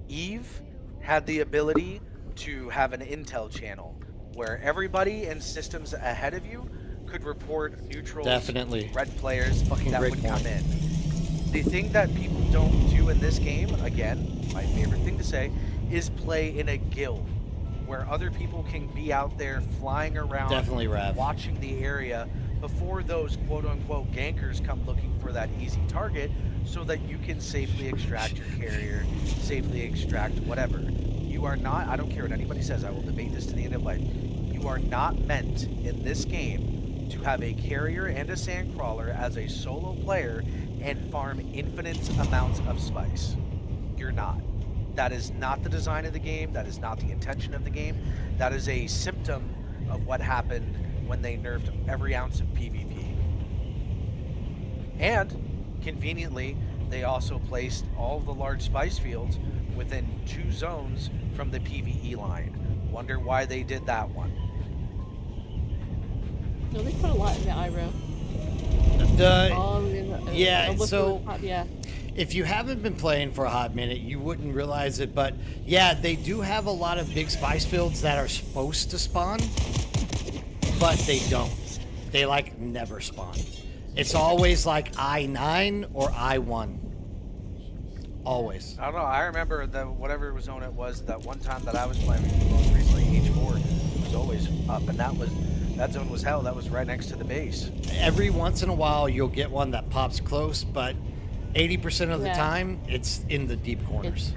Eve had the ability to have an intel channel where everybody in systems ahead of you could report neutrals, Definitely. red players Fucking that great would point. come in. The thing that people don't do in this game, again, my favorite thing to say, is play in a guild where other people can be out there flying around, Definitely, Rav. watching the area before those quote-unquote gankers come looking for that easy target, so that you can safely extract your carrier, safely extract whatever. You are not, I don't care what anybody says, I will debate this to the end of life, you are not meant in this game to have a carrier and a sandcrawler as a solo player and farm infinite amounts of spice. You're not. That is not the design of the game, that is not the intention of the game, that is a symptom of what happened when they nerfed every ounce of PvP. And, conveniently, they also placed all of the large spice fields within 2 zones from the PvE line. Wonder why they did that one. No, they put a lot in the IRO. Yeah. If you haven't been playing for a hot minute, you wouldn't realize it, but yeah, they do have a lot of big spice fields that are supposed to spawn, but they don't. They never spawn. It's always like I-9 or I-1. Always. I don't know, I remember that whatever zone it was, that one time that I was playing most recently, H4 was always up, and that zone was hell. That was right next to the base. Every once in a while, you'll get one that pops close, but 80% of the time, it's in the deep corners.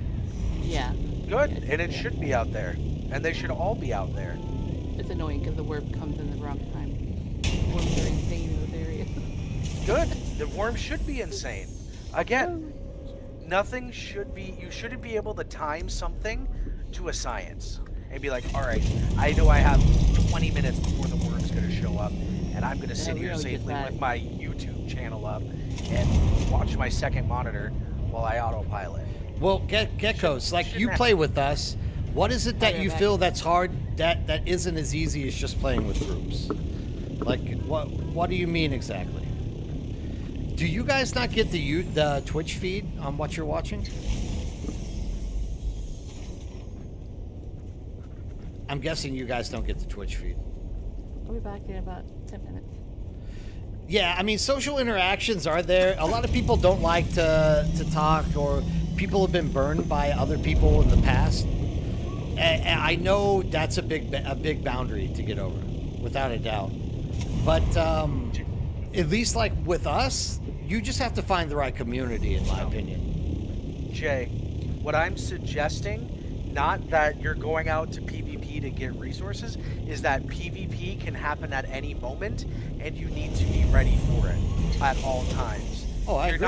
Yeah. Good, and it should be out there, and they should all be out there. It's annoying because the worm comes in the wrong time. Worms are insane in this area. Good. The worm should be insane. Again, nothing should be. You shouldn't be able to time something to a science and be like, all right, I know I have 20 minutes before the worm's going to show up, and I'm going to sit here safely with my YouTube channel up and watch my second monitor while I autopilot. Well, Geckos, you play with us. What is it that you feel that's hard, that isn't as easy as just playing with groups? What do you mean exactly? Do you guys not get the Twitch feed on what you're watching? I'm guessing you guys don't get the Twitch feed. I'll be back in about 10 minutes. Yeah, I mean, social interactions are there. A lot of people don't like to talk, or people have been burned by other people in the past. And I know that's a big boundary to get over, without a doubt. But at least with us, you just have to find the right community, in my opinion. Jay, what I'm suggesting, not that you're going out to PvP to get resources, is that PvP can happen at any moment, and you need to be ready for it at all times. Oh, I agree.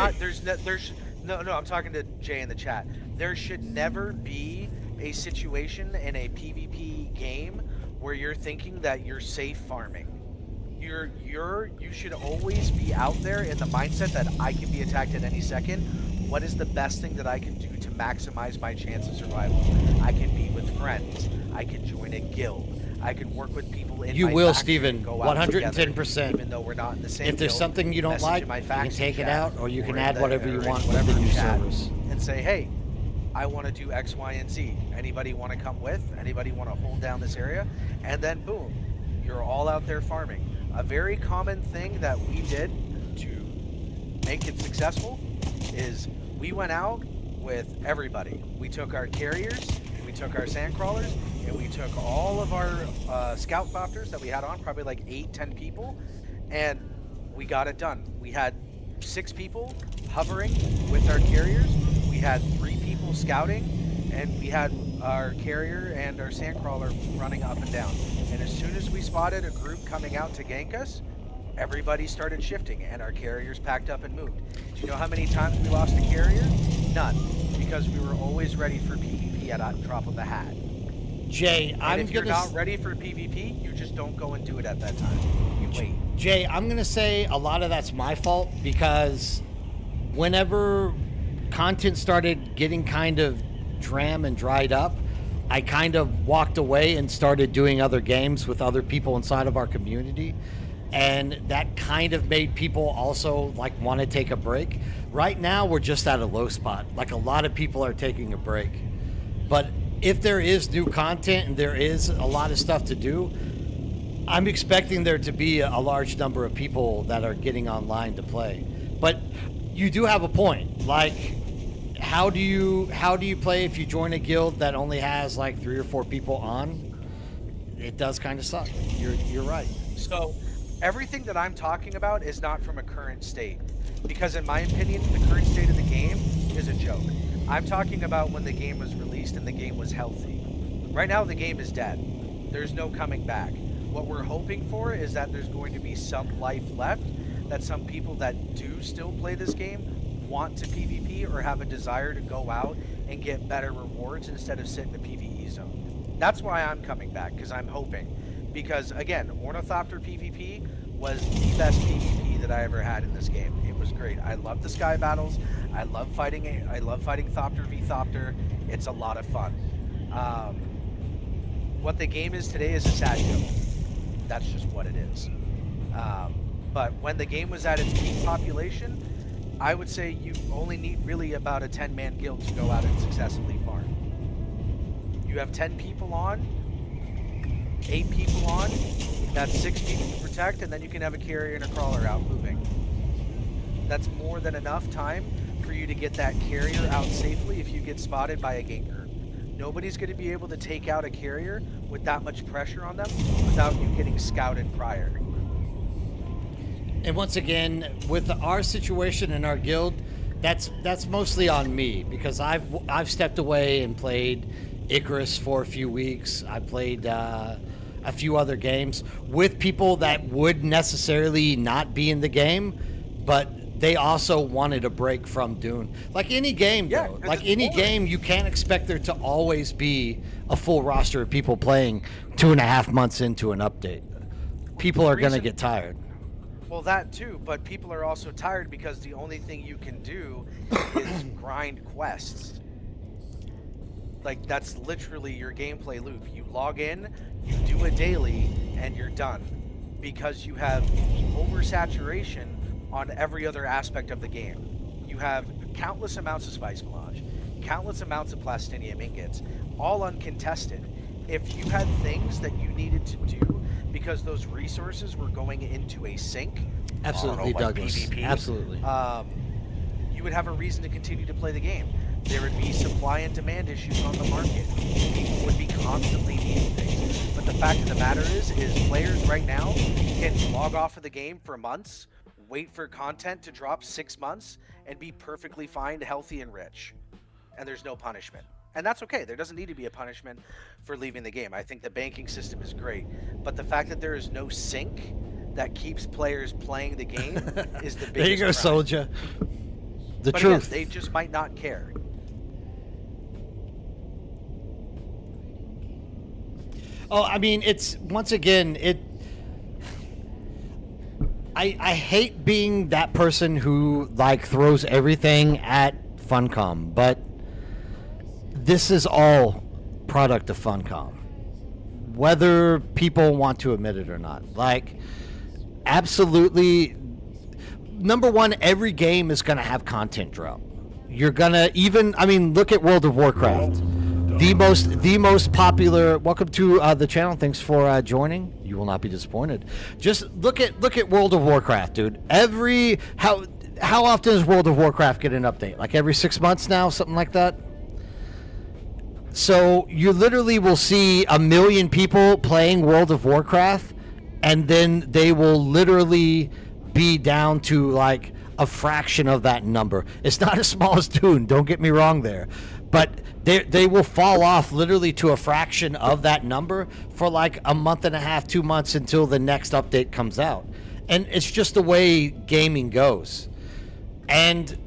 No, I'm talking to Jay in the chat. There should never be a situation in a PvP game where you're thinking that you're safe farming. You should always be out there in the mindset that I can be attacked at any second. What is the best thing that I can do to maximize my chance of survival? I can be with friends. I can join a guild. I can work with people in you my will, faction Steven. and go out 110%. together, even though we're not in the same If there's guild, something you don't message like, in my you can faction take it chat, out, or you or can in add the- whatever you or in want whatever within your chat, servers. and say, hey, I want to do X, Y, and Z. Anybody want to come with? Anybody want to hold down this area? And then boom, you're all out there farming. A very common thing that we did to make it successful is we went out with everybody. We took our carriers, we took our sandcrawlers, and we took all of our scout copters that we had on, probably 8-10 people, and we got it done. We had 6 people hovering with our carriers. We had 3 people scouting, and we had our carrier and our sandcrawler running up and down. And as soon as we spotted a group coming out to gank us, everybody started shifting, and our carriers packed up and moved. Do you know how many times we lost a carrier? None, because we were always ready for PvP at a drop of a hat. Jay, And if you're not ready for PvP, you just don't go and do it at that time. You wait. Jay, I'm gonna say a lot of that's my fault, because whenever content started getting kind of dram and dried up, I kind of walked away and started doing other games with other people inside of our community, and that kind of made people also like want to take a break. Right now we're just at a low spot. Like, a lot of people are taking a break, but if there is new content and there is a lot of stuff to do, I'm expecting there to be a large number of people that are getting online to play. But you do have a point. Like, how do you play if you join a guild that only has like 3 or 4 people on? It does kind of suck. You're right. So everything that I'm talking about is not from a current state, because in my opinion, the current state of the game is a joke. I'm talking about when the game was released and the game was healthy. Right now, the game is dead. There's no coming back. What we're hoping for is that there's going to be some life left, that some people that do still play this game want to PvP or have a desire to go out and get better rewards instead of sit in the PvE zone. That's why I'm coming back, because I'm hoping. Because, again, Ornithopter PvP was the best PvP that I ever had in this game. It was great. I love the sky battles. I love fighting Thopter v Thopter. It's a lot of fun. What the game is today is a sad joke. That's just what it is. But when the game was at its peak population, I would say you only need really about a 10-man guild to go out and successfully farm. You have 10 people on, 8 people on, that's 6 people to protect, and then you can have a carrier and a crawler out moving. That's more than enough time for you to get that carrier out safely if you get spotted by a ganker. Nobody's going to be able to take out a carrier with that much pressure on them without you getting scouted prior. And once again, with our situation in our guild, that's mostly on me, because I've stepped away and played Icarus for a few weeks. I played a few other games with people that would necessarily not be in the game, but they also wanted a break from Dune. Like any game, Yeah, though. 'cause Like it's any boring. game, you can't expect there to always be a full roster of people playing 2.5 months into an update. People are going to reason- get tired. Well, that too, but people are also tired because the only thing you can do is grind quests. Like, that's literally your gameplay loop. You log in, you do a daily, and you're done. Because you have oversaturation on every other aspect of the game. You have countless amounts of spice melange, countless amounts of plastinium ingots, all uncontested. If you had things that you needed to do because those resources were going into a sink, Absolutely, like Douglas. PvP, Absolutely. you would have a reason to continue to play the game. There would be supply and demand issues on the market. People would be constantly needing things. But the fact of the matter is players right now can log off of the game for months, wait for content to drop 6 months, and be perfectly fine, healthy, and rich. And there's no punishment. And that's okay. There doesn't need to be a punishment for leaving the game. I think the banking system is great. But the fact that there is no sink that keeps players playing the game is the biggest There you go, crime. soldier. The But truth. again, they just might not care. Oh, I mean, it's once again, I hate being that person who like throws everything at Funcom, but this is all product of Funcom, whether people want to admit it or not. Like, absolutely, number one, every game is going to have content drop. You're gonna look at World of Warcraft. The most popular. Welcome to the channel. Thanks for joining. You will not be disappointed. Just look at World of Warcraft, dude. How often does World of Warcraft get an update? Like every 6 months now, something like that. So you literally will see 1 million people playing World of Warcraft, and then they will literally be down to like a fraction of that number. It's not as small as Dune, don't get me wrong there. but they will fall off literally to a fraction of that number for like a month and a half, 2 months until the next update comes out. And it's just the way gaming goes. And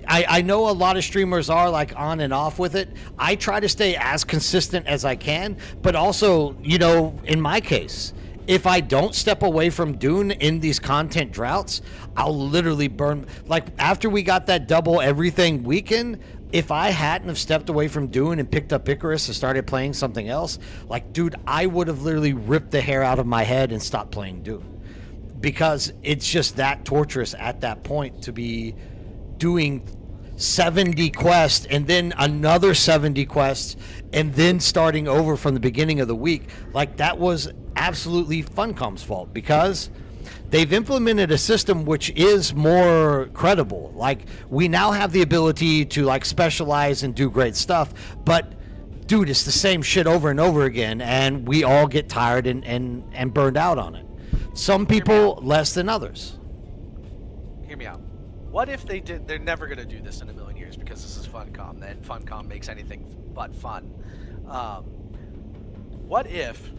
I know a lot of streamers are like on and off with it. I try to stay as consistent as I can, but also, you know, in my case, if I don't step away from Dune in these content droughts, I'll literally burn. Like after we got that double everything weekend, if I hadn't have stepped away from Dune and picked up Icarus and started playing something else, like, dude, I would have literally ripped the hair out of my head and stopped playing Dune, because it's just that torturous at that point to be doing 70 quests and then another 70 quests and then starting over from the beginning of the week. Like, that was absolutely Funcom's fault, because they've implemented a system which is more credible. Like, we now have the ability to like specialize and do great stuff, but dude, it's the same shit over and over again, and we all get tired and burned out on it. Some people less than others. Hear me out. What if they did? They're never going to do this in a million years because this is Funcom, and Funcom makes anything but fun. What if?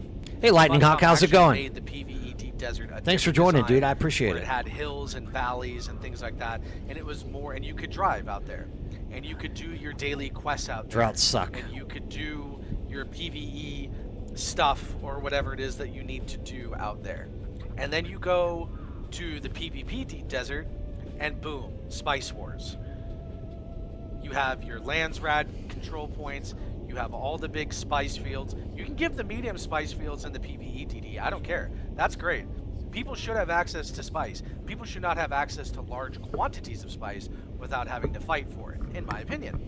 Hey, Lightning Hawk, how's it going? Made the PvE Deep Desert a Thanks for different joining, design dude. I appreciate where it. It had hills and valleys and things like that, and it was more. And you could drive out there, and you could do your daily quests out there. Droughts suck. And you could do your PvE stuff or whatever it is that you need to do out there, and then you go to the PvP Deep Desert, and boom, Spice Wars. You have your Landsrad control points. You have all the big spice fields. You can give the medium spice fields in the PvE DD. I don't care. That's great. People should have access to spice. People should not have access to large quantities of spice without having to fight for it, in my opinion.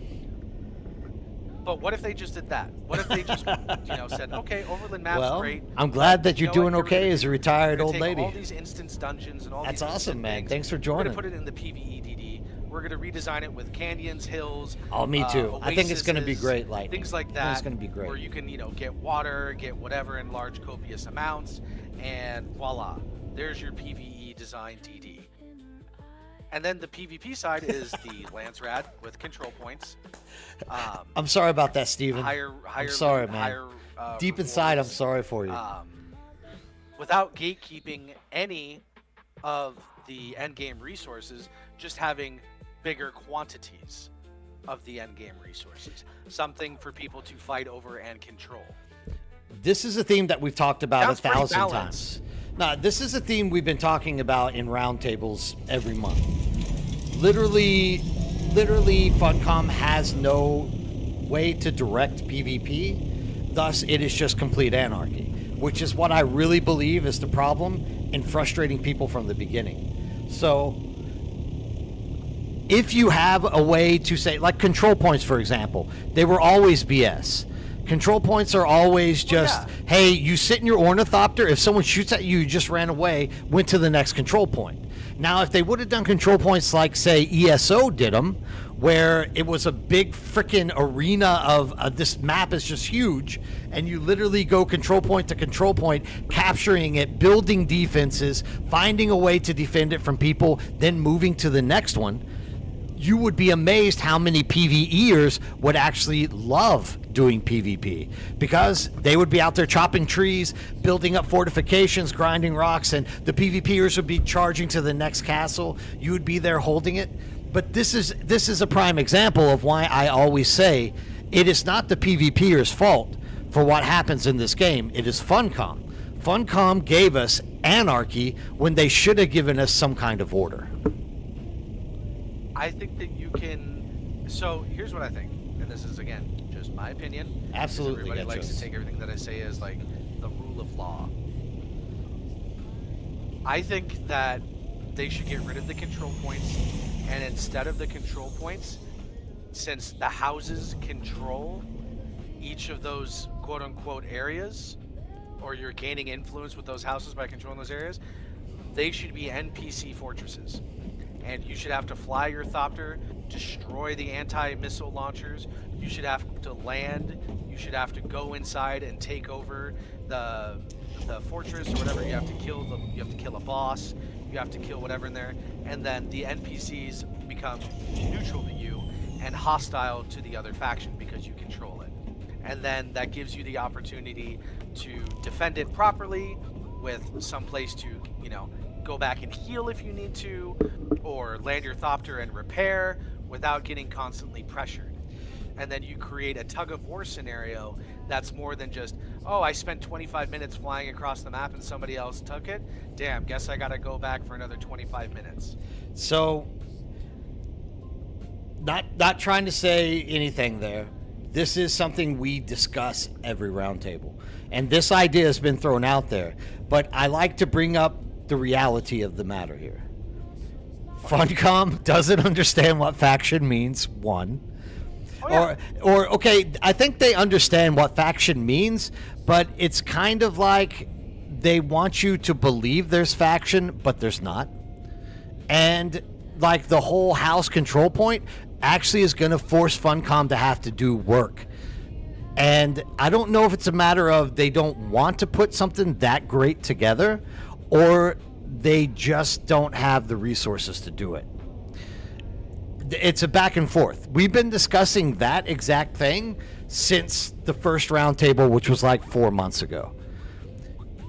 But what if they just did that? What if they just, said, okay, Overland map's Well, great. I'm glad that you you're know doing what, okay as a retired we're old gonna take lady. all these instance dungeons and all That's these awesome, instant man. things. Thanks for We're joining. gonna put it in the PvE DD. We're gonna redesign it with canyons, hills. Oh, me too. I think it's going to be oases, great, Lightning. Things like I think that. it's going to be great. Where you can, get water, get whatever in large copious amounts, and voila, there's your PvE design DD. And then the PvP side is the Landsrad with control points. I'm sorry about that, Steven. Higher, I'm sorry, man. higher, Deep inside, I'm rewards, sorry for you. without gatekeeping any of the endgame resources, just having bigger quantities of the endgame resources. Something for people to fight over and control. This is a theme that we've talked about Sounds pretty 1,000 balanced. times. No, this is a theme we've been talking about in roundtables every month. Literally, Funcom has no way to direct PvP. Thus, it is just complete anarchy, which is what I really believe is the problem in frustrating people from the beginning. So, if you have a way to say, like control points, for example, they were always BS. Control points are always just, hey, you sit in your ornithopter, if someone shoots at you, you just ran away, went to the next control point. Now, if they would have done control points like, say, ESO did them, where it was a big freaking arena of this map is just huge, and you literally go control point to control point, capturing it, building defenses, finding a way to defend it from people, then moving to the next one, you would be amazed how many PvEers would actually love doing PvP, because they would be out there chopping trees, building up fortifications, grinding rocks, and the PvPers would be charging to the next castle. You would be there holding it. But this is a prime example of why I always say it is not the PvPers' fault for what happens in this game. It is Funcom. Funcom gave us anarchy when they should have given us some kind of order. I think that you can. So here's what I think, and this is again just my opinion. Absolutely, Everybody likes Getchos. to take everything that I say as like the rule of law. I think that they should get rid of the control points, and instead of the control points, since the houses control each of those quote-unquote areas, or you're gaining influence with those houses by controlling those areas, they should be NPC fortresses. And you should have to fly your thopter, destroy the anti-missile launchers. You should have to land. You should have to go inside and take over the fortress or whatever. You have to kill a boss. You have to kill whatever in there, and then the NPCs become neutral to you, and hostile to the other faction because you control it. And then that gives you the opportunity to defend it properly with some place to, go back and heal if you need to, or land your thopter and repair without getting constantly pressured. And then you create a tug-of-war scenario that's more than just, oh, I spent 25 minutes flying across the map and somebody else took it. Damn, guess I gotta go back for another 25 minutes. So, not trying to say anything there. This is something we discuss every roundtable. And this idea has been thrown out there. But I like to bring up the reality of the matter here. Funcom doesn't understand what faction means, one. Oh, yeah. Or okay, I think they understand what faction means, but it's kind of like they want you to believe there's faction, but there's not. And like the whole house control point actually is going to force Funcom to have to do work. And I don't know if it's a matter of they don't want to put something that great together, or they just don't have the resources to do it. It's a back and forth. We've been discussing that exact thing since the first roundtable, which was like 4 months ago.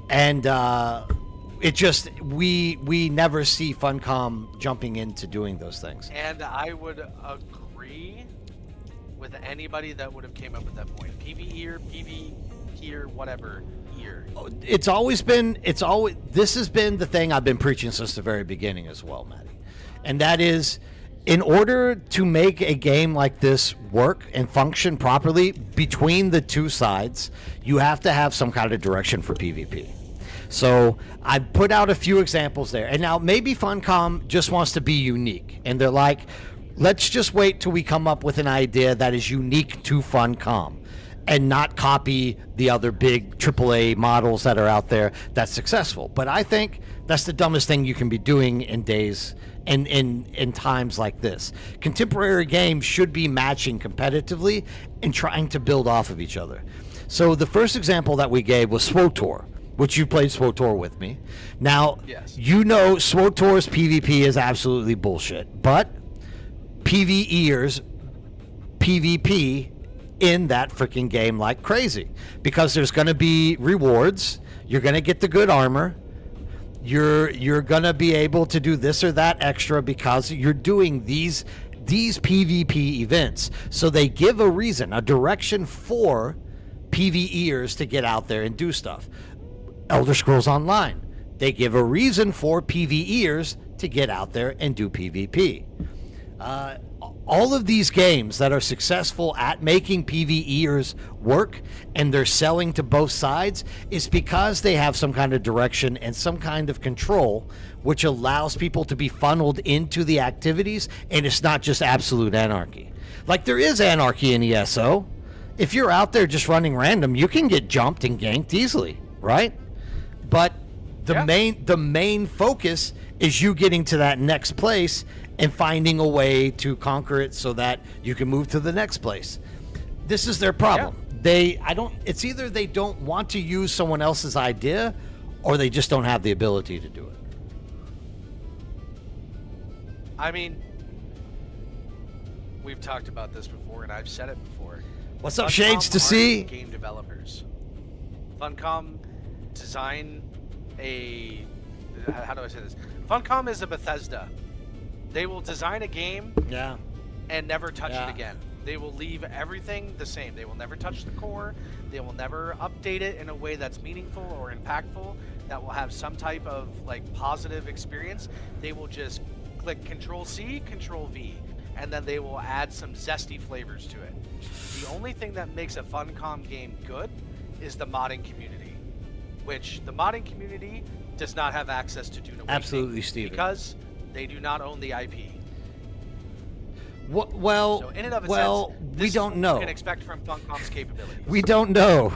And it just, we never see Funcom jumping into doing those things. And I would agree with anybody that would have came up with that point. PvE here, whatever, here. This has been the thing I've been preaching since the very beginning as well, Maddie. And that is, in order to make a game like this work and function properly between the two sides, you have to have some kind of direction for PvP. So I put out a few examples there. And now maybe Funcom just wants to be unique. And they're like, let's just wait till we come up with an idea that is unique to Funcom and not copy the other big AAA models that are out there that's successful. But I think that's the dumbest thing you can be doing in days and in times like this. Contemporary games should be matching competitively and trying to build off of each other. So the first example that we gave was SWTOR, which you played SWTOR with me. Now, yes. You know SWTOR's PvP is absolutely bullshit, but PvEers PvP in that freaking game like crazy, because there's going to be rewards. You're going to get the good armor. You're going to be able to do this or that extra because you're doing these PvP events. So they give a reason, a direction for PvEers to get out there and do stuff. Elder Scrolls Online, they give a reason for PvEers to get out there and do PvP. All of these games that are successful at making PvEers work and they're selling to both sides is because they have some kind of direction and some kind of control, which allows people to be funneled into the activities, and it's not just absolute anarchy. Like, there is anarchy in ESO. If you're out there just running random, you can get jumped and ganked easily, right? But the main focus is you getting to that next place and finding a way to conquer it so that you can move to the next place. This is their problem. Yeah. It's either they don't want to use someone else's idea, or they just don't have the ability to do it. I mean, we've talked about this before, and I've said it before. What's up, Shades to see? Game developers. Funcom design a... How do I say this? Funcom is a Bethesda. They will design a game and never touch it again. They will leave everything the same. They will never touch the core. They will never update it in a way that's meaningful or impactful, that will have some type of like positive experience. They will just click Control-C, Control-V, and then they will add some zesty flavors to it. The only thing that makes a Funcom game good is the modding community, which the modding community does not have access to Dune Awakening. Absolutely, Steven. Because they do not own the IP. Well, so in and of itself, we don't know. You can expect from Funcom's capabilities. We don't know.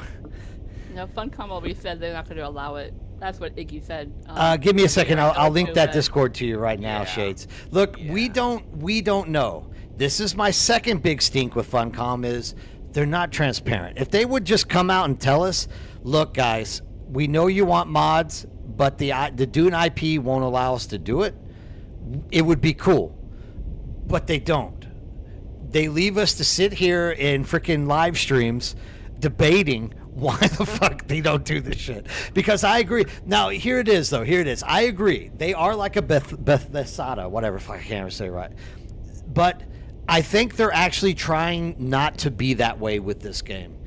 No, Funcom always said they're not going to allow it. That's what Iggy said. Give me a second. I'll link that Discord to you right now, Shades. Look, we don't know. This is my second big stink with Funcom is they're not transparent. If they would just come out and tell us, look, guys, we know you want mods, but the Dune IP won't allow us to do it, it would be cool. But they don't. they leave us to sit here in freaking live streams debating why the fuck they don't do this shit. Because I agree. Now, here it is, though. Here it is. I agree. They are like a Bethesda, whatever. Fuck, I can't ever say it right. But I think they're actually trying not to be that way with this game.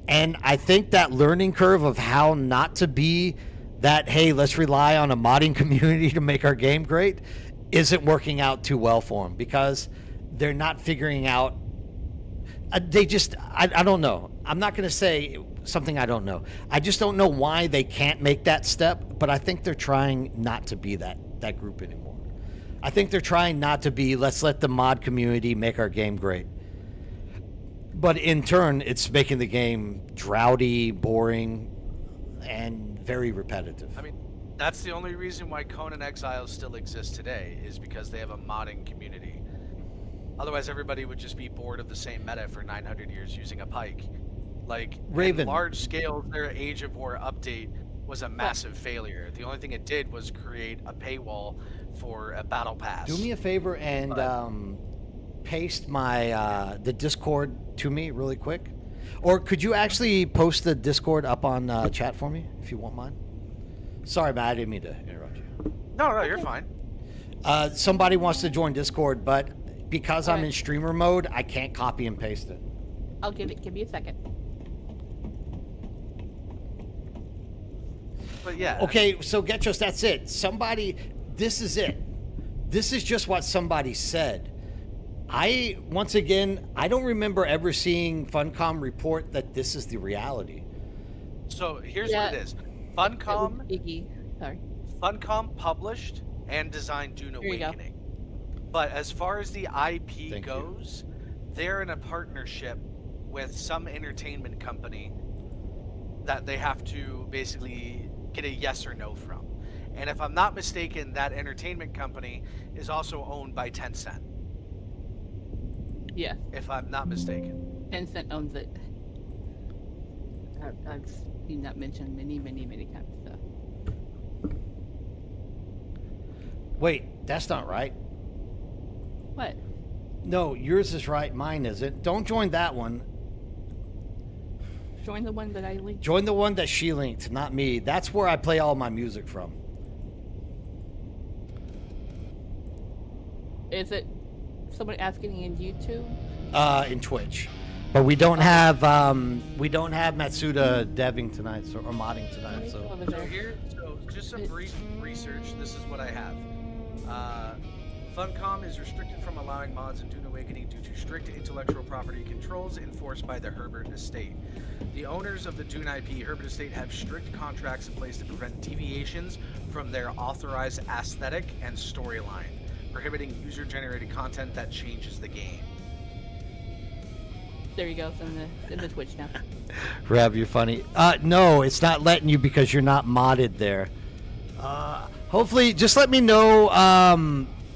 And I think that learning curve of how not to be that, hey, let's rely on a modding community to make our game great, isn't working out too well for them, because they're not figuring out. I don't know. I'm not going to say something I don't know. I just don't know why they can't make that step, but I think they're trying not to be that group anymore. I think they're trying not to be, let's let the mod community make our game great. But in turn, it's making the game drowdy, boring, and very repetitive. I mean, that's the only reason why Conan Exiles still exists today, is because they have a modding community. Otherwise, everybody would just be bored of the same meta for 900 years using a pike. Like, Raven. Large scale, their Age of War update was a massive failure. The only thing it did was create a paywall for a battle pass. Do me a favor and paste my the Discord to me really quick. Or could you actually post the Discord up on chat for me, if you won't mind? Sorry, Matt, I didn't mean to interrupt you. No, you're fine. Somebody wants to join Discord, but because I'm in streamer mode, I can't copy and paste it. I'll give me a second. But yeah. Okay, so Getchos, that's it. This is it. This is just what somebody said. Once again, I don't remember ever seeing Funcom report that this is the reality. So here's what it is. Funcom Sorry. Funcom published and designed Dune Awakening. But as far as the IP goes, they're in a partnership with some entertainment company that they have to basically get a yes or no from. And if I'm not mistaken, that entertainment company is also owned by Tencent. Yeah. If I'm not mistaken. Tencent owns it. I've seen that mentioned many times. So. Wait, that's not right. What? No, yours is right. Mine isn't. Don't join that one. Join the one that I linked. Join the one that she linked, not me. That's where I play all my music from. Is it someone asking in YouTube? In Twitch, but we don't have Matsuda deving tonight, or modding tonight. So Just some brief research. This is what I have. Funcom is restricted from allowing mods in Dune Awakening due to strict intellectual property controls enforced by the Herbert Estate. The owners of the Dune IP, Herbert Estate, have strict contracts in place to prevent deviations from their authorized aesthetic and storyline, prohibiting user-generated content that changes the game. There you go. It's in the Twitch now. Rab, you're funny. No, it's not letting you because you're not modded there. Hopefully, just let me know.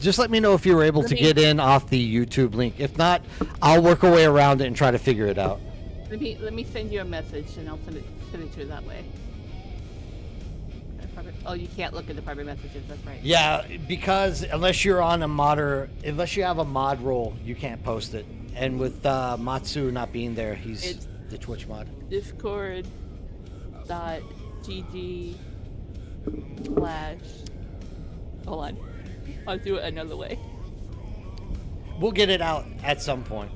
Just let me know if you were able to get in off the YouTube link. If not, I'll work a way around it and try to figure it out. Let me send you a message and I'll send it to you that way. Oh, you can't look at the private messages. That's right. Yeah, because unless you're on unless you have a mod role, you can't post it. And with Matsu not being there, he's the Twitch mod. Discord.gg/ Hold on. I'll do it another way. We'll get it out at some point.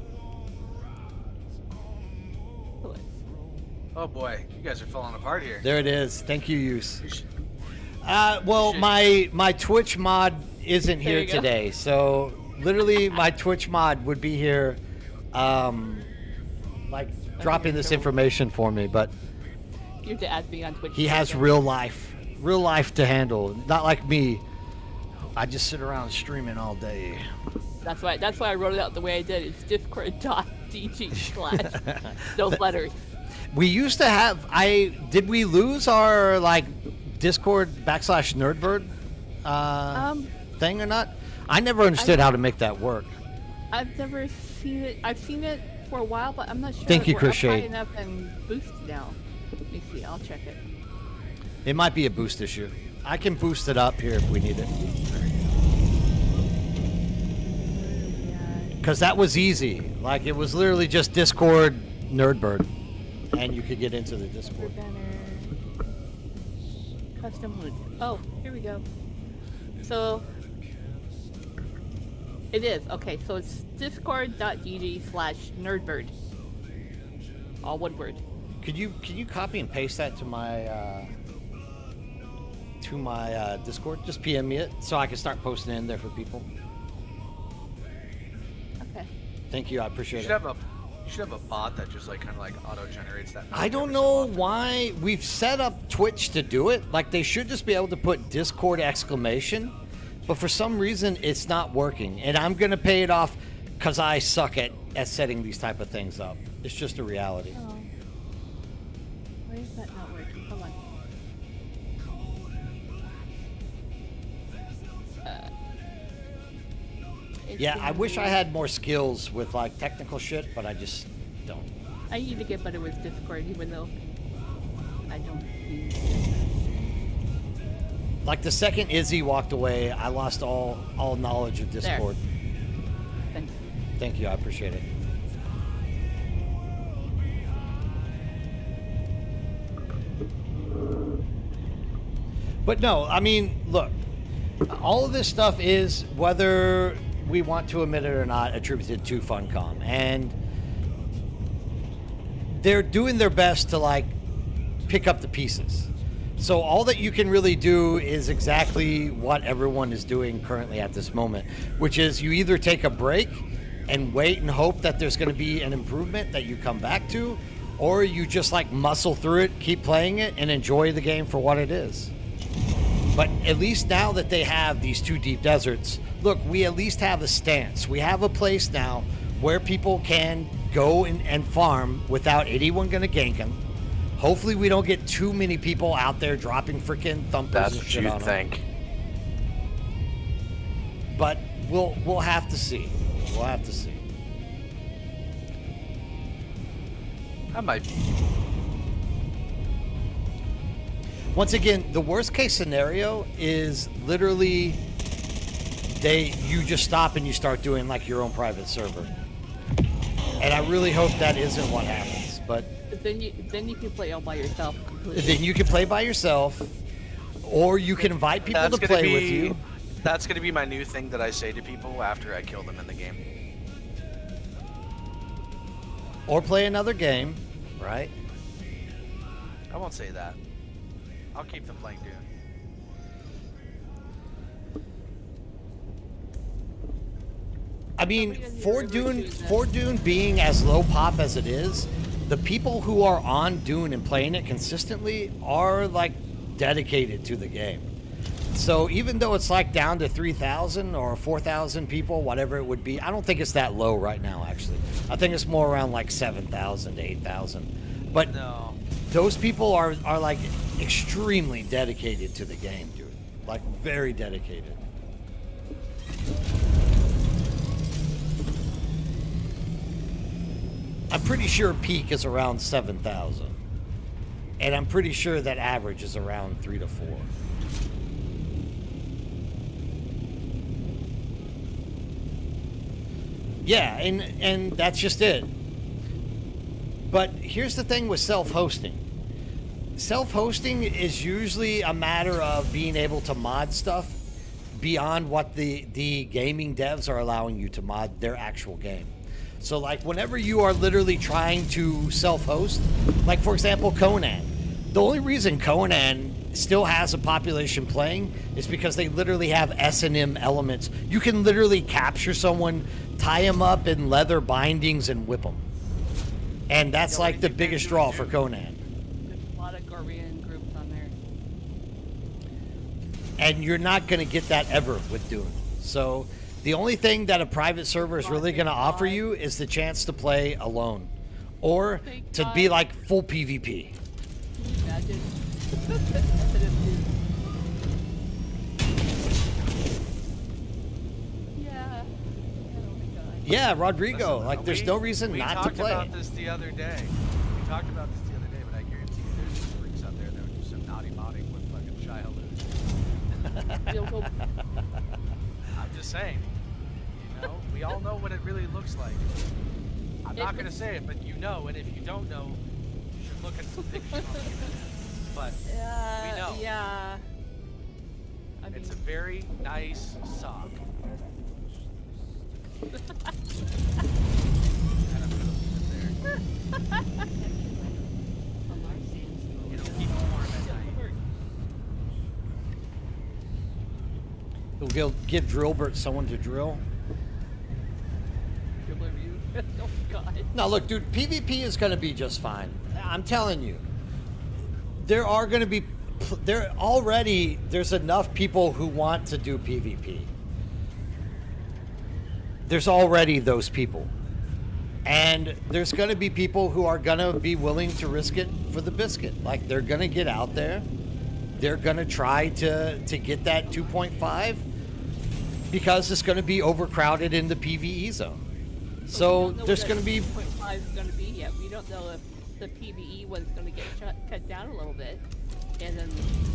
Oh boy, you guys are falling apart here. There it is. Thank you, Use. Well, my Twitch mod isn't here today, so literally my Twitch mod would be here, dropping this information for me. But you have to add me on Twitch. He has real life to handle. Not like me. I just sit around streaming all day. That's why I wrote it out the way I did. It's discord.gg/ those letters. We used to have. Did we lose our Discord /Nerdbird thing or not? I never understood how to make that work. I've never seen it. I've seen it for a while, but I'm not sure. Thank you, if we're up Crochet. high enough and boost now. Let me see. I'll check it. It might be a boost issue. I can boost it up here if we need it. Because that was easy. Like, it was literally just Discord Nerdbird. And you could get into the Discord. Banner. Custom loot. Oh, here we go. So it is. Okay, so it's discord.gg/nerdbird. All one word. Can you copy and paste that to my Discord? Just PM me it so I can start posting it in there for people. Okay. Thank you, I You appreciate should it. have a bot that just like kind of like auto generates that. I don't every so know often. why we've set up Twitch to do it. Like, they should just be able to put Discord exclamation, but for some reason it's not working. And I'm gonna pay it off because I suck at setting these type of things up. It's just a reality. Oh. Why is that not working? Hold on. It's Yeah, I gonna wish be- I had more skills with like technical shit, but I just don't. I need to get better with Discord, even though I don't use Like, the second Izzy walked away, I lost all knowledge of Discord. Thank you. Thank you, I appreciate it. But no, I mean, look, all of this stuff is, whether we want to admit it or not, attributed to Funcom. And they're doing their best to, like, pick up the pieces. So all that you can really do is exactly what everyone is doing currently at this moment, which is you either take a break and wait and hope that there's going to be an improvement that you come back to, or you just like muscle through it, keep playing it, and enjoy the game for what it is. But at least now that they have these two deep deserts, look, we at least have a stance. We have a place now where people can go and farm without anyone going to gank them. Hopefully we don't get too many people out there dropping freaking thumpers That's and what shit you on them. think. But we'll have to see. We'll have to see. I might be. Once again, the worst case scenario is literally you just stop and you start doing like your own private server. And I really hope that isn't what happens. But But then you can play all by yourself completely. then you can play by yourself, or you can invite people to play with you. That's gonna be my new thing that I say to people after I kill them in the game. Or play another game, right? I won't say that. I'll keep them playing Dune. I mean, Somebody doesn't for even Dune, choose that. for Dune being as low pop as it is, the people who are on Dune and playing it consistently are like dedicated to the game. So even though it's like down to 3,000 or 4,000 people, whatever it would be, I don't think it's that low right now. Actually, I think it's more around like 7,000 to 8,000. But No. those people are like extremely dedicated to the game, dude. Like very dedicated. I'm pretty sure peak is around 7,000. And I'm pretty sure that average is around 3 to 4. Yeah, and that's just it. But here's the thing with self-hosting. Self-hosting is usually a matter of being able to mod stuff beyond what the gaming devs are allowing you to mod their actual game. So like whenever you are literally trying to self-host, like for example Conan, the only reason Conan still has a population playing is because they literally have S&M elements. You can literally capture someone, tie them up in leather bindings and whip them. And that's Yeah, what like do the you think they're biggest doing draw too? for Conan. There's a lot of Gorian groups on there. And you're not going to get that ever with Dune. So the only thing that a private server is really going to offer you is the chance to play alone, or Thank to God. be like full PvP. Can you imagine? Yeah. Oh my God. Yeah, Rodrigo. Listen, like, there's we- no reason we not to talked play. about this the other day. We talked about this the other day, but I guarantee you there's some freaks out there that would do some naughty modding with fucking shy halloos. You'll go- I'm just saying. You know, we y'all know what it really looks like. I'm not gonna say it, but you know, and if you don't know, you should look at some pictures on the internet. But we know. Yeah. I mean, It's a very nice sock. And I'm gonna leave it there. It'll keep you warm at night. We'll give Drillbert someone to drill. Dribble review. Oh God. No, look, dude, PvP is going to be just fine. I'm telling you. There's enough people who want to do PvP. There's already those people. And there's going to be people who are going to be willing to risk it for the biscuit. Like, they're going to get out there. They're going to try to get that 2.5 because it's going to be overcrowded in the PvE zone. So there's going to be... 2.5 is going to be yet. We don't know if the PvE one's going to get cut down a little bit. And then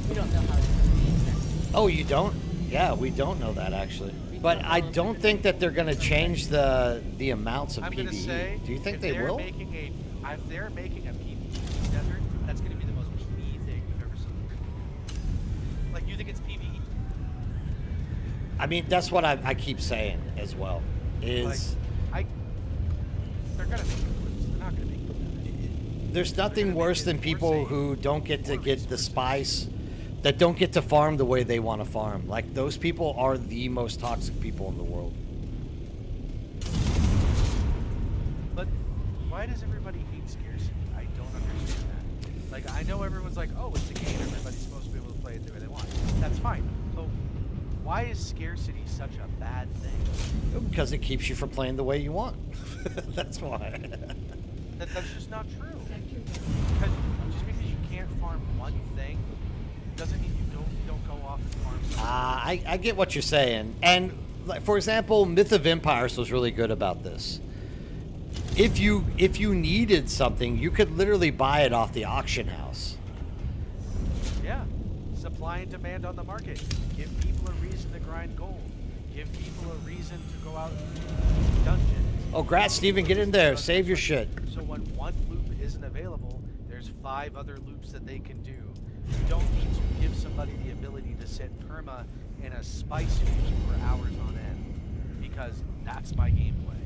we don't know how it's going to be either. Oh, you don't? Yeah, we don't know that actually. But I don't think that they're going to change the amounts of I'm PvE. gonna say, Do you think if they they're will? If they're making a PvE desert, that's gonna be the most PvE thing you've ever seen. Like, you think it's PvE? I mean, that's what I keep saying as well. Is They're gonna make it loose. They're not gonna make it better. there's nothing gonna make worse it than more people safe, who don't get to more get the resources. spice, that don't get to farm the way they want to farm. Like, those people are the most toxic people in the world. But why does everybody hate scarcity? I don't understand that. Like, I know everyone's like, oh, it's a game, everybody's supposed to be able to play it the way they want. That's fine. But why is scarcity such a bad thing? Because it keeps you from playing the way you want. That's why. That's just not true. Because just because you can't farm one thing doesn't mean you don't go off and farm something. I get what you're saying. And, like, for example, Myth of Empires was really good about this. If you needed something, you could literally buy it off the auction house. Yeah. Supply and demand on the market. Give people a reason to grind gold. Give people a reason to go out and do dungeons. Oh, Grat, Steven, get in there. Save your shit. So when one loop isn't available, there's 5 other loops that they can do. You don't need to give somebody the ability to sit perma in a spice feed for hours on end. Because that's my gameplay.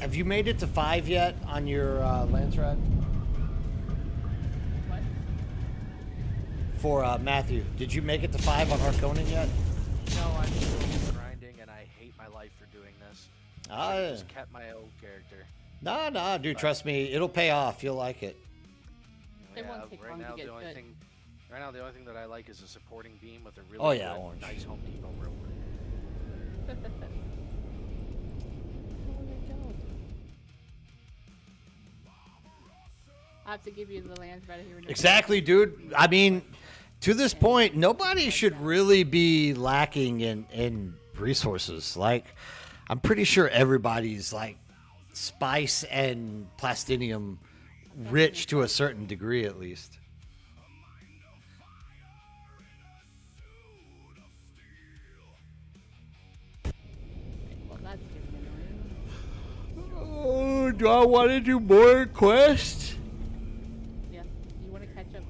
Have you made it to 5 yet on your Lance Rad? What? For Matthew, did you make it to 5 on Harkonnen yet? No, I'm still grinding and I hate my life for doing this. I just kept my old character. No, dude, trust me, it'll pay off. You'll like it. It won't take long to get good. Right now, the only thing that I like is a supporting beam with a really Oh, yeah, good, orange. nice Home Depot rope. I have to give you the lands right here. Exactly, dude. I mean, to this point, nobody should really be lacking in resources. Like, I'm pretty sure everybody's like spice and plastinium rich to a certain degree, at least. Well, that's getting annoying. Oh, do I want to do more quests? Yeah. You want to catch up?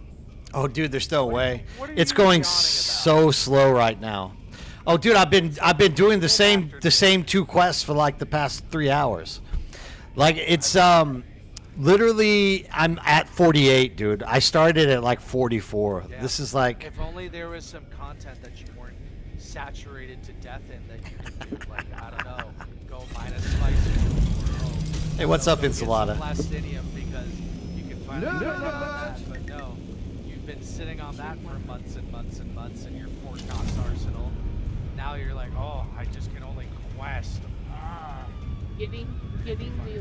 Oh, dude, there's no way. what are It's you going yawning so slow right now. Oh, dude, I've been doing the same 2 quests for like the past 3 hours. Like, it's literally I'm at 48, dude. I started at like 44. Yeah. This is like, If only there was some content that you weren't saturated to death in that you could do. Like, I don't know, go mine a spice or Hey, what's up, go get some Enchilada? plastinium because you can finally get some of that. But no, you've been sitting on that for months and months and months in your Fort Knox arsenal. Now you're like, oh, I just can only quest. Ah. Getting the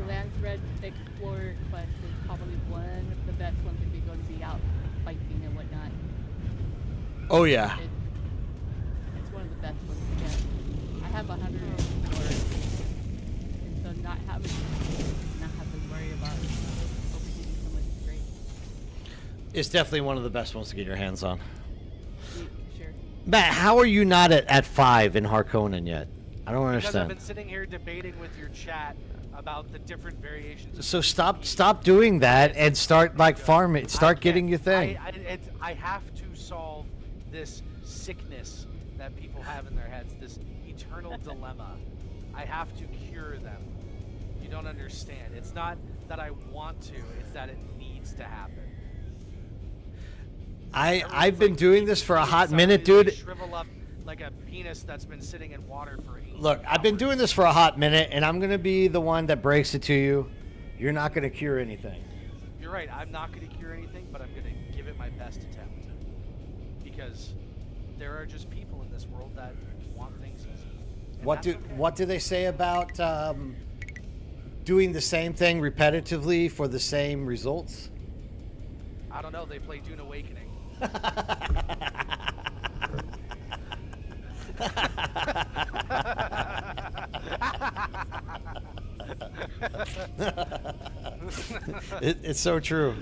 Lands Red Explorer quest is probably one of the best ones if you're going to be out fighting and whatnot. oh yeah. It's one of the best ones to get. I have 100 explorers, and so not having to worry about overheating so much is great. It's definitely one of the best ones to get your hands on. Yeah, for sure. Matt, how are you not at 5 in Harkonnen yet? I don't Because I've understand. been sitting here debating with your chat about the different variations. Of So stop doing that and start like farming. Start getting your thing. I have to solve this sickness that people have in their heads, this eternal dilemma. I have to cure them. You don't understand. It's not that I want to, it's that it needs to happen. I've been doing this for a hot Somebody minute, to dude. Shrivel up like a penis that's been sitting in water for 8 Look, I've been doing this for a hot minute, and I'm gonna be the one that breaks it to you. You're not gonna cure anything. You're right. I'm not going to cure anything, but I'm going to give it my best attempt. Because there are just people in this world that want things easy. And that's okay. What do they say about doing the same thing repetitively for the same results? I don't know. They play Dune Awakening. It's so true.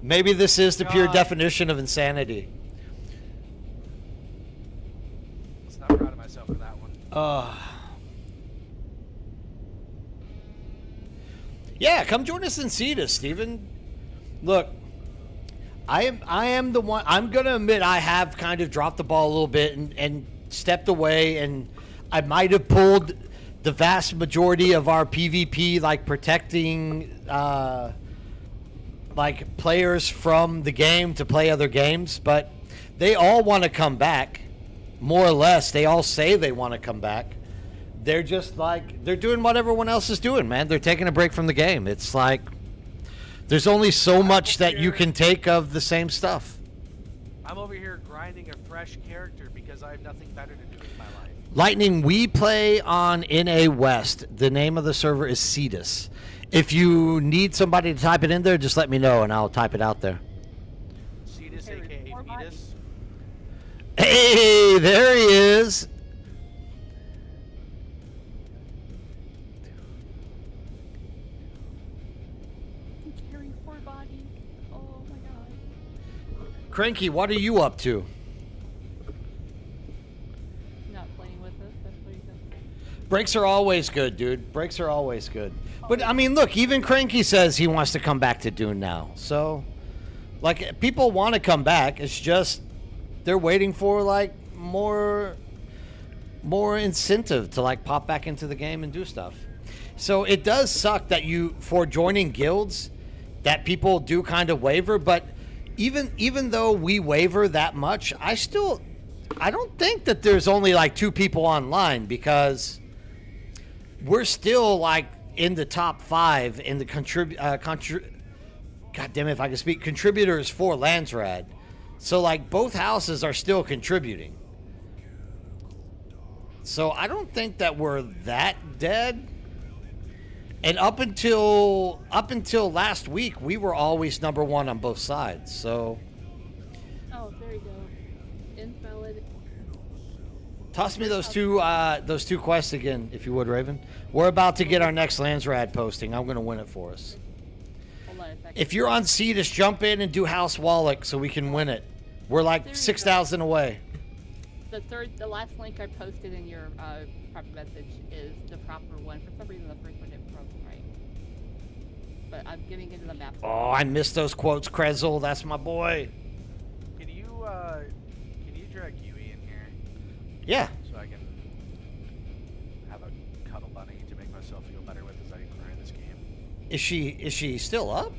Maybe this is the pure God. definition of insanity. I'm not proud of myself for that one. Yeah, come join us in Cetus, Steven. Look, I am the one. I'm gonna admit I have kind of dropped the ball a little bit and stepped away, and I might have pulled the vast majority of our PvP, like protecting like players from the game to play other games, but they all want to come back, more or less. They all say they want to come back. They're just like, they're doing what everyone else is doing, man. They're taking a break from the game. It's like, there's only so much that you can take of the same stuff. I'm over here grinding a fresh character because I have nothing better to do with my life. Lightning, we play on NA West. The name of the server is Cetus. If you need somebody to type it in there, just let me know and I'll type it out there. Cetus, Hey, aka more body. Fetus. Hey, there he is. You can carry 4 bodies. Oh my god. Cranky, what are you up to? Not playing with us. That's what he does. Breaks are always good, dude. Breaks are always good. But I mean, look, even Cranky says he wants to come back to Dune now. So, like, people want to come back. It's just they're waiting for like more incentive to like pop back into the game and do stuff. So it does suck that you, for joining guilds, that people do kind of waver. But even though we waver that much, I don't think that there's only like 2 people online, because we're still like in the top 5 in the God damn it, if I can speak, contributors for Landsrad. So like both houses are still contributing. So I don't think that we're that dead. And up until last week, we were always number 1 on both sides. So Oh, there you go. Invalid. toss me those two quests again, if you would, Raven. We're about to get our next Landsrad posting. I'm gonna win it for us. Hold on a second. If you're on Cetus, jump in and do House Wallach so we can win it. We're like There you 6,000 away. The last link I posted in your proper message is the proper one. For some reason, the first one didn't broke right. But I'm getting into the map. Oh, I missed those quotes, Krezel. That's my boy. Can you drag Yui in here Yeah. so I can have a cuddle bunny to make myself feel better with as I grind this game? Is she still up?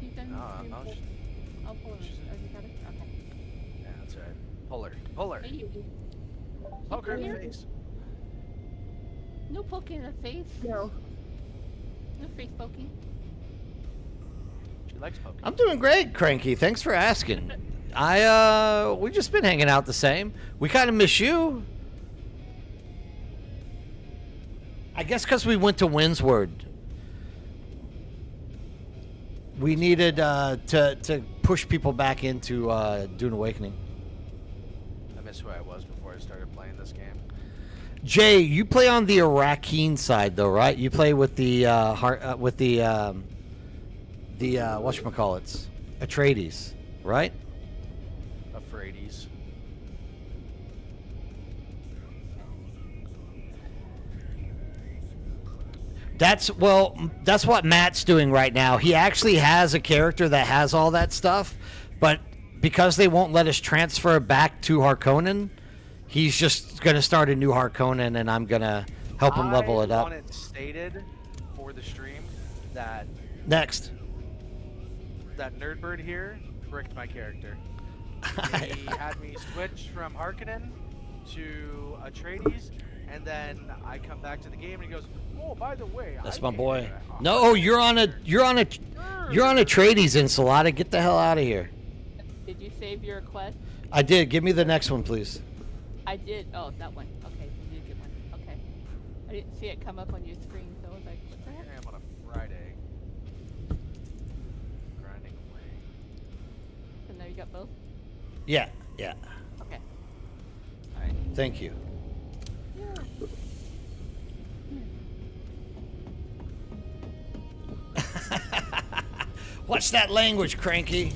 You can No, do no, both. I'll pull it. she's- Oh, you got it? Okay. Yeah, that's right. Pull her. Hey, you. Poke her in the Here. face. No poking in the face. No. No face poking. She likes poking. I'm doing great, Cranky. Thanks for asking. We just been hanging out the same. We kind of miss you. I guess because we went to Windsward. We needed to push people back into Dune Awakening. I miss who I was before I started playing this game. Jay, you play on the Iraqine side though, right? You play with the whatchamacallits, Atreides, right? That's what Matt's doing right now. He actually has a character that has all that stuff, but because they won't let us transfer back to Harkonnen, he's just going to start a new Harkonnen, and I'm going to help him level it I up. want it stated for the stream that Next. that Nerdbird here bricked my character. He had me switch from Harkonnen to Atreides, and then I come back to the game and he goes, "Oh, by the way, That's I my made boy. a No, you're on a Trades Enchilada. Get the hell out of here. Did you save your request? I did. Give me the next one, please. I did. Oh, that one. Okay, you did get one. Okay. I didn't see it come up on your screen, so I was like, what the Here heck? I am on a Friday, grinding away." And now you got both? Yeah. Okay. Alright. Thank you. Yeah. What's that language, Cranky?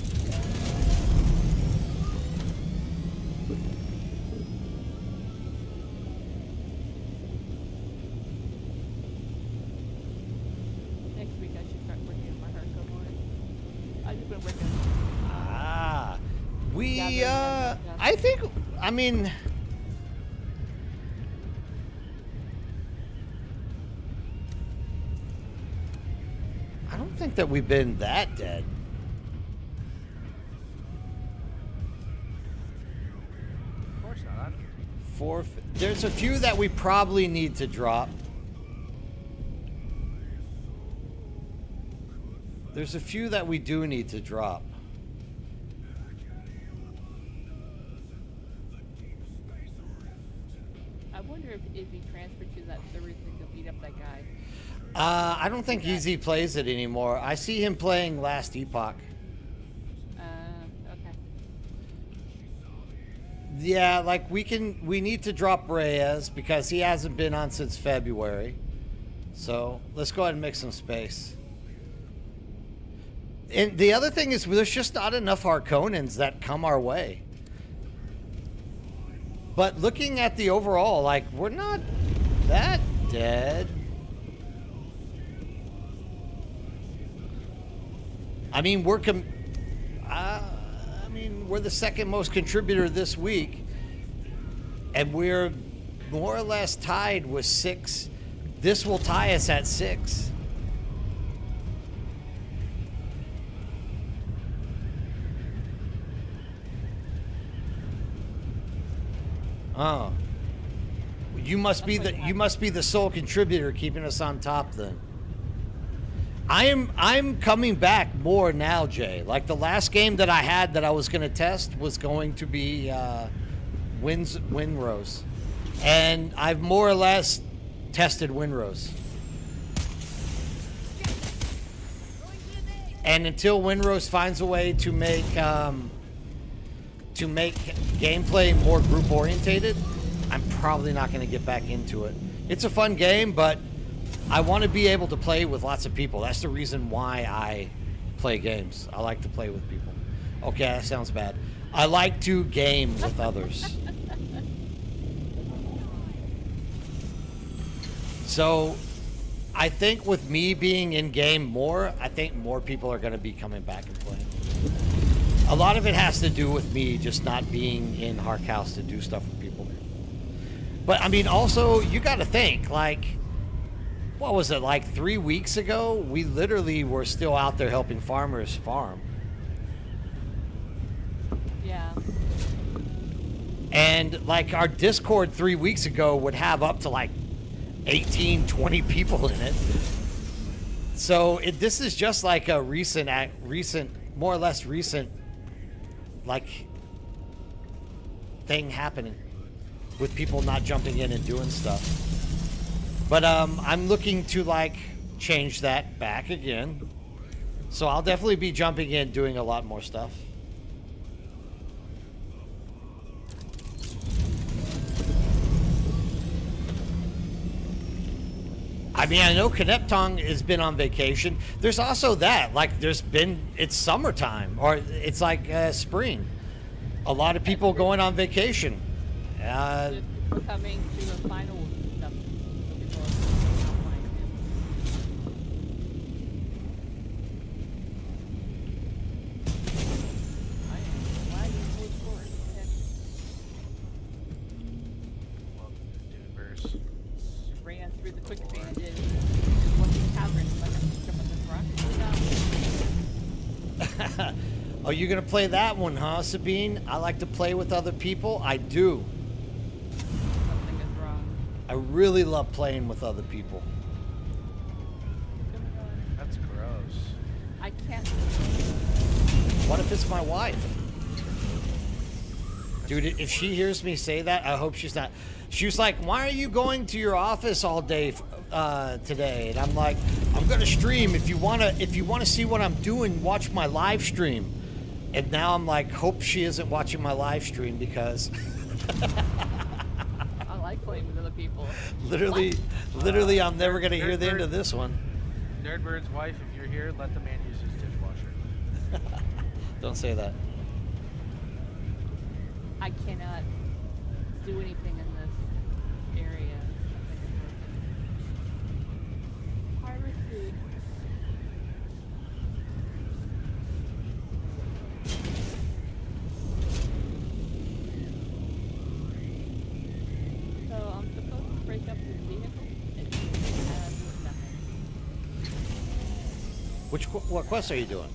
Next week I should start working on my hardcore more. I've just been working. I think, I mean, I don't think that we've been that dead. Of course not. There's a few that we probably need to drop. There's a few that we do need to drop. I wonder if he transferred to that server thing to beat up that guy. I don't think Easy plays it anymore. I see him playing Last Epoch. Okay. Yeah, like we need to drop Reyes because he hasn't been on since February. So let's go ahead and make some space. And the other thing is there's just not enough Harkonnens that come our way. But looking at the overall, like, we're not that dead. I mean, we're the second most contributor this week, and we're more or less tied with 6. This will tie us at 6. Oh, you must be the sole contributor keeping us on top then. I'm coming back more now, Jay. Like the last game that I had that I was going to test was going to be Windrose, and I've more or less tested Windrose. And until Windrose finds a way to make gameplay more group orientated, I'm probably not going to get back into it. It's a fun game, but I want to be able to play with lots of people. That's the reason why I play games. I like to play with people. Okay, that sounds bad. I like to game with others. So I think with me being in game more, I think more people are going to be coming back and playing. A lot of it has to do with me just not being in Hark House to do stuff with people. But I mean, also, you got to think, like, what was it, like 3 weeks ago? We literally were still out there helping farmers farm. Yeah. And like our Discord 3 weeks ago would have up to like 18, 20 people in it. So this is just like a more or less recent, like, thing happening with people not jumping in and doing stuff. But I'm looking to like change that back again. So I'll definitely be jumping in, doing a lot more stuff. I mean, I know Kneptong has been on vacation. There's also that, like, it's summertime, or it's like spring. A lot of people going on vacation. We're coming to the final stuff before online. quick advantage is just one big cavern, so I can jump on this rock and go down. Oh, you're gonna play that one, huh, Sabine? I like to play with other people. I do. Something is wrong. I really love playing with other people. It's gonna go. That's gross. I can't. What if it's my wife? Dude, if she hears me say that, I hope she's not. She was like, "Why are you going to your office all day today?" And I'm like, "I'm gonna stream. If you wanna see what I'm doing, watch my live stream." And now I'm like, hope she isn't watching my live stream because I like playing with other people. literally, I'm never gonna hear the end of this one. Nerdbird's wife, if you're here, let the man use his dishwasher. Don't say that. I cannot do anything in this area. Something is broken. Piracy. So I'm supposed to break up this vehicle. It has nothing. What quest are you doing?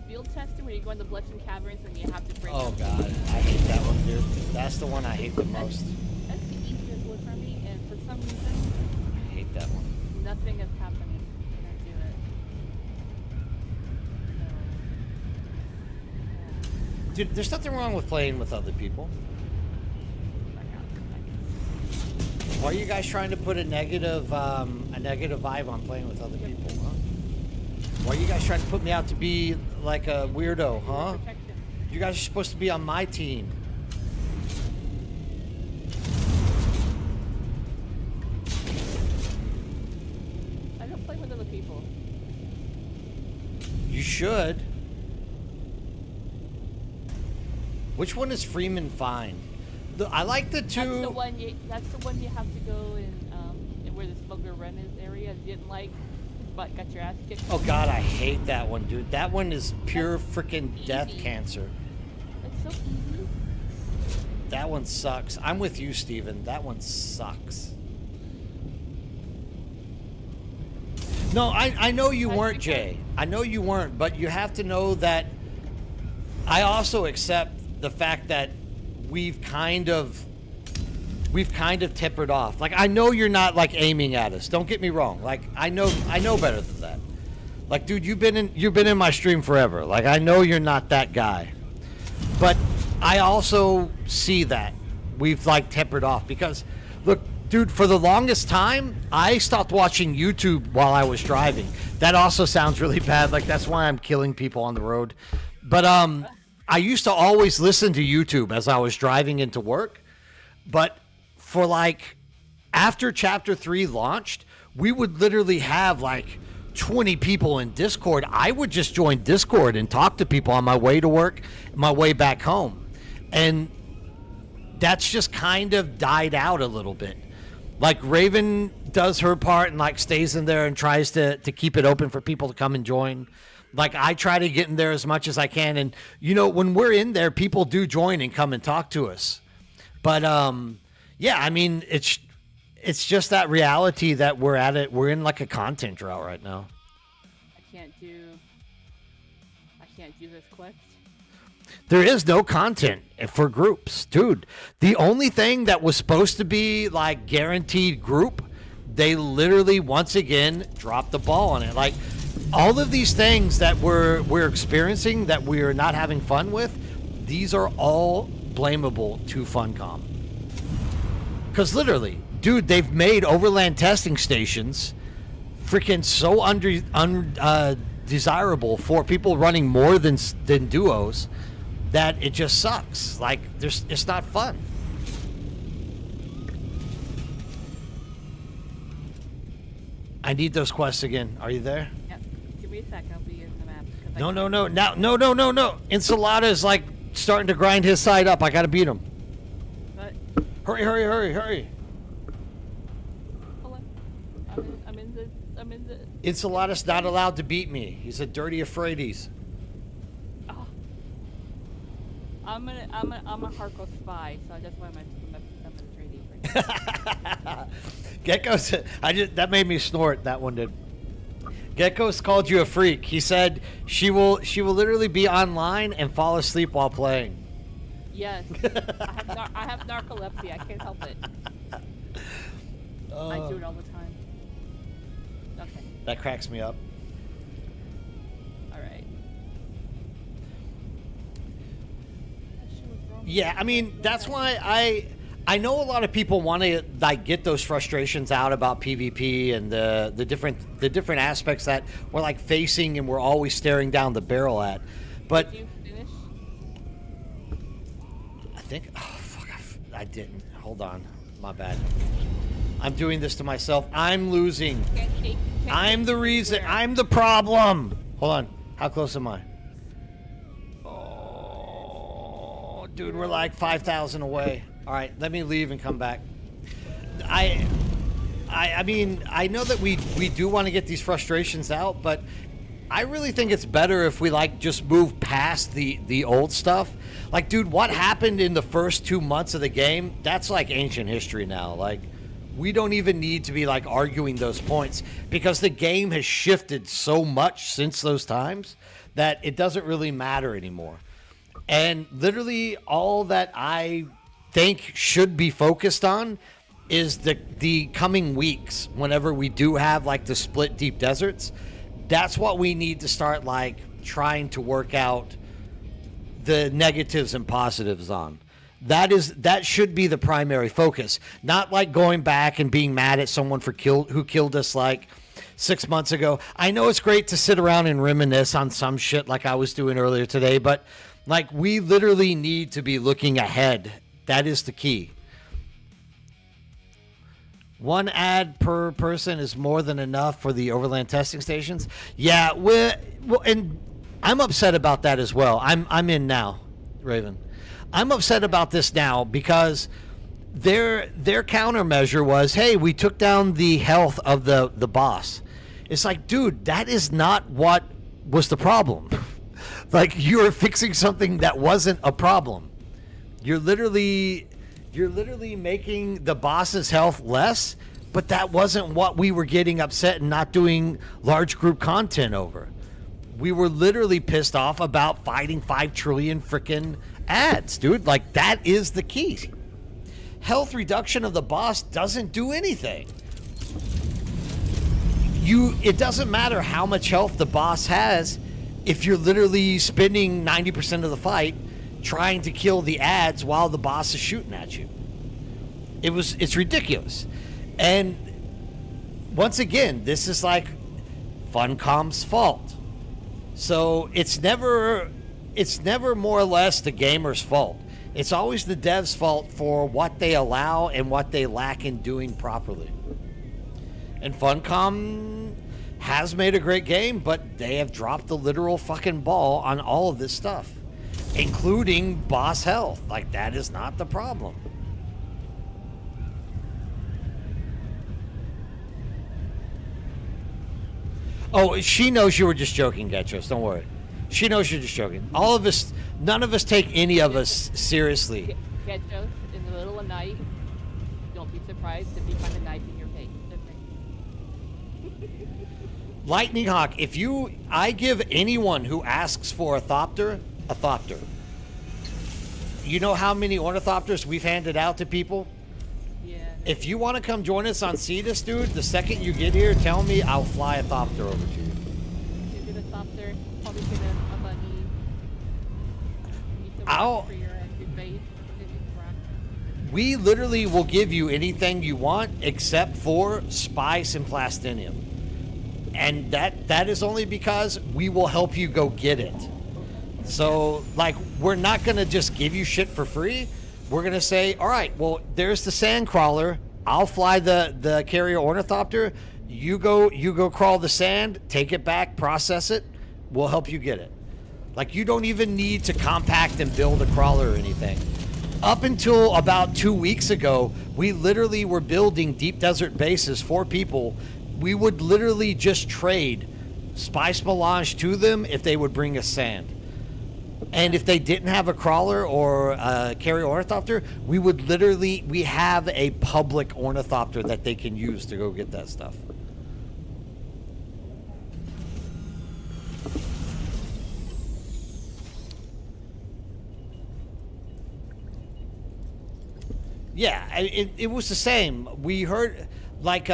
Field testing where you go in the Blessing Caverns and you have to break Oh up. god, I hate that one, dude. That's the one I hate the most. That's the easiest one for me, and for some reason, I hate that one. nothing is happening when I do it. So, Dude, there's nothing wrong with playing with other people. Why are you guys trying to put a negative vibe on playing with other people, huh? Why are you guys trying to put me out to be like a weirdo, huh? protection. You guys are supposed to be on my team. I don't play with other people. You should. Which one is Freeman Fine? I like the two. That's the one. That's the one you have to go in where the smuggler run is area. Didn't like, but got your ass kicked. Oh god, I hate that one, dude. That one is pure freaking death easy. cancer. It's so easy. That one sucks. I'm with you, Steven. That one sucks. No, I know you weren't, Jay. I know you weren't, but you have to know that I also accept the fact that we've kind of tempered off. Like, I know you're not like aiming at us. Don't get me wrong. Like, I know better than that. Like, dude, you've been in my stream forever. Like, I know you're not that guy. But I also see that we've like tempered off because, look, dude, for the longest time, I stopped watching YouTube while I was driving. That also sounds really bad. Like, that's why I'm killing people on the road. But I used to always listen to YouTube as I was driving into work. But for like after Chapter 3 launched, we would literally have like 20 people in Discord. I would just join Discord and talk to people on my way to work, my way back home. And that's just kind of died out a little bit. Like, Raven does her part and like stays in there and tries to keep it open for people to come and join. Like, I try to get in there as much as I can. And, you know, when we're in there, people do join and come and talk to us. But, yeah, I mean, it's just that reality that we're at it. We're in like a content drought right now. I can't do this quest. There is no content for groups, dude. The only thing that was supposed to be like guaranteed group, they literally once again dropped the ball on it. Like, all of these things that we're experiencing that we're not having fun with, these are all blamable to Funcom. Because literally, dude, they've made overland testing stations freaking so undesirable for people running more than duos that it just sucks. Like, it's not fun. I need those quests again. Are you there? Yep. Give me a sec. I'll be in the map. No. No. Enchilada is like starting to grind his side up. I gotta beat him. But Hurry. hold on. I'm in the. Enchilada's not allowed to beat me. He's a dirty Euphrates. Oh. I'm a hardcore spy, so that's why I'm a trading right Gecko's. That made me snort. That one did. Gecko's called you a freak. He said she will literally be online and fall asleep while playing. Yes. I have narcolepsy. I can't help it. I do it all the time. Okay. That cracks me up. All right. Yeah, I mean, that's why I know a lot of people want to like get those frustrations out about PvP and the different aspects that we're like facing and we're always staring down the barrel at. But Did you finish? I think I didn't. Hold on. My bad. I'm doing this to myself. I'm losing. I'm the reason. I'm the problem. Hold on. How close am I? Oh, dude, we're like 5,000 away. All right, let me leave and come back. I mean, I know that we do want to get these frustrations out, but I really think it's better if we like just move past the old stuff. Like, dude, what happened in the first 2 months of the game? That's like ancient history now. Like, we don't even need to be like arguing those points because the game has shifted so much since those times that it doesn't really matter anymore. And literally all that I think should be focused on is the coming weeks whenever we do have like the split deep deserts. That's what we need to start like trying to work out the negatives and positives on. That should be the primary focus, not like going back and being mad at someone who killed us like 6 months ago. I know it's great to sit around and reminisce on some shit like I was doing earlier today, but like we literally need to be looking ahead. That is the key. One ad per person is more than enough for the overland testing stations. Yeah, and I'm upset about that as well. I'm in now, Raven. I'm upset about this now because their countermeasure was, hey, we took down the health of the boss. It's like, dude, that is not what was the problem. Like, you're fixing something that wasn't a problem. You're literally making the boss's health less, but that wasn't what we were getting upset and not doing large group content over. We were literally pissed off about fighting 5 trillion freaking ads, dude. Like, that is the key. Health reduction of the boss doesn't do anything. It doesn't matter how much health the boss has if you're literally spending 90% of the fight trying to kill the ads while the boss is shooting at you. It's ridiculous. And once again, this is like Funcom's fault. So it's never more or less the gamer's fault. It's always the dev's fault for what they allow and what they lack in doing properly. And Funcom has made a great game, but they have dropped the literal fucking ball on all of this stuff, including boss health. Like, that is not the problem. Oh, she knows you were just joking, Getros. Don't worry. She knows you're just joking. All of us, none of us take any of us seriously. Get jokes in the middle of the night. Don't be surprised if you find a knife in your face. Lightning Hawk, I give anyone who asks for a thopter. You know how many ornithopters we've handed out to people? Yeah. If you want to come join us on Cetus, dude, the second you get here, tell me, I'll fly a thopter over to you. You get a thopter, probably get a bunny. I'll... For your base. We literally will give you anything you want except for spice and plastinium. And that is only because we will help you go get it. So, like, we're not going to just give you shit for free. We're going to say, all right, well, there's the sand crawler. I'll fly the carrier ornithopter. You go crawl the sand, take it back, process it. We'll help you get it. Like, you don't even need to compact and build a crawler or anything. Up until about 2 weeks ago, we literally were building deep desert bases for people. We would literally just trade spice melange to them if they would bring us sand. And if they didn't have a crawler or a carrier ornithopter, we have a public ornithopter that they can use to go get that stuff. Yeah, it was the same. We heard, like,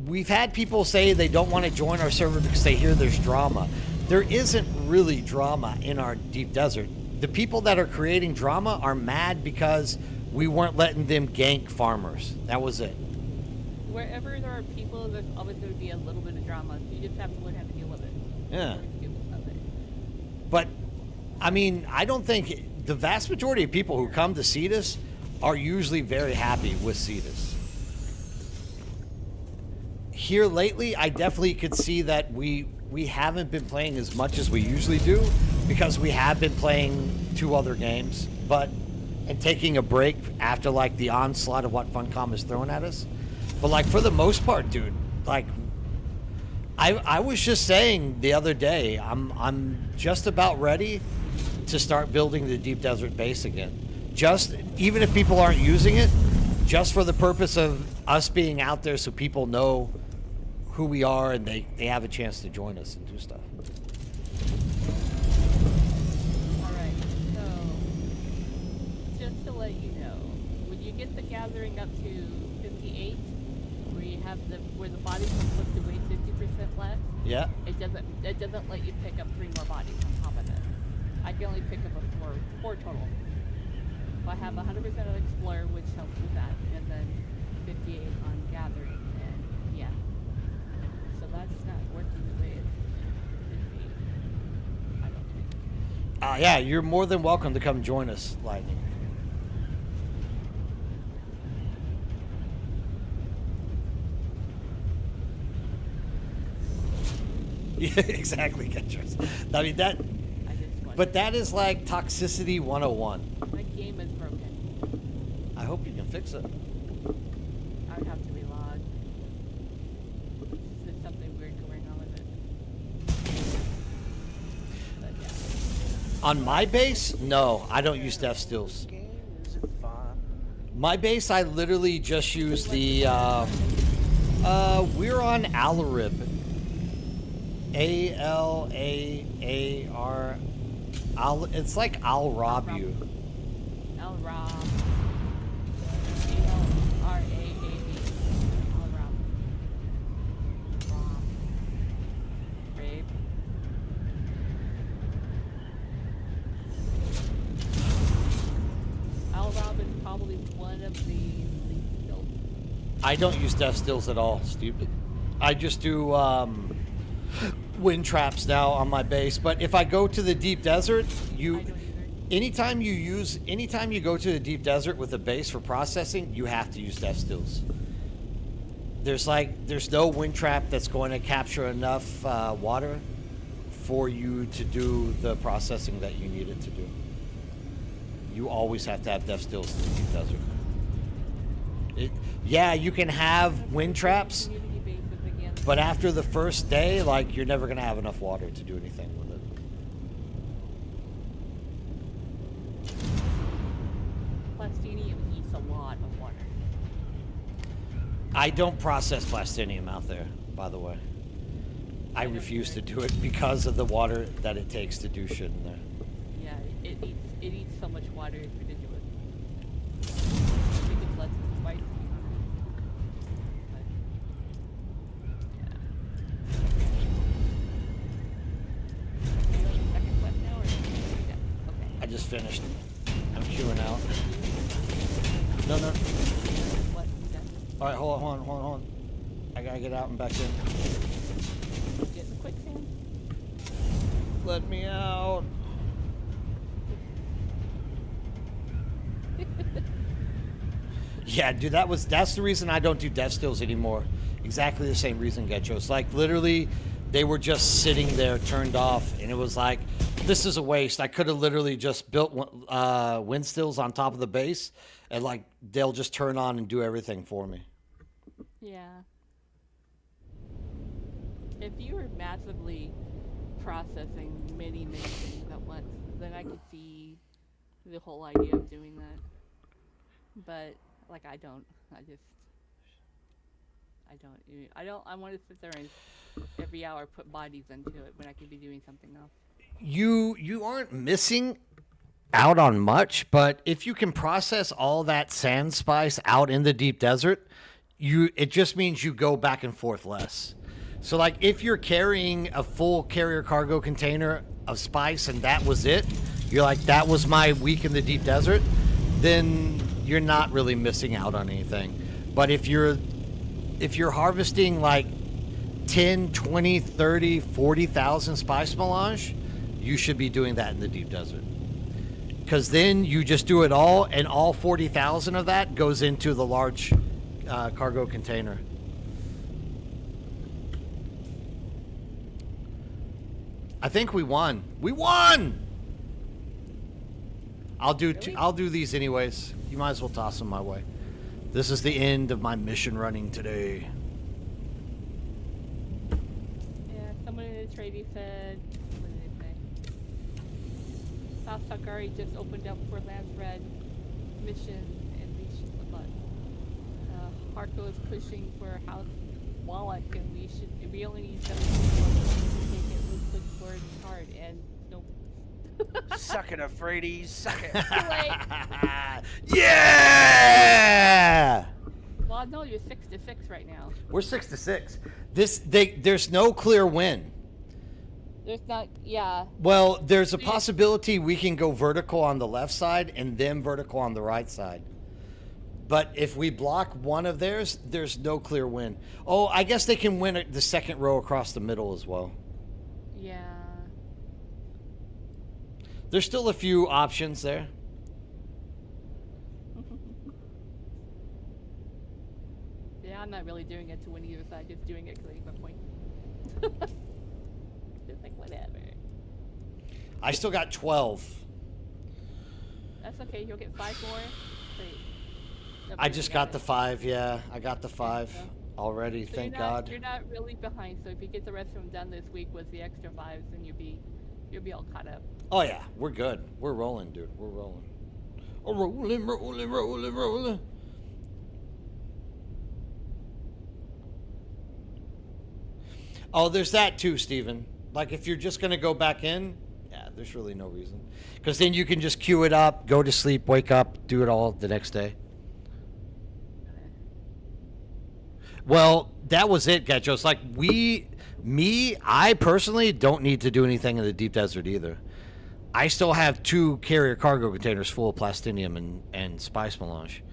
we've had people say they don't want to join our server because they hear there's drama. There isn't really drama in our deep desert. The people that are creating drama are mad because we weren't letting them gank farmers. That was it. Wherever there are people, there's always going to be a little bit of drama. So you just have to learn how to deal with it. Yeah. Deal with it. But, I mean, I don't think the vast majority of people who come to Cetus are usually very happy with Cetus. Here lately, I definitely could see that we haven't been playing as much as we usually do because we have been playing 2 other games, and taking a break after like the onslaught of what Funcom is throwing at us. But like for the most part, dude, like I was just saying the other day, I'm just about ready to start building the deep desert base again. Just even if people aren't using it, just for the purpose of us being out there so people know who we are and they have a chance to join us and do stuff. Alright, so just to let you know, when you get the gathering up to 58, where the bodies are supposed to weigh 50% less, Yeah. it doesn't let you pick up 3 more bodies on top of it. I can only pick up a 4 total. So I have 100% of Explorer, which helps with that, and then 58 on Gathering, and yeah. So that's not working the way it should be, I don't think. Yeah, you're more than welcome to come join us, Lightning. Yeah, exactly, Ketchers. I mean that. But that is like toxicity 101. My game is broken. I hope you can fix it. I would have to relog. There's something weird going on with it. But yeah. On my base, no, I don't use death stills. My base, I literally just use the. We're on Alarib. ALAAR. It's like I'll rob you. I'll rob. ALRAAB. I'll rob. Rob. Rape. I'll rob is probably one of the least built. I don't use death stills at all, stupid. I just do wind traps now on my base. But if I go to the deep desert, anytime you go to the deep desert with a base for processing, you have to use death stills. There's no wind trap that's going to capture enough water for you to do the processing that you need it to do. You always have to have death stills in the deep desert. Yeah, you can have wind traps, but after the first day, like, you're never gonna have enough water to do anything with it. Plastinium eats a lot of water. I don't process plastinium out there, by the way. I refuse to do it because of the water that it takes to do shit in there. Yeah, it eats so much water, it's ridiculous. I think it's less than twice. I just finished. I'm queuing out. No. All right, hold on. I gotta get out and back in. Get the quicksand. Let me out. Yeah, dude, that's the reason I don't do death stills anymore. Exactly the same reason, Getcho. It's like literally they were just sitting there turned off, and it was like, this is a waste. I could have literally just built wind stills on top of the base, and like they'll just turn on and do everything for me. Yeah. If you were massively processing many things at once, then I could see the whole idea of doing that. But like I don't. I want to sit there and every hour put bodies into it when I could be doing something else. You aren't missing out on much, but if you can process all that sand spice out in the deep desert, it just means you go back and forth less. So like if you're carrying a full carrier cargo container of spice and that was it, you're like, that was my week in the deep desert, then you're not really missing out on anything. But if you're harvesting like 10, 20, 30, 40,000 spice melange, you should be doing that in the deep desert. Because then you just do it all, and all 40,000 of that goes into the large cargo container. I think we won. We won! I'll do these anyways. You might as well toss them my way. This is the end of my mission running today. Yeah, someone in the tradie said, what did they say? South Sakari just opened up for Lance Red mission and reached the button. Harko is pushing for House Wallach, and we only need 7 people to take it. Let's push for it hard, and nope. Suck it, Afraides. Suck it. Yeah! Well, no, you're 6-6 right now. We're 6-6. There's no clear win. There's not, yeah. Well, there's a possibility we can go vertical on the left side and then vertical on the right side. But if we block one of theirs, there's no clear win. Oh, I guess they can win the second row across the middle as well. Yeah. There's still a few options there. Yeah, I'm not really doing it to win either side, just doing it because I need my point. Just like, whatever. I still got 12. That's okay, you'll get 5 more. Wait. Nope, I you just got got the it. 5, yeah. I got the 5 so- already, So thank you're not, God. You're not really behind, so if you get the rest of them done this week with the extra 5s, then you'll be all caught up. Oh yeah, we're good. We're rolling, dude. We're rolling. Oh, rolling. Oh, there's that too, Steven. Like if you're just going to go back in, yeah, there's really no reason. Because then you can just queue it up, go to sleep, wake up, do it all the next day. Well, that was it, Getchos. Like I personally don't need to do anything in the deep desert either. I still have 2 carrier cargo containers full of plastinium and spice melange.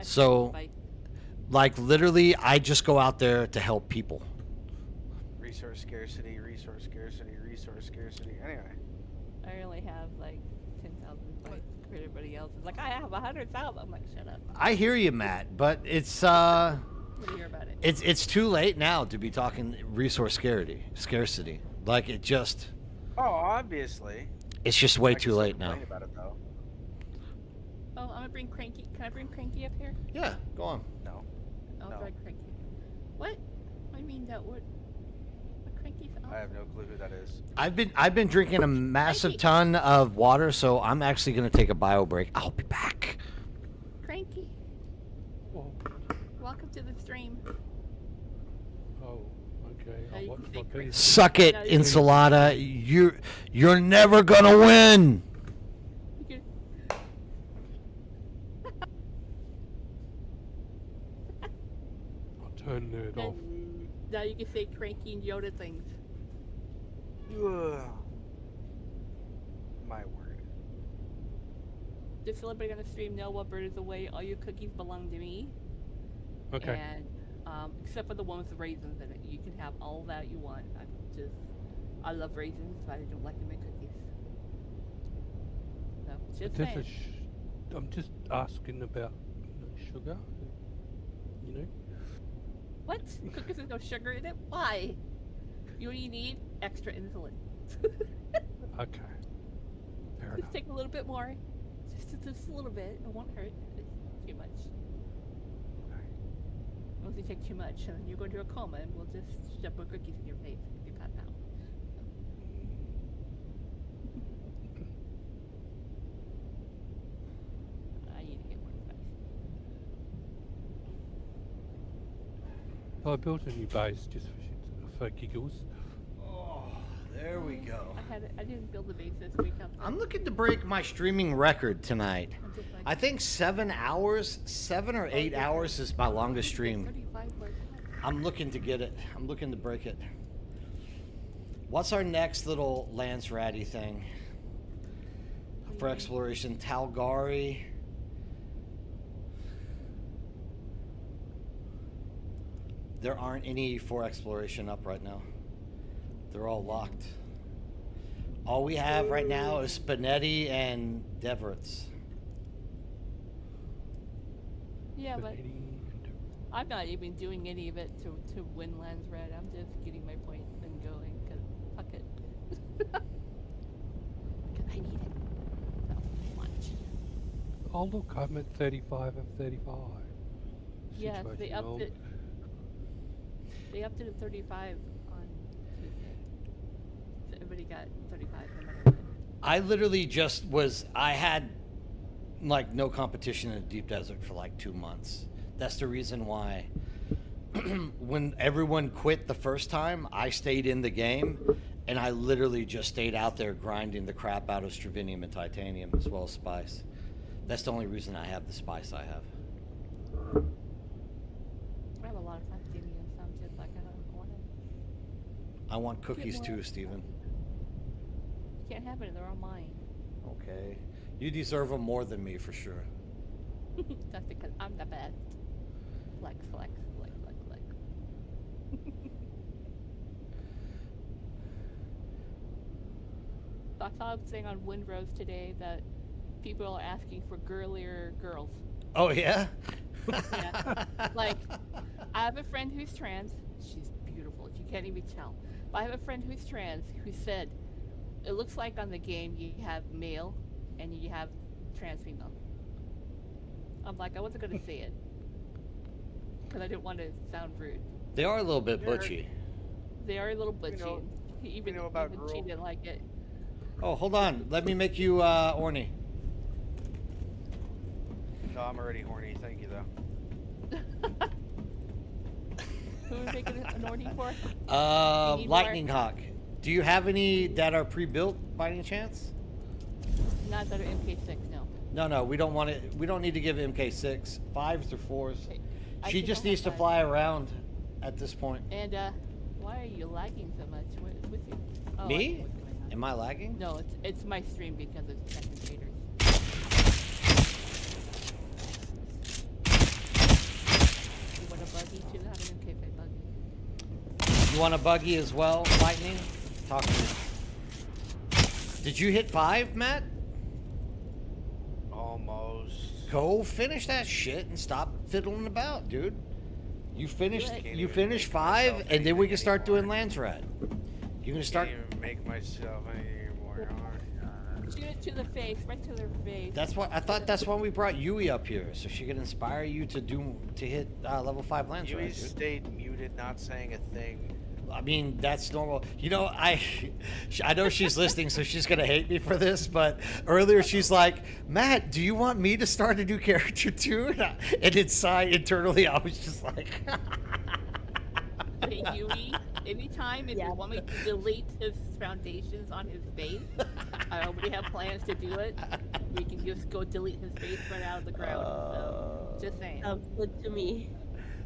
So, like literally, I just go out there to help people. Resource scarcity. Anyway. I only have like 10,000 points for everybody else. It's like, I have 100,000. I'm like, shut up. I hear you, Matt, but it's What do you hear about it? it's too late now to be talking resource scarcity. Like it just. Oh, obviously. It's just way I too can late still now. complain about it, though. Oh, I'm gonna bring Cranky. Can I bring Cranky up here? Yeah, go on. No. I'll No. bring Cranky. What? I mean that what? Cranky's I have no clue who that is. I've been drinking a massive ton of water, so I'm actually gonna take a bio break. I'll be back. Cranky. Welcome to the stream. Oh, okay. Now I'll you watch can my say great. piece. Suck it, No, you- Ensalada. You're never gonna win. You can- I'll turn it off. Now you can say Cranky and Yoda things. Ugh. My word. Just so everybody on the stream know what bird is away. All your cookies belong to me. Okay. And except for the ones with raisins in it, you can have all that you want. I love raisins, but I don't like them in cookies. So just This saying. is I'm just asking about sugar. You know. What? Cookies with no sugar in it? Why? You know what you need? Extra insulin. Okay. Fair Just enough. take a little bit more. Just a little bit. It won't hurt. It's too much. Once you take too much, and you go into a coma, and we'll just shove more cookies in your face if you pass out. So I built a new base just for giggles. Oh, there we go. I didn't build the base this week. I'm looking to break my streaming record tonight. I think 7 hours, 7 or 8 hours is my longest stream. 35 more times. I'm looking to get it. I'm looking to break it. What's our next little Lance Ratty thing for exploration? Talgari. There aren't any for exploration up right now. They're all locked. All we have right now is Spinetti and Deverets. Yeah, but Spaghetti and- I'm not even doing any of it to win lands red. I'm just getting my points and going because fuck it. Because I need it so much. Oh look, I'm at 35 of 35. Yeah, they upped Situational. it. They upped it to 35 on Tuesday. So everybody got 35 no matter what. I literally just I had like no competition in the deep desert for like 2 months. That's the reason why when everyone quit the first time, I stayed in the game and I literally just stayed out there grinding the crap out of Stravinium and Titanium as well as Spice. That's the only reason I have the Spice I have. I have a lot of fun gaming and some just like I don't want to. I want cookies more. too, Steven. You can't have it, they're all mine. Okay. You deserve them more than me for sure. That's because I'm the best. Flex. I saw a thing on Windrose today that people are asking for girlier girls. Oh yeah? Yeah. Like, I have a friend who's trans. She's beautiful. You can't even tell. But I have a friend who's trans who said, it looks like on the game you have male and you have trans female. I'm like, I wasn't going to say it. Because I didn't want to sound rude. They are a little bit They're- butchy. They are a little butchy. know- even know about even she girl- didn't like it. Oh, hold on. Let me make you Orny. No, I'm already horny. Thank you, though. Who was making an order for? You need Lightning Hawk. Do you have any that are pre-built by any chance? Not that are MK6, no. No, we don't want it. We don't need to give MK6 5s or 4s. Okay. I She think just I'll needs to have fly around at this point. And why are you lagging so much? What is with you? Oh, I Me? see what's going on. Am I lagging? No, it's my stream because of tech and traders. You want a buggy too? Have an MK5 buggy. You want a buggy as well, Lightning? Talk to me. Did you hit 5, Matt? Almost. Go finish that shit and stop fiddling about, dude. You finished. Can't You even finished make 5, myself and then we anything can start anymore. doing Landsrat. You gonna start? Can't even make myself any more. Shoot it to the face, right to their face. That's why I thought. That's why we brought Yui up here, so she could inspire you to hit level 5 Landsrat. You dude. stayed muted, not saying a thing. I mean, that's normal. You know, I know she's listening, so she's gonna hate me for this. But earlier she's like, "Matt, do you want me to start a new character too?" And inside, internally, I was just like, Hey, Yui, anytime if you want me to delete his foundations on his base, I already have plans to do it. We can just go delete his base right out of the ground. So, just saying. Sounds good to me.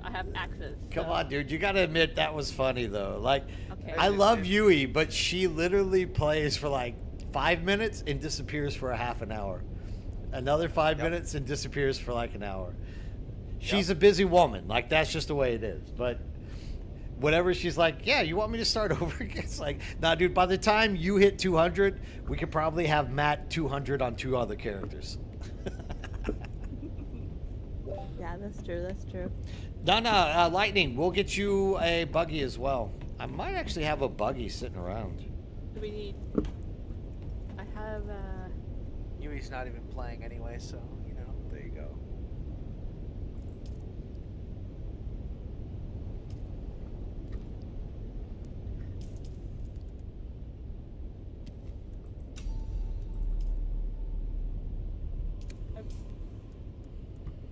I have access. "Come so- on, dude, you gotta admit that was funny though." Like, Okay. I love Yui, but she literally plays for like 5 minutes and disappears for a half an hour. Another 5 Yep. minutes and disappears for like an hour. She's a busy woman. Like, that's just the way it is. But whatever she's like, "Yeah, you want me to start over again?" It's like, nah, dude, by the time you hit 200, we could probably have Matt 200 on 2 other characters. Yeah, that's true. That's true. No, Lightning, we'll get you a buggy as well. I might actually have a buggy sitting around. Do we need? I have. Yui's not even playing anyway, so you know, there you go.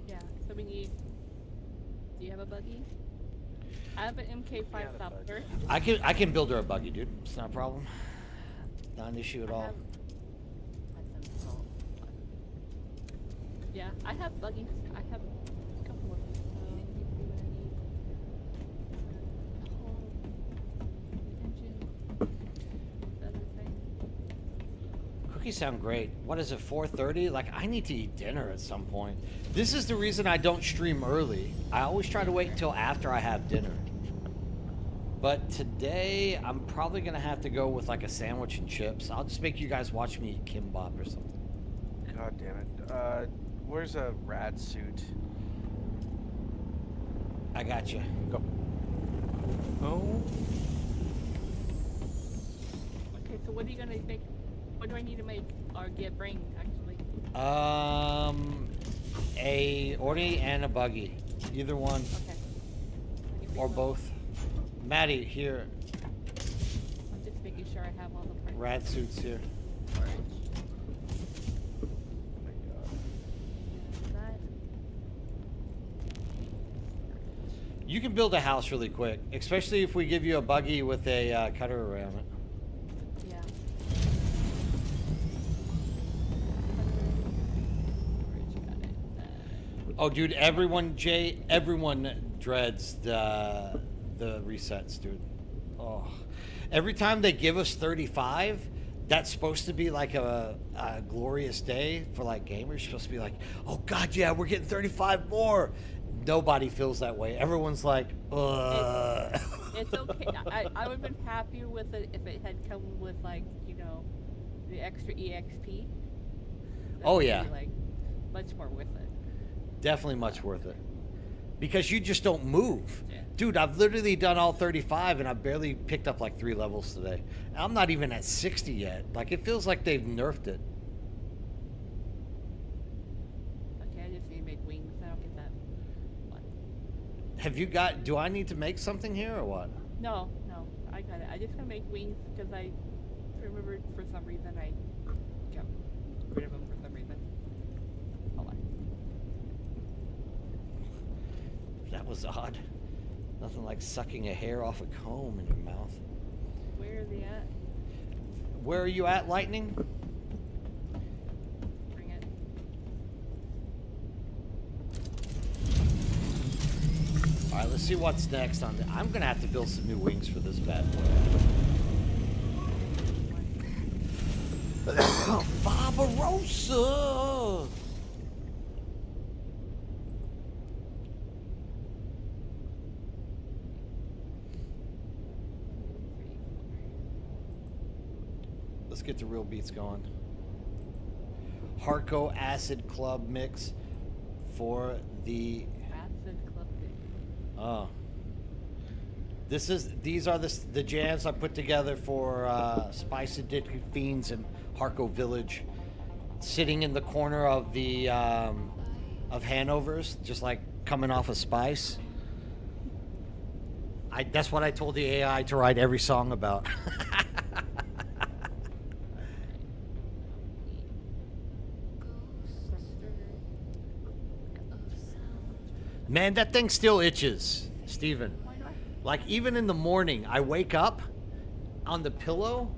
Yeah. So we need. Do you have a buggy? I have an MK5 Yeah, the bug. chopper. I can build her a buggy, dude. It's not a problem. Not an issue at all. That sounds cool. Yeah, I have buggies. I have a couple of them. Let me see what I need. Engine. That other thing. Cookies sound great. What is it, 4:30? Like, I need to eat dinner at some point. This is the reason I don't stream early. I always try to wait until after I have dinner. But today, I'm probably going to have to go with like a sandwich and chips. I'll just make you guys watch me eat kimbap or something. God damn it. Where's a rad suit? I got you. Go. Oh, Okay, so what are you gonna make? What do I need to make or bring actually? A orney and a buggy. Either one Okay. I can or make both. Maddie, here. I'm just making sure I have all the parts. Rad suits here. Forage. Oh my god. That. You can build a house really quick, especially if we give you a buggy with a cutter around it. Yeah. Forage, got it. Oh, dude, everyone dreads the resets, dude. Oh, every time they give us 35, that's supposed to be like a glorious day for like gamers. You're supposed to be like, oh god, yeah, we're getting 35 more. Nobody feels that way. Everyone's like, ugh. It's okay. I would have been happier with it if it had come with like, you know, the extra EXP. That Oh, would yeah. be, like much more worth it. Definitely much worth it. Because you just don't move. Yeah. Dude, I've literally done all 35 and I barely picked up like 3 levels today. I'm not even at 60 yet. Like, it feels like they've nerfed it. Okay, I just need to make wings. I don't get that one. Have you got, do I need to make something here or what? No, I got it. I just gonna make wings because I remembered for some reason I got rid of them for some reason. Hold on. That was odd. Nothing like sucking a hair off a comb in your mouth. Where are they at? Where are you at, Lightning? Bring it. All right, let's see what's next on the. I'm gonna have to build some new wings for this bad boy. Barbarossa! Let's get the real beats going. Harco Acid Club mix for the. Acid Club thing. Oh. These are the jams I put together for Spice Addicted Fiends and Harco Village, sitting in the corner of the of Hanover's, just like coming off of Spice. That's what I told the AI to write every song about. Man, that thing still itches, Steven. Why do I? Like, even in the morning, I wake up on the pillow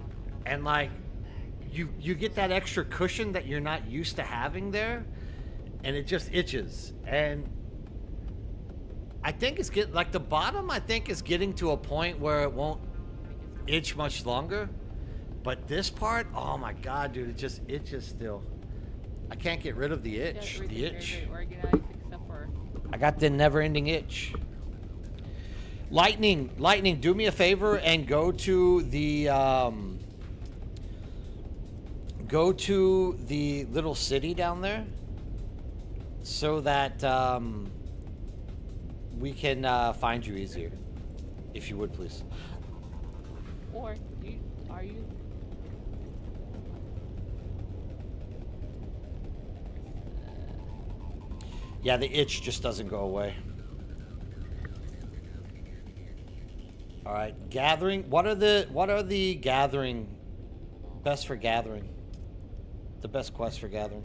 and like you get that extra cushion that you're not used to having there, and it just itches. And I think it's like the bottom, I think, is getting to a point where it won't itch much longer. But this part, oh my god, dude, it just itches still. I can't get rid of the itch. The itch. Very organized except for. I got the never-ending itch. Lightning, do me a favor and go to the little city down there, so that we can find you easier, if you would, please. Or are you? Yeah, the itch just doesn't go away. All right, gathering. What are the gathering best for gathering? The best quest for gathering.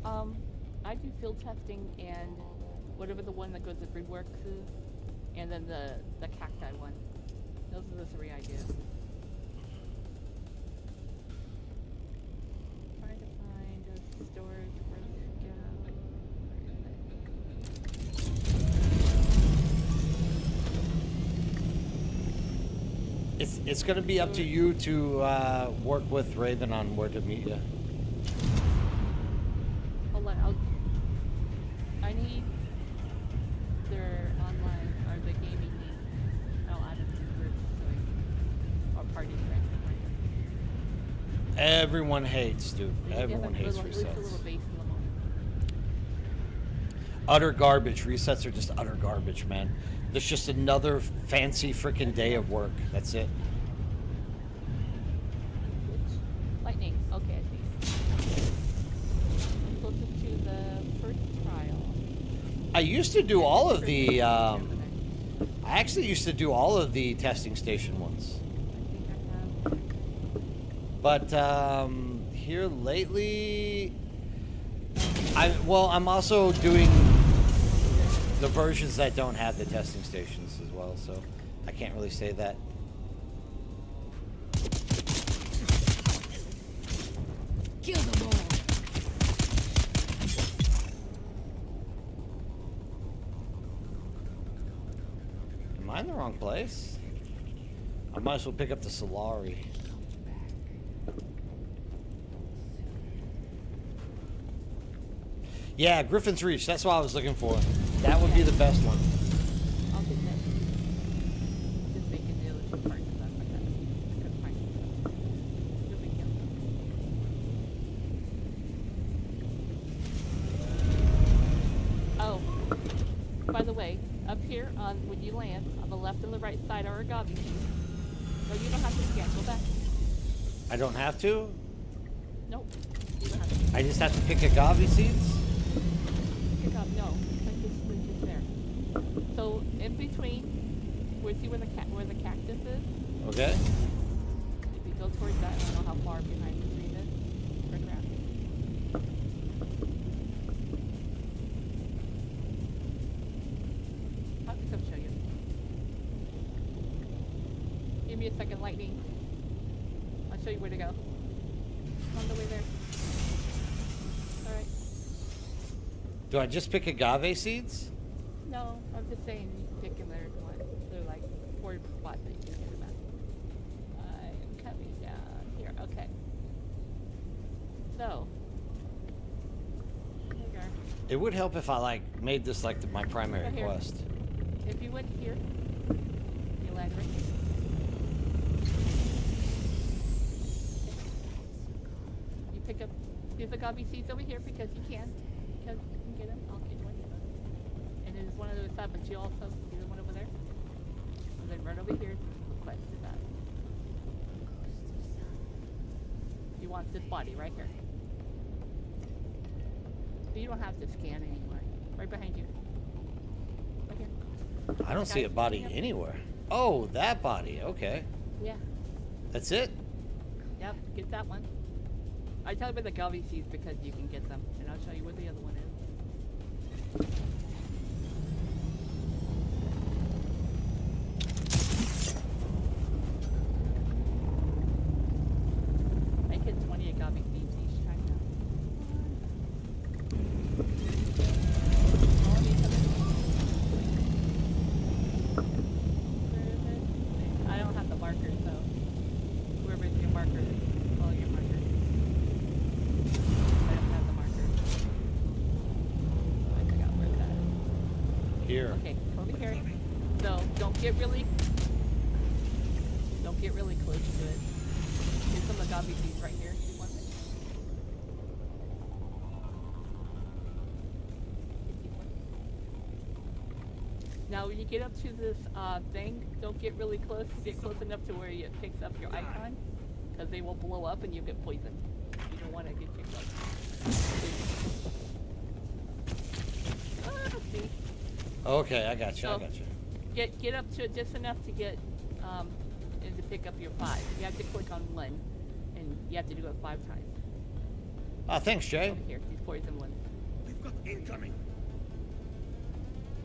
I do field testing and whatever the one that goes to reworks is. and then the cacti one. Those are the 3 I do. Trying to find a storage for scout. It's gonna be up to you to work with Raven on where to meet you. Hold on, I need their online or the gaming name. I'll add it to the group or party thread. Everyone hates, dude. They have Everyone hates at least a little resets. base in them. Utter garbage. Resets are just utter garbage, man. There's just another fancy freaking day of work. That's it. Lightning. Okay, I see. Closer to the first trial. I used to do all of the. I actually used to do all of the testing station ones. I think I have. But here lately, I'm also doing the versions that don't have the testing stations as well, so I can't really say that. Kill them all. Am I in the wrong place? I might as well pick up the Solari. Yeah, Griffin's Reach. That's what I was looking for. That would be the best one. I'll get that. Just making the other 2 parts of that. I couldn't find it. No big deal. Oh, by the way, up here on when you land, on the left and the right side are agave seeds. No, you don't have to scan. Go back. I don't have to? Nope. You don't have to. I just have to pick agave seeds? Pick up. No, like this is just there. So in between, see where the cactus is? Okay. If you go towards that, I don't know how far behind the tree it is. Right around. I'll have to come show you. Give me a second, lightning. I'll show you where to go. On the way there. Alright. Do I just pick agave seeds? No, I'm just saying you can pick them there if you want. They're like 4 spots that you can get them at. I'm coming down here. Okay. So. There you are. It would help if I made this my primary Right here. quest. If you went here, you land right here. You pick up these agave seeds over here because you can. Because you can get them. I'll get one of them. And there's one on the other side, but you also see the one over there? And then right over here, the quest is at. You want this body right here. You don't have to scan anymore. Right behind you. Right here. I don't see a body anywhere. Oh, that body. Okay. Yeah. That's it? Yep, get that one. I tell you about the agave seeds because you can get them, and I'll show you where the other one is. I get 20 agave seeds each time now. All of these have Where is it? I don't have the marker, so whoever's your marker is, follow your marker. I don't have the marker. I forgot where it's at. Here. Okay, over here. So don't get really close to it. Here's some agave seeds right here. You want it? Now when you get up to this thing, don't get really close. Get close enough to where it picks up your icon, because they will blow up and you'll get poisoned. You don't want to get too close. See? Okay, I got you. I So- got you. Get up to it just enough to get and to pick up your 5. You have to click on 1, and you have to do it 5 times. Thanks, Jay. Over here, these poison ones. We've got incoming.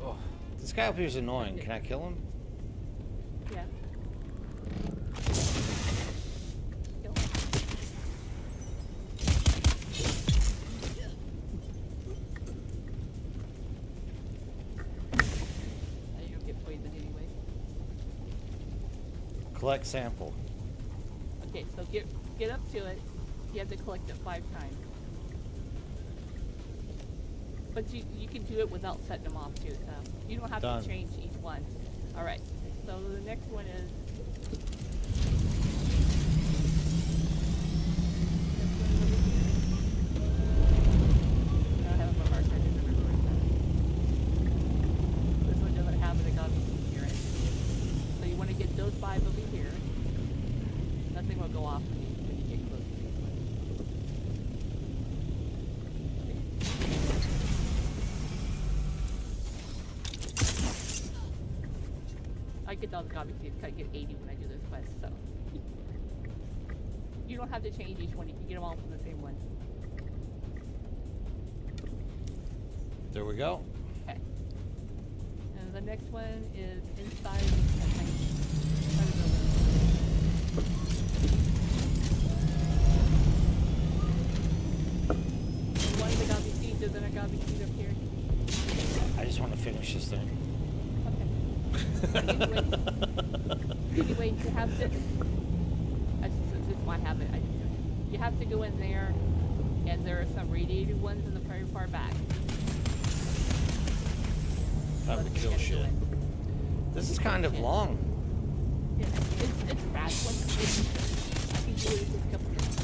Oh, This guy up here is annoying. Can I kill him? Yeah. Kill him. You don't get poisoned anyway. Collect sample. Okay, so get up to it. You have to collect it 5 times. But you can do it without setting them off too, so you don't have Done. to change each one. Alright, so the next one is... I have it marked, I didn't remember where it's at. This one doesn't have it, it got me here. So you want to get those 5 over here. Nothing will go off when you get close to these ones. I get all the gobby seeds, I get 80 when I do this quest, so. You don't have to change each one, you can get them all from the same one. There we go. Okay. And the next one is inside the tank. Inside the building. One of the gobby seeds, is there a gobby seed up here? I just want to finish this thing. Anyway, you have to. This is my habit. I just do it. You have to go in there, and there are some radiated ones in the very far back. That would kill shit. This is kind of long. Yeah, it's fast. I can do it in just a couple minutes.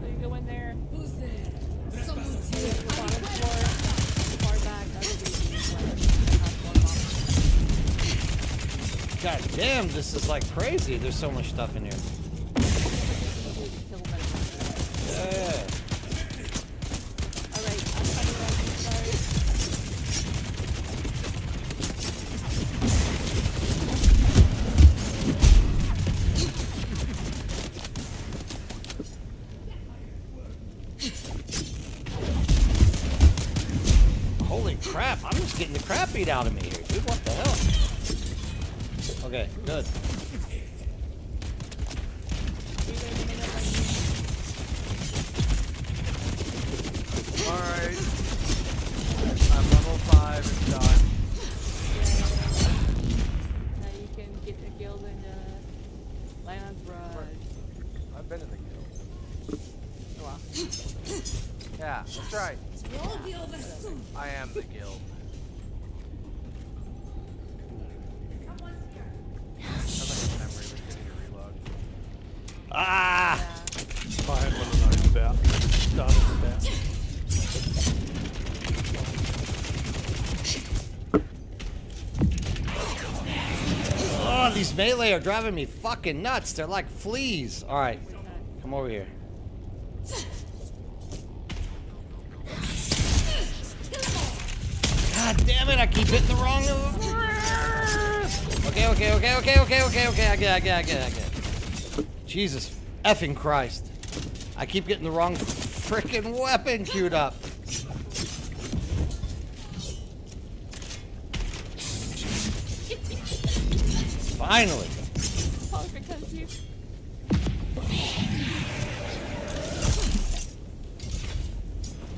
So you go in there. Who's there? Someone's You here. go to the bottom floor, far back. God damn, this is like crazy. There's so much stuff in here. Yeah. Alright, I'm coming around this side. Holy crap, I'm just getting the crap beat out of me here, dude. What the hell? Okay, good. Alright. I'm level 5 and done. Now you can get the guild and Lion's Rush. I've been in the guild. Oh, wow. Yeah, that's right. We'll be over soon. I am the guild. Ah! Yeah. I had one of those about. Started about. Oh, these melee are driving me fucking nuts. They're like fleas. All right, come over here. God damn it! I keep hitting the wrong. Okay. I get it. Jesus effing Christ! I keep getting the wrong freaking weapon queued up. Finally. Oh, because you.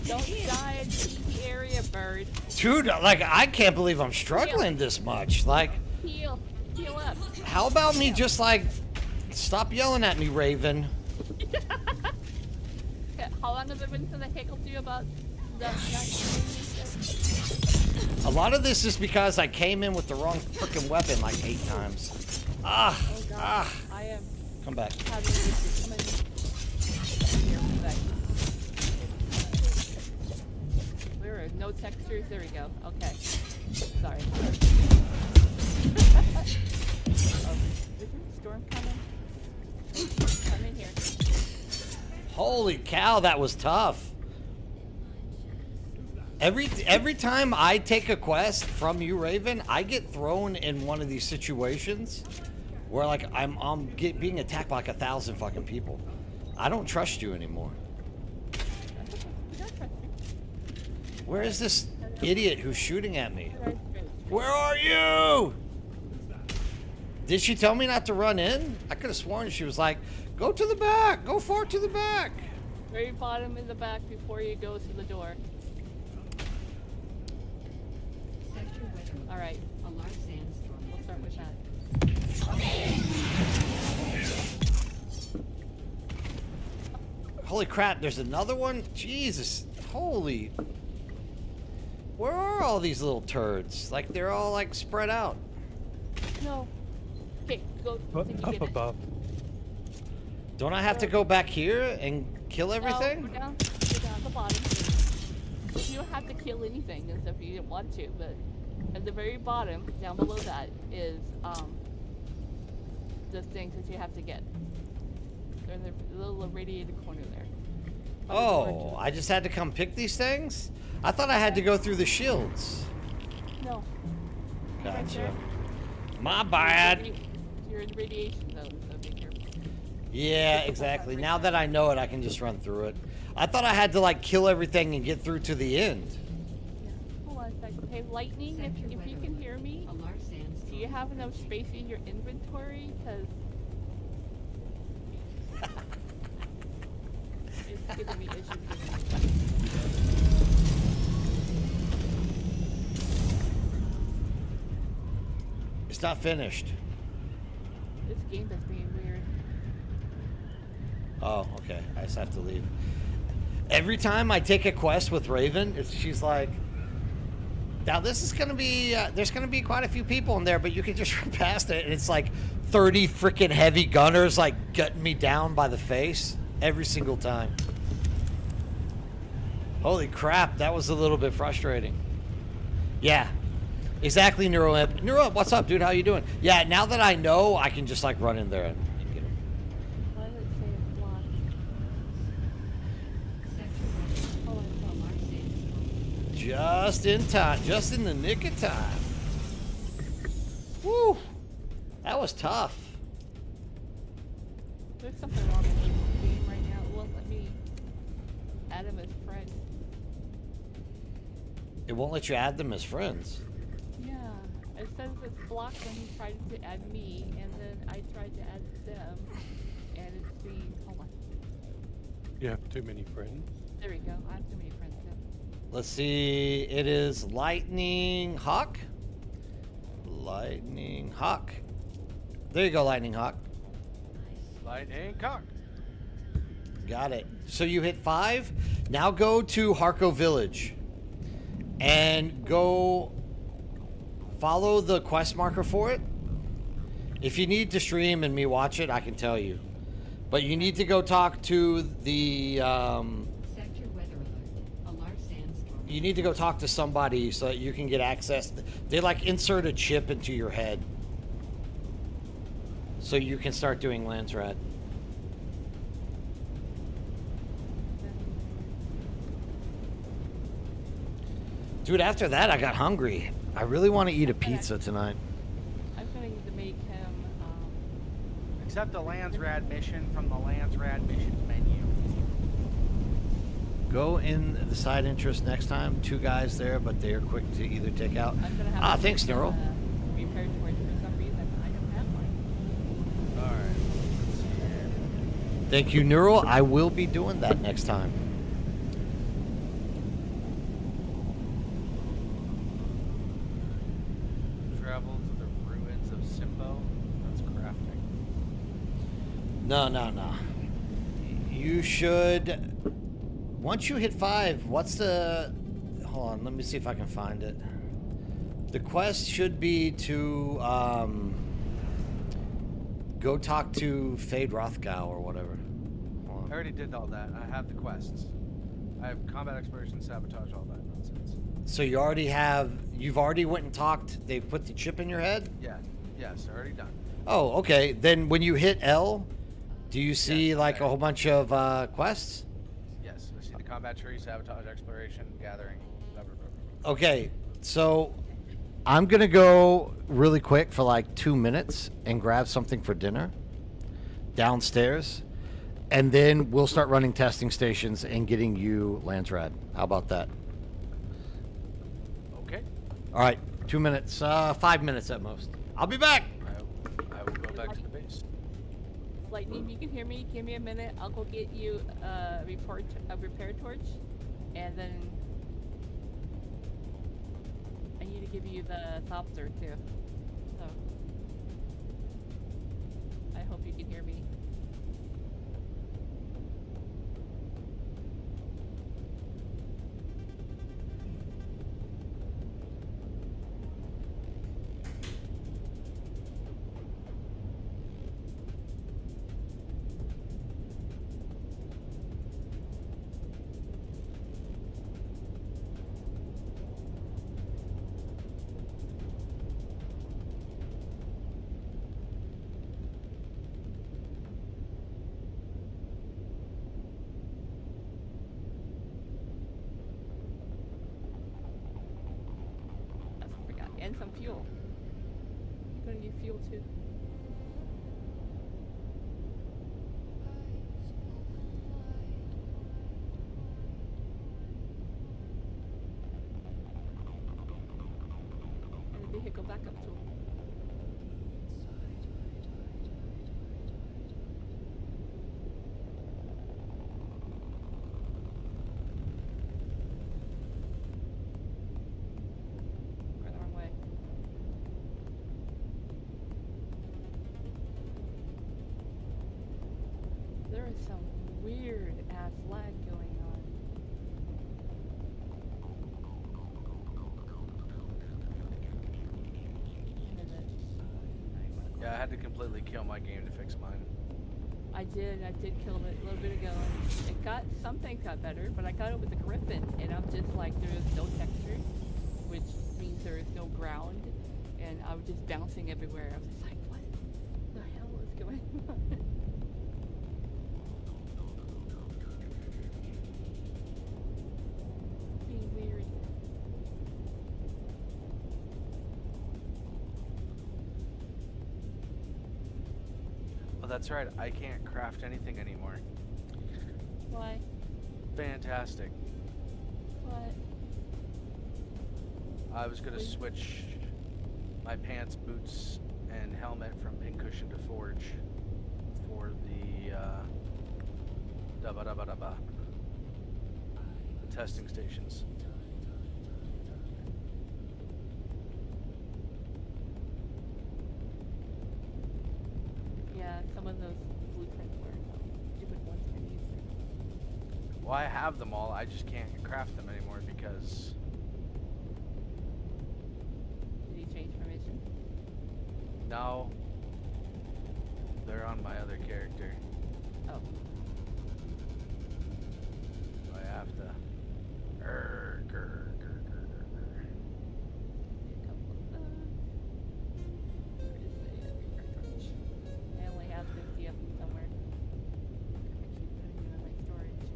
Don't die in the easy area, bird. Dude, like, I can't believe I'm struggling this much. Like, Heal up. how about me just, like, stop yelling at me, Raven? Okay, how long has it been since I heckled you about the A lot of this is because I came in with the wrong freaking weapon like 8 times. Ah, Oh god, ah. I am Come back. having issues. Come in. Here, come back. Where are no textures? There we go. Okay. Sorry. Oh, isn't the storm coming? Come in here. Holy cow, that was tough. Every time I take a quest from you, Raven, I get thrown in one of these situations where, like, I'm being attacked by like 1,000 fucking people. I don't trust you anymore. You don't trust me. Where is this idiot who's shooting at me? That's good. Where are you? Did she tell me not to run in? I could have sworn she was like, go to the back, go far to the back. Very bottom in the back before you go to the door. All right. We'll start with that. Holy crap, there's another one? Jesus, holy. Where are all these little turds? Like, they're all, like, spread out. No. Okay, go. Up, Did you up get it? above. Don't I have to go back here and kill everything? No, go down the bottom. You don't have to kill anything and stuff if you didn't want to, but at the very bottom, down below that, is the things that you have to get. They're in the little irradiated corner there. By the door Oh, to I just had to come pick these things? I thought I had to go through the shields. the- No. Right Gotcha. there. My bad. You're in the radiation zone, so be careful. Yeah, exactly. Now that I know it, I can just run through it. I thought I had to, like, kill everything and get through to the end. Yeah. Hold on a second. Hey, Lightning, if you can hear me, do you have enough space in your inventory? Because it's giving me issues with my It's not finished. This game is being weird. Oh, okay. I just have to leave. Every time I take a quest with Raven, she's like, now this is going to be, there's going to be quite a few people in there, but you can just run past it. And it's like 30 freaking heavy gunners like gutting me down by the face every single time. Holy crap, that was a little bit frustrating. Yeah, exactly, NeuroImp. NeuroImp, what's up, dude? How you doing? Yeah, now that I know, I can just like run in there and get him. Why does it say it's blocked? Oh, I thought Just in time, just in the nick of time. Woo! That was tough. there's something wrong with this game right now. It won't let me add him as friend. It won't let you add them as friends. Yeah, it says it's blocked when he tried to add me, and then I tried to add them, and it's being. Hold on. You have too many friends. There we go. I have too many friends now. Let's see. It is Lightning Hawk. Lightning Hawk. There you go, Lightning Hawk. Lightning cock. Got it. So you hit 5. Now go to Harco Village. And go follow the quest marker for it. If you need to stream and me watch it, I can tell you. But you need to go talk to the Sector weather alert. A large sandstorm. you need to go talk to somebody so that you can get access. They like insert a chip into your head so you can start doing Lance Rad. Dude, after that I got hungry. I really want to eat a pizza tonight. I'm gonna need to make him. Accept the Lands Rad mission from the Lands Rad missions menu. Go in the side interest next time. 2 guys there, but they are quick to either take out. I'm gonna have. to Thanks, make Neural. Repair torch for some reason. I don't have one. Alright. Let's see here. Thank you, Neural. I will be doing that next time. Travel to the ruins of Simbo. That's crafting. No. You should. Once you hit 5, what's the. Hold on, let me see if I can find it. The quest should be to go talk to Fade Rothgau or whatever. Hold I on. already did all that. I have the quests. I have combat exploration, sabotage, all that nonsense. So you already have. You've already went and talked. They put the chip in your head? Yeah. Yes, already done. Oh, okay. Then when you hit L, do you see Yes, like okay. a whole bunch of quests? Yes, I see the combat tree, sabotage, exploration, gathering, blah, blah, blah, blah. Okay, so I'm gonna go really quick for like 2 minutes and grab something for dinner downstairs, and then we'll start running testing stations and getting you Lance Rad. How about that? All right, 2 minutes, 5 minutes at most. I'll be back. I will go back to the base. Lightning, you can hear me. Give me a minute. I'll go get you a repair torch, and then I need to give you the thopter too. So I hope you can hear me. And some fuel. I'm gonna need fuel too. And the vehicle backup tool. There is some weird ass lag going on. Yeah, I had to completely kill my game to fix mine. I did kill it a little bit ago. Something got better, but I got it with the Griffin, and I'm just like, there is no texture, which means there is no ground, and I was just bouncing everywhere. I was just like, what the hell is going on? Being weird. Oh, that's right. I can't craft anything anymore. Why? Fantastic. What? I was gonna switch my pants, boots, and helmet from pincushion to forge for the the testing stations. Yeah, some of those blueprints were stupid ones for me. Well, I have them all. I just can't craft them anymore because Did you change permission? now they're on my other character. Oh. So I have to. A couple of those. Where is the repair torch? I only have 50 of them somewhere. I keep putting them in my storage.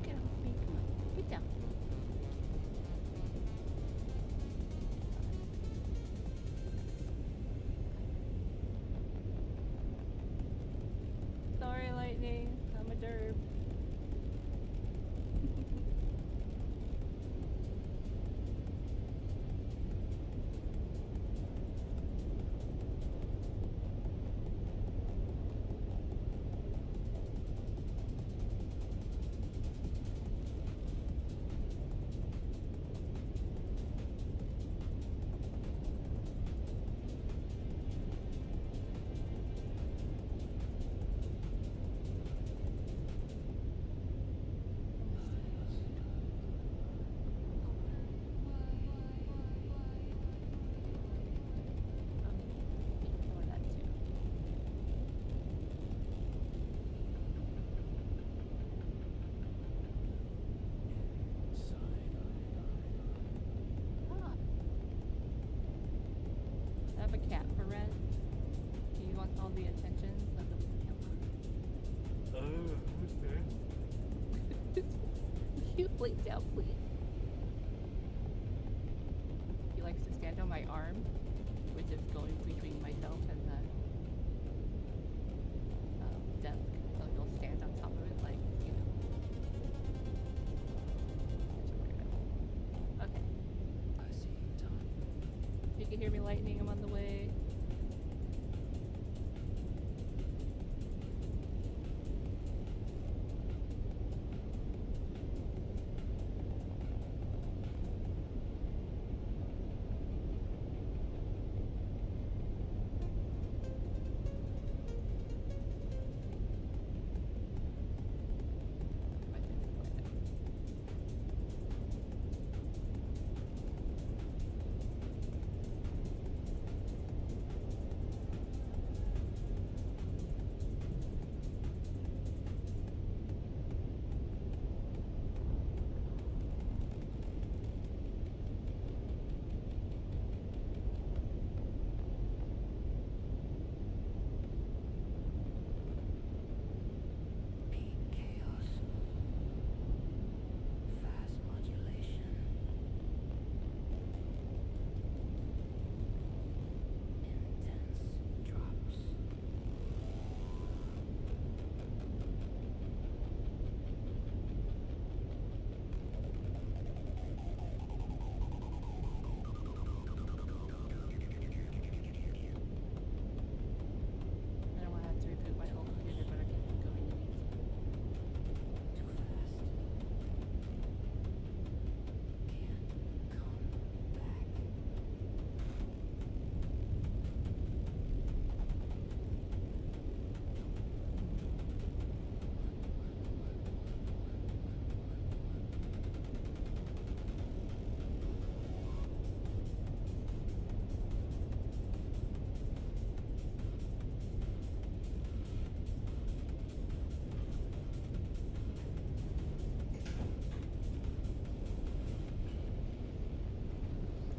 Get off me, come on. Get down. Sorry, Lightning. I'm a derp. Ignore that too. Ah. I have a cat for rent. Do you want all the attentions of the You lay down, please. He likes to arm, which is going between myself and the desk. So you'll stand on top of it, like, you know. Such a weirdo. Okay. If you can hear me lightning, I'm on the way.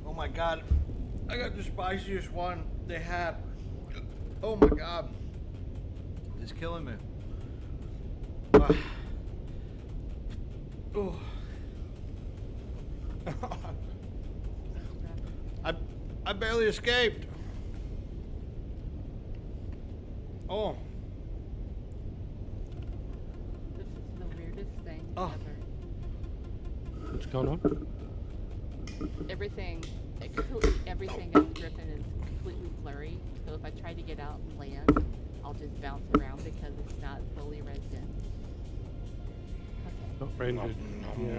Oh my god, I got the spiciest one they have. Oh my god, it's killing me. Oh. I barely escaped. Oh. This is the weirdest thing Oh. ever. What's going on? Everything at the Griffin is completely blurry. So if I try to get out and land, I'll just bounce around because it's not fully rendered. Okay. Not rendered. Yeah.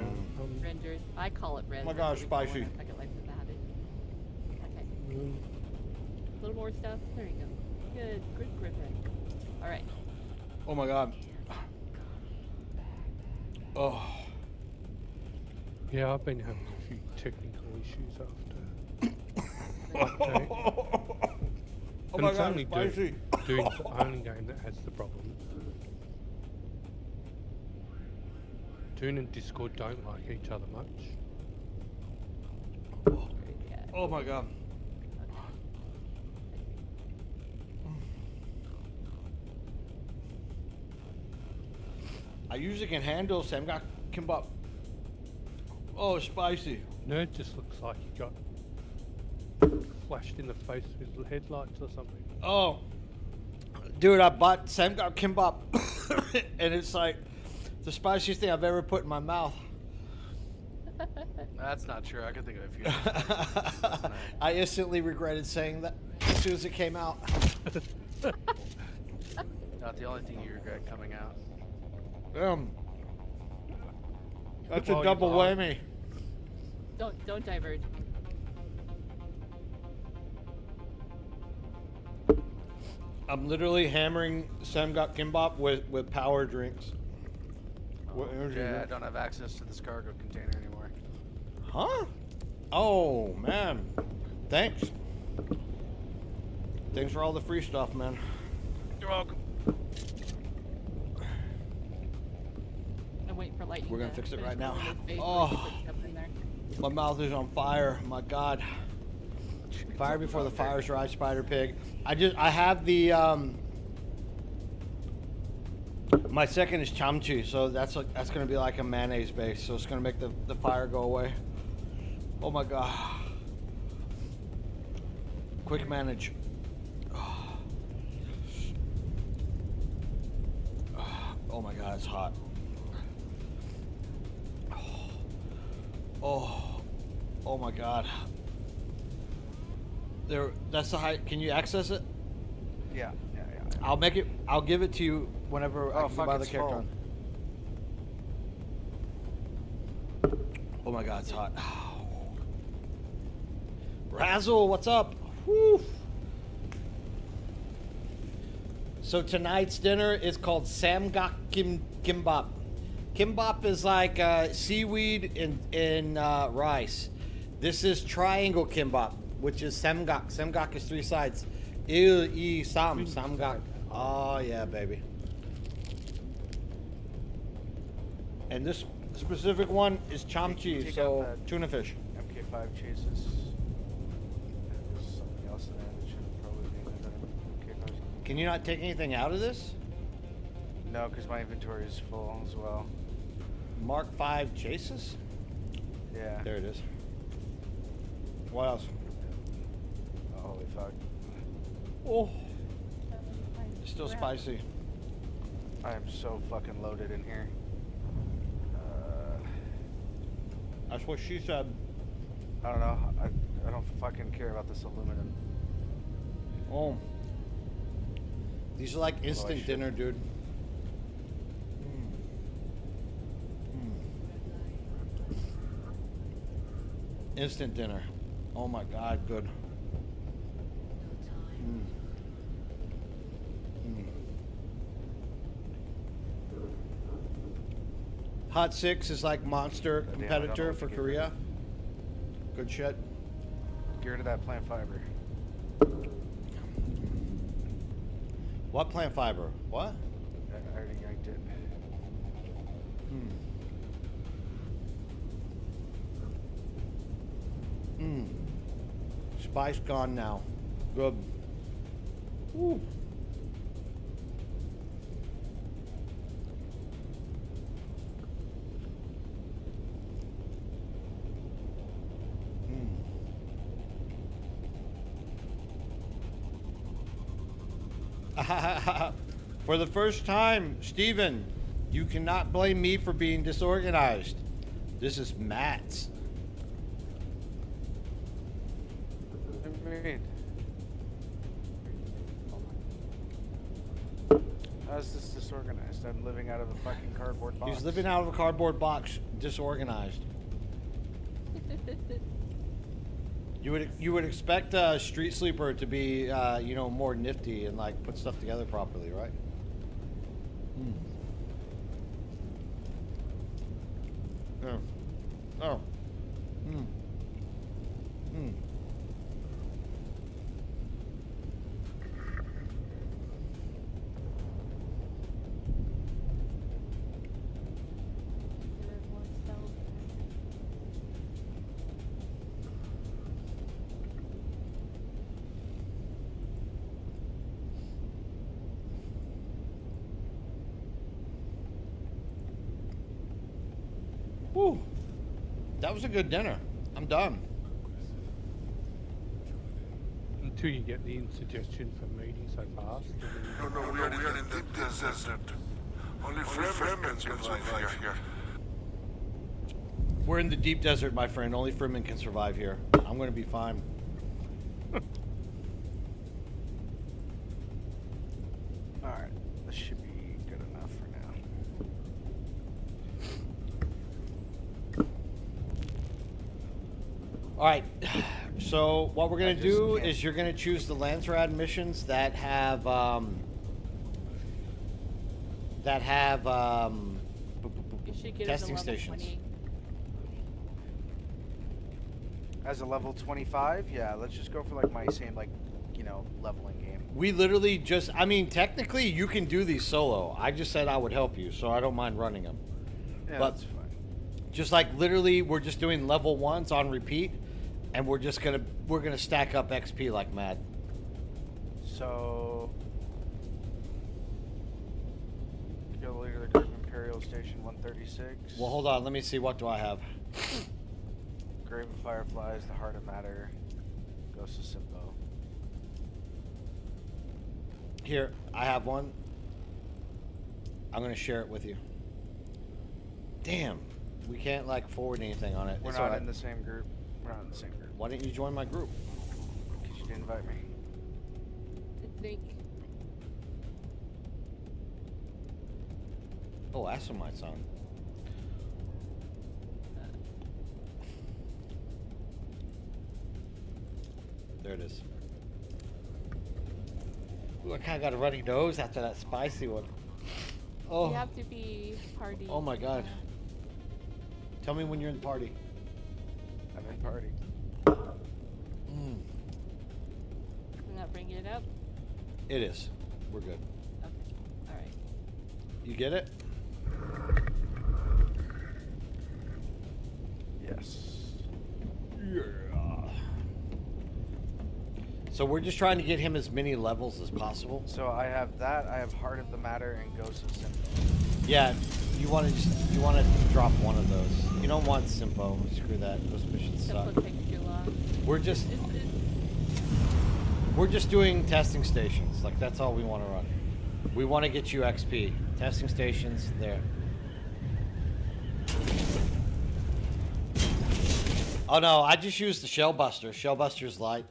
Rendered. I call it red. Oh my gosh, That's what we call spicy. it on Second Life about it. Okay. Mm. A little more stuff. There you go. Good. Good Griffin. All right. Oh my god. Oh. Yeah, I've been having a few technical issues after update. Oh And my it's god, only spicy. Dune's the only game that has the problem. Dune and Discord don't like each other much. Yeah. Oh my god. I usually can handle Samgak Kimbap. Oh, spicy. Nerd just looks like he got flashed in the face with headlights or something. Oh, dude, I bought Samgak Kimbap, and it's like the spiciest thing I've ever put in my mouth. That's not true. I can think of a few. other spices. I instantly regretted saying that as soon as it came out. Not the only thing you regret coming out. That's Oh, a you double lied. whammy. Don't diverge. I'm literally hammering Samgak Kimbap with power drinks. What energy Yeah, I drink? don't have access to this cargo container anymore. Huh? Oh, man. Thanks. Thanks for all the free stuff, man. You're welcome. I'm waiting for lightning. We're gonna to fix it finish right now. filling his face Oh. before he puts stuff in there. My mouth is on fire. My God. Fire before the fire's right, Spider Pig. I have the my second is chamchi, so that's gonna be like a mayonnaise base, so it's gonna make the fire go away. Oh my God. quick manage. Oh my god, it's hot. Oh my god. There, that's the height. Can you access it? Yeah. I'll give it to you whenever I Oh, can fuck, buy the it's character full. on. Oh my god, it's hot. Razzle, what's up? Woo. So tonight's dinner is called samgak kimbap. Kimbap is like seaweed in rice. This is triangle kimbap, which is samgak. Samgak is 3 sides. Samgak. Oh yeah, baby. And this specific one is chamchi, Take so out that- tuna fish. MK5 chases. There's something else in there that should probably be in there. MK5. Can you not take anything out of this? No, because my inventory is full as well. Mark 5 chases? Yeah. There it is. What else? Holy fuck. Oh, it's still spicy. I am so fucking loaded in here. That's what she said. I don't know. I don't fucking care about this aluminum. Oh. These are like instant should- dinner, dude. Instant dinner. Oh my god, good. Hot 6 is like monster Damn, I don't know competitor what for to give Korea. Good shit. Get rid of that plant fiber. What plant fiber? What? I already yanked it. Spice gone now. Good. Woo. For the first time, Steven, you cannot blame me for being disorganized. This is Matt's. What do you mean? How's this disorganized? I'm living out of a fucking cardboard box. He's living out of a cardboard box, disorganized. You would expect a street sleeper to be, more nifty and like put stuff together properly, right? Oh. Oh. Whew. That was a good dinner. I'm done. Until you get the suggestion for meeting so fast. No, we are in the deep desert. Only Fremen can survive here. We're in the deep desert, my friend. Only Fremen can survive here. I'm going to be fine. Alright, this should be good enough for now. All right. So what we're gonna I just do can't- is you're gonna choose the Lancerad missions that have You should get testing it to level stations. 20. As a level 25, yeah, let's just go for like my same leveling game. We literally just, I mean, technically you can do these solo. I just said I would help you, so I don't mind running them. Yeah, But- that's fine. Just like literally, we're just doing level 1s on repeat, and we're gonna stack up XP like mad. So, kill the leader of the group, Imperial Station 136. Well, hold on. Let me see. What do I have? Grave of Fireflies, the Heart of Matter, Ghost of Simbo. Here, I have one. I'm gonna share it with you. Damn, we can't like forward anything on it. We're It's not alright. in the same group. We're not in the same group. Why didn't you join my group? Because you didn't invite me. I think. Oh, Astromites on. There it is. Ooh, I kind of got a runny nose after that spicy one. Oh, You have to be party. oh my God. Tell me when you're in the party. I'm in party. Mm, I'm not bringing it up. it is. We're good. Okay. All right. You get it? Yes. Yeah. So we're just trying to get him as many levels as possible. So I have that. I have Heart of the Matter and Ghost of Simba. Yeah, you want to drop one of those. You don't want Simpo. Screw that. Those missions suck. Simple takes too long. We're just doing testing stations. Like that's all we want to run. We want to get you XP. Testing stations there. Oh no, I just used the Shell Buster. Shell Buster's light.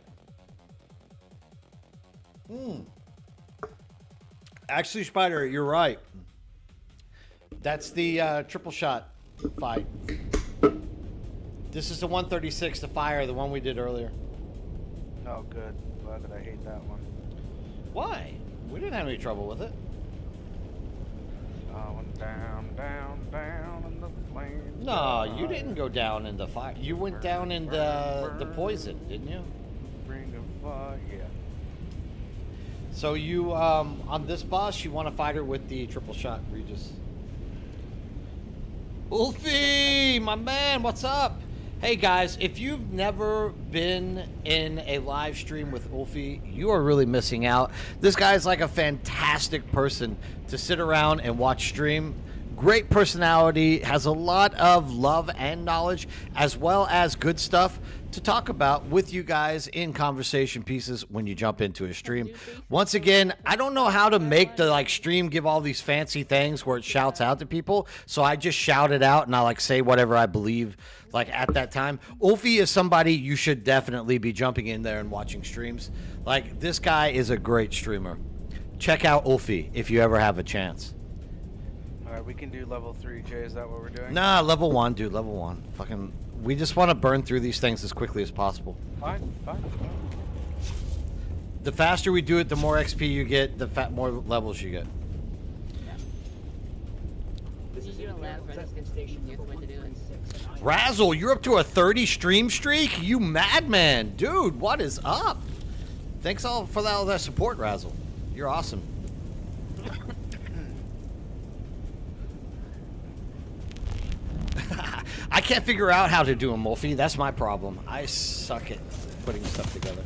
Actually, Spider, you're right. That's the triple shot fight. This is the 136, the fire, the one we did earlier. Oh, good. Glad that I hate that one. Why? We didn't have any trouble with it. I went down, down, down in the flames. No, you didn't go down in the fire. You went down in the poison, didn't you? Ring of fire, yeah. So you, on this boss, you want to fight her with the triple shot, Regis. Ulfie, my man, what's up? Hey guys, if you've never been in a live stream with Ulfie, you are really missing out. This guy's like a fantastic person to sit around and watch stream. Great personality, has a lot of love and knowledge, as well as good stuff to talk about with you guys in conversation pieces when you jump into a stream. Once again, I don't know how to make the like stream give all these fancy things where it shouts out to people, so I just shout it out and I like say whatever I believe like at that time. Ulfie is somebody you should definitely be jumping in there and watching streams. Like this guy is a great streamer. Check out Ulfie if you ever have a chance. Alright, we can do level 3, Jay. Is that what we're doing? Nah, level 1, dude, level 1. Fucking, we just want to burn through these things as quickly as possible. Fine, fine. The faster we do it, the more XP you get, the more levels you get. You and Laz are the easiest way to do it. Razzle, you're up to a 30 stream streak? You madman. Dude, what is up? Thanks all for all that support, Razzle. You're awesome. I can't figure out how to do a Mulphy. That's my problem. I suck at putting stuff together.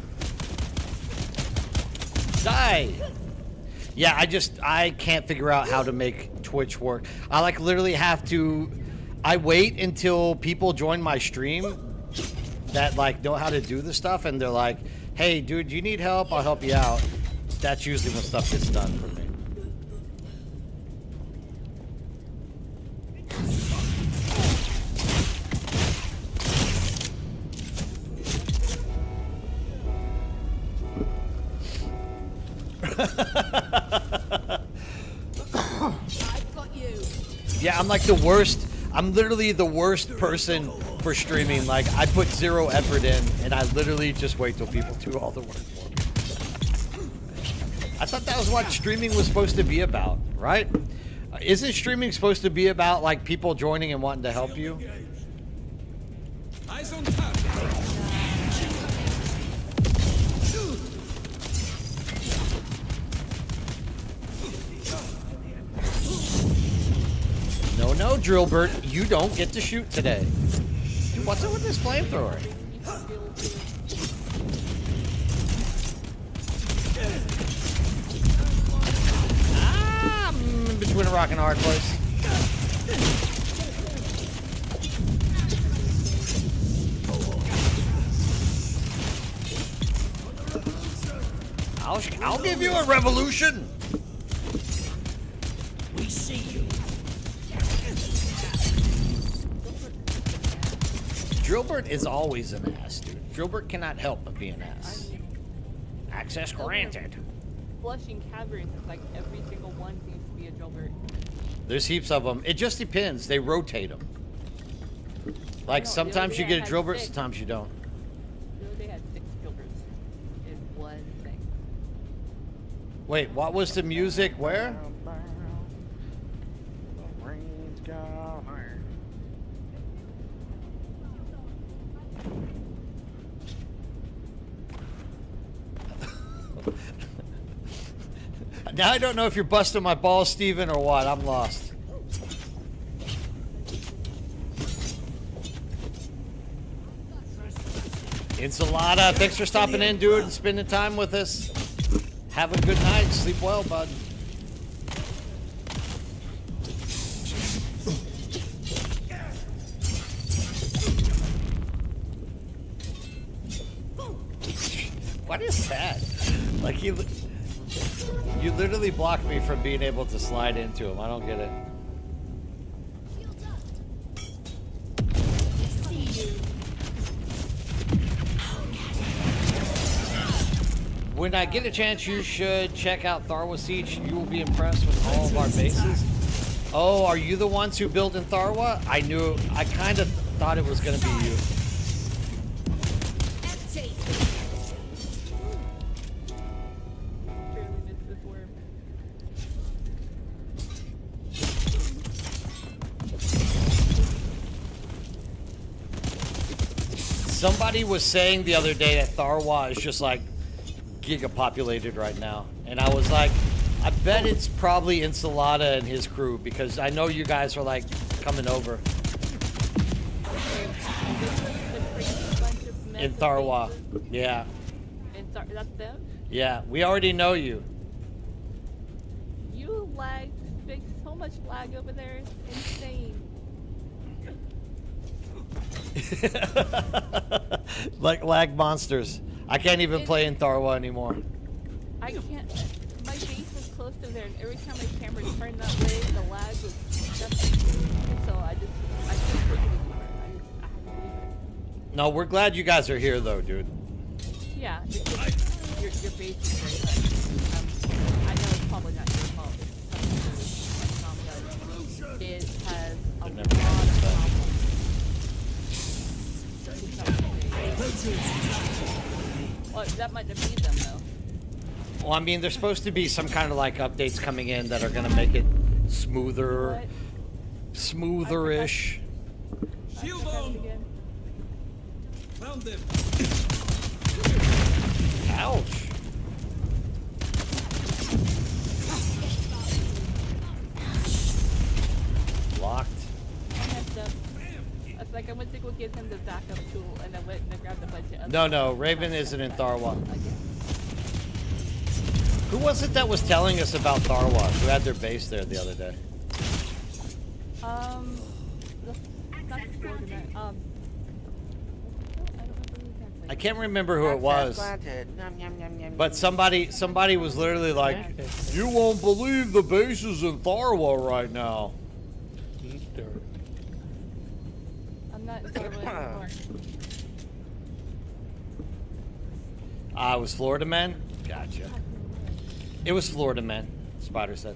Die! Yeah, I can't figure out how to make Twitch work. I like literally have to, I wait until people join my stream that like know how to do the stuff and they're like, hey dude, you need help? I'll help you out. That's usually when stuff gets done for me. I've got you. Yeah, I'm like the worst. I'm literally the worst person for streaming. Like, I put zero effort in, and I literally just wait till people do all the work for me. I thought that was what streaming was supposed to be about, right? Isn't streaming supposed to be about, like, people joining and wanting to help you? Eyes on target. No, Drillbert, you don't get to shoot today. Dude, what's up with this flamethrower? Ah, I'm in between a rock and a hard place. I'll give you a revolution. We see you. Drillbert is always an ass, dude. Drillbert cannot help but be an ass. Access granted. Flushing caverns, it's like every single one seems to be a Drillbert. There's heaps of them. It just depends. They rotate them. Like No, the sometimes other you day I get a had Drillbert, 6. sometimes you don't. The other day I had 6 Drillberts in one thing. Wait, what was the music? Where? Now I don't know if you're busting my balls, Steven, or what. I'm lost. Ensalada, thanks for stopping in, dude, and spending time with us. Have a good night. Sleep well, bud. What is that? Like you literally blocked me from being able to slide into him. I don't get it. When I get a chance, you should check out Tharwa Siege. You will be impressed with all of our bases. Oh, are you the ones who built in Tharwa? I kind of thought it was going to be you. Somebody was saying the other day that Tharwa is just like gigapopulated right now. And I was like, I bet it's probably Ensalada and his crew because I know you guys are like coming over. In Tharwa. Yeah. That's them? Yeah, we already know you. You lag, make so much lag over there. It's insane. Like lag monsters. I can't even play in Tharwa anymore. I can't. My base was close to there, and every time my camera turned that way, the lag was disgusting. So I couldn't take it anymore. I had to leave it. No, we're glad you guys are here though, dude. Yeah, your base is very high. I know it's probably not your fault. It's something but it has a lot of problems. Well, that might have been them though. Well, I mean, there's supposed to be some kind of like updates coming in that are gonna make it smoother, smoother-ish. Found them. Ouch. Locked. It's like I went to go give him the backup tool, and I went and I grabbed a bunch of other No, Raven isn't in Tharwa. Who was it that was telling us about Tharwa? Who had their base there the other day? Not Florida, I can't remember who it was. But somebody was literally like, "You won't believe the bases in Tharwa right now." I'm not in Florida anymore. It was Florida Man? Gotcha. It was Florida Man, Spider said.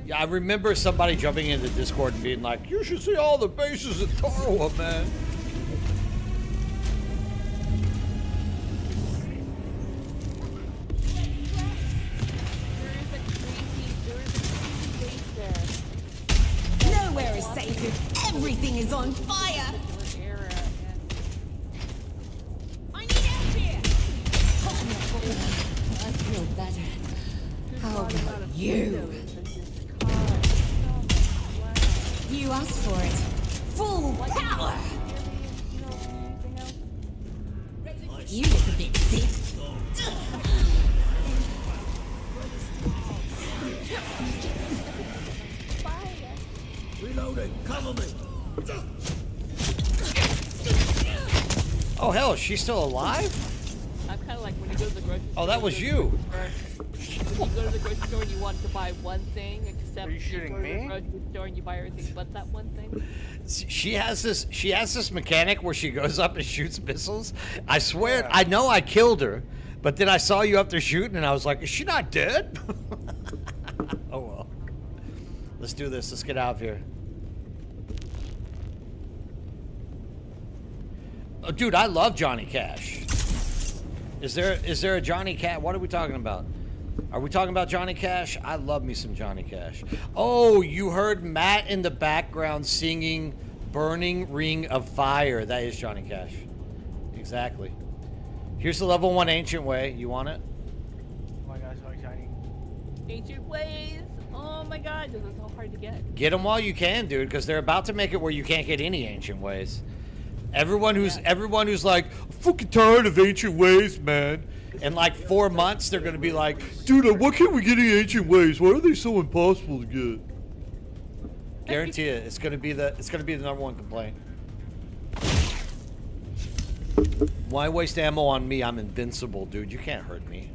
Yeah, I remember somebody jumping into Discord and being like, "You should see all the bases in Tharwa, man." Nowhere is safe if everything is on fire. I need help here. I feel better. How about you? You asked for it. Full power. You look a bit sick. Reloading. Cover me. Oh hell, is she still alive? I'm kind of like when you go to the grocery store. Oh, that was you. When you go to the grocery store and you want to buy one thing, except Are you shooting go to me? the grocery store and you buy everything but that one thing. She has this mechanic where she goes up and shoots missiles. I swear, I know I killed her, but then I saw you up there shooting, and I was like, is she not dead? Oh well. Let's do this. Let's get out of here. Oh, dude, I love Johnny Cash. Is there a Johnny Cash? What are we talking about? Are we talking about Johnny Cash? I love me some Johnny Cash. Oh, you heard Matt in the background singing Burning Ring of Fire. That is Johnny Cash. Exactly. Here's the level 1 Ancient Way. You want it? Oh my gosh, so exciting. Ancient ways. Oh my god, this is so hard to get. Get them while you can, dude, because they're about to make it where you can't get any Ancient Ways. Everyone who's like, I'm fucking tired of Ancient Ways, man. In like 4 months, they're gonna be like, dude, why can't we get any Ancient Ways? Why are they so impossible to get? Guarantee it. It's gonna be the number 1 complaint. Why waste ammo on me? I'm invincible, dude. You can't hurt me.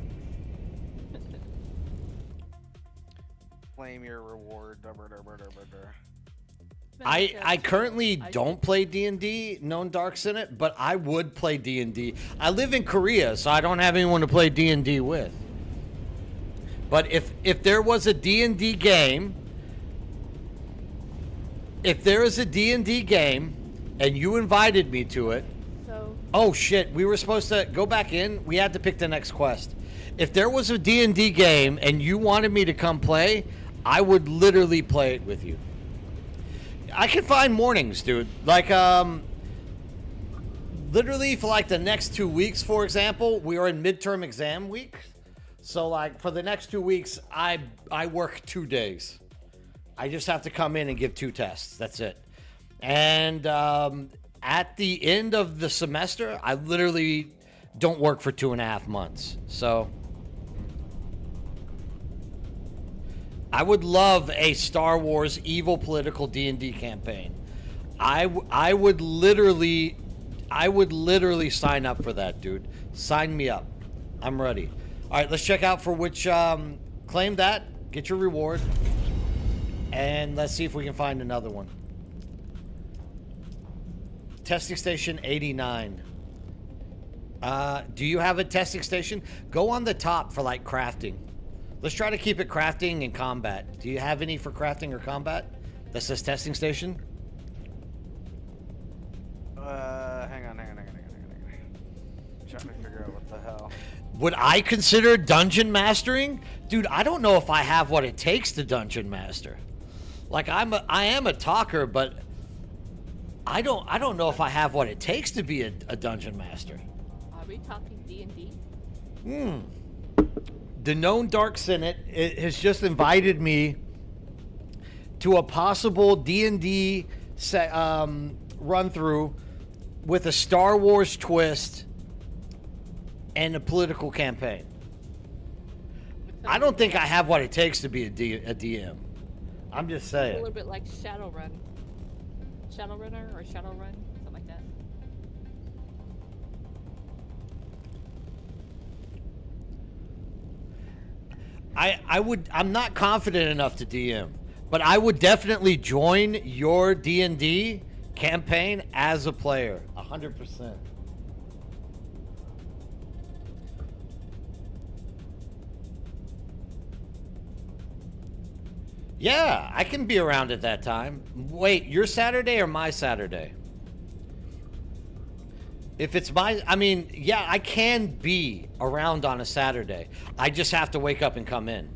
Claim your reward. I currently don't play D&D, known darks in it, but I would play D&D. I live in Korea, so I don't have anyone to play D&D with. But if there was a D&D game, if there is a D&D game and you invited me to it, oh shit, we were supposed to go back in. We had to pick the next quest. If there was a D&D game and you wanted me to come play, I would literally play it with you. I can find mornings, dude. Like, literally for like the next 2 weeks, for example, we are in midterm exam week. So like for the next 2 weeks, I work 2 days. I just have to come in and give 2 tests. That's it. And at the end of the semester, I literally don't work for 2.5 months. So I would love a Star Wars evil political D&D campaign. I would literally sign up for that, dude. Sign me up. I'm ready. All right, let's check out for which claim that, get your reward, and let's see if we can find another one. Testing station 89. Do you have a testing station? Go on the top for like crafting. Let's try to keep it crafting and combat. Do you have any for crafting or combat? That says testing station? Hang on. I'm trying to figure out what the hell. Would I consider dungeon mastering? Dude, I don't know if I have what it takes to dungeon master. Like I am a talker, but I don't know if I have what it takes to be a dungeon master. Are we talking D&D? The known Dark Senate has just invited me to a possible D&D run through with a Star Wars twist and a political campaign. I don't think I have what it takes to be a DM. I'm just It's a saying. little bit like Shadowrun. Shadowrunner or Shadowrun, something like that. I'm not confident enough to DM, but I would definitely join your D&D campaign as a player, 100%. Yeah, I can be around at that time. Wait, your Saturday or my Saturday? If it's yeah, I can be around on a Saturday. I just have to wake up and come in.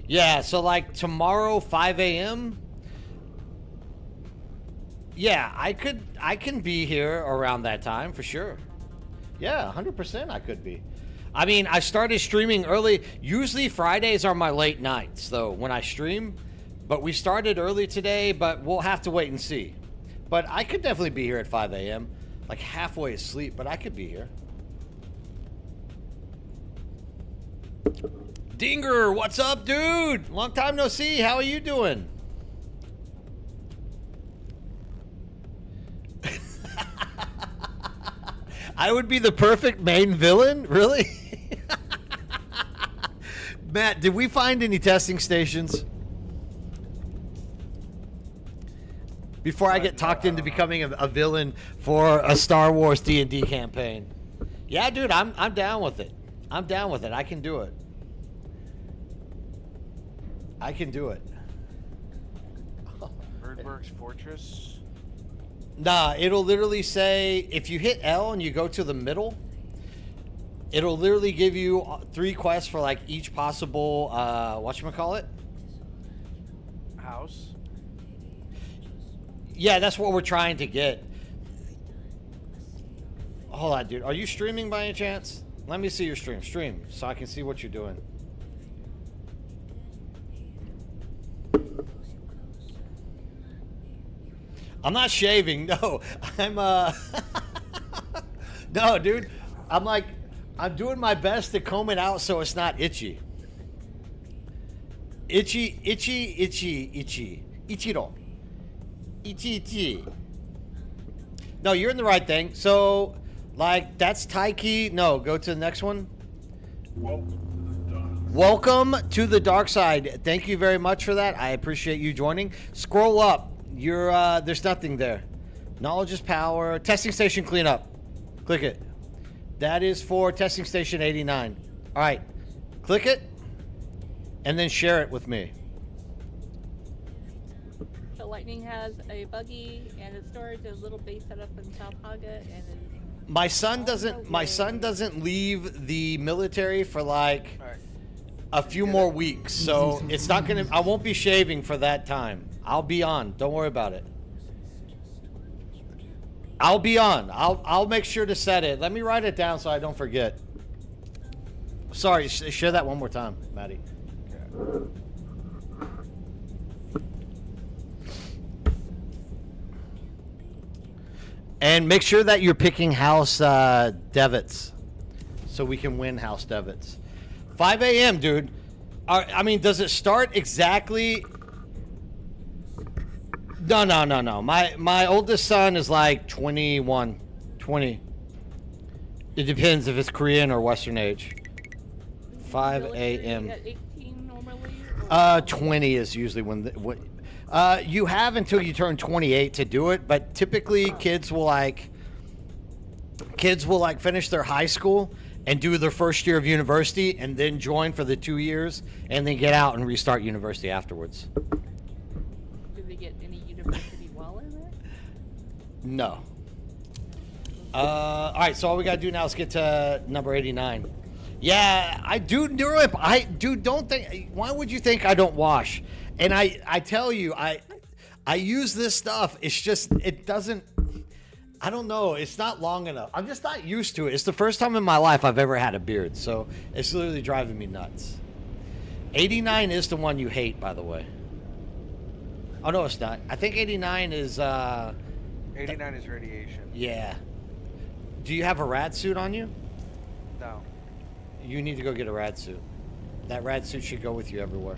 Yeah, so like tomorrow, 5 a.m. Yeah, I can be here around that time for sure. Yeah, 100% I could be. I mean, I started streaming early. Usually Fridays are my late nights, though, when I stream. But we started early today, but we'll have to wait and see. But I could definitely be here at 5 a.m. Like halfway asleep, but I could be here. Dinger, what's up, dude? Long time no see. How are you doing? I would be the perfect main villain? Really? Matt, did we find any testing stations? Before I get talked into becoming a villain for a Star Wars D&D campaign. Yeah, dude, I'm down with it. I'm down with it. I can do it. I can do it. Birdberg's Fortress. Nah, it'll literally say, if you hit L and you go to the middle, it'll literally give you 3 quests for like each possible, whatchamacallit? House. Yeah, that's what we're trying to get. Hold on, dude. Are you streaming by any chance? Let me see your stream. Stream, so I can see what you're doing. I'm not shaving, no. I'm, no, dude. I'm doing my best to comb it out so it's not itchy. Itchy, itchy, itchy, itchy. Ichiro. Ichi. No, you're in the right thing. So, like, that's Taiki. No, go to the next one. Welcome to the dark side. Thank you very much for that. I appreciate you joining. Scroll up. You're there's nothing there. Knowledge is power. Testing station cleanup. Click it. That is for testing station 89. All right. Click it and then share it with me. So Lightning has a buggy and a storage, a little base set up in South Haga, and my son doesn't leave the military for like a few more weeks, so it's not gonna. I won't be shaving for that time. I'll be on. Don't worry about it. I'll be on. I'll make sure to set it. Let me write it down so I don't forget. Sorry, share that one more time, Maddie. Okay. And make sure that you're picking House Devitts so we can win House Devitts. 5 a.m., dude. I mean, does it start exactly? No. My oldest son is like 21, 20. It depends if it's Korean or Western age. 5 a.m. 18 normally? 20 is usually when you have until you turn 28 to do it, but typically kids will like finish their high school and do their first year of university and then join for the 2 years and then get out and restart university afterwards. Do they get any university while in there? No. All right, so all we gotta do now is get to number 89. Yeah, I do, Nurip. Don't think. Why would you think I don't wash? And I tell you, I use this stuff. It's just, it doesn't, I don't know. It's not long enough. I'm just not used to it. It's the first time in my life I've ever had a beard. So it's literally driving me nuts. 89 is the one you hate, by the way. Oh, no, it's not. I think 89 is, 89 is radiation. Yeah. Do you have a rad suit on you? No. You need to go get a rad suit. That rad suit should go with you everywhere.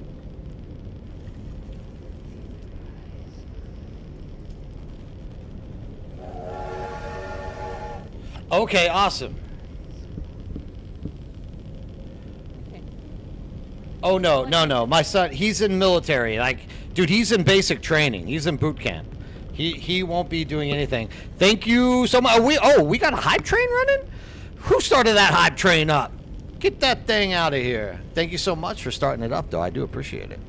Okay, awesome. Okay. Oh, no. My son, he's in military. Like, dude, he's in basic training. He's in boot camp. He won't be doing anything. Thank you so much. We got a hype train running? Who started that hype train up? Get that thing out of here. Thank you so much for starting it up, though. I do appreciate it.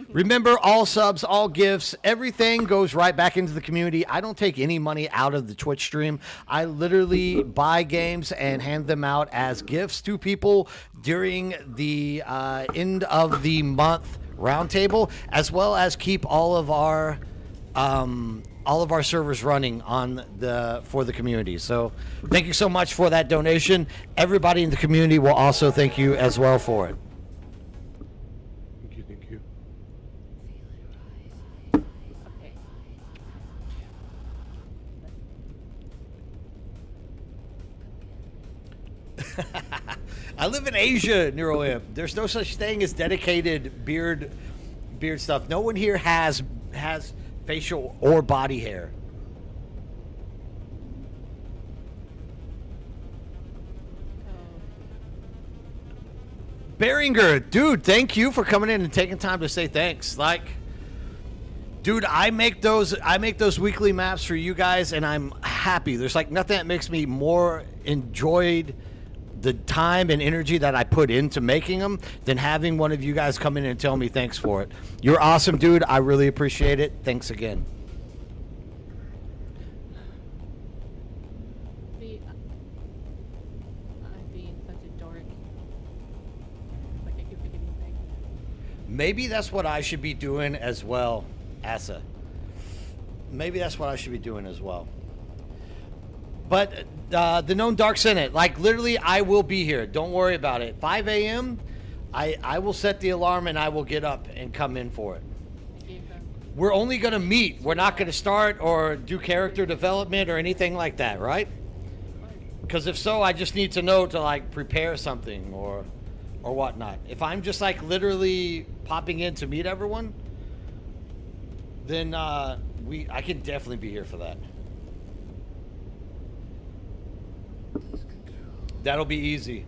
Remember, all subs, all gifts, everything goes right back into the community. I don't take any money out of the Twitch stream. I literally buy games and hand them out as gifts to people during the end of the month roundtable, as well as keep all of our servers running for the community. So thank you so much for that donation. Everybody in the community will also thank you as well for it. Thank you. Okay. I live in Asia, NeuroImp. There's no such thing as dedicated beard stuff. No one here has facial or body hair. Beringer, dude, thank you for coming in and taking time to say thanks. Like, dude, I make those weekly maps for you guys, and I'm happy. There's like nothing that makes me more enjoyed the time and energy that I put into making them than having one of you guys come in and tell me thanks for it. You're awesome, dude. I really appreciate it. Thanks again. I'm being such a dork. Like I keep forgetting things. Maybe that's what I should be doing as well, Asa. Maybe that's what I should be doing as well. But the known dark Senate, like literally I will be here. Don't worry about it. 5 a.m., I will set the alarm and I will get up and come in for it. We're only going to meet. We're not going to start or do character development or anything like that, right? Because if so, I just need to know to like prepare something or whatnot. If I'm just like literally popping in to meet everyone, then I can definitely be here for that. That'll be easy.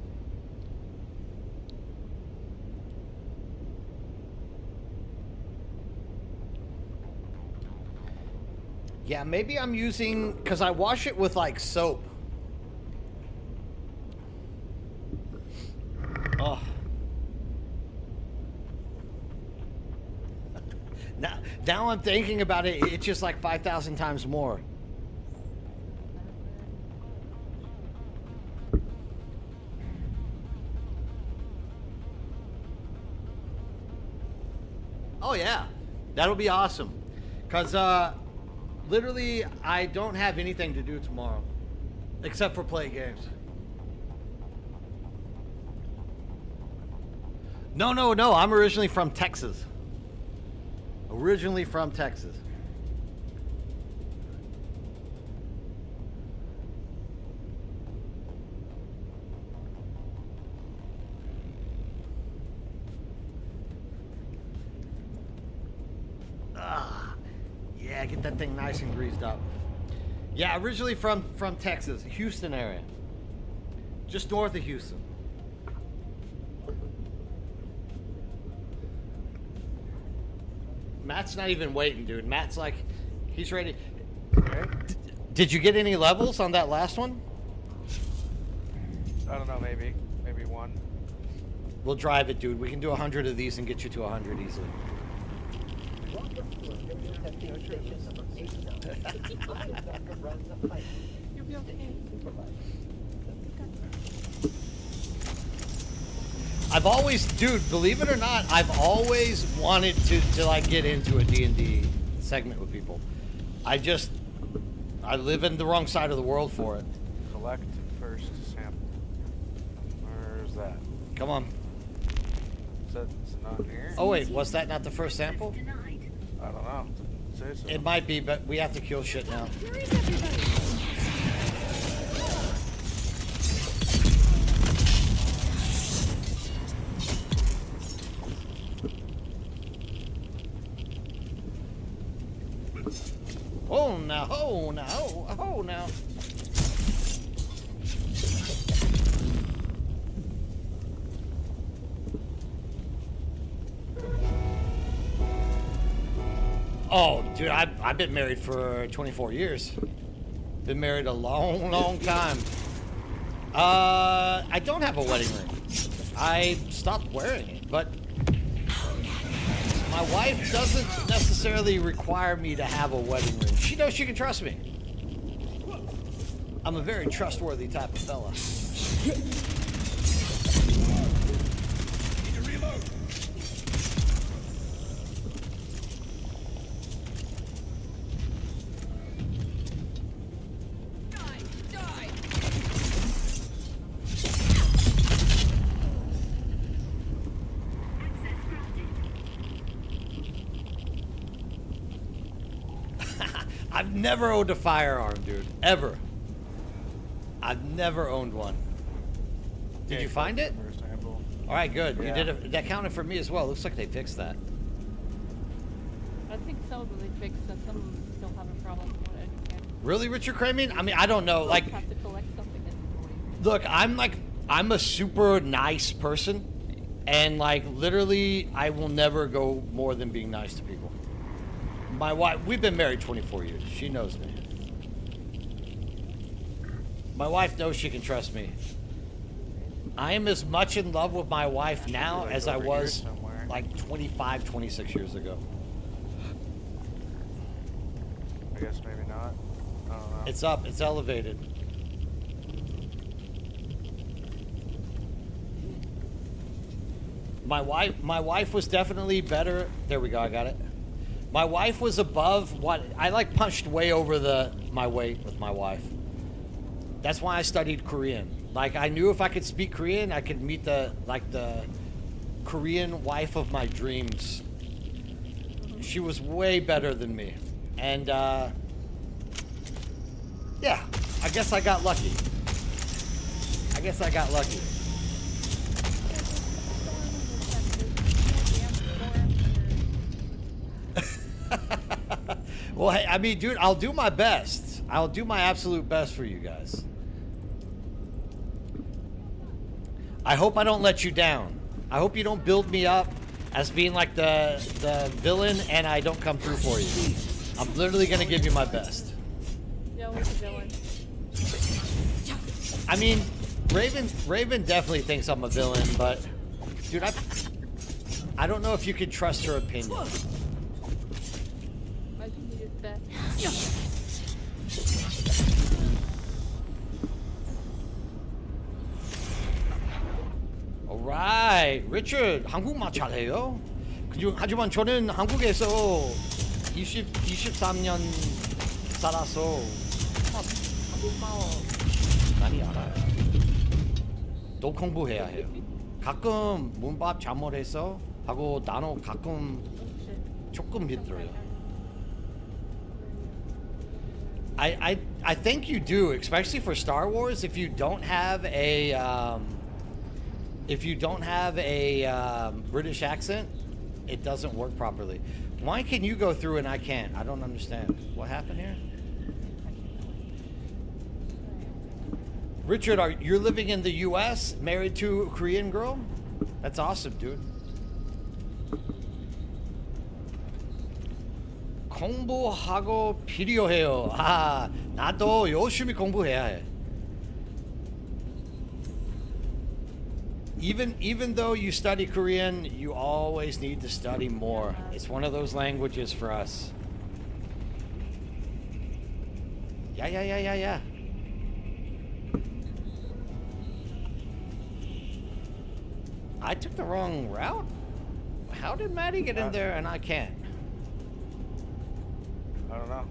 Yeah, maybe I'm using, because I wash it with like soap. Oh. Now I'm thinking about it, it's just like 5,000 times more. Oh yeah, that'll be awesome. Cause literally I don't have anything to do tomorrow, except for play games. No, I'm originally from Texas. Originally from Texas. Yeah, get that thing nice and greased up. Yeah, originally from Texas, Houston area. Just north of Houston. Matt's not even waiting, dude. Matt's like, he's ready. Okay. Did you get any levels on that last one? I don't know, maybe one. We'll drive it, dude. We can do 100 of these and get you to 100 easily. You'll be okay. I've always, dude, believe it or not, I've always wanted to like get into a D&D segment with people. I live in the wrong side of the world for it. Collect first sample. Where's that? Come on. Is it not here? Oh wait, was that not the first sample? I don't know. Say so. It might be, but we have to kill shit now. Oh now, oh now, oh now. Oh, dude, I've been married for 24 years. Been married a long, long time. I don't have a wedding ring. I stopped wearing it, but my wife doesn't necessarily require me to have a wedding ring. She knows she can trust me. I'm a very trustworthy type of fella. Need to reload. I've never owned a firearm, dude. Ever. I've never owned one. Did you find it? All right, good. Yeah. You did it. That counted for me as well. Looks like they fixed that. I think so, but they fixed that. Some of them still have a problem with what I understand. Really, Richard Cramin? I mean, I don't know. Like, Have to collect something that's annoying. look, I'm a super nice person, And like literally, I will never go more than being nice to people. My wife, we've been married 24 years. She knows me. My wife knows she can trust me. I am as much in love with my wife now as I was like 25, 26 years ago. I guess maybe not. I don't know. It's up, it's elevated. My wife was definitely better. There we go, I got it. My wife was above what I like punched way over my weight with my wife. That's why I studied Korean. Like I knew if I could speak Korean, I could meet the Korean wife of my dreams. She was way better than me. And yeah, I guess I got lucky. Well, hey, I mean, dude, I'll do my best. I'll do my absolute best for you guys. I hope I don't let you down. I hope you don't build me up as being like the villain and I don't come through for you. I'm literally gonna give you my best. No, he's a villain. I mean, Raven definitely thinks I'm a villain, but dude, I don't know if you can trust her opinion. I think he is best. Alright, Richard, 한국말 잘해요? 하지만 저는 한국에서 23년 살아서 한국말 많이 알아요. 또 공부해야 해요. 가끔 문법 잘못해서 하고 단어 가끔 조금 힘들어요. I think you do, especially for Star Wars. If you don't have a British accent, it doesn't work properly. Why can you go through and I can't? I don't understand. What happened here? Richard, you're living in the U.S., married to a Korean girl? That's awesome, dude. 공부하고 필요해요. 아, 나도 열심히 공부해야 해. Even though you study Korean, you always need to study more. It's one of those languages for us. Yeah. I took the wrong route? How did Maddie get in there and I can't? I don't know.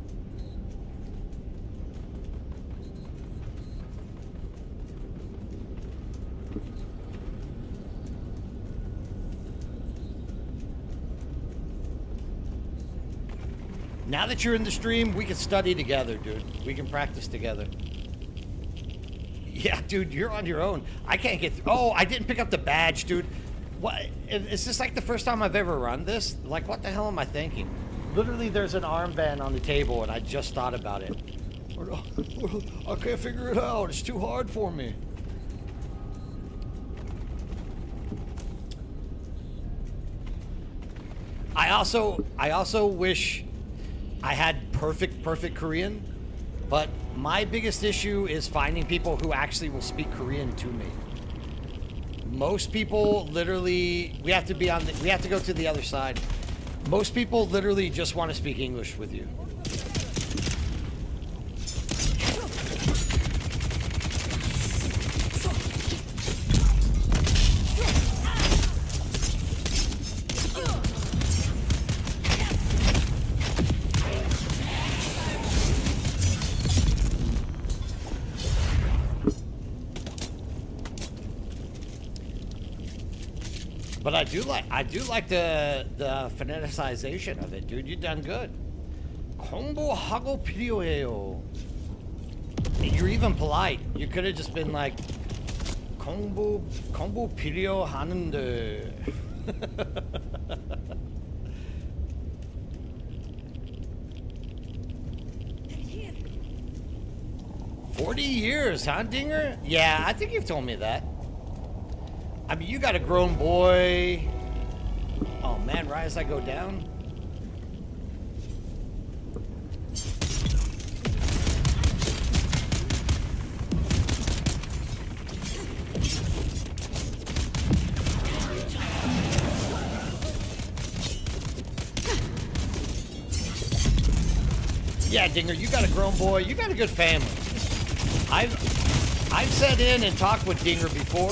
Now that you're in the stream, we can study together, dude. We can practice together. Yeah, dude, you're on your own. I can't get through. Oh, I didn't pick up the badge, dude. What? Is this like the first time I've ever run this? Like, what the hell am I thinking? Literally, there's an armband on the table, and I just thought about it. I can't figure it out. It's too hard for me. I also wish I had perfect Korean, but my biggest issue is finding people who actually will speak Korean to me. Most people literally, we have to go to the other side. Most people literally just want to speak English with you. But I do like the phoneticization of it, dude. You done good. 공부하고 필요해요. You're even polite. You could have just been like 공부 필요하는데. 40 years, huh, Dinger? Yeah, I think you've told me that. I mean, you got a grown boy. Oh man, right as I go down. Yeah, Dinger, you got a grown boy. You got a good family. I've sat in and talked with Dinger before.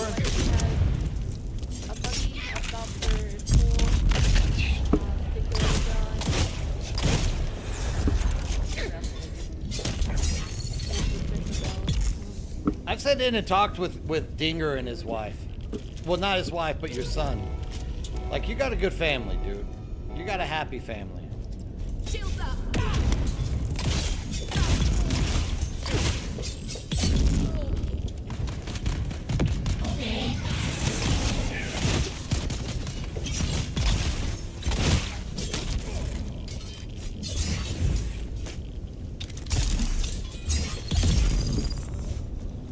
I've sat in and talked with Dinger and his wife. Well, not his wife, but your son. Like, you got a good family, dude. You got a happy family. Shields up.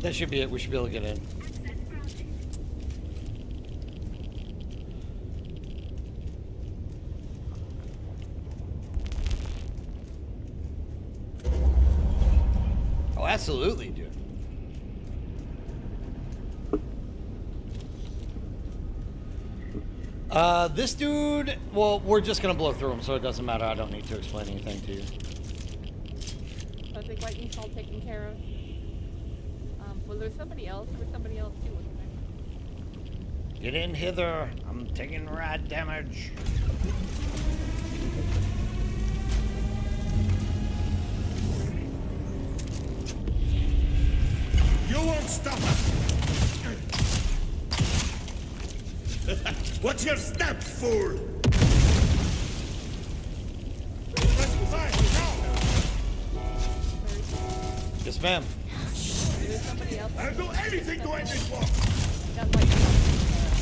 That should be it. We should be able to get in. Oh, absolutely, dude. This dude, well, we're just gonna blow through him, so it doesn't matter. I don't need to explain anything to you. I think lightning's all taken care of. Was there somebody else? There was somebody else too, wasn't there? Get in hither. I'm taking rad damage. You won't stop us! What's your step, fool? Let's fight now! Yes, ma'am. There's somebody else. I'll do anything to end this war! Got lightning.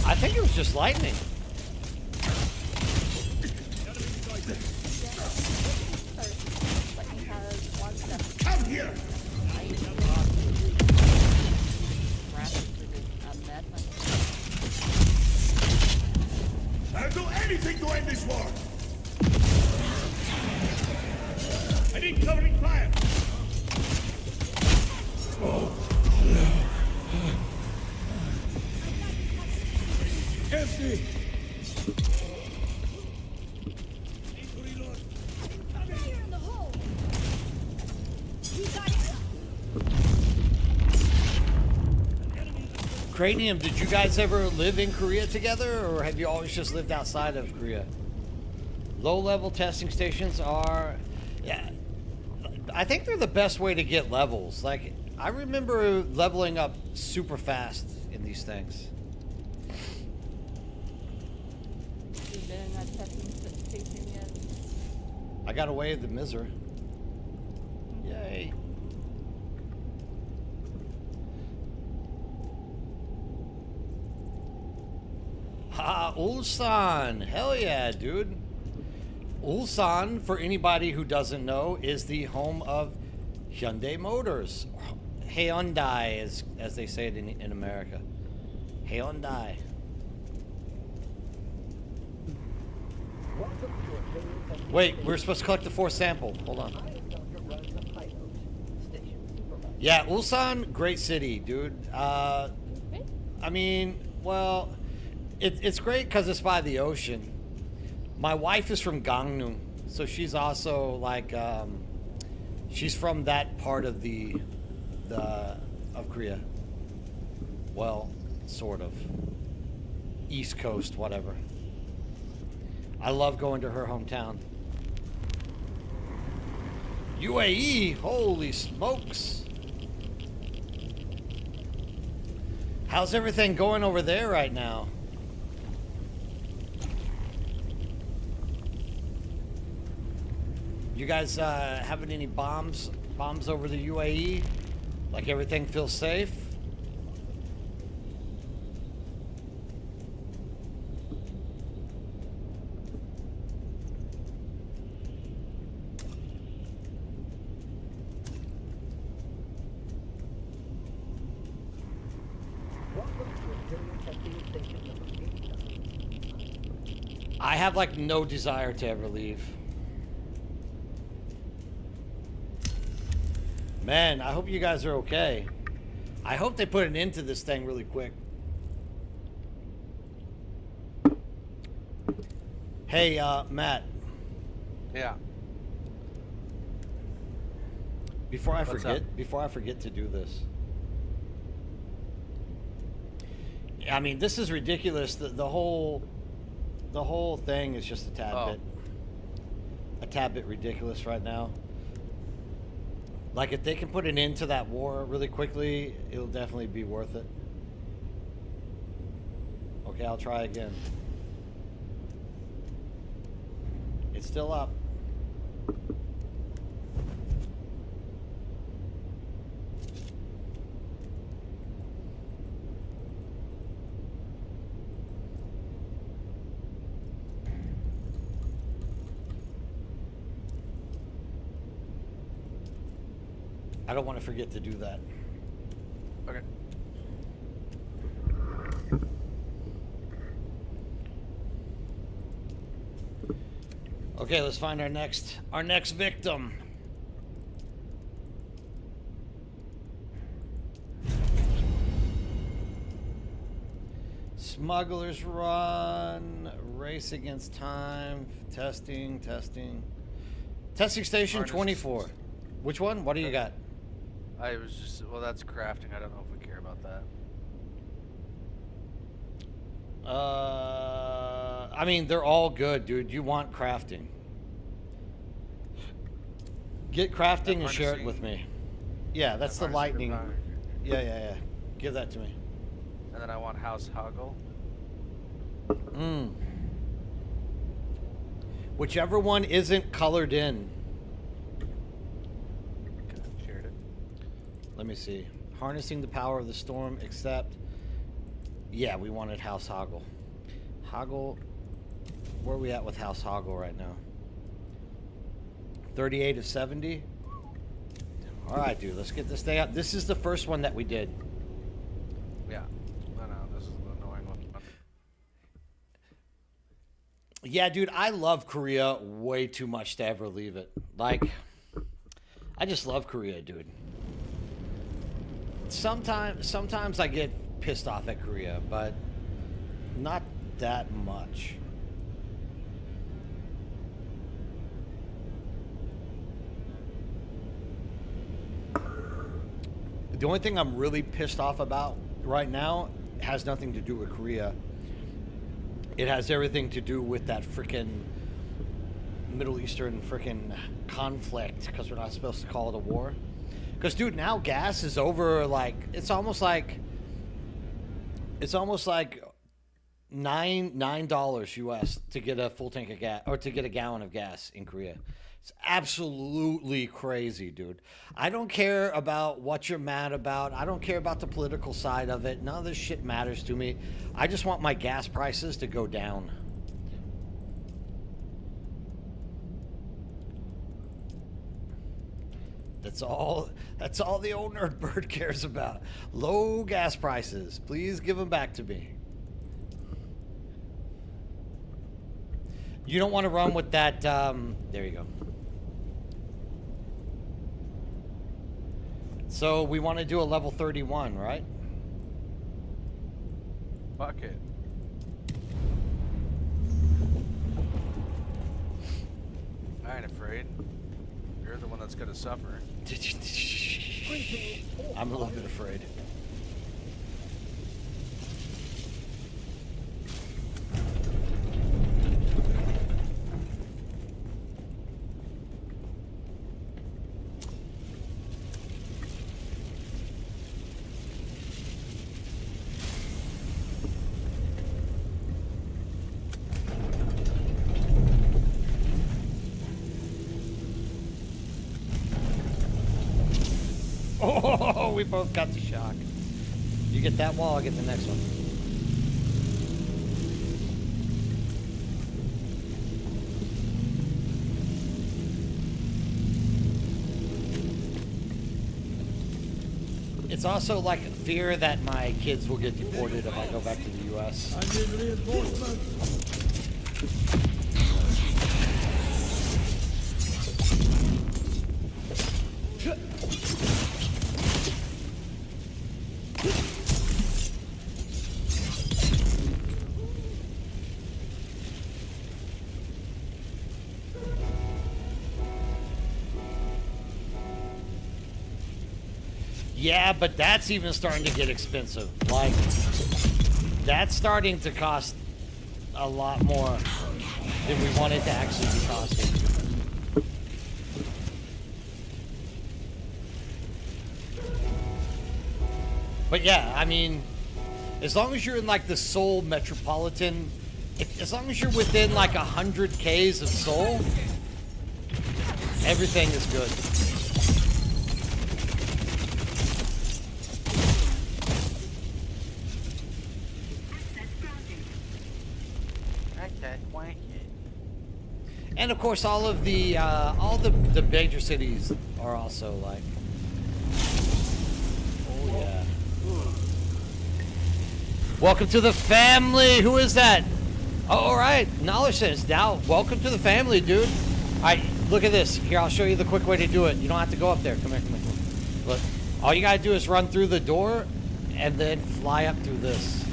I think it was just lightning. Lightning has one step. Come here! I'll do anything to end this war! I need covering fire! Empty! Cranium, did you guys ever live in Korea together, or have you always just lived outside of Korea? Low-level testing stations are, yeah, I think they're the best way to get levels. Like, I remember leveling up super fast in these things. You've been in that testing station yet? I got away with the misery. Yay. Ah, Ulsan. Hell yeah, dude. Ulsan, for anybody who doesn't know, is the home of Hyundai Motors. Hyundai, as they say it in America. Hyundai. Wait, we're supposed to collect the 4th sample. Hold on. Yeah, Ulsan, great city, dude. I mean, well, it's great because it's by the ocean. My wife is from Gangneung, so she's also like, she's from that part of of Korea. Well, sort of. East Coast, whatever. I love going to her hometown. UAE, holy smokes. How's everything going over there right now? You guys having any bombs over the UAE? Like everything feels safe? I have like no desire to ever leave. Man, I hope you guys are okay. I hope they put an end to this thing really quick. Hey, Matt. Yeah. Before I What's forget to do this. I mean, this is ridiculous. The whole thing is just a tad bit ridiculous right now. Like, if they can put an end to that war really quickly, it'll definitely be worth it. Okay, I'll try again. It's still up. I don't want to forget to do that. Okay. Okay, let's find our next victim. Smuggler's Run, race against time, testing. Testing station 24. Which one? What do you got? I was just, well, that's crafting. I don't know if we care about that. I mean, they're all good, dude. You want crafting. Get crafting and share it with me. Yeah, that's the lightning. Yeah. Give that to me. And then I want House Hoggle. Whichever one isn't colored in. Okay, shared it. Let me see. Harnessing the power of the storm, except... Yeah, we wanted House Hoggle. Hoggle... Where are we at with House Hoggle right now? 38 of 70? Alright, dude. Let's get this thing up. This is the first one that we did. Yeah. No, this is the annoying one. Yeah, dude. I love Korea way too much to ever leave it. Like... I just love Korea, dude. Sometimes I get pissed off at Korea, but not that much. The only thing I'm really pissed off about right now has nothing to do with Korea. It has everything to do with that frickin' Middle Eastern frickin' conflict, because we're not supposed to call it a war. Because, dude, now gas is over, like, it's almost like $9 US to get a full tank of gas, or to get a gallon of gas in Korea. It's absolutely crazy, dude. I don't care about what you're mad about. I don't care about the political side of it. None of this shit matters to me. I just want my gas prices to go down. That's all the old nerd bird cares about. Low gas prices. Please give them back to me. You don't want to run with that, there you go. So we want to do a level 31, right? Fuck it. I ain't afraid. You're the one that's gonna suffer. I'm a little bit afraid. Oh, we both got the shock. You get that wall, I'll get the next one. It's also like a fear that my kids will get deported if I go back to the U.S. I need reinforcements. Yeah, but that's even starting to get expensive. Like, that's starting to cost a lot more than we want it to actually be costing. But yeah, I mean, as long as you're in like the Seoul metropolitan, as long as you're within like 100 Ks of Seoul, everything is good. And of course, all the major cities are also like, oh yeah. Welcome to the family. Who is that? Oh, all right, Knowledge Sense. Now, welcome to the family, dude. All right, look at this. Here, I'll show you the quick way to do it. You don't have to go up there. Come here, come here, come here. Look, all you gotta do is run through the door, and then fly up through this.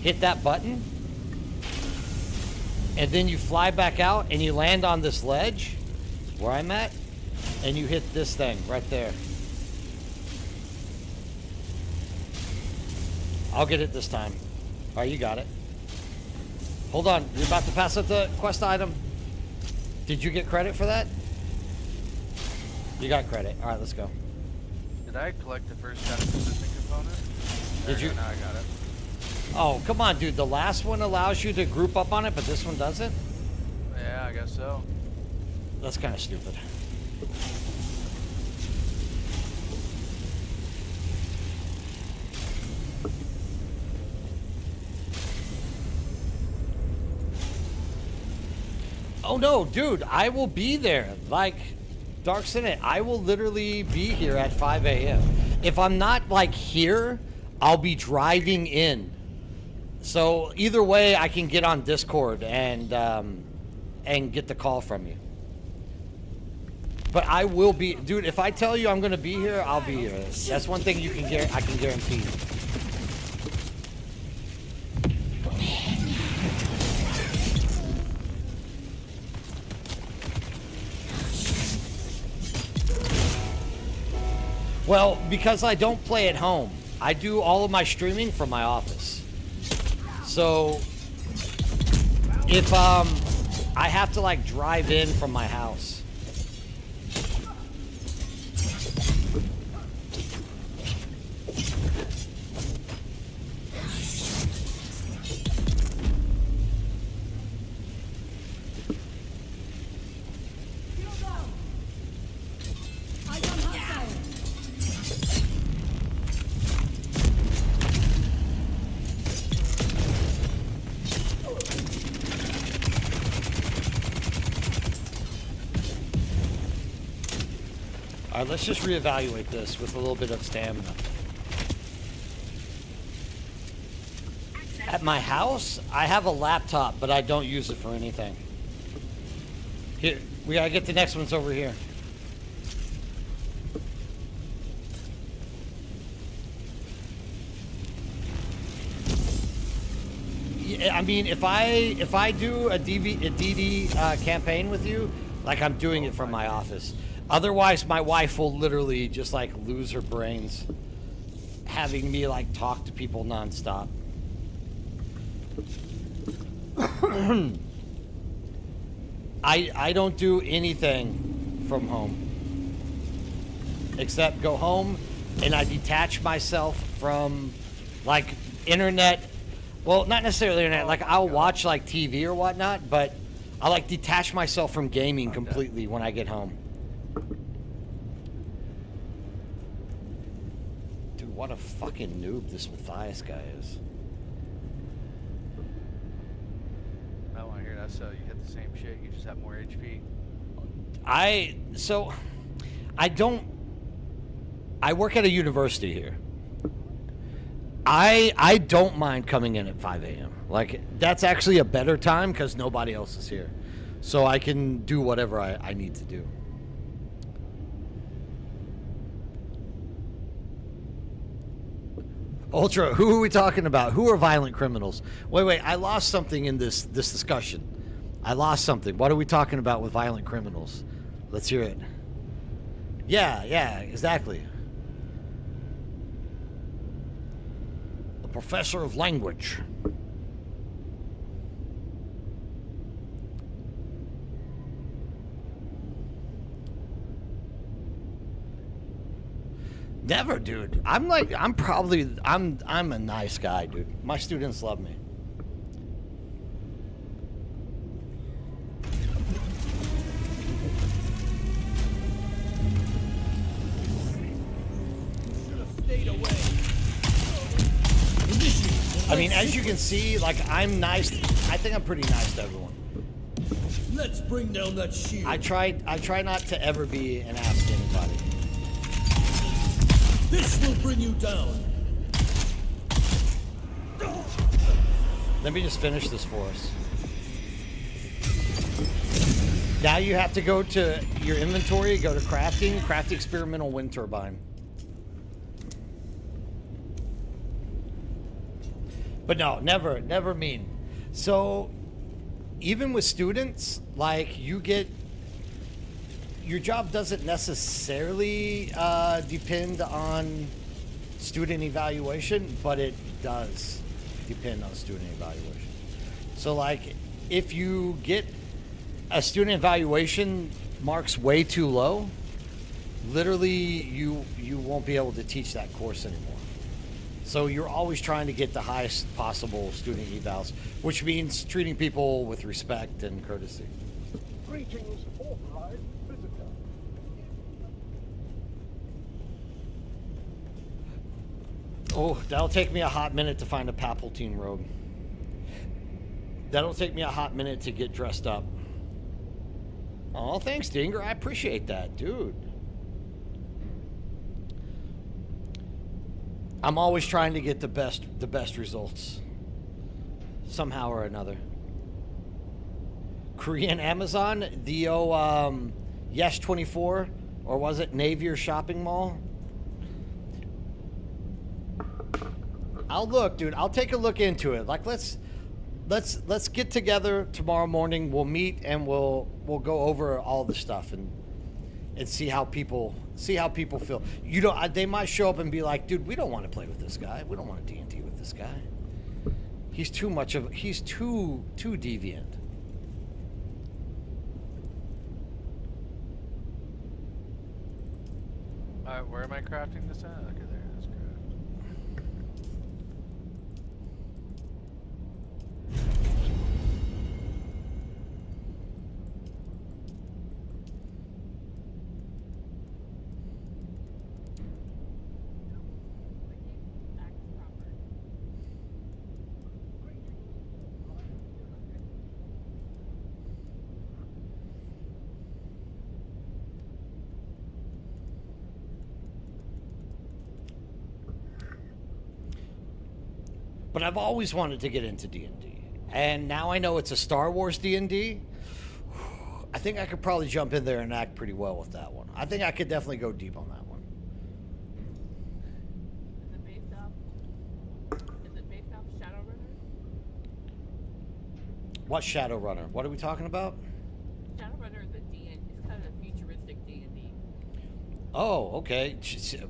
Hit that button. And then you fly back out and you land on this ledge where I'm at, and you hit this thing right there. I'll get it this time. All right, you got it. Hold on, you're about to pass up the quest item. Did you get credit for that? You got credit. All right, let's go. Did I collect the first kind of persistent component? Did you? No, I got it. Oh, come on, dude. The last one allows you to group up on it, but this one doesn't? Yeah, I guess so. That's kind of stupid. Oh no, dude, I will be there. Like, Dark Senate, I will literally be here at 5 a.m. If I'm not, like, here, I'll be driving in. So either way, I can get on Discord and get the call from you. But I will be, dude. If I tell you I'm gonna be here, I'll be here. That's one thing you can I can guarantee. Well, because I don't play at home, I do all of my streaming from my office. So if I have to like drive in from my house. All right, let's just reevaluate this with a little bit of stamina. At my house, I have a laptop, but I don't use it for anything. Here, we gotta get the next ones over here. Yeah, I mean, if I do a DD campaign with you, like I'm doing it from my office. Otherwise, my wife will literally just like lose her brains having me like talk to people nonstop. I don't do anything from home except go home and I detach myself from like internet. Well, not necessarily internet. Like I'll watch like TV or whatnot, but I like detach myself from gaming completely when I get home. Dude, what a fucking noob this Matthias guy is. I want to hear that. So you hit the same shit. You just have more HP. I don't I work at a university here. I don't mind coming in at 5 a.m. Like, that's actually a better time because nobody else is here. So I can do whatever I need to do. Ultra, who are we talking about? Who are violent criminals? Wait, I lost something in this discussion. I lost something. What are we talking about with violent criminals? Let's hear it. Yeah, exactly. A professor of language. Never, dude. I'm a nice guy, dude. My students love me. I mean, as you can see, like, I'm nice. I think I'm pretty nice to everyone. Let's bring down that shield. I try not to ever be an ass to anybody. This will bring you down. Let me just finish this for us. Now you have to go to your inventory, go to crafting, craft experimental wind turbine. But no, never mean. So even with students, like, you get, your job doesn't necessarily depend on student evaluation, but it does depend on student evaluation. So, like, if you get a student evaluation marks way too low, literally you won't be able to teach that course anymore. So you're always trying to get the highest possible student evals, which means treating people with respect and courtesy. Greetings, authorized visitor. Oh, that'll take me a hot minute to find a Palpatine robe. That'll take me a hot minute to get dressed up. Oh, thanks, Dinger. I appreciate that, dude. I'm always trying to get the best results, somehow or another. Korean Amazon, the Yes 24, or was it Navier Shopping Mall? I'll look, dude. I'll take a look into it. Like, let's get together tomorrow morning. We'll meet and we'll go over all the stuff and see how people feel. You know, they might show up and be like, dude, we don't want to play with this guy. We don't want to D&D with this guy. He's too deviant. Alright, where am I crafting this at? Okay, there it is. Craft. But I've always wanted to get into D&D. And now I know it's a Star Wars D&D. I think I could probably jump in there and act pretty well with that one. I think I could definitely go deep on that one. Is it based off Shadowrunner? What Shadowrunner? What are we talking about? Shadowrunner is a D&D. It's kind of a futuristic D&D. Oh, okay.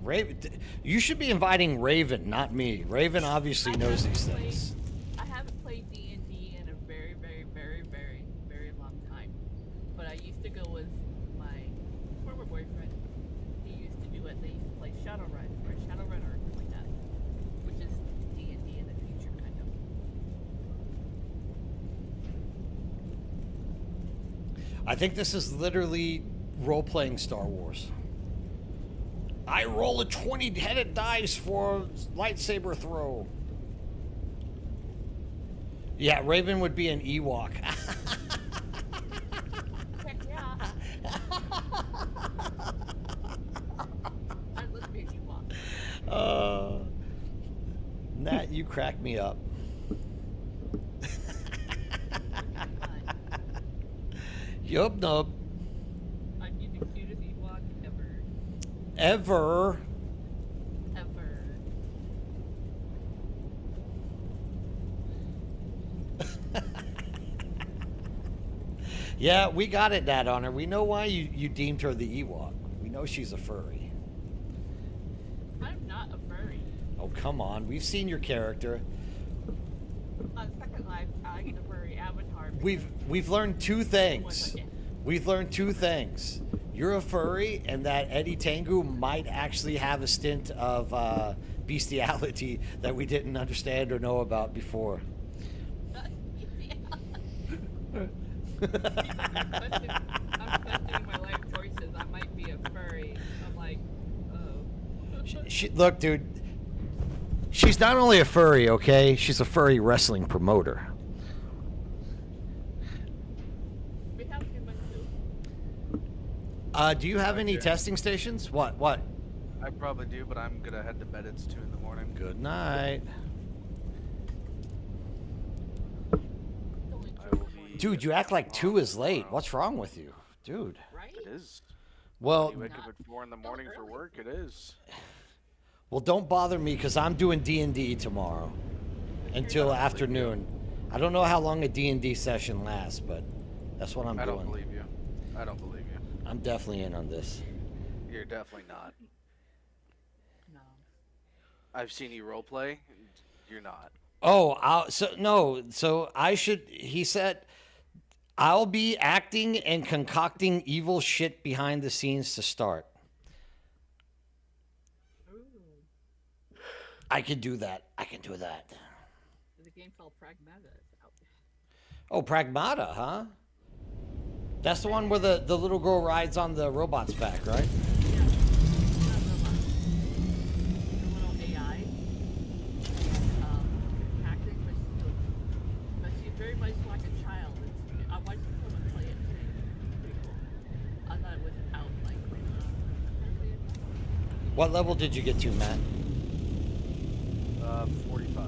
Raven, you should be inviting Raven, not me. Raven obviously knows these things. I haven't played D&D in a very, very, very, very, very long time. But I used to go with my former boyfriend. He used to do it. They used to play Shadowrun or Shadowrunner or something like that, which is D&D in the future, kind of. I think this is literally role-playing Star Wars. I roll a 20-headed dice for lightsaber throw. Yeah, Raven would be an Ewok. Heck yeah. I'd love to be an Ewok. Nat, you crack me up. Yup, nub. I'd be the cutest Ewok ever. Ever. Ever. Yeah, we got it, Nat, on her. We know why you deemed her the Ewok. We know she's a furry. I'm not a furry. Oh, come on. We've seen your character. On Second Life, I get a furry avatar. We've learned two things. We've learned two things. You're a furry, and that Eddie Tengu might actually have a stint of bestiality that we didn't understand or know about before. I'm questioning my life choices. I might be a furry. I'm like, oh. Look, dude. She's not only a furry, okay? She's a furry wrestling promoter. We have humans too. Do you have any testing stations? What? I probably do, but I'm gonna head to bed. It's 2 in the morning. Good night. Dude, you act like 2 is late. What's wrong with you? Dude. Right? It is. Well, You wake up at 4 in the morning for work. It is. well, don't bother me because I'm doing D&D tomorrow until afternoon. I don't know how long a D&D session lasts, but that's what I'm I doing. don't believe you. I don't believe you. I'm definitely in on this. You're definitely not. No. I've seen you roleplay. You're not. Oh, so I should. He said, I'll be acting and concocting evil shit behind the scenes to start. Ooh. I can do that. I can do that. There's a game called Pragmata. Out. Oh, Pragmata, huh? That's the one where the little girl rides on the robot's back, right? Yeah. Not robot. The little AI. Acting, but she's very much like a child. I watched someone play it today. Pretty cool. I thought it was out like. What level did you get to, Matt? 45.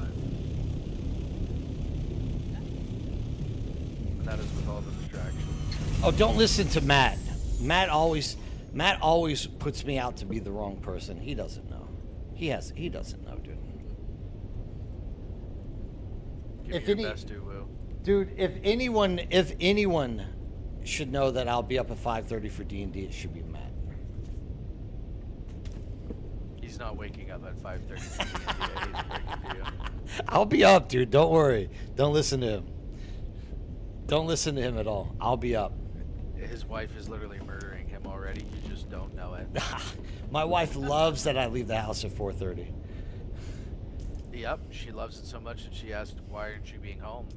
And that is with all the distractions. Oh, don't listen to Matt. Matt always puts me out to be the wrong person. He doesn't know. He doesn't know, dude. Give me your best, Wu. Dude, if anyone should know that I'll be up at 5:30 for D&D, it should be Matt. He's not waking up at 5:30. He's breaking to you. I'll be up, dude. Don't worry. Don't listen to him. Don't listen to him at all. I'll be up. His wife is literally murdering him already. You just don't know it. My wife loves that I leave the house at 4:30. Yep, she loves it so much that she asked, "Why aren't you being home?"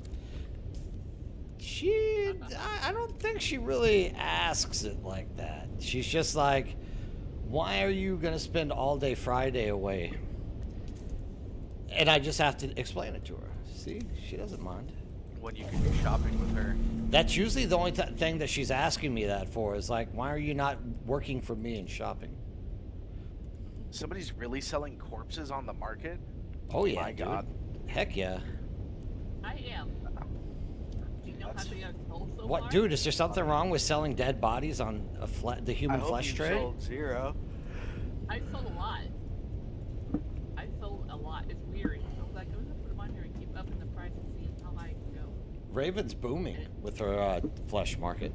I don't think she really asks it like that. She's just like, why are you going to spend all day Friday away? And I just have to explain it to her. See, she doesn't mind. When you can be shopping with her. That's usually the only thing that she's asking me that for is like, why are you not working for me and shopping? Somebody's really selling corpses on the market? Oh yeah, My dude. God. Heck yeah. I am. Do you know how they are sold so What, far? dude? Is there something wrong with selling dead bodies on the human flesh trade? Sold 0. I sold a lot. I sold a lot. It's weird. I was like, I'm gonna put them on here and keep up in the price and see how high it can go. Raven's booming with her flesh market.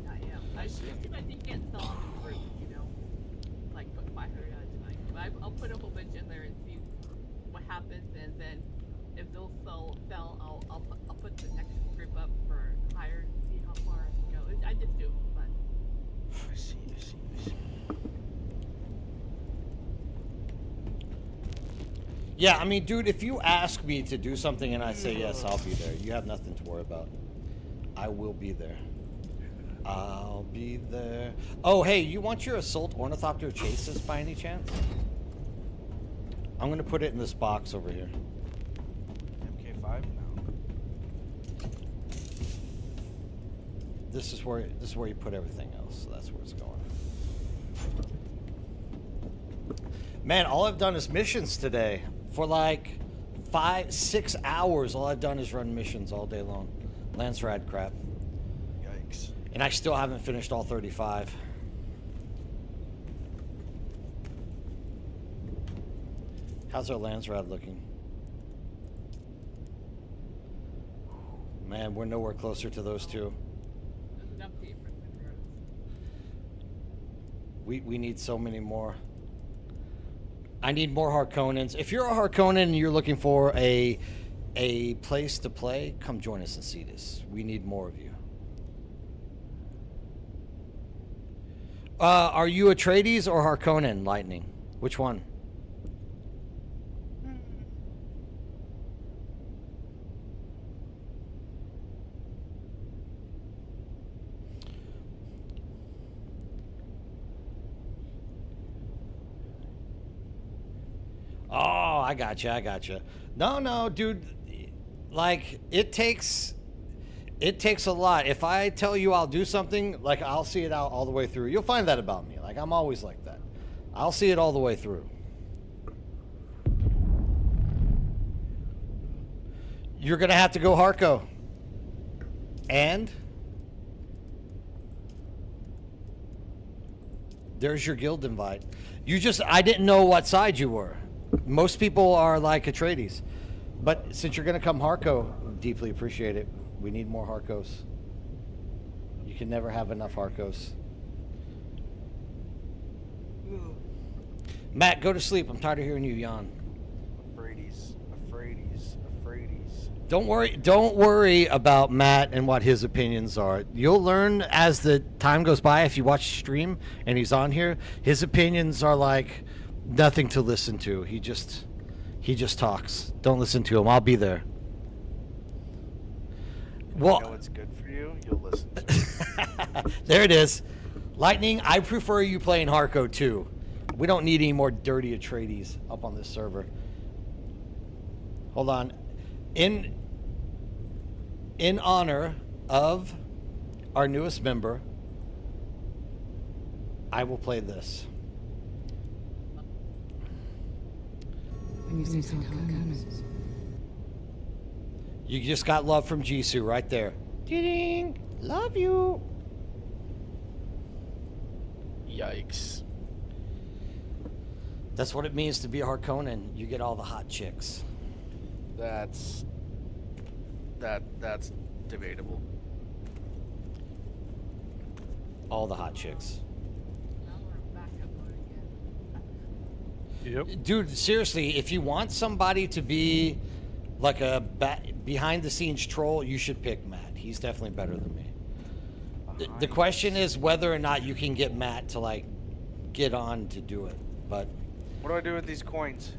I am. I think you can't sell them in groups, you know? Like, put 500 at a time. But I'll put a whole bunch in there and see what happens, and then if they'll sell, I'll put the next group up for higher and see how far I can go. I just do it for fun. I see. Yeah, I mean, dude, if you ask me to do something and I say yes, I'll be there. You have nothing to worry about. I will be there. I'll be there. Oh, hey, you want your assault ornithopter chases by any chance? I'm gonna put it in this box over here. MK5 now. This is where you put everything else. So that's where it's going. Man, all I've done is missions today. For like 5-6 hours, all I've done is run missions all day long. Lance Rad crap. Yikes. And I still haven't finished all 35. How's our Lance Rad looking? Man, we're nowhere closer to those two. There's an update for Windrose. We need so many more. I need more Harkonnens. If you're a Harkonnen and you're looking for a place to play, come join us in Cetus. We need more of you. Are you Atreides or Harkonnen, Lightning? Which one? Oh, I gotcha. No, dude. Like, it takes a lot. If I tell you I'll do something, like, I'll see it out all the way through. You'll find that about me. Like, I'm always like that. I'll see it all the way through. You're gonna have to go Harko. And there's your guild invite. I didn't know what side you were. Most people are like Atreides. But since you're going to come Harko, deeply appreciate it. We need more Harkos. You can never have enough Harkos. Matt, go to sleep. I'm tired of hearing you yawn. Afraidies. Don't worry about Matt and what his opinions are. You'll learn as the time goes by. If you watch the stream and he's on here, his opinions are like nothing to listen to. He just talks. Don't listen to him. I'll be there. Well, you know what's good for you? You'll listen to it. There it is. Lightning, I prefer you playing Harko too. We don't need any more dirty Atreides up on this server. Hold on. In honor of our newest member, I will play this. You just got love from Jisoo right there. Ding! Love you. Yikes. That's what it means to be a Harkonnen. You get all the hot chicks. That's debatable. All the hot chicks. Now we're back up mode again. Yep. Dude, seriously, if you want somebody to be like a behind-the-scenes troll, you should pick Matt. He's definitely better than me. The question is whether or not you can get Matt to like get on to do it. But What do I do with these coins?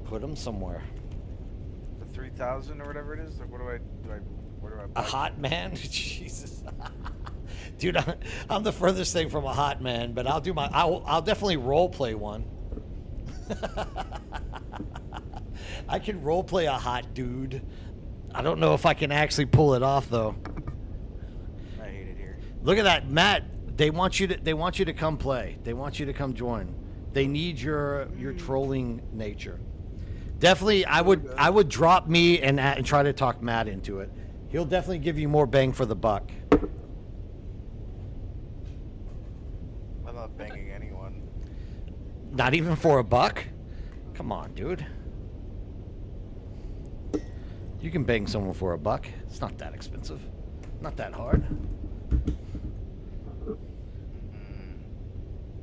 put them somewhere. The 3,000 or whatever it is. Like, where do I A buy hot man? Jesus. Dude, I'm the furthest thing from a hot man, but I'll definitely role play one. I can role play a hot dude. I don't know if I can actually pull it off though. I hate it here. Look at that, Matt. They want you to come play. They want you to come join. They need your trolling nature. Definitely, I would drop me and try to talk Matt into it. He'll definitely give you more bang for the buck. I'm not banging anyone. Not even for a buck? Come on, dude. You can bang someone for a buck. It's not that expensive. Not that hard.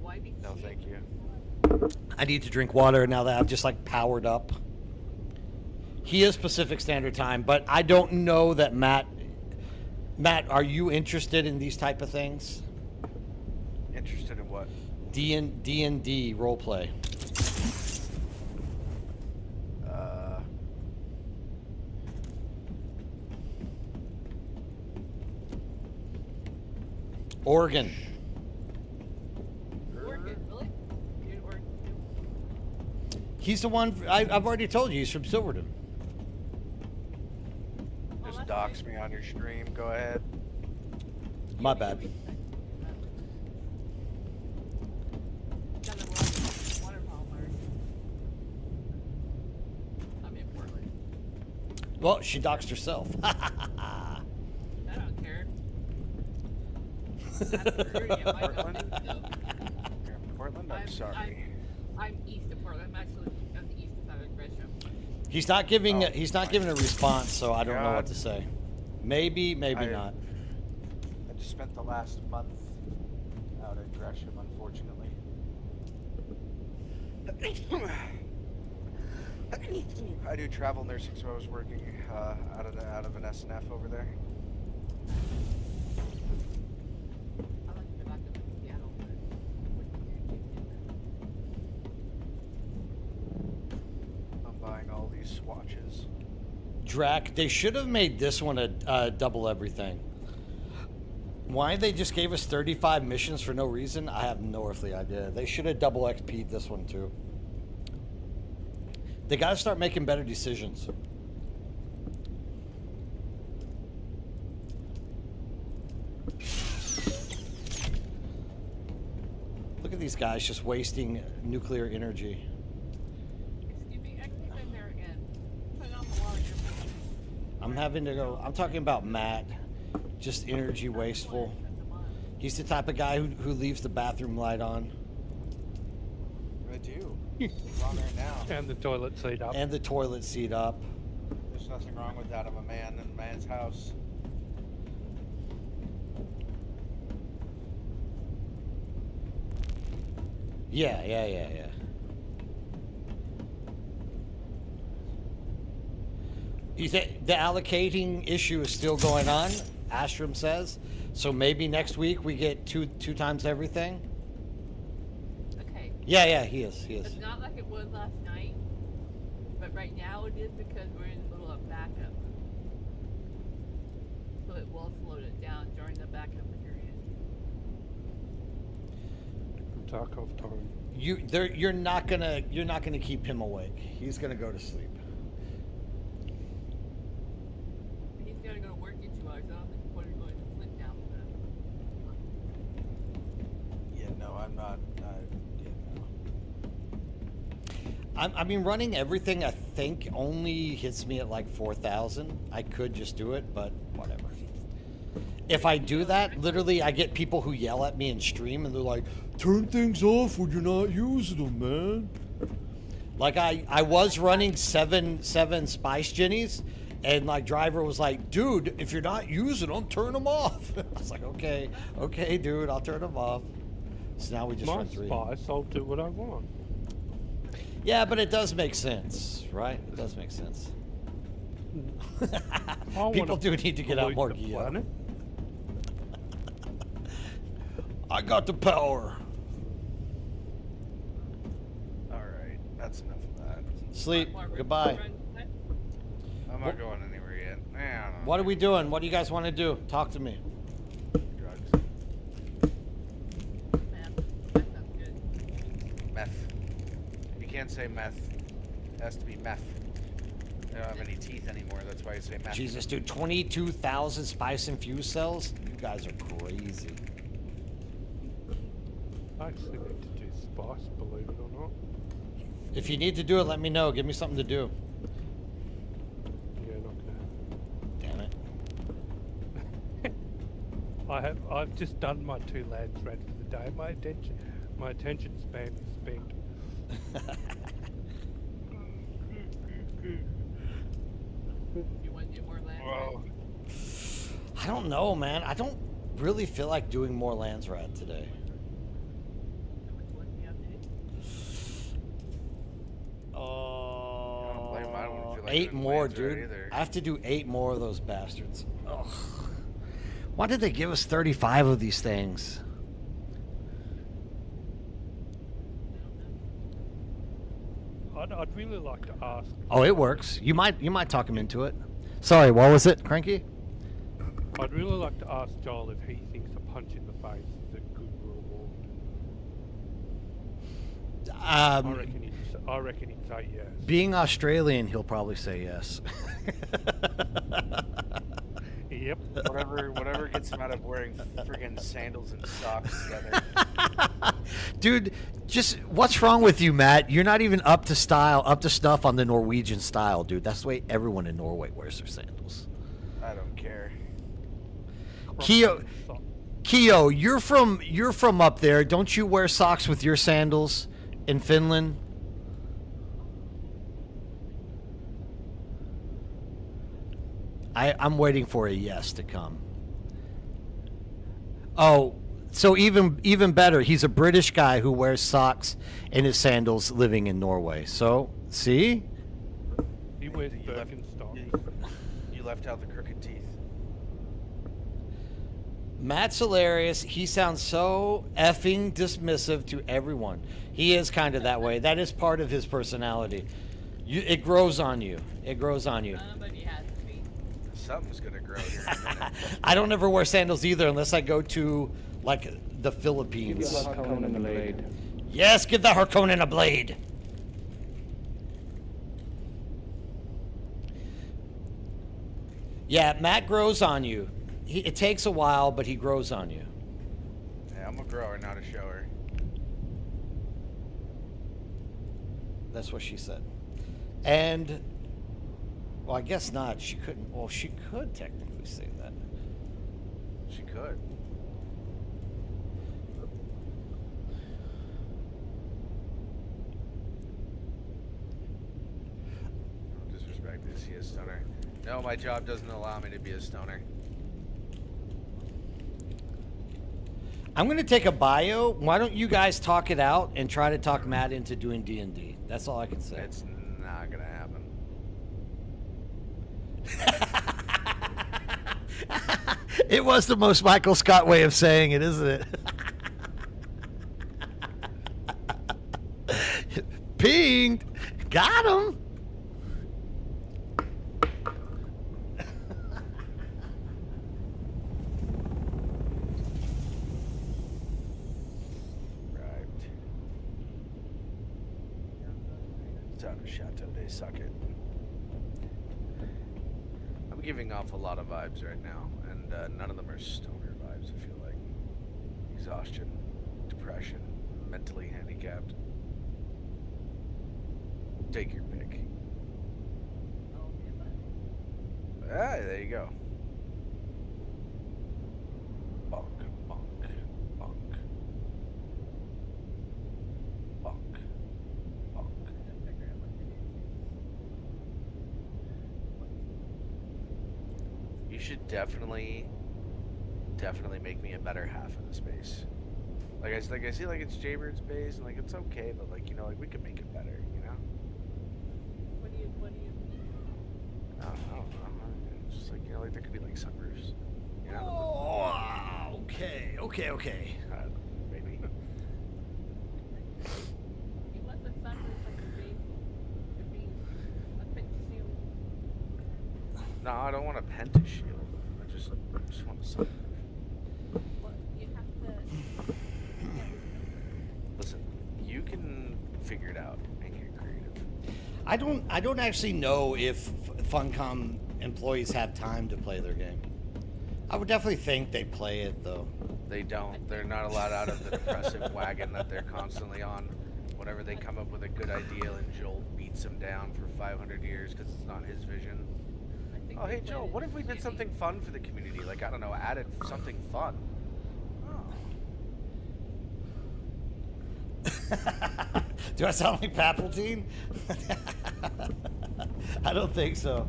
Why be No, thank you. I need to drink water now that I've just like powered up. He is Pacific Standard Time, but I don't know that Matt, are you interested in these type of things? Interested in what? D&D roleplay. Oregon. Oregon, really? You're in Oregon too? He's the one, I've already told you, he's from Silverton. Just dox me on your stream. Go ahead. My bad. Now that we're on water polymer. Well, she doxed herself. I don't care. Portland? You're in Portland? I'm sorry. I'm east of Portland. I'm actually on the east side of Gresham. He's not giving a response, so I don't know what God. to say. Maybe not. I just spent the last month out at Gresham, unfortunately. I do travel nursing, so I was working out of an SNF over there. I like to go back up to Seattle, but I'm buying all these swatches. Drac, they should have made this one a double everything. Why they just gave us 35 missions for no reason, I have no earthly idea. They should have double XP'd this one too. They gotta start making better decisions. Look at these guys just wasting nuclear energy. excuse me, actually in there again. Put on the wall here. I'm having to go. I'm talking about Matt. Just energy wasteful. He's the type of guy who leaves the bathroom light on. I do. It's on there now. And the toilet seat up. And the toilet seat up. There's nothing wrong with that. I'm a man in a man's house. Yeah. You think the allocating issue is still going on? Astrom says. So maybe next week we get two times everything. Okay. Yeah, he is. It's not like it was last night, but right now it is because we're in the middle of backup. So it will slow it down during the backup period. Tarkov time. You're not gonna keep him awake. He's gonna go to sleep. He's gotta go to work in 2 hours. I don't think what are going to sleep down with him. Yeah, no, I'm not. I mean, running everything, I think, only hits me at like 4,000. I could just do it, but whatever. If I do that, literally, I get people who yell at me in stream, and they're like, "Turn things off when you're not using them, man." Like I was running seven Spice Jennies, and like driver was like, "Dude, if you're not using them, turn them off." I was like, "Okay, dude, I'll turn them off." So now we just My run 3. spice, I'll do what I want. Yeah, but it does make sense, right? It does make sense. People do need to get out more gear. I got the power. Alright, that's enough of that. Sleep. Goodbye. I'm not going anywhere yet. I don't know. What are we doing? What do you guys want to do? Talk to me. Drugs. Meth. You can't say meth. It has to be meth. I don't have any teeth anymore, that's why I say meth. Jesus, dude, 22,000 spice infused cells? You guys are crazy. I actually need to do spice, believe it or not. If you need to do it, let me know. Give me something to do. Yeah, not gonna Damn it. I've just done my 2 lands red for the day. My attention span is spent. You want to do more land? Whoa. I don't know, man. I don't really feel like doing more lands rat today. How much work do you have to do? blame him. I don't feel like 8 doing more, lands rat dude. either. I have to do 8 more of those bastards. Ugh. Why did they give us 35 of these things? I'd really like to ask. Oh, it works. You might talk him into it. Sorry, what was it, Cranky? I'd really like to ask Joel if he thinks a punch in the face is a good reward. I reckon he'd say yes. Being Australian, he'll probably say yes. Yep. Whatever gets him out of wearing friggin' sandals and socks together. Dude, just what's wrong with you, Matt? You're not even up to snuff on the Norwegian style, dude. That's the way everyone in Norway wears their sandals. I don't care. Keo, you're from up there. Don't you wear socks with your sandals in Finland? I'm waiting for a yes to come. Oh, so even better, he's a British guy who wears socks in his sandals living in Norway. So, see? He wears Birkenstock. You left out the crooked teeth. Matt's hilarious. He sounds so effing dismissive to everyone. He is kind of that way. That is part of his personality. It grows on you. It grows on you. Somebody has to be. Something's gonna grow here in a minute. I don't ever wear sandals either unless I go to, like, the Philippines. Yes, give the Harkonnen a blade. Yeah, Matt grows on you. It takes a while, but he grows on you. Yeah, I'm a grower, not a shower. That's what she said. And, well, I guess not. She couldn't. Well, she could technically say that. She could. No disrespect, is he a stoner? No, my job doesn't allow me to be a stoner. I'm going to take a bio. Why don't you guys talk it out and try to talk Matt into doing D&D? That's all I can say. It's not gonna happen. It was the most Michael Scott way of saying it, isn't it? Pinged. Got him. Suck it. I'm giving off a lot of vibes right now, and none of them are stoner vibes, I feel like. Exhaustion, depression, mentally handicapped. Take your pick. Ah, there you go. Bonk, bonk, bonk. Bonk. You should definitely make me a better half in the space. Like I see, like it's Jaybird's base, and like it's okay, but like, you know, like we could make it better, you know. What do you mean? I don't know. It's just like, you know, like there could be like sunroofs, you know. Oh, okay. Maybe. You want the sunroof like to be a picture shield? No, I don't want a pentashield. I just want a sunroof. Well, you have to. Listen, you can figure it out and get creative. I don't actually know if Funcom employees have time to play their game. I would definitely think they play it though. They don't. They're not allowed out of the depressive wagon that they're constantly on. Whenever they come up with a good idea and Joel beats them down for 500 years because it's not his vision. Oh, hey, Joel, what if we did something fun for the community? Like, I don't know, added something fun. Do I sound like Palpatine? I don't think so.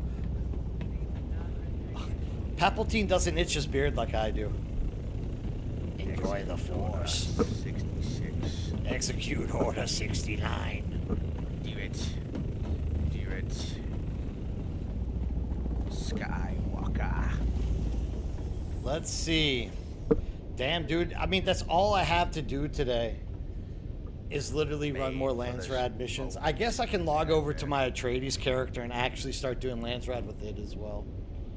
Palpatine doesn't itch his beard like I do. Enjoy the Force. 66. Execute Order 69. Do it. Skywalker. Let's see. Damn, dude. I mean, that's all I have to do today. Is literally run more Landsrad missions. I guess I can log over to my Atreides character and actually start doing Landsrad with it as well.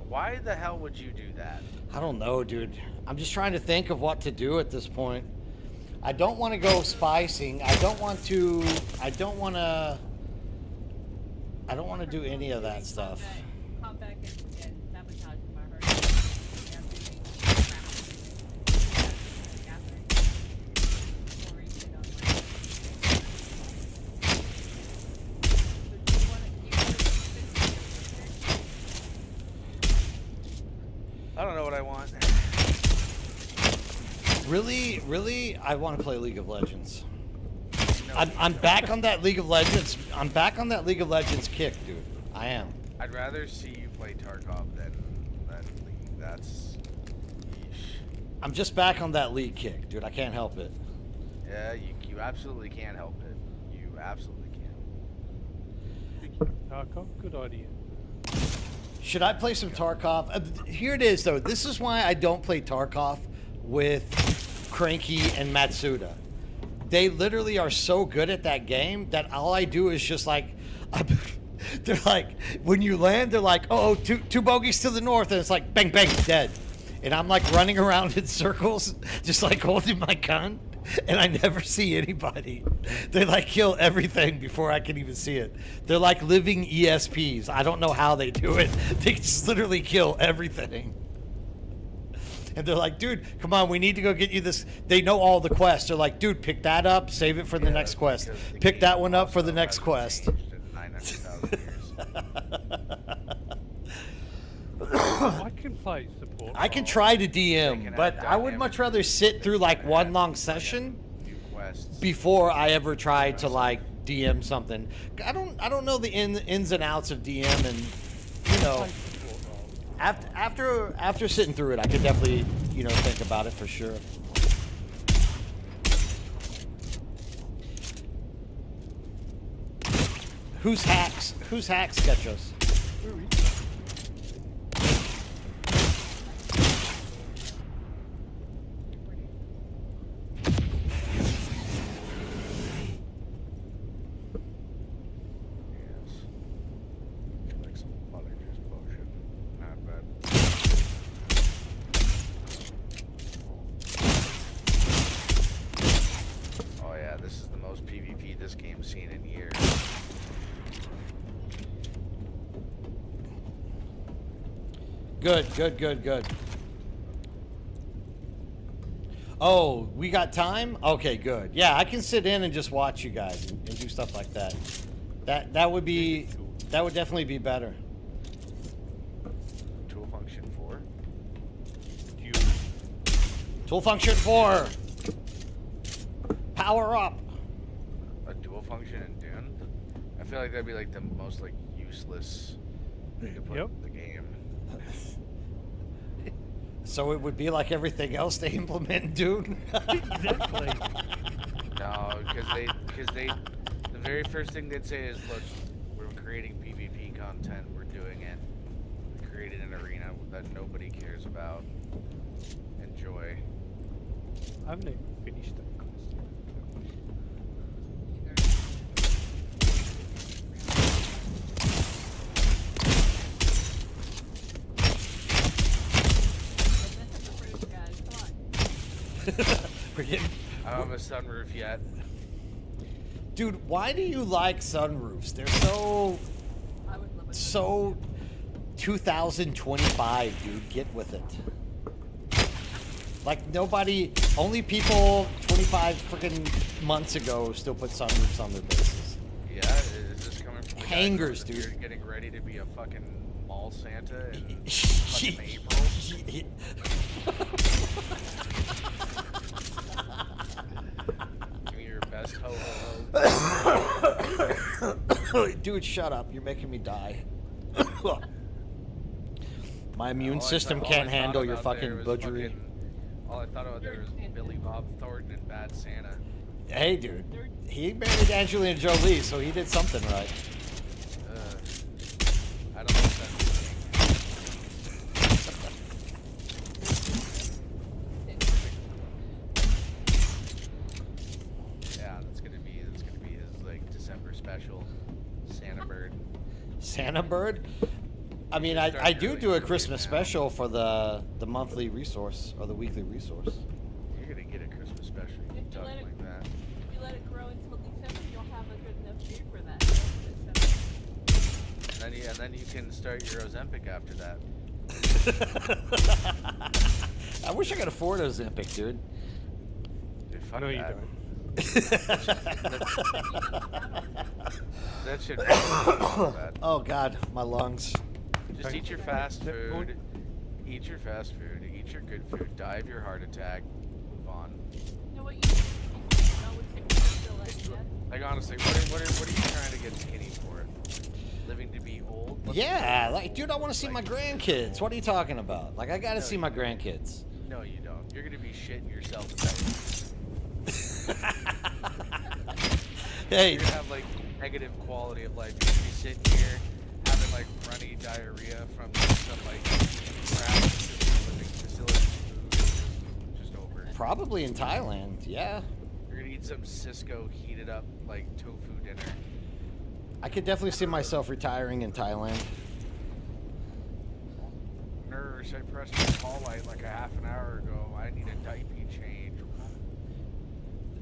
Why the hell would you do that? I don't know, dude. I'm just trying to think of what to do at this point. I don't want to go spicing. I don't want to do any of that stuff. Combat and sabotage my heart. Really, I want to play League of Legends. No, I'm back on that League of Legends. I'm back on that League of Legends kick, dude. I am. I'd rather see you play Tarkov than League. That's. Yeesh. I'm just back on that League kick, dude. I can't help it. Yeah, you absolutely can't help it. You absolutely can. Tarkov, good idea. Should I play some Tarkov? Here it is, though. This is why I don't play Tarkov with Cranky and Matsuda. They literally are so good at that game that all I do is just like, they're like, when you land, they're like, oh, two bogeys to the north, and it's like, bang, bang, dead. And I'm like running around in circles, just like holding my gun, and I never see anybody. They like kill everything before I can even see it. They're like living ESPs. I don't know how they do it. They just literally kill everything. And they're like, dude, come on, we need to go get you this. They know all the quests. They're like, dude, pick that up, save it for the next quest. Pick that one up for the next quest. I can play support. I can try to DM, but I would much rather sit through like one long session before I ever try to like DM something. I don't know the ins and outs of DM, and you know, after sitting through it, I could definitely think about it for sure. Who's hacks Sketchos? Good. Oh, we got time? Okay, good. Yeah, I can sit in and just watch you guys and do stuff like that. That would definitely be better. Tool function 4. Tool function 4. Power up. A dual function in Dune? I feel like that'd be like the most like useless thing to put in the game. So it would be like everything else they implement in Dune? Exactly. No, because they, the very first thing they'd say is, look, we're creating PvP content, we're doing it. We created an arena that nobody cares about. Enjoy. I haven't even finished that class. We're getting... I don't have a sunroof yet. Dude, why do you like sunroofs? They're so 2025, dude. Get with it. Like only people 25 freaking months ago still put sunroofs on their bases. Yeah, is this coming from the hangers, guy dude? You're getting ready to be a fucking mall Santa in fucking April? Give me your best ho ho ho. Dude, shut up. You're making me die. My immune system can't handle your fucking butchery. All I thought about there was Billy Bob Thornton and Bad Santa. Hey, dude. He married Angelina Jolie, so he did something right. I don't know if that's... Yeah, that's gonna be his like December special. Santa Bird. Santa Bird? I mean, I do a Christmas special for the monthly resource or the weekly resource. You're gonna get a Christmas special. You talk like that. If you let it grow until December, you'll have a good enough food for that. And then you can start your Ozempic after that. I wish I could afford Ozempic, dude. Dude, fuck No, that. you don't. That should. Oh God, my lungs. Just eat your fast food. Eat your fast food. Eat your good food. Die of your heart attack. Move on. on. You know what? You know what still like that? Like honestly, what are you trying to get skinny for? Living to be old? What's Yeah, the- like, dude, I want to see my grandkids. What are you talking about? Like, I gotta see my grandkids. No, you don't. You're gonna be shitting yourself in Hey, You're gonna have like negative quality of life. You're gonna be sitting here having like runny diarrhea from some like crap living facility food. Just over it. probably in Thailand. Yeah, You're gonna eat some Cisco heated up like tofu dinner. I could definitely see myself retiring in Thailand. Nurse, I pressed my call light like a half an hour ago. I need a diaper change.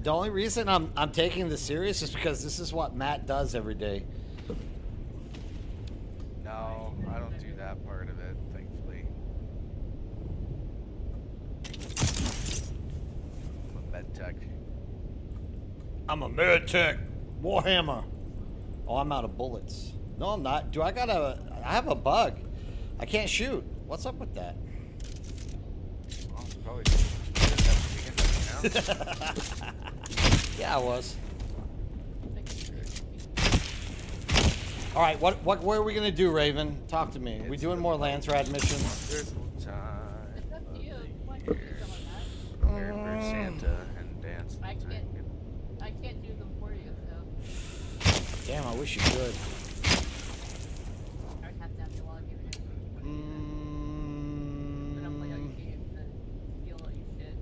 The only reason I'm taking this serious is because this is what Matt does every day. No, I don't do that part of it, thankfully. I'm a med tech. I'm a med tech. Warhammer. Oh, I'm out of bullets. No, I'm not. I have a bug. I can't shoot. What's up with that? Well, it's probably just you know? Yeah, I was. All right, what are we gonna do, Raven? Talk to me. Are we doing more Landsrad missions? It's up to you. Why can't you go on that? Bird Santa and dance. I can't do them for you, so Damn, I wish you could. I would have to have you log in and then I'll play all your games and steal all your shit,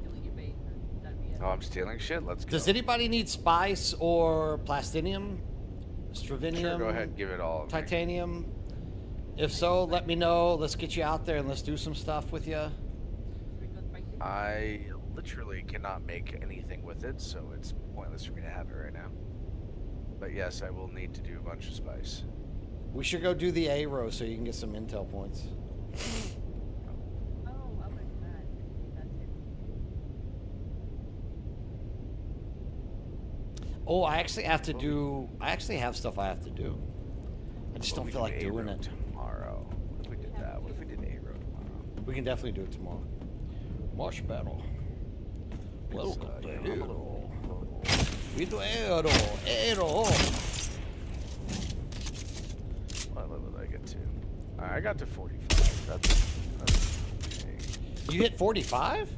delete your base, and that'd be it. Oh, I'm stealing shit? Let's go. Does anybody need spice or plastinium? Stravinium? Sure, go ahead, give it all. to me. Titanium? If so, let me know. Let's get you out there and let's do some stuff with you. I literally cannot make anything with it, so it's pointless for me to have it right now. But yes, I will need to do a bunch of spice. We should go do the A row so you can get some intel points. Oh, I like that. That's it. Oh, I actually have to do. I actually have stuff I have to do. I just don't What if feel we like do doing A-row it. tomorrow? What if we did that? What if we did A-row tomorrow? We can definitely do it tomorrow. Marsh battle. Welcome to Aero. We do Aero. Aero. What level did I get to? I got to 45. That's okay. You hit 45?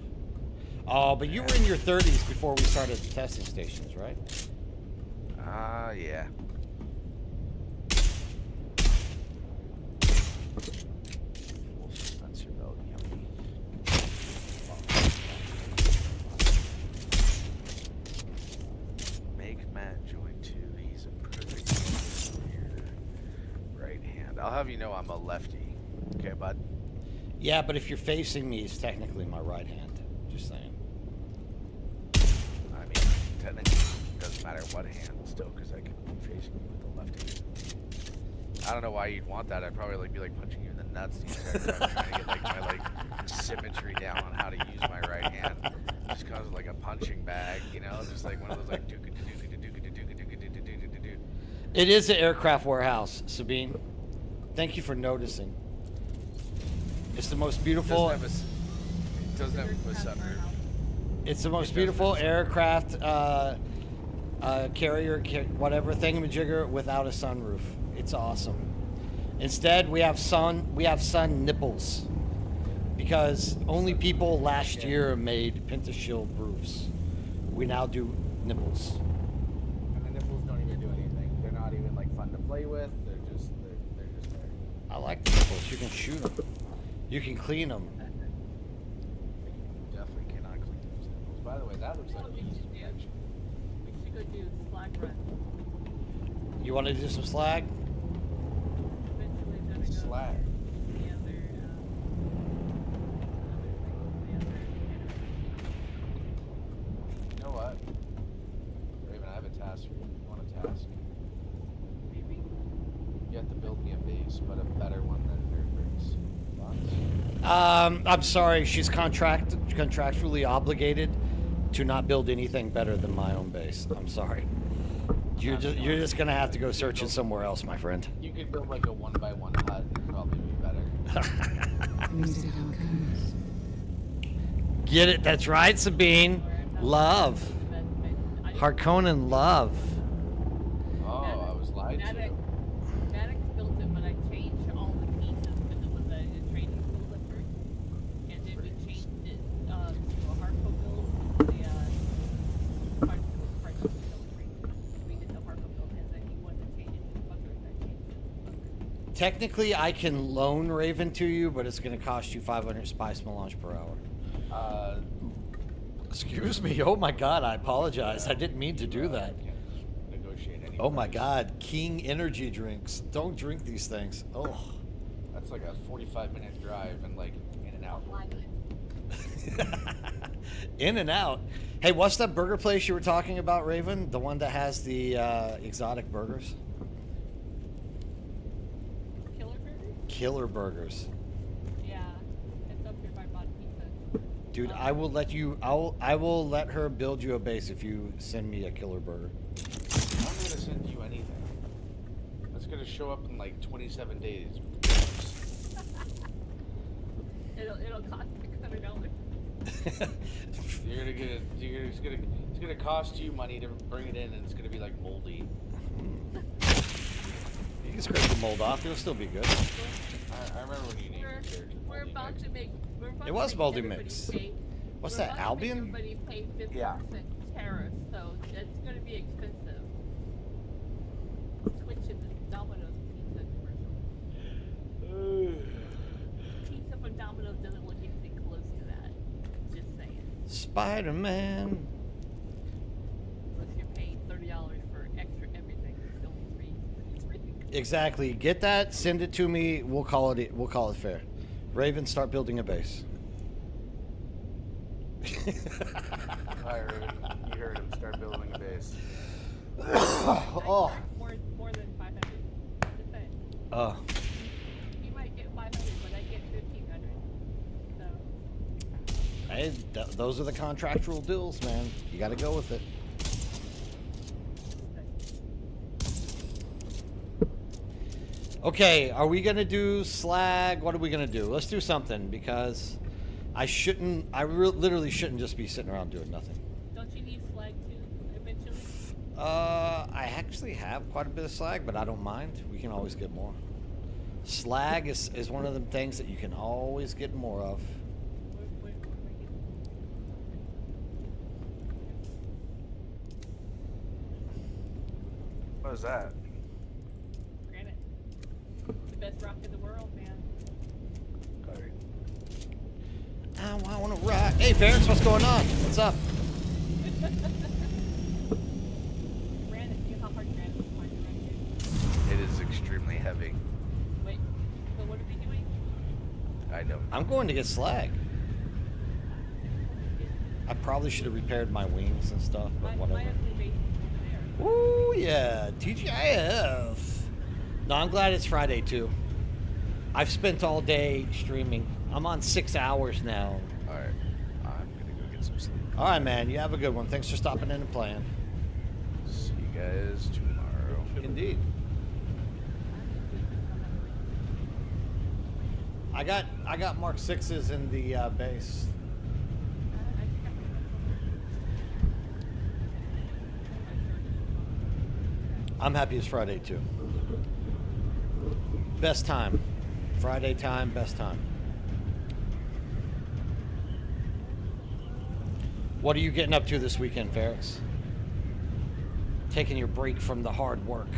Oh, but you were in your 30s before we started the testing stations, right? Yeah. Full Spencer belt, yummy. Make Matt join too. He's a perfect player. Right hand. I'll have you know I'm a lefty. Okay, bud? Yeah, but if you're facing me, it's technically my right hand. Just saying. I mean, technically, it doesn't matter what hand still, because I can be facing you with the left hand. I don't know why you'd want that. I'd probably be like punching you in the nuts the entire time, trying to get like my symmetry down on how to use my right hand. Just cause like a punching bag, you know, just like one of those like dooka dooka dooka dooka dooka dooka doo. It is an aircraft warehouse, Sabine. Thank you for noticing. It's the most beautiful. It doesn't have a sunroof. It's the most beautiful aircraft carrier, whatever thingamajigger without a sunroof. It's awesome. Instead, we have sun nipples because only people last year made pentashield roofs. We now do nipples. And the nipples don't even do anything. They're not even like fun to play with. They're just there. I like the nipples. You can shoot them. You can clean them. Definitely cannot clean those nipples. By the way, that looks like a piece of protection. We should go do slag run. You want to do some slag? Eventually, gonna go Slag. the other, You know what? Raven, I have a task for you. You want a task? maybe. You have to build me a base, but a better one than their base. Thoughts? I'm sorry. She's contractually obligated to not build anything better than my own base. I'm sorry. You're just gonna have to go searching somewhere else, my friend. You could build like a 1x1 hut and probably be better. Get it? That's right, Sabine. Love. Harkonnen love. Oh, I was lied to. Maddox built it, but I changed all the pieces because it was a training tool at first. And then we changed it to a Harpo build. We did the Harpo build, and then he wanted to change it to bunkers. I changed it to bunkers. Technically, I can loan Raven to you, but it's going to cost you 500 spice melange per hour. Excuse me. Oh my God, I apologize. I didn't mean to do that. Negotiate any Oh my price. God, King energy drinks. Don't drink these things. Oh. That's like a 45-minute drive and like in and out. In and out. Hey, what's that burger place you were talking about, Raven? The one that has the exotic burgers? Killer burgers? Killer burgers. Yeah, it's up here by Mod Pizza. Dude, I will let you. I will let her build you a base if you send me a killer burger. I'm not gonna send you anything. That's gonna show up in like 27 days. It'll cost $600. It's gonna cost you money to bring it in, and it's gonna be like moldy. You can scrape the mold off. It'll still be good. I remember when you named your character. We're about to make. It was moldy mix. What's that, Albion? Everybody pay 50% tariff, so it's going to be expensive. Switch it to Domino's pizza commercial. Pizza from Domino's doesn't look anything close to that. Just saying. Spider-Man. Unless you're paying $30 for extra everything, it's still free. Exactly. Get that. Send it to me. We'll call it. We'll call it fair. Raven, start building a base. Alright, Raven, you heard him. Start building a base. Oh. More than 500. Just saying. Oh. You might get 500, but I get 1,500. So. Hey, those are the contractual deals, man. You got to go with it. Okay, are we gonna do slag? What are we gonna do? Let's do something because I shouldn't. Literally shouldn't just be sitting around doing nothing. Don't you need slag too eventually? I actually have quite a bit of slag, but I don't mind. We can always get more. Slag is one of them things that you can always get more of. What is that? Granite. The best rock in the world, man. Alright. I want to ride. Hey, Ferris, what's going on? What's up? Granite, you know how hard granite is right here. It is extremely heavy. Wait, so what are we doing? I know. I'm going to get slag. I probably should have repaired my wings and stuff, but whatever. Ooh, yeah, TGIF. No, I'm glad it's Friday, too. I've spent all day streaming. I'm on 6 hours now. Alright, I'm gonna go get some sleep. All right, man, you have a good one. Thanks for stopping in and playing. See you guys tomorrow. Indeed. I got Mark 6s in the base. I'm happy it's Friday too. Best time. Friday time, best time. What are you getting up to this weekend, Ferris? Taking your break from the hard work.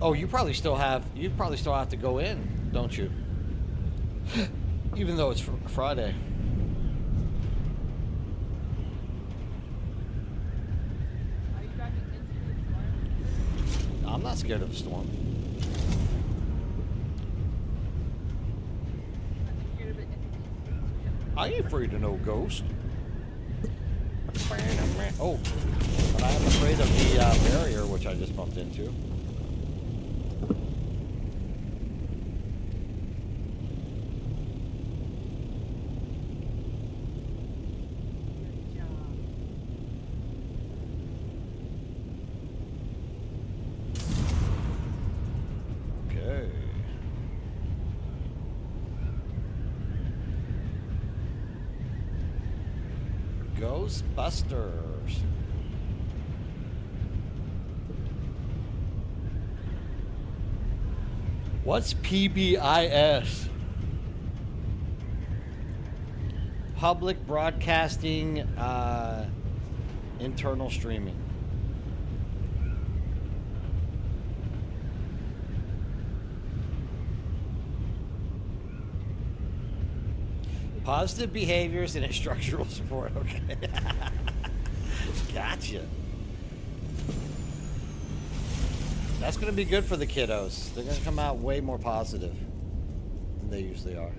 Oh, you probably still have to go in, don't you? Even though it's Friday. I'm not scared of a storm. I ain't afraid of no ghost. Oh, but I am afraid of the barrier, which I just bumped into. Ghostbusters. What's PBIS? Public Broadcasting Internal Streaming. Positive behaviors and instructional support. Okay. Gotcha. That's going to be good for the kiddos. They're going to come out way more positive than they usually are.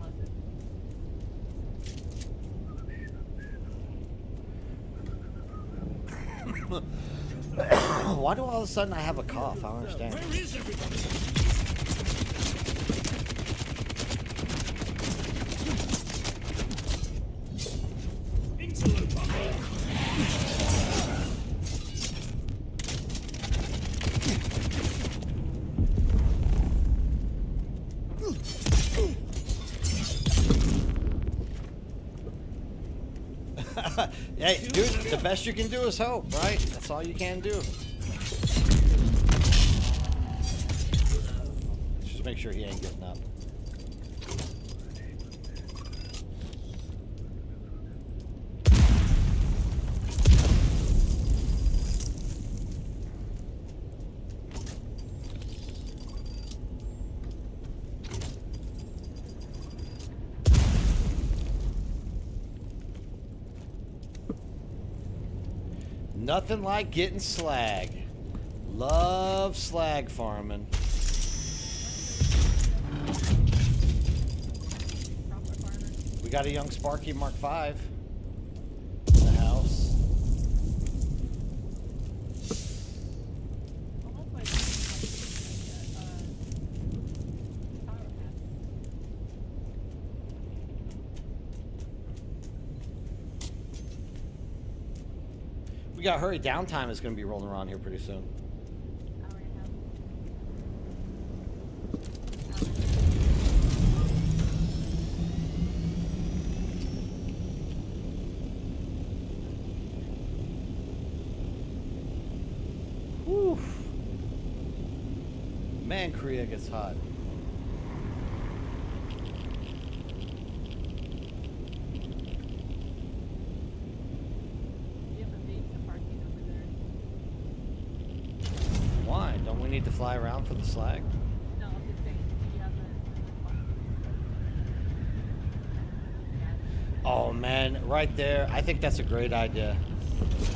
Why do all of a sudden I have a cough? I don't understand. Where is everybody? Hey, dude, the best you can do is hope, right? That's all you can do. Just make sure he ain't getting up. Nothing like getting slag. Love slag farming. We got a young Sparky Mark V in the house. We got hurry. Downtime is going to be rolling around here pretty soon. Whew. Man, Korea gets hot. Why? Don't we need to fly around for the slag? No, I'm just saying, you have Oh man, right there. I think that's a great idea.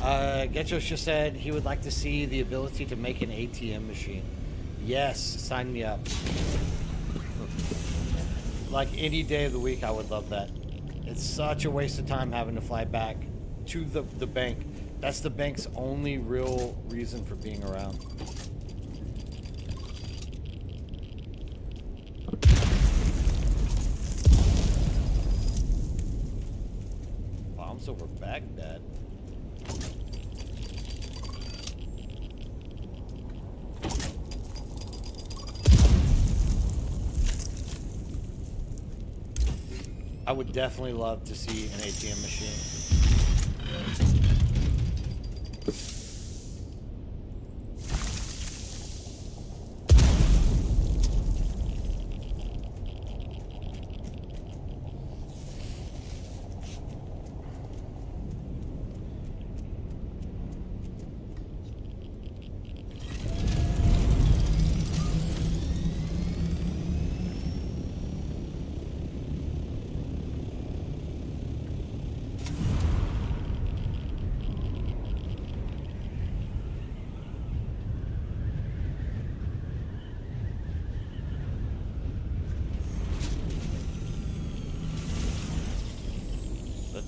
Getchos just said he would like to see the ability to make an ATM machine. Yes, sign me up. Like any day of the week, I would love that. It's such a waste of time having to fly back to the bank. That's the bank's only real reason for being around. Bombs over Baghdad. I would definitely love to see an ATM machine.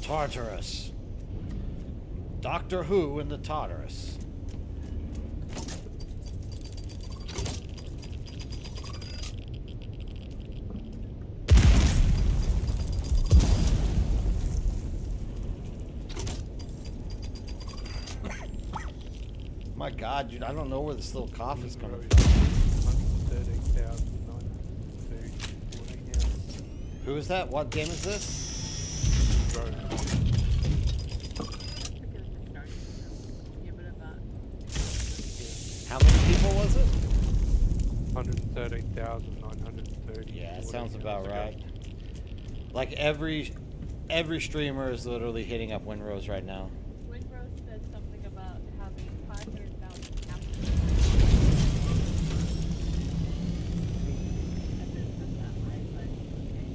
Tartarus. Doctor Who in the Tartarus. My God, dude, I don't know where this little cough is coming from. 113,942. Who is that? What game is this? what was it? 113,930. Yeah, it or sounds whatever about ago. right. Like every streamer is literally hitting up Windrose right now. Windrose said something about having 500,000 captures. That didn't sound that high, but okay.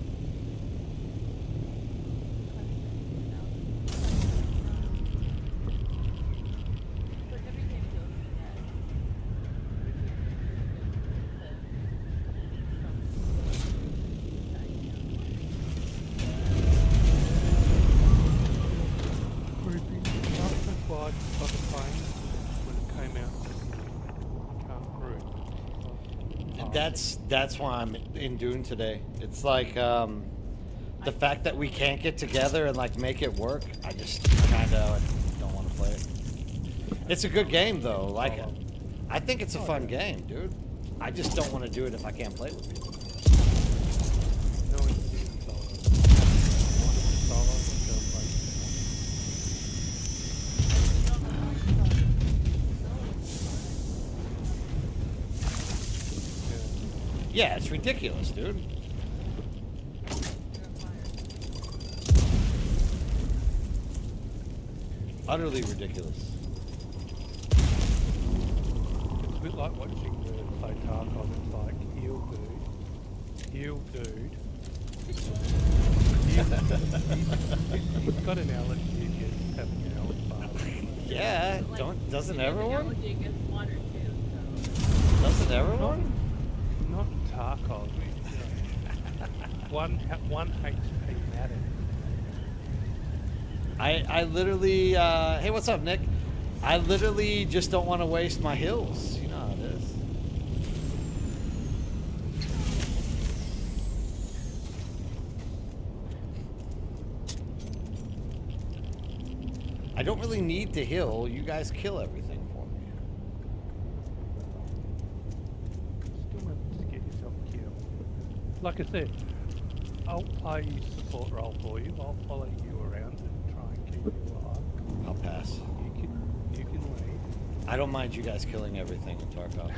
500,000. But every game you'll see that. We've been classified by the time when it came out. Can't prove. That's why I'm in Dune today. It's like the fact that we can't get together and like make it work. I just kind of don't want to play it. It's a good game though. Like I think it's a fun game, dude. I just don't want to do it if I can't play with people. No one's doing solo. One is solo, go play. Yeah, it's ridiculous, dude. Utterly ridiculous. It's a bit like watching the play Tarkov. It's like, heal dude. He's got an allergy against having an allergy. Yeah, Like, doesn't he has an everyone? allergy against water too, Doesn't everyone? Not Tarkov. You know, one HP matters. I literally, hey, what's up, Nick? I literally just don't want to waste my hills. You know how it is. I don't really need to heal. You guys kill everything for me. Still managed to get yourself killed. Like I said, I'll play support role for you. I'll follow you around and try and keep you alive. I'll pass. You can lead. I don't mind you guys killing everything in Tarkov.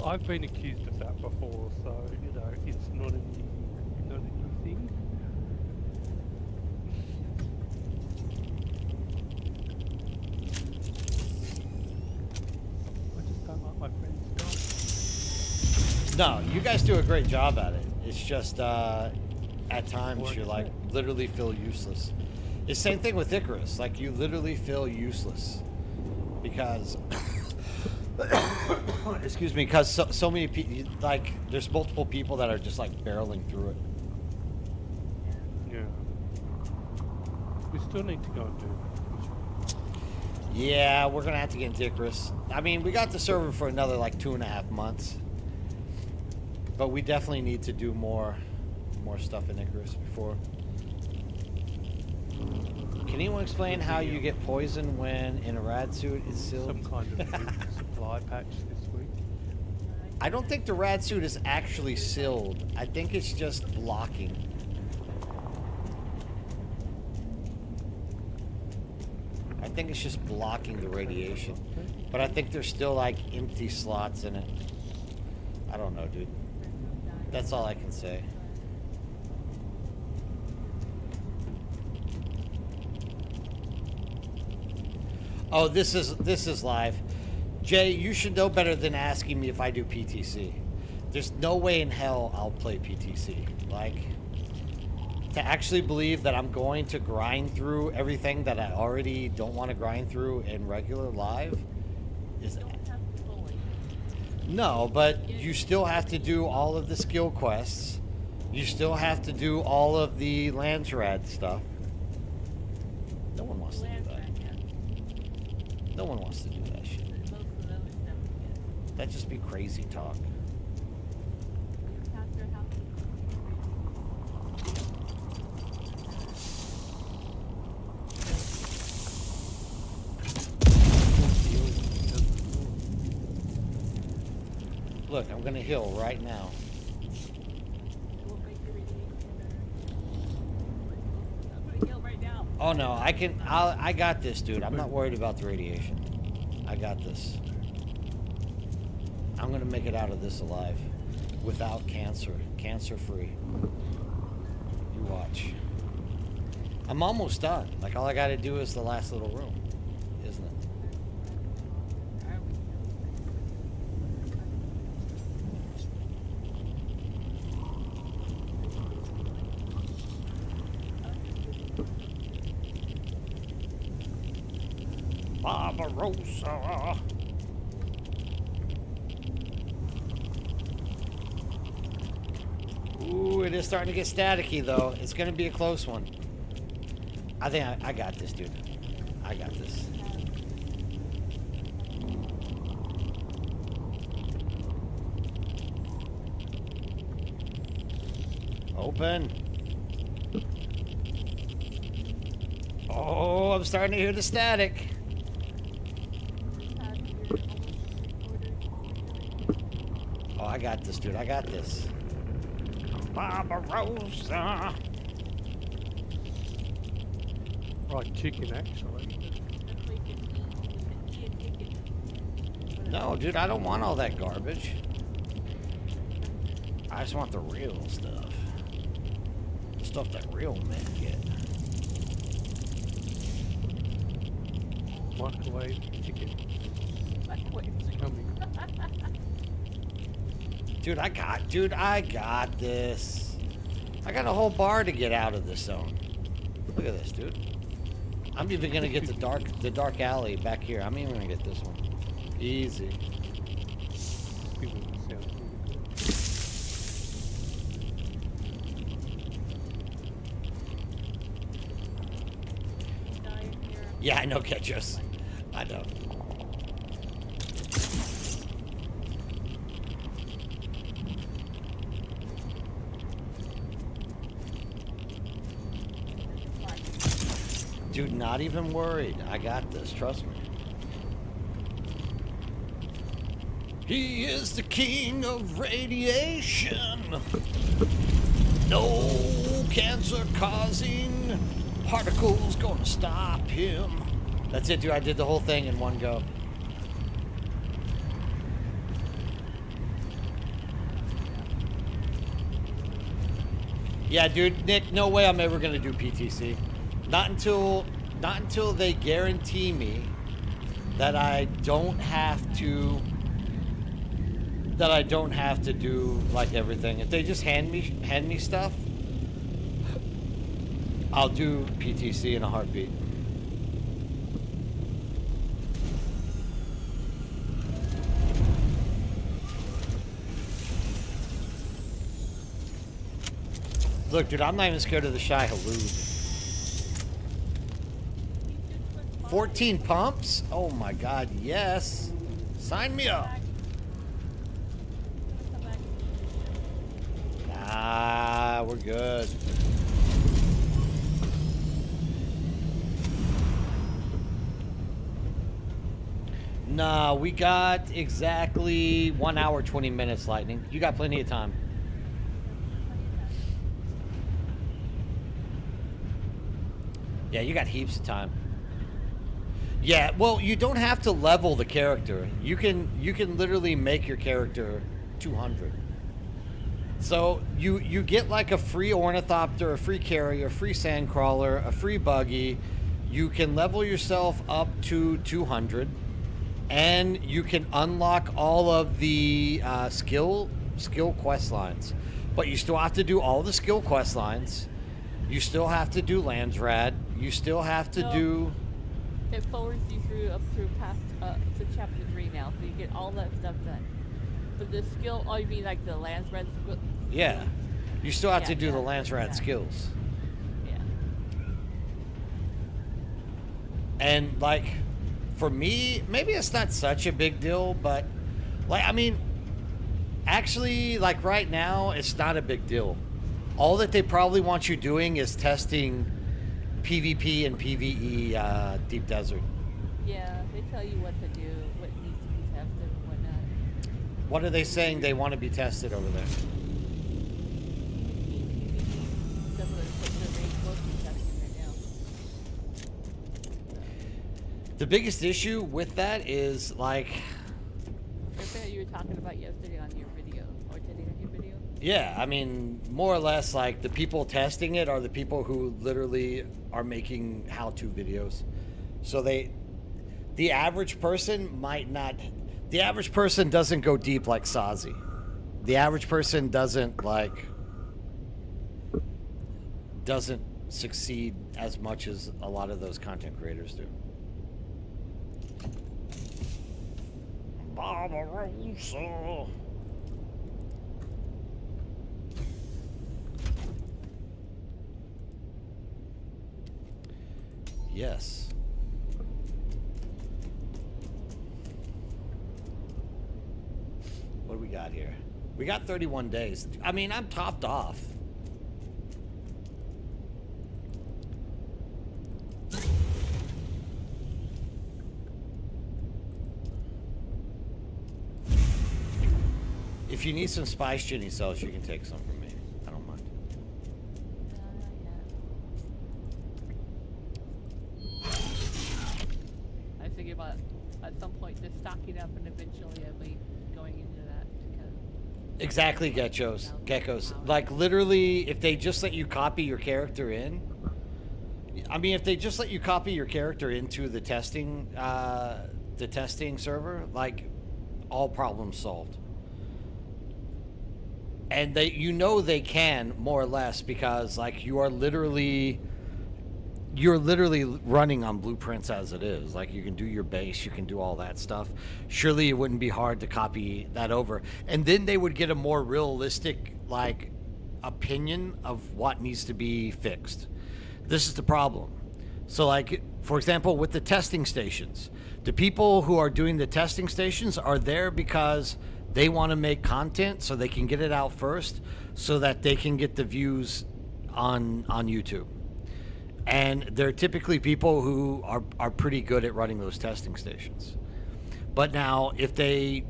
I've been accused of that before, so you know it's not a new thing. I just don't like my friends dying. No, you guys do a great job at it. It's just at times you're like literally feel useless. It's the same thing with Icarus. Like you literally feel useless because excuse me, because so many people, like there's multiple people that are just like barreling through it. Yeah. We still need to go and do that. Yeah, we're gonna have to get into Icarus. I mean, we got the server for another like 2.5 months, but we definitely need to do more stuff in Icarus before. Can anyone explain how you get poisoned when in a rad suit is sealed? Some kind of new supply patch this week. I don't think the rad suit is actually sealed. I think it's just blocking. I think it's just blocking the radiation. But I think there's still like empty slots in it. I don't know, dude. That's all I can say. Oh, this is live. Jay, you should know better than asking me if I do PTC. There's no way in hell I'll play PTC. Like, to actually believe that I'm going to grind through everything that I already don't want to grind through in regular live is... No, but you still have to do all of the skill quests. You still have to do all of the Landsrad stuff. No one wants to do that. No one wants to do that shit. That'd just be crazy talk. Look, I'm gonna heal right now. Oh no, I got this, dude. I'm not worried about the radiation. I got this. I'm gonna make it out of this alive, without cancer, cancer-free. You watch. I'm almost done. Like all I gotta do is the last little room, isn't it? Barbarossa. Ooh, it is starting to get staticky though. It's gonna be a close one. I think I got this, dude. I got this. Open. Oh, I'm starting to hear the static. Oh, I got this, dude. I got this. Barbarossa. Right, chicken actually. No, dude, I don't want all that garbage. I just want the real stuff. The stuff that real men get. Microwave chicken. Coming. Dude, I got this. I got a whole bar to get out of this zone. Look at this, dude. I'm even gonna get the dark alley back here. I'm even gonna get this one. Easy. Yeah, I know, Ketchus. I know. Dude, not even worried. I got this, trust me. He is the king of radiation. No cancer-causing particles gonna stop him. That's it, dude. I did the whole thing in one go. Yeah, dude, Nick, no way I'm ever gonna do PTC. Not until they guarantee me that I don't have to do like everything. If they just hand me stuff, I'll do PTC in a heartbeat. Look, dude, I'm not even scared of the shy halud. 14 pumps? Oh my god, yes. Sign me up. Ah, we're good. Nah, we got exactly 1 hour, 20 minutes, Lightning. You got plenty of time. Yeah, you got heaps of time. Yeah, well, you don't have to level the character. You can literally make your character 200. So you get like a free ornithopter, a free carrier, a free sandcrawler, a free buggy. You can level yourself up to 200, and you can unlock all of the skill quest lines. But you still have to do all the skill quest lines. You still have to do Landsrad. You still have to do. It forwards you through past to chapter 3 now, so you get all that stuff done. But the skill, oh, you mean like the Landsrad skill? Yeah, you still have to do the Landsrad skills. Yeah. And like, for me, maybe it's not such a big deal, but like, I mean, actually, like right now, it's not a big deal. All that they probably want you doing is testing PvP and PvE Deep Desert. Yeah, they tell you what to do, what needs to be tested and whatnot. What are they saying they want to be tested over there? The biggest issue with that is like that you were talking about yesterday on your video, or today on your video. Yeah, I mean, more or less, like, the people testing it are the people who literally are making how-to videos. So the average person might not, the average person doesn't go deep like Sazi. The average person doesn't succeed as much as a lot of those content creators do. Barbarossa. Yes. What do we got here? We got 31 days. I mean, I'm topped off. If you need some spice Ginny cells, you can take some from me. I don't mind. I was thinking about at some point just stocking up, and eventually I'll be going into that. Exactly, geckos. Like, literally, if they just let you copy your character in, I mean, if they just let you copy your character into the testing server, like, all problems solved. And they can, more or less, because, like, you're literally running on blueprints as it is. Like, you can do your base, you can do all that stuff. Surely it wouldn't be hard to copy that over. And then they would get a more realistic, like, opinion of what needs to be fixed. This is the problem. So, like, for example, with the testing stations, the people who are doing the testing stations are there because they want to make content so they can get it out first so that they can get the views on YouTube. And they're typically people who are pretty good at running those testing stations. But now, if they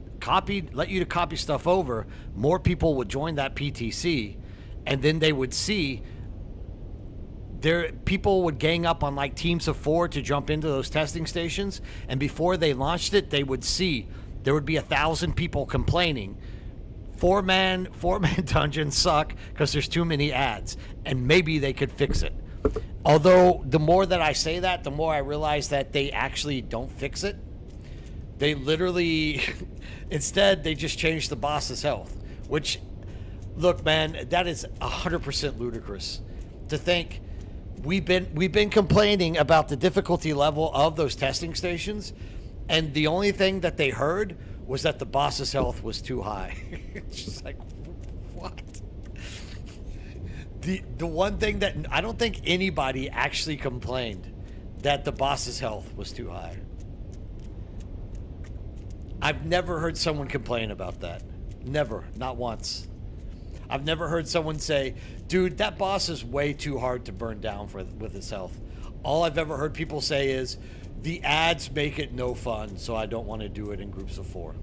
let you to copy stuff over, more people would join that PTC, and then they would see people would gang up on, like, teams of 4 to jump into those testing stations, and before they launched it, they would see there would be 1,000 people complaining. Four-man dungeons suck because there's too many ads, and maybe they could fix it. Although, the more that I say that, the more I realize that they actually don't fix it. They literally, instead, they just change the boss's health. Which, look, man, that is 100% ludicrous. To think, we've been complaining about the difficulty level of those testing stations, and the only thing that they heard was that the boss's health was too high. It's just like, what? The one thing that I don't think anybody actually complained that the boss's health was too high. I've never heard someone complain about that. Never. Not once. I've never heard someone say, dude, that boss is way too hard to burn down with his health. All I've ever heard people say is, the ads make it no fun, so I don't want to do it in groups of 4.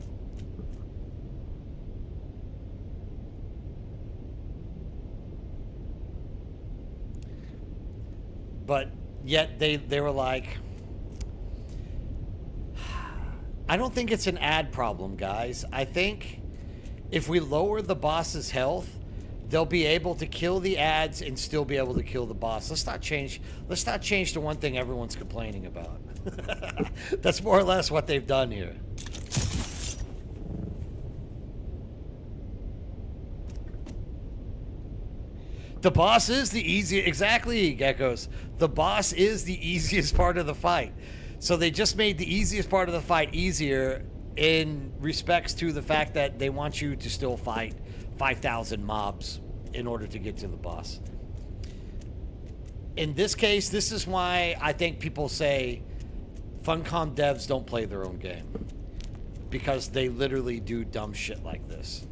But yet they were like, I don't think it's an ad problem, guys. I think if we lower the boss's health, they'll be able to kill the ads and still be able to kill the boss. Let's not change the one thing everyone's complaining about. That's more or less what they've done here. The boss is the easiest, exactly, geckos. The boss is the easiest part of the fight. So they just made the easiest part of the fight easier in respects to the fact that they want you to still fight 5,000 mobs in order to get to the boss. In this case, this is why I think people say Funcom devs don't play their own game. Because they literally do dumb shit like this.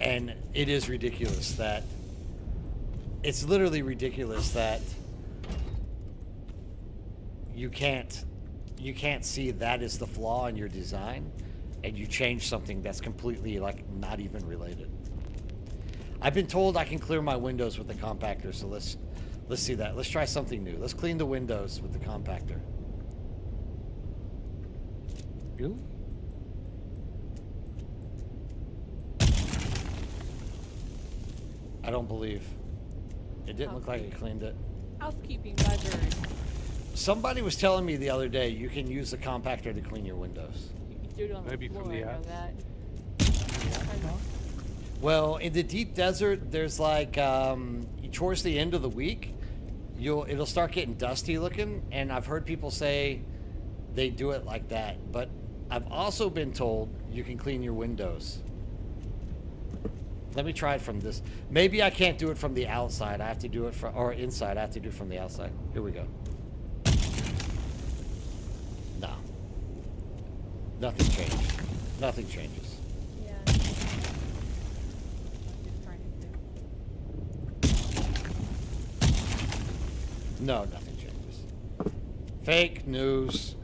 And it is ridiculous that it's literally ridiculous that you can't see that is the flaw in your design and you change something that's completely, like, not even related. I've been told I can clear my windows with the compactor, so let's see that. Let's try something new. Let's clean the windows with the compactor. Really? I don't believe. It didn't look like it cleaned it. Housekeeping by bird. Somebody was telling me the other day you can use the compactor to clean your windows. You can do it on Maybe the from floor, the I know outs- that. Well, in the deep desert, there's like towards the end of the week, it'll start getting dusty looking, and I've heard people say they do it like that. But I've also been told you can clean your windows. Let me try it from this. Maybe I can't do it from the outside. I have to do it from, or inside. I have to do it from the outside. Here we go. No. Nothing changed. Nothing changes. Yeah. I'm just trying to. No, nothing changes. Fake news.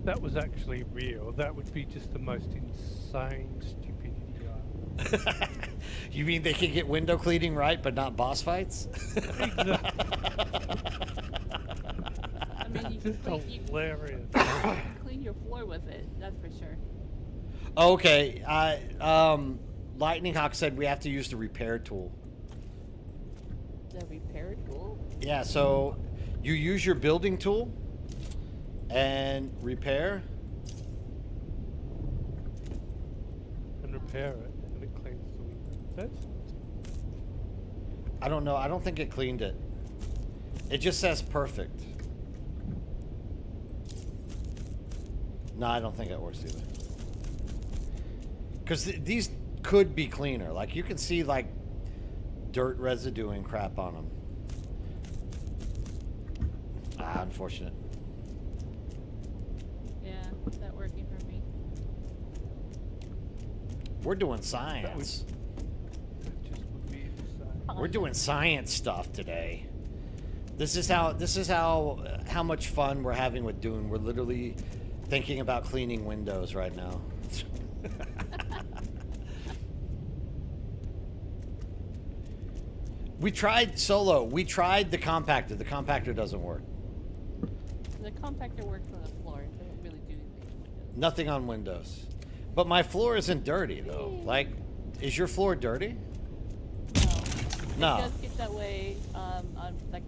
That was actually real. That would be just the most insane stupidity. You mean they can get window cleaning right, but not boss fights? Exactly. I mean, you can Just hilarious. clean your floor with it. That's for sure. Okay. Lightning Hawk said we have to use the repair tool. The repair tool. Yeah, so you use your building tool and repair. And repair it, and it cleans the window. That's I don't know. I don't think it cleaned it. It just says perfect. No, I don't think it works either. Because these could be cleaner. Like, you can see, like, dirt residue and crap on them. Unfortunate. Yeah, it's not working for me. We're doing science. that just would be insane. We're doing science stuff today. This is how much fun we're having with Dune. We're literally thinking about cleaning windows right now. We tried solo. We tried the compactor. The compactor doesn't work. The compactor works on the floor. It doesn't really do anything. Nothing on windows. But my floor isn't dirty though. Like, is your floor dirty? No. It does get that way on like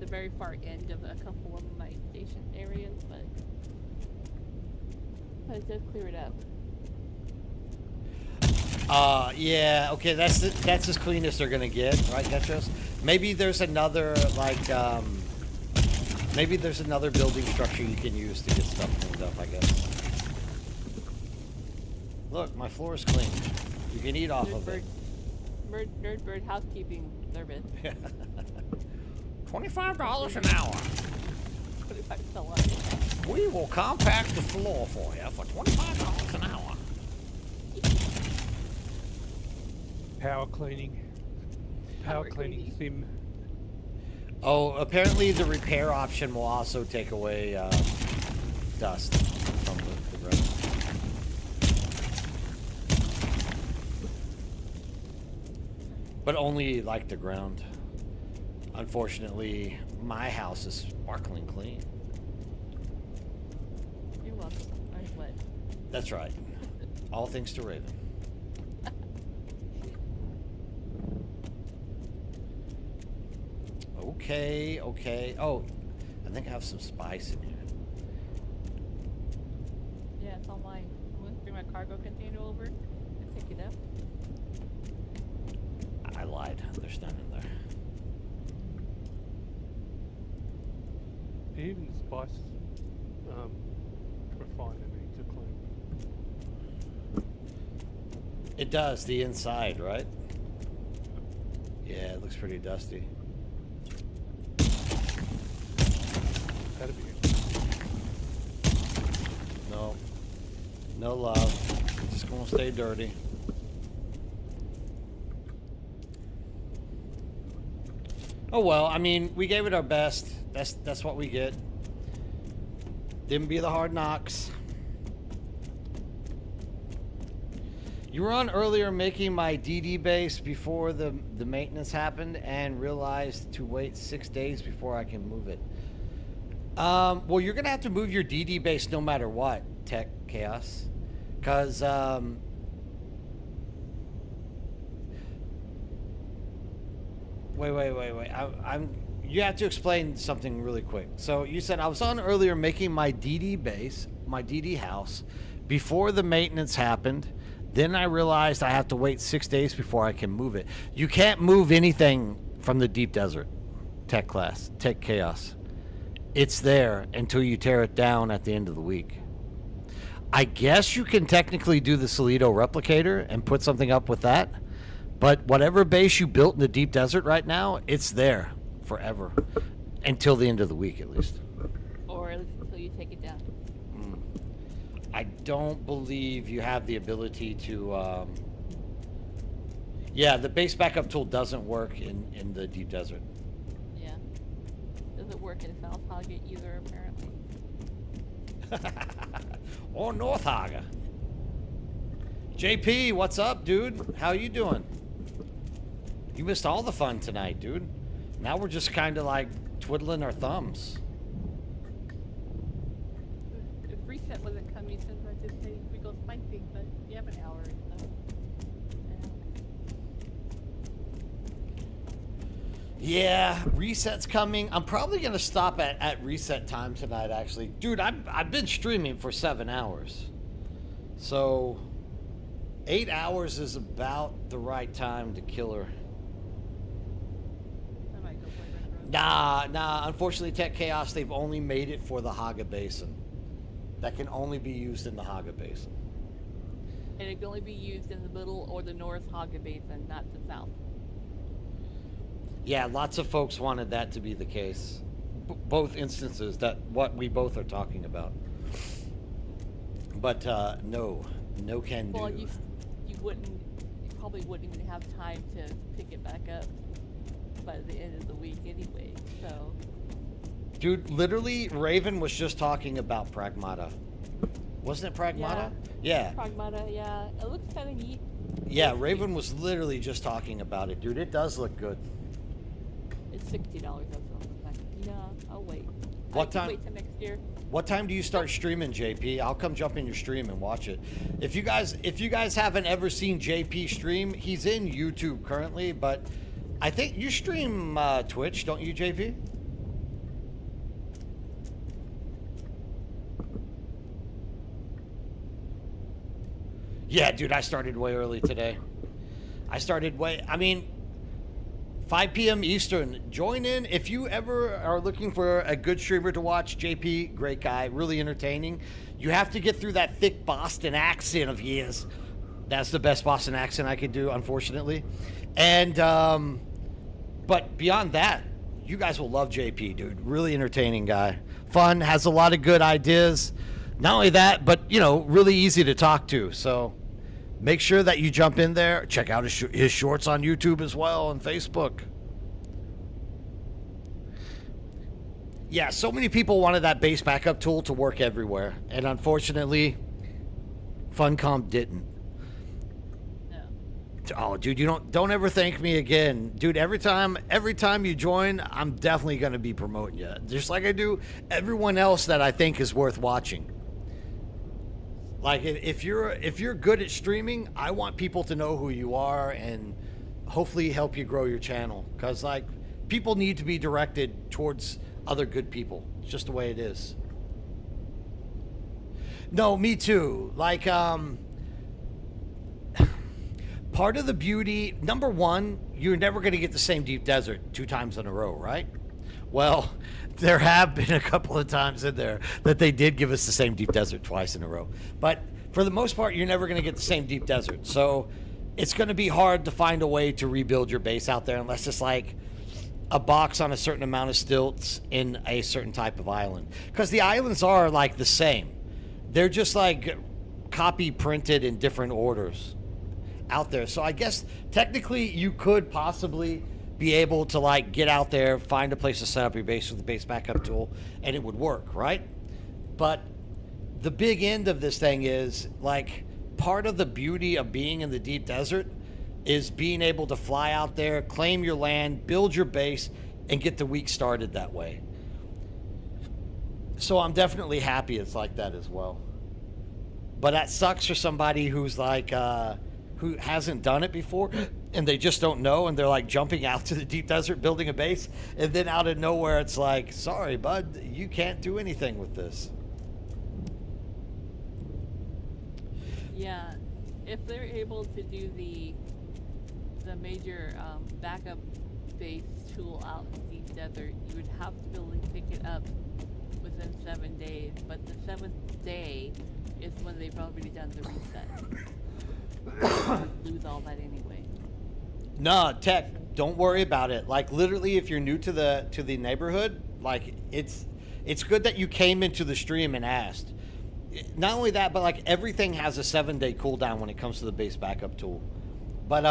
the very far end of a couple of my station areas, but it does clear it up. Yeah, okay, that's as clean as they're gonna get, right, Getros? Maybe there's another, like, maybe there's another building structure you can use to get stuff cleaned up, I guess. Look, my floor is clean. You can eat off of it. Nerd bird housekeeping service. $25 an hour. 25 still on it. We will compact the floor for you for $25 an hour. Power cleaning. Power cleaning sim. Oh, apparently the repair option will also take away dust from the ground. But only like the ground. Unfortunately, my house is sparkling clean. You're welcome. I'm what? That's right. All thanks to Raven. Okay, okay. Oh, I think I have some spice in here. Yeah, it's all mine. I'm going to bring my cargo container over and pick it up. I lied. There's none in there. Even the spice refiner needs a clean. It does, the inside, right? Yeah, it looks pretty dusty. That'd be it. No. No love. It's just gonna stay dirty. Oh well, I mean, we gave it our best. That's what we get. Didn't be the hard knocks. You were on earlier making my DD base before the maintenance happened and realized to wait 6 days before I can move it. Well, you're gonna have to move your DD base no matter what, Tech Chaos, because Wait. You have to explain something really quick. So you said I was on earlier making my DD base, my DD house, before the maintenance happened. Then I realized I have to wait 6 days before I can move it. You can't move anything from the deep desert, tech chaos. It's there until you tear it down at the end of the week. I guess you can technically do the Solido replicator and put something up with that. But whatever base you built in the deep desert right now, it's there forever. Until the end of the week, at least. Or at least until you take it down. I don't believe you have the ability to... Yeah, the base backup tool doesn't work in the deep desert. Yeah. Doesn't work in South Hoggett either, apparently. Or North Haga. JP, what's up, dude? How you doing? You missed all the fun tonight, dude. Now we're just kind of like twiddling our thumbs. If reset wasn't coming, since I just say we go spiking, but you have an hour and stuff. Yeah, reset's coming. I'm probably gonna stop at reset time tonight, actually. Dude, I've been streaming for 7 hours. So 8 hours is about the right time to kill her. I might go play Windrose. Nah, unfortunately Tech Chaos, they've only made it for the Haga Basin. That can only be used in the Haga Basin. And it can only be used in the middle or the north Haga Basin, not the south. Yeah, lots of folks wanted that to be the case. Both instances, that what we both are talking about. But no can do. Well, you probably wouldn't even have time to pick it back up by the end of the week anyway. So. Dude, literally, Raven was just talking about Pragmata. Wasn't it Pragmata? Yeah. Pragmata, yeah. It looks kind of neat. Yeah, Raven was literally just talking about it, dude. It does look good. It's $60. That's all. Yeah, I'll wait. What I can time? Wait till next year. What time do you start streaming, JP? I'll come jump in your stream and watch it. If you guys haven't ever seen JP stream, he's in YouTube currently, but I think you stream Twitch, don't you, JP? Yeah, dude, I started way early today. 5 p.m. Eastern. Join in. If you ever are looking for a good streamer to watch, JP, great guy, really entertaining. You have to get through that thick Boston accent of his. That's the best Boston accent I could do, unfortunately. And, but beyond that, you guys will love JP, dude. Really entertaining guy. Fun, has a lot of good ideas. Not only that, but, really easy to talk to. So make sure that you jump in there. Check out his shorts on YouTube as well and Facebook. Yeah, so many people wanted that base backup tool to work everywhere. And unfortunately, Funcom didn't. No. Oh, dude, you don't ever thank me again. Dude, every time you join, I'm definitely going to be promoting you. Just like I do everyone else that I think is worth watching. Like, if you're good at streaming, I want people to know who you are and hopefully help you grow your channel. Because, like, people need to be directed towards other good people. It's just the way it is. No, me too. Like, part of the beauty, number one, you're never going to get the same deep desert 2 times in a row, right? Well, there have been a couple of times in there that they did give us the same deep desert twice in a row. But for the most part, you're never going to get the same deep desert. So it's going to be hard to find a way to rebuild your base out there unless it's like a box on a certain amount of stilts in a certain type of island. Because the islands are like the same. They're just like copy printed in different orders out there. So I guess technically you could possibly be able to like get out there, find a place to set up your base with the base backup tool, and it would work, right? But the big end of this thing is like part of the beauty of being in the deep desert is being able to fly out there, claim your land, build your base, and get the week started that way. So I'm definitely happy it's like that as well. But that sucks for somebody who's like who hasn't done it before and they just don't know, and they're like jumping out to the deep desert building a base, and then out of nowhere it's like, sorry bud, you can't do anything with this. Yeah, if they're able to do the major backup base tool out in deep desert, you would have to be able to pick it up within 7 days. But the 7th day is when they've already done the reset. Lose all that anyway. Nah, Tech, don't worry about it. Like literally, if you're new to the neighborhood, like it's good that you came into the stream and asked. Not only that, but like everything has a 7-day cooldown when it comes to the base backup tool. But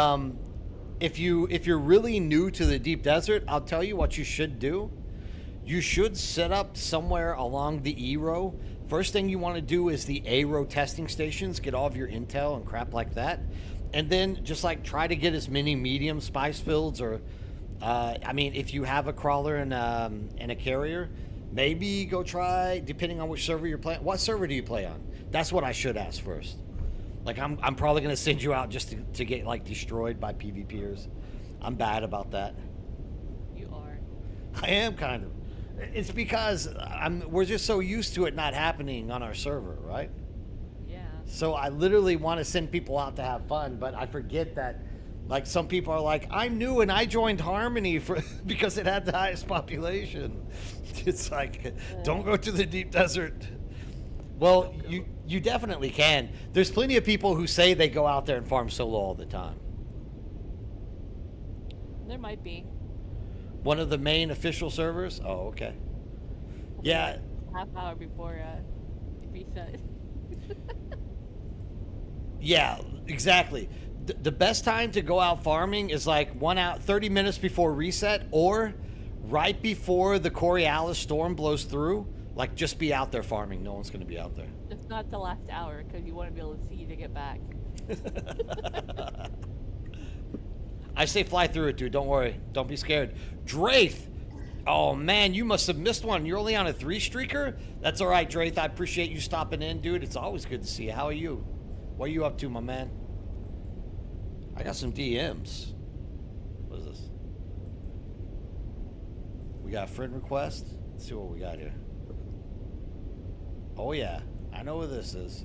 if you're really new to the deep desert, I'll tell you what you should do. You should set up somewhere along the E row. First thing you want to do is the A row testing stations, get all of your intel and crap like that. And then just like try to get as many medium spice fields, or I mean, if you have a crawler and a carrier, maybe go try, depending on which server you're playing. What server do you play on? That's what I should ask first. Like I'm probably gonna send you out just to get like destroyed by PvPers. I'm bad about that. You are. I am kind of. It's because we're just so used to it not happening on our server, right? Yeah. So I literally want to send people out to have fun, but I forget that, like, some people are like, I'm new and I joined Harmony because it had the highest population. It's like, don't go to the deep desert. Well, you definitely can. There's plenty of people who say they go out there and farm solo all the time. There might be. One of the main official servers? Oh, okay. Yeah. Half hour before reset. Yeah, exactly. The best time to go out farming is like 30 minutes before reset, or right before the Coriolis storm blows through. Like, just be out there farming. No one's going to be out there. Just not the last hour, because you want to be able to see to get back. I say fly through it, dude. Don't worry. Don't be scared. Draith! Oh, man, you must have missed one. You're only on a 3-streaker? That's all right, Draith. I appreciate you stopping in, dude. It's always good to see you. How are you? What are you up to, my man? I got some DMs. What is this? We got a friend request. Let's see what we got here. Oh, yeah. I know what this is.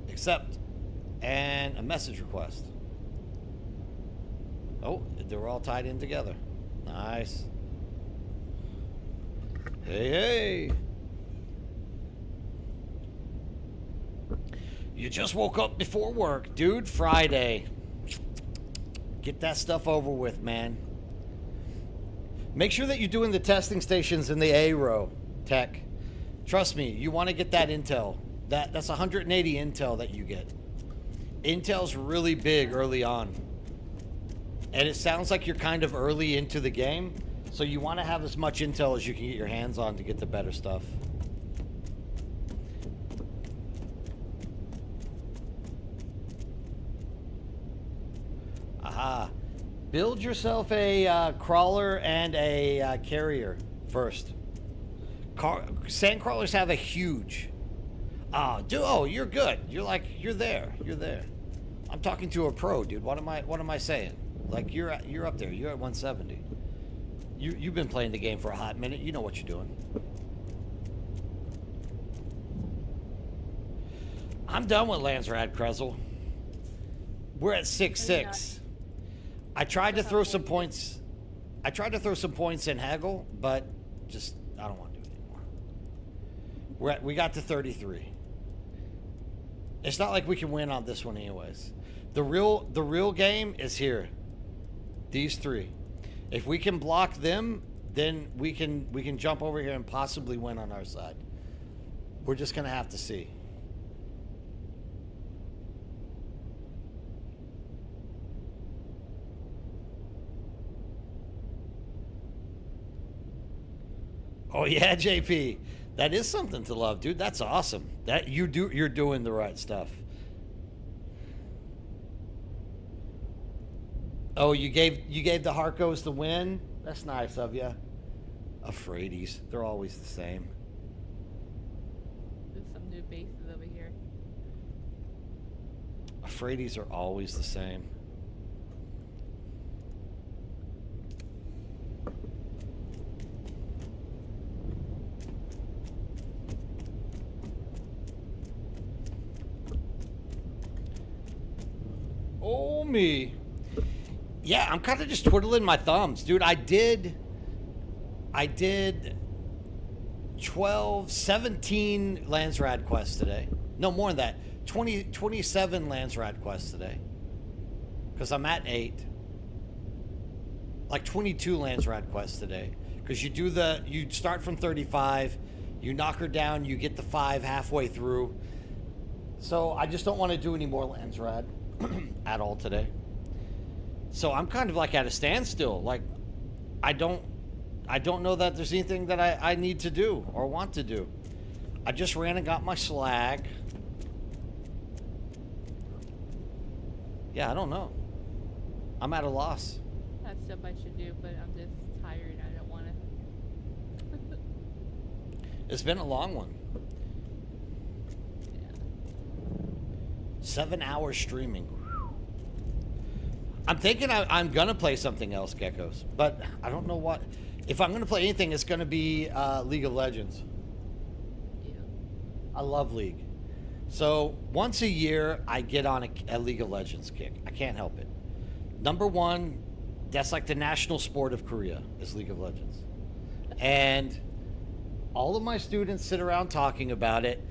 Accept. And a message request. Oh, they're all tied in together. Nice. Hey, hey. You just woke up before work, dude. Friday. Get that stuff over with, man. Make sure that you're doing the testing stations in the A row, Tech. Trust me, you want to get that intel. That's 180 intel that you get. Intel's really big early on. And it sounds like you're kind of early into the game, so you want to have as much intel as you can get your hands on to get the better stuff. Aha. Build yourself a crawler and a carrier first. Sand crawlers have a huge... Oh, you're good. You're there. You're there. I'm talking to a pro, dude. What am I saying? Like, you're up there. You're at 170. You've been playing the game for a hot minute. You know what you're doing. I'm done with Landsrad, Krezel. We're at 6-6. I tried to throw some points. I tried to throw some points in Haggle, but just I don't want to do it anymore. We got to 33. It's not like we can win on this one anyways. The real game is here. These three. If we can block them, then we can jump over here and possibly win on our side. We're just gonna have to see. Oh yeah, JP. That is something to love, dude. That's awesome. You're doing the right stuff. Oh, you gave the Harkos the win? That's nice of you. Afraidies. They're always the same. There's some new bases over here. Afraidies are always the same. Oh, me. Yeah, I'm kind of just twiddling my thumbs. Dude, I did 17 Landsrad quests today. No, more than that. 27 Landsrad quests today. Because I'm at 8. Like 22 Landsrad quests today. Because you start from 35, you knock her down, you get the 5 halfway through. So I just don't want to do any more Landsrad at all today. So I'm kind of like at a standstill. Like, I don't know that there's anything that I need to do or want to do. I just ran and got my slag. Yeah, I don't know. I'm at a loss. That's stuff I should do, but I'm just tired. I don't want to. It's been a long one. Yeah. 7 hours streaming. I'm thinking I'm going to play something else, Geckos. But I don't know what. If I'm going to play anything, it's going to be League of Legends. Yeah. I love League. So once a year, I get on a League of Legends kick. I can't help it. Number one, that's like the national sport of Korea, is League of Legends. And all of my students sit around talking about it.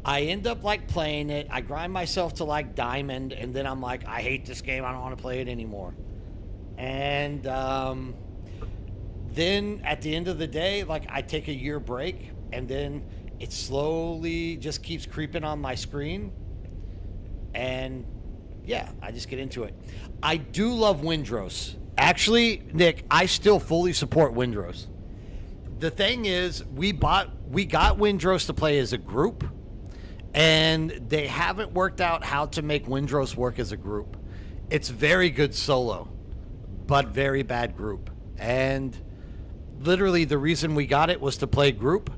I end up like playing it. I grind myself to like diamond, and then I'm like, I hate this game. I don't want to play it anymore. And then at the end of the day, like I take a year break, and then it slowly just keeps creeping on my screen. And yeah, I just get into it. I do love Windrose. Actually, Nick, I still fully support Windrose. The thing is, we got Windrose to play as a group, and they haven't worked out how to make Windrose work as a group. It's very good solo, but very bad group. And literally the reason we got it was to play group,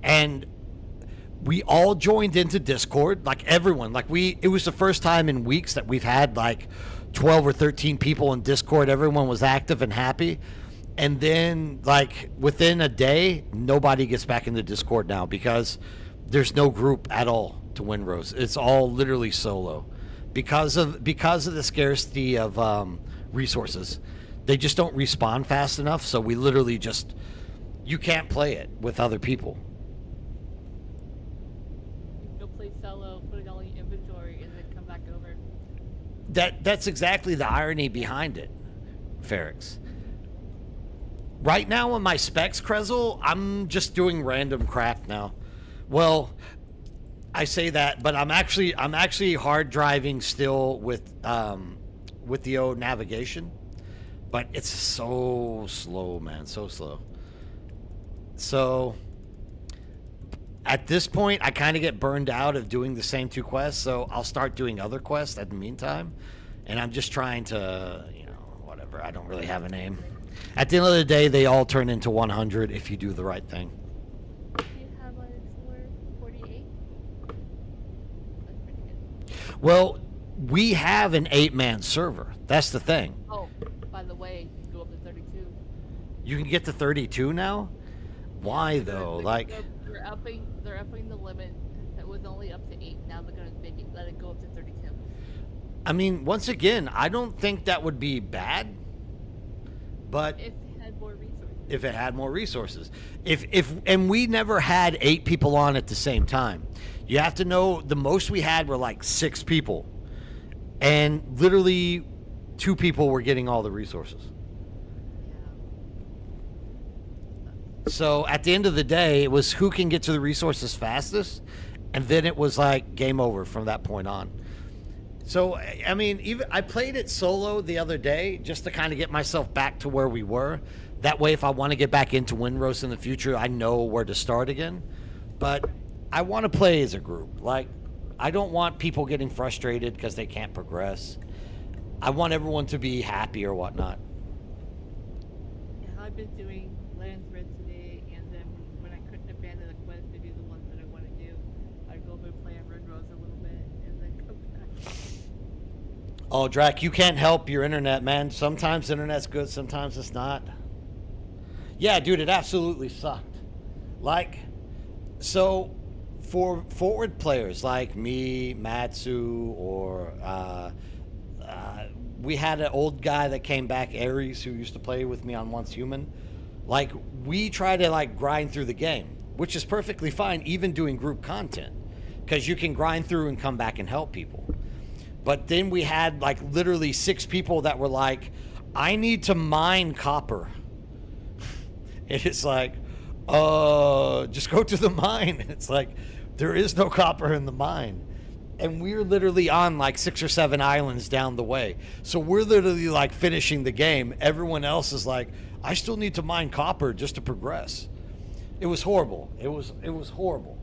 and we all joined into Discord, like everyone. Like it was the first time in weeks that we've had like 12 or 13 people in Discord. Everyone was active and happy. And then like within a day, nobody gets back into Discord now because there's no group at all to Windrose. It's all literally solo because of the scarcity of resources. They just don't respawn fast enough, so we literally just, you can't play it with other people. You can go play solo, put it all in your inventory, and then come back over. That's exactly the irony behind it, Ferrix. Right now on my specs, Krezel, I'm just doing random craft now. Well, I say that, but I'm actually hard driving still with the old navigation. But it's so slow, man, so slow. So at this point, I kind of get burned out of doing the same 2 quests, so I'll start doing other quests at the meantime. And I'm just trying to, whatever, I don't really have a name. At the end of the day, they all turn into 100 if you do the right thing. Do you have a score 48? That's pretty good. Well, we have an 8-man server. That's the thing. Oh, by the way, you can go up to 32. You can get to 32 now? Why though? They're upping the limit. It was only up to 8. Now they're gonna let it go up to 32. I mean, once again, I don't think that would be bad. But if it had more resources. If it had more resources. And we never had 8 people on at the same time. You have to know the most we had were like 6 people. And literally 2 people were getting all the resources. Yeah. So at the end of the day, it was who can get to the resources fastest. And then it was like game over from that point on. So, I mean, even I played it solo the other day just to kind of get myself back to where we were. That way, if I want to get back into Windrose in the future, I know where to start again. But I want to play as a group. Like, I don't want people getting frustrated because they can't progress. I want everyone to be happy or whatnot. Yeah, I've been doing Lands Red today, and then when I couldn't abandon the quest to do the ones that I want to do, I'd go over and play on Windrose a little bit, and then come back. Oh, Drac, you can't help your internet, man. Sometimes internet's good, sometimes it's not. Yeah, dude, it absolutely sucked. Like, so for forward players like me, Matsu, or we had an old guy that came back, Aries, who used to play with me on Once Human. Like, we try to like grind through the game, which is perfectly fine, even doing group content, because you can grind through and come back and help people. But then we had like literally 6 people that were like, I need to mine copper. And it's like, just go to the mine. It's like, there is no copper in the mine. And we're literally on like 6 or 7 islands down the way. So we're literally like finishing the game. Everyone else is like, I still need to mine copper just to progress. It was horrible. It was horrible.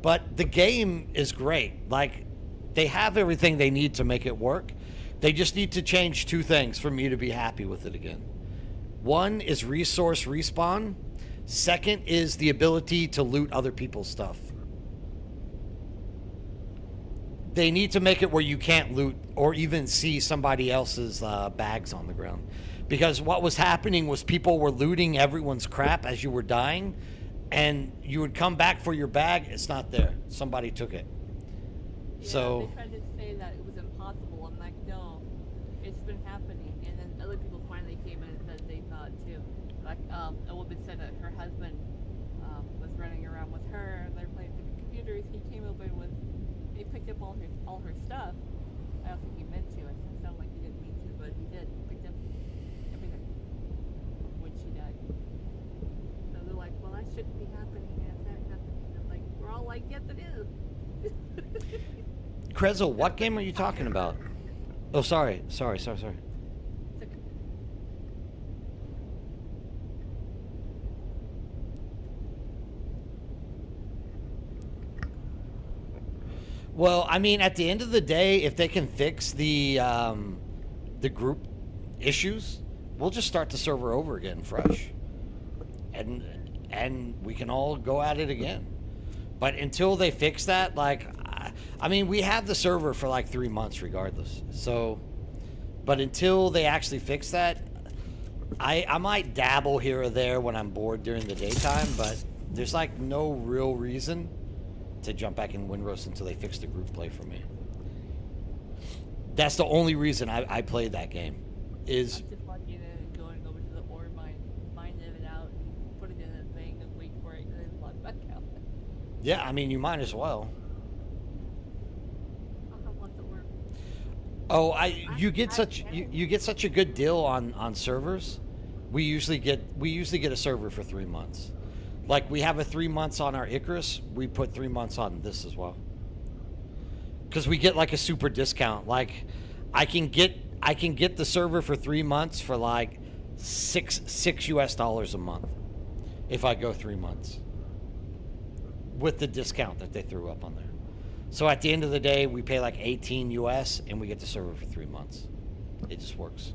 But the game is great. Like, they have everything they need to make it work. They just need to change 2 things for me to be happy with it again. One is resource respawn. Second is the ability to loot other people's stuff. They need to make it where you can't loot or even see somebody else's bags on the ground. Because what was happening was people were looting everyone's crap as you were dying, and you would come back for your bag, it's not there. Somebody took it. Yeah, So they tried to say that it was impossible. I'm like, no, it's been happening. And then other people finally came in and said they saw it too. Like, a woman said that her husband was running around with her, and they're playing through the computers. He came over with, he picked up all her stuff. I don't think he meant to. It sounded like he didn't mean to, but he did. He picked up everything when she died. So they're like, well, that shouldn't be happening. It's not happening. I'm like, we're all like, yes, it is. Krezel, what game are you talking about? Oh, sorry. It's okay. Well, I mean, at the end of the day, if they can fix the group issues, we'll just start the server over again, fresh, and we can all go at it again. But until they fix that, like, I mean, we have the server for like 3 months regardless. So, but until they actually fix that, I might dabble here or there when I'm bored during the daytime, but there's like no real reason to jump back in Windrose until they fix the group play for me. That's the only reason I played that game. Is I'm just watching it and going over to the ore mine, mining it out, and put it in a thing and wait for it, and then log back out. yeah, I mean, you might as well. I'll have lots of work. Oh, you get such a good deal on servers. We usually get a server for 3 months. Like, we have a 3 months on our Icarus, we put 3 months on this as well. Because we get like a super discount. Like, I can get the server for 3 months for like $6 US a month if I go 3 months with the discount that they threw up on there. So at the end of the day, we pay like 18 US and we get the server for 3 months. It just works.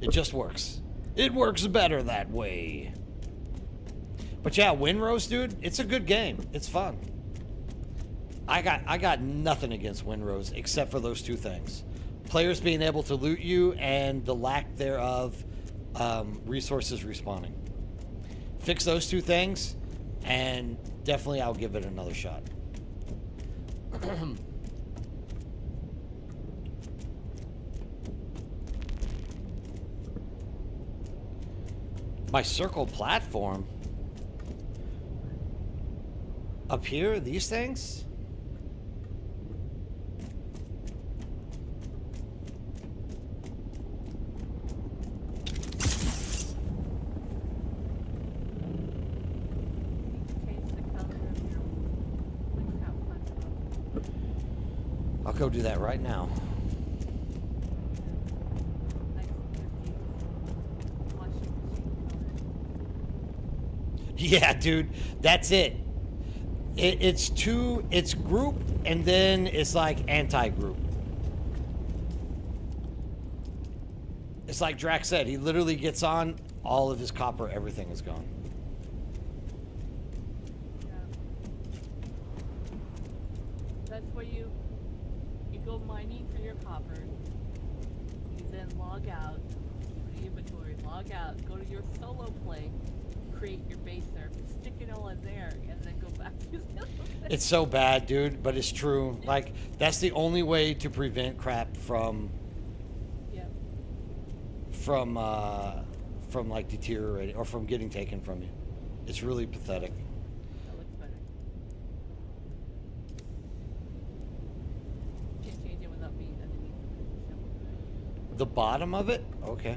It just works. It works better that way. But yeah, Windrose, dude, it's a good game. It's fun. I got nothing against Windrose except for those 2 things. Players being able to loot you and the lack thereof resources respawning. Fix those 2 things and definitely I'll give it another shot. My circle platform up here, these things? I'll go do that right now. Yeah, dude, that's it. It's group, and then it's like anti-group. It's like Drax said, he literally gets on, all of his copper, everything is gone. where you go mining for your copper. You then log out, go to inventory, log out, go to your solo play, create your base there, stick it all in there, and then go back to the other place. It's so bad, dude, but it's true. Like, that's the only way to prevent crap from like deteriorating or from getting taken from you. It's really pathetic. That looks better. Can't change it without being underneath The bottom of it? Okay.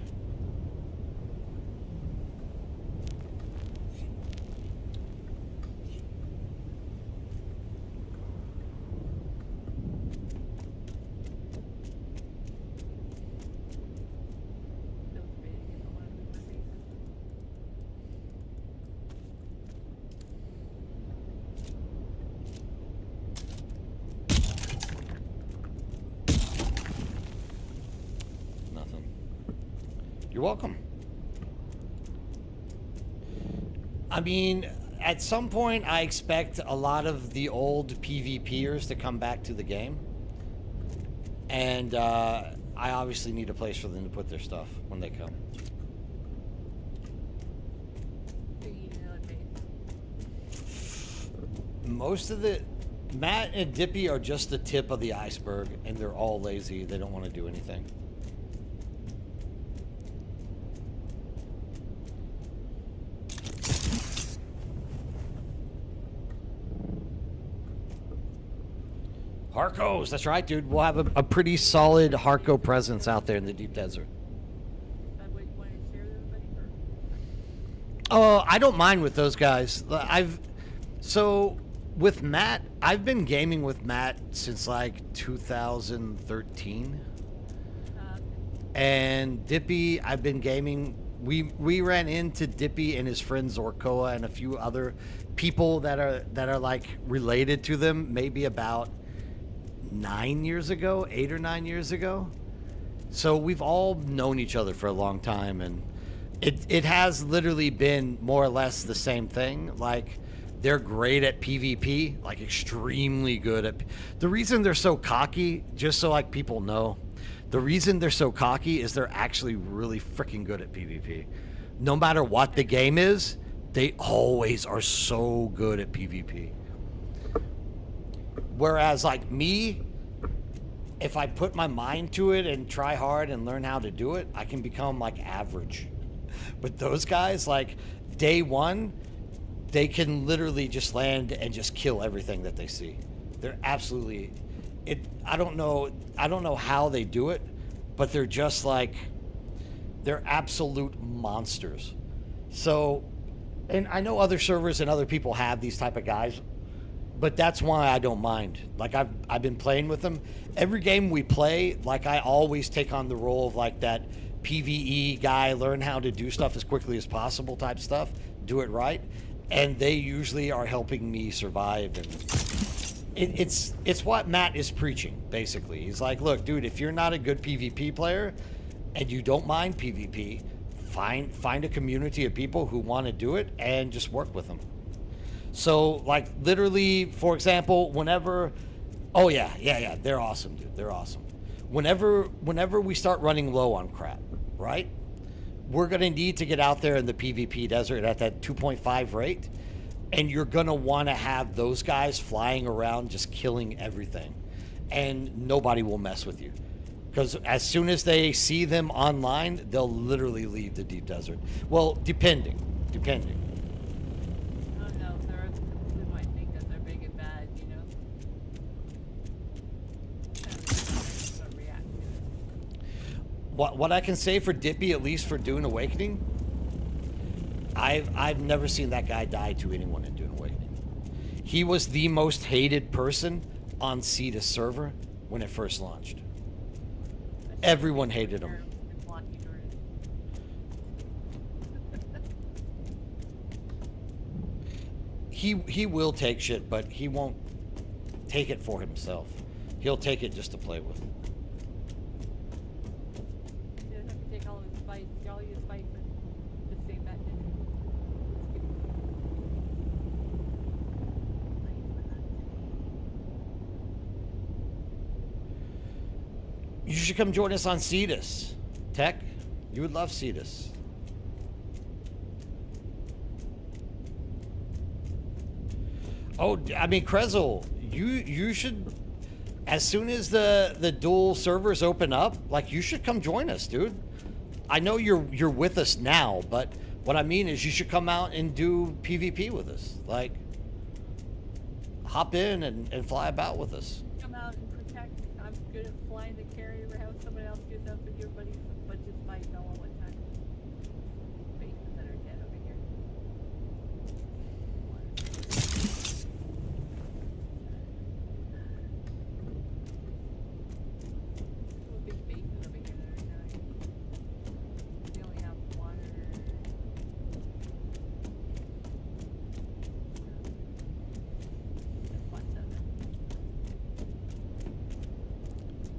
You're welcome. I mean, at some point, I expect a lot of the old PvPers to come back to the game. And I obviously need a place for them to put their stuff when they come. Most of the... Matt and Dippy are just the tip of the iceberg, and they're all lazy. They don't want to do anything. Harkos, that's right, dude. We'll have a pretty solid Harko presence out there in the deep desert. Oh, I don't mind with those guys. So with Matt, I've been gaming with Matt since like 2013. And Dippy, I've been gaming. We ran into Dippy and his friend Zorkoa and a few other people that are like related to them, maybe about 8 or 9 years ago. So we've all known each other for a long time, and it has literally been more or less the same thing. Like, they're great at PvP, like extremely good at... The reason they're so cocky, just so like people know, the reason they're so cocky is they're actually really freaking good at PvP. No matter what the game is, they always are so good at PvP. Whereas, like me, if I put my mind to it and try hard and learn how to do it, I can become, like, average. But those guys, like, day one, they can literally just land and just kill everything that they see. They're absolutely... I don't know how they do it, but they're just, like... They're absolute monsters. So, and I know other servers and other people have these type of guys, but that's why I don't mind. Like, I've been playing with them. Every game we play, like, I always take on the role of, like, that PvE guy, learn how to do stuff as quickly as possible type stuff, do it right, and they usually are helping me survive. And it's what Matt is preaching, basically. He's like, look, dude, if you're not a good PvP player and you don't mind PvP, find a community of people who want to do it and just work with them. So, like, literally, for example, whenever... Oh, yeah, they're awesome, dude. They're awesome. Whenever we start running low on crap, right? We're going to need to get out there in the PvP desert at that 2.5 rate, and you're going to want to have those guys flying around just killing everything, and nobody will mess with you. Because as soon as they see them online, they'll literally leave the deep desert. Well, depending. What I can say for Dippy, at least for Dune Awakening, I've never seen that guy die to anyone in Dune Awakening. He was the most hated person on Cetus server when it first launched. Everyone hated him. He will take shit, but he won't take it for himself. He'll take it just to play with. You should come join us on Cetus. Tech, you would love Cetus. Oh, I mean, Krezel, you should, as soon as the dual servers open up, like, you should come join us, dude. I know you're with us now, but what I mean is you should come out and do PvP with us. Like, hop in and fly about with us. Come out and protect. I'm good at flying the carrier. Have someone else do stuff with your buddies, but just fight all at one time. These bases that are dead over here. Big bases over here that are dying. They only have water.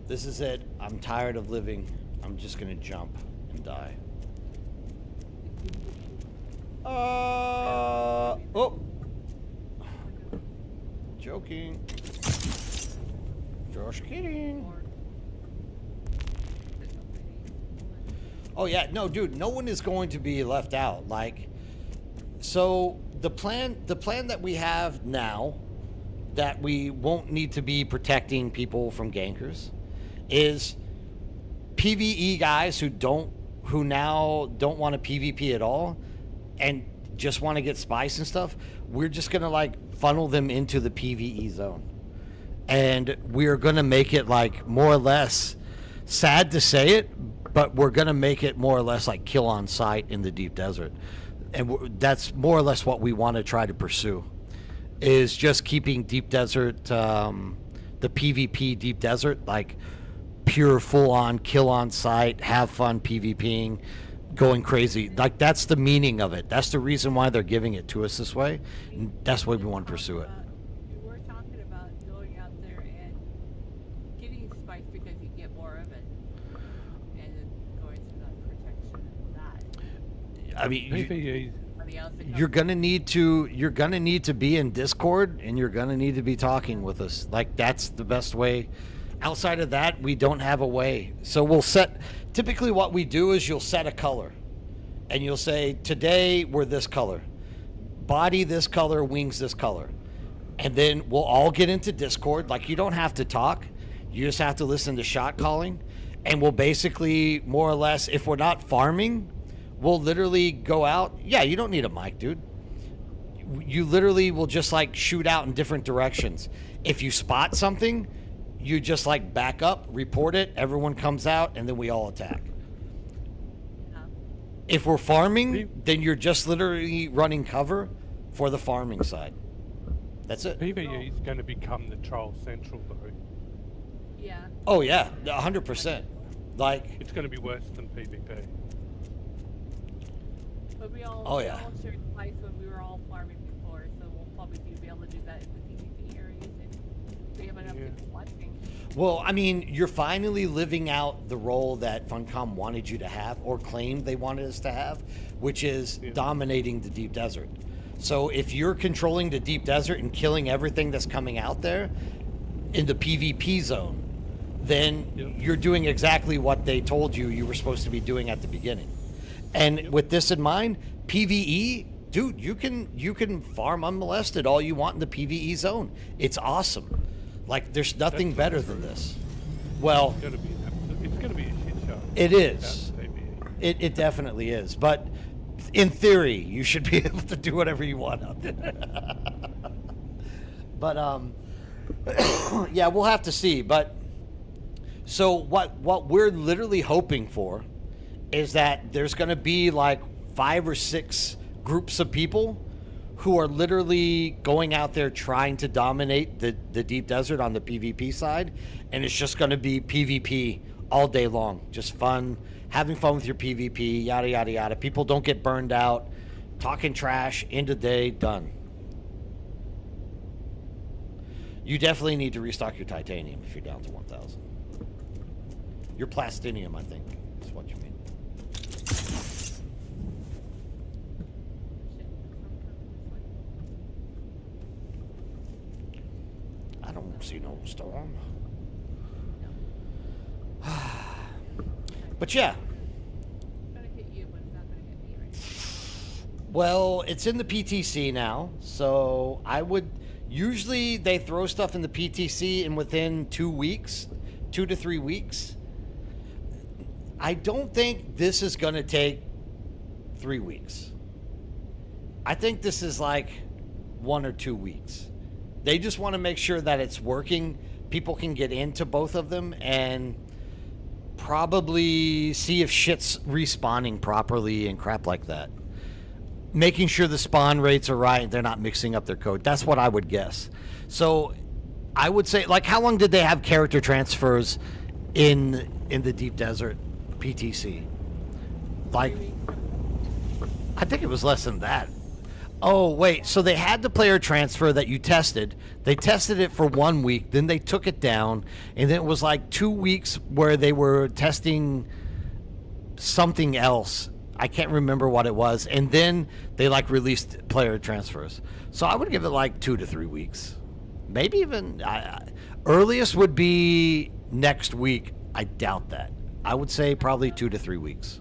This is it. I'm tired of living. I'm just gonna jump and die. Oh. Joking. Josh kidding. Oh yeah, no, dude, no one is going to be left out. Like, so the plan that we have now, that we won't need to be protecting people from gankers, is PvE guys who now don't want to PvP at all and just want to get spice and stuff. We're just gonna like funnel them into the PvE zone, and we're gonna make it like more or less, sad to say it, but we're gonna make it more or less like kill on sight in the deep desert, and that's more or less what we want to try to pursue, is just keeping deep desert, the PvP deep desert, like pure full on kill on sight, have fun PvPing, going crazy. Like, that's the meaning of it. That's the reason why they're giving it to us this way. And that's why we want to pursue it. We were talking about going out there and getting spice because you get more of it, and then going through that protection of that. I mean, PvE. you're gonna need to be in Discord, and you're gonna need to be talking with us. Like, that's the best way. Outside of that, we don't have a way. So we'll set, typically what we do is you'll set a color, and you'll say, today we're this color, body this color, wings this color, and then we'll all get into Discord. Like, you don't have to talk, you just have to listen to shot calling, and we'll basically more or less, if we're not farming, we'll literally go out. Yeah, you don't need a mic, dude. You literally will just like shoot out in different directions. If you spot something, you just like back up, report it, everyone comes out, and then we all attack. If we're farming, then you're just literally running cover for the farming side. That's it. PvE is going to become the Troll Central, though. Yeah. Oh yeah, 100%. Like, it's going to be worse than PvP. But we all, oh, we yeah. all shared spice when we were all farming before, so we'll probably be able to do that in the PvP areas if we have enough people watching. well, I mean, you're finally living out the role that Funcom wanted you to have, or claimed they wanted us to have, which is dominating the deep desert. So if you're controlling the deep desert and killing everything that's coming out there in the PvP zone, then you're doing exactly what they told you were supposed to be doing at the beginning. And with this in mind, PvE, dude, you can farm unmolested all you want in the PvE zone. It's awesome. Like, there's nothing better than this. Well, It's going to be a shit show. it is. It definitely is. But in theory, you should be able to do whatever you want out there. But yeah, we'll have to see. But so what we're literally hoping for is that there's going to be like 5 or 6 groups of people who are literally going out there trying to dominate the deep desert on the PvP side, and it's just going to be PvP all day long. Just fun, having fun with your PvP, yada, yada, yada. People don't get burned out, talking trash, end of day, done. You definitely need to restock your titanium if you're down to 1,000. Your plastinium, I think, is what you mean. I don't see no storm. But yeah. It's gonna hit you, but it's not gonna hit me right now. Well, it's in the PTC now, so I would usually they throw stuff in the PTC and within 2 weeks, 2 to 3 weeks. I don't think this is going to take 3 weeks. I think this is like 1 or 2 weeks. They just want to make sure that it's working. People can get into both of them and probably see if shit's respawning properly and crap like that. Making sure the spawn rates are right, they're not mixing up their code. That's what I would guess. So I would say, like, how long did they have character transfers in the Deep Desert PTC? Like, I think it was less than that. Oh, wait. So they had the player transfer that you tested. They tested it for 1 week. Then they took it down. And then it was like 2 weeks where they were testing something else. I can't remember what it was. And then they like released player transfers. So I would give it like 2 to 3 weeks. Maybe even earliest would be next week. I doubt that. I would say probably 2 to 3 weeks.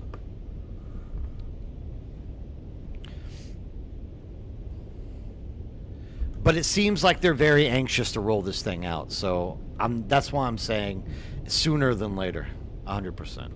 But it seems like they're very anxious to roll this thing out. So that's why I'm saying sooner than later, 100%.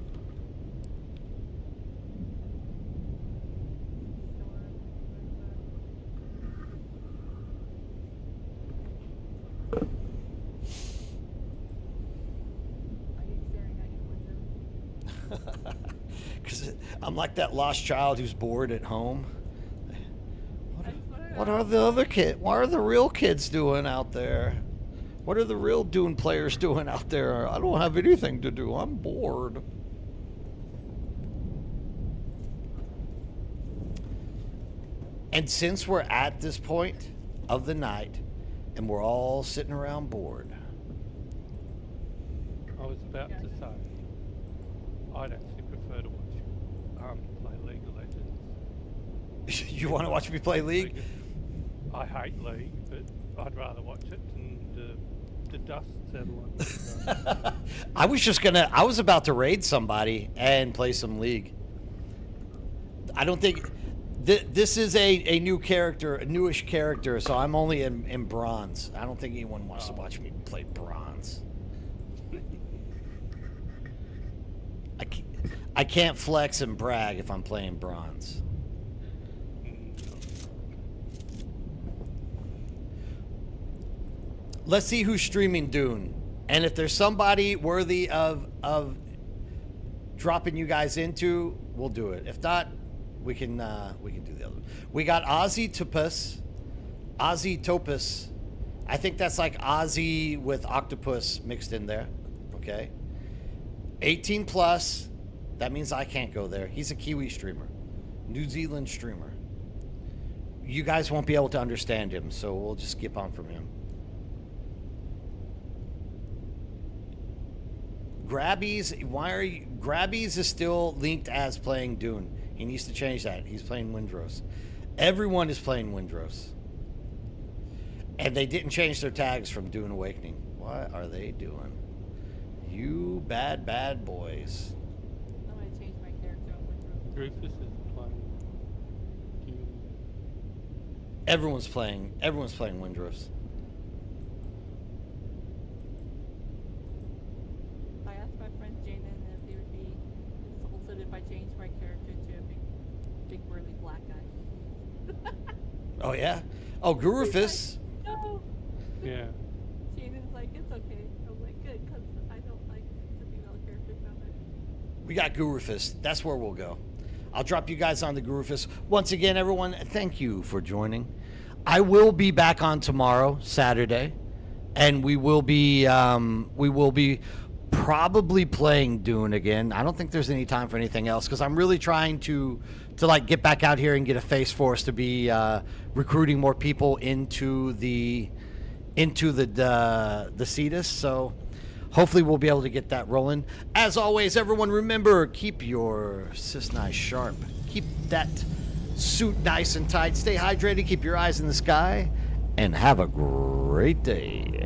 Because I'm like that lost child who's bored at home. What are the other kids? What are the real kids doing out there? What are the real Dune players doing out there? I don't have anything to do. I'm bored. And since we're at this point of the night and we're all sitting around bored. I was about to say, I'd actually prefer to watch play League of Legends. You want to watch me play League? I hate League, but I'd rather watch it and the dust settle on. I was about to raid somebody and play some League. I don't think this is a new character, a newish character, so I'm only in bronze. I don't think anyone wants to watch me play bronze. I can't flex and brag if I'm playing bronze. Let's see who's streaming Dune. And if there's somebody worthy of dropping you guys into, we'll do it. If not, we can do the other one. We got Ozzy Topus. I think that's like Ozzy with octopus mixed in there. Okay. 18 plus. That means I can't go there. He's a Kiwi streamer. New Zealand streamer. You guys won't be able to understand him, so we'll just skip on from him. Grabbies, Grabbies is still linked as playing Dune. He needs to change that. He's playing Windrose. Everyone is playing Windrose. And they didn't change their tags from Dune Awakening. What are they doing? You bad boys. I'm gonna change my character on Windrose. Rufus is playing Dune. Everyone's playing Windrose. I asked my friend Jaden if they would be insulted if I changed my character to a big burly black guy. Oh yeah? Oh, Gurufus. Like, no. Yeah. Jaden's like, it's okay. I'm like, good, because I don't like the female character from it. We got Gurufus. That's where we'll go. I'll drop you guys on the Gurufus. Once again, everyone, thank you for joining. I will be back on tomorrow, Saturday, and we will be probably playing Dune again. I don't think there's any time for anything else because I'm really trying to like get back out here and get a face for us to be recruiting more people into the Cetus. So hopefully we'll be able to get that rolling. As always, everyone, remember, keep your sis nice sharp. Keep that suit nice and tight. Stay hydrated. Keep your eyes in the sky. And have a great day.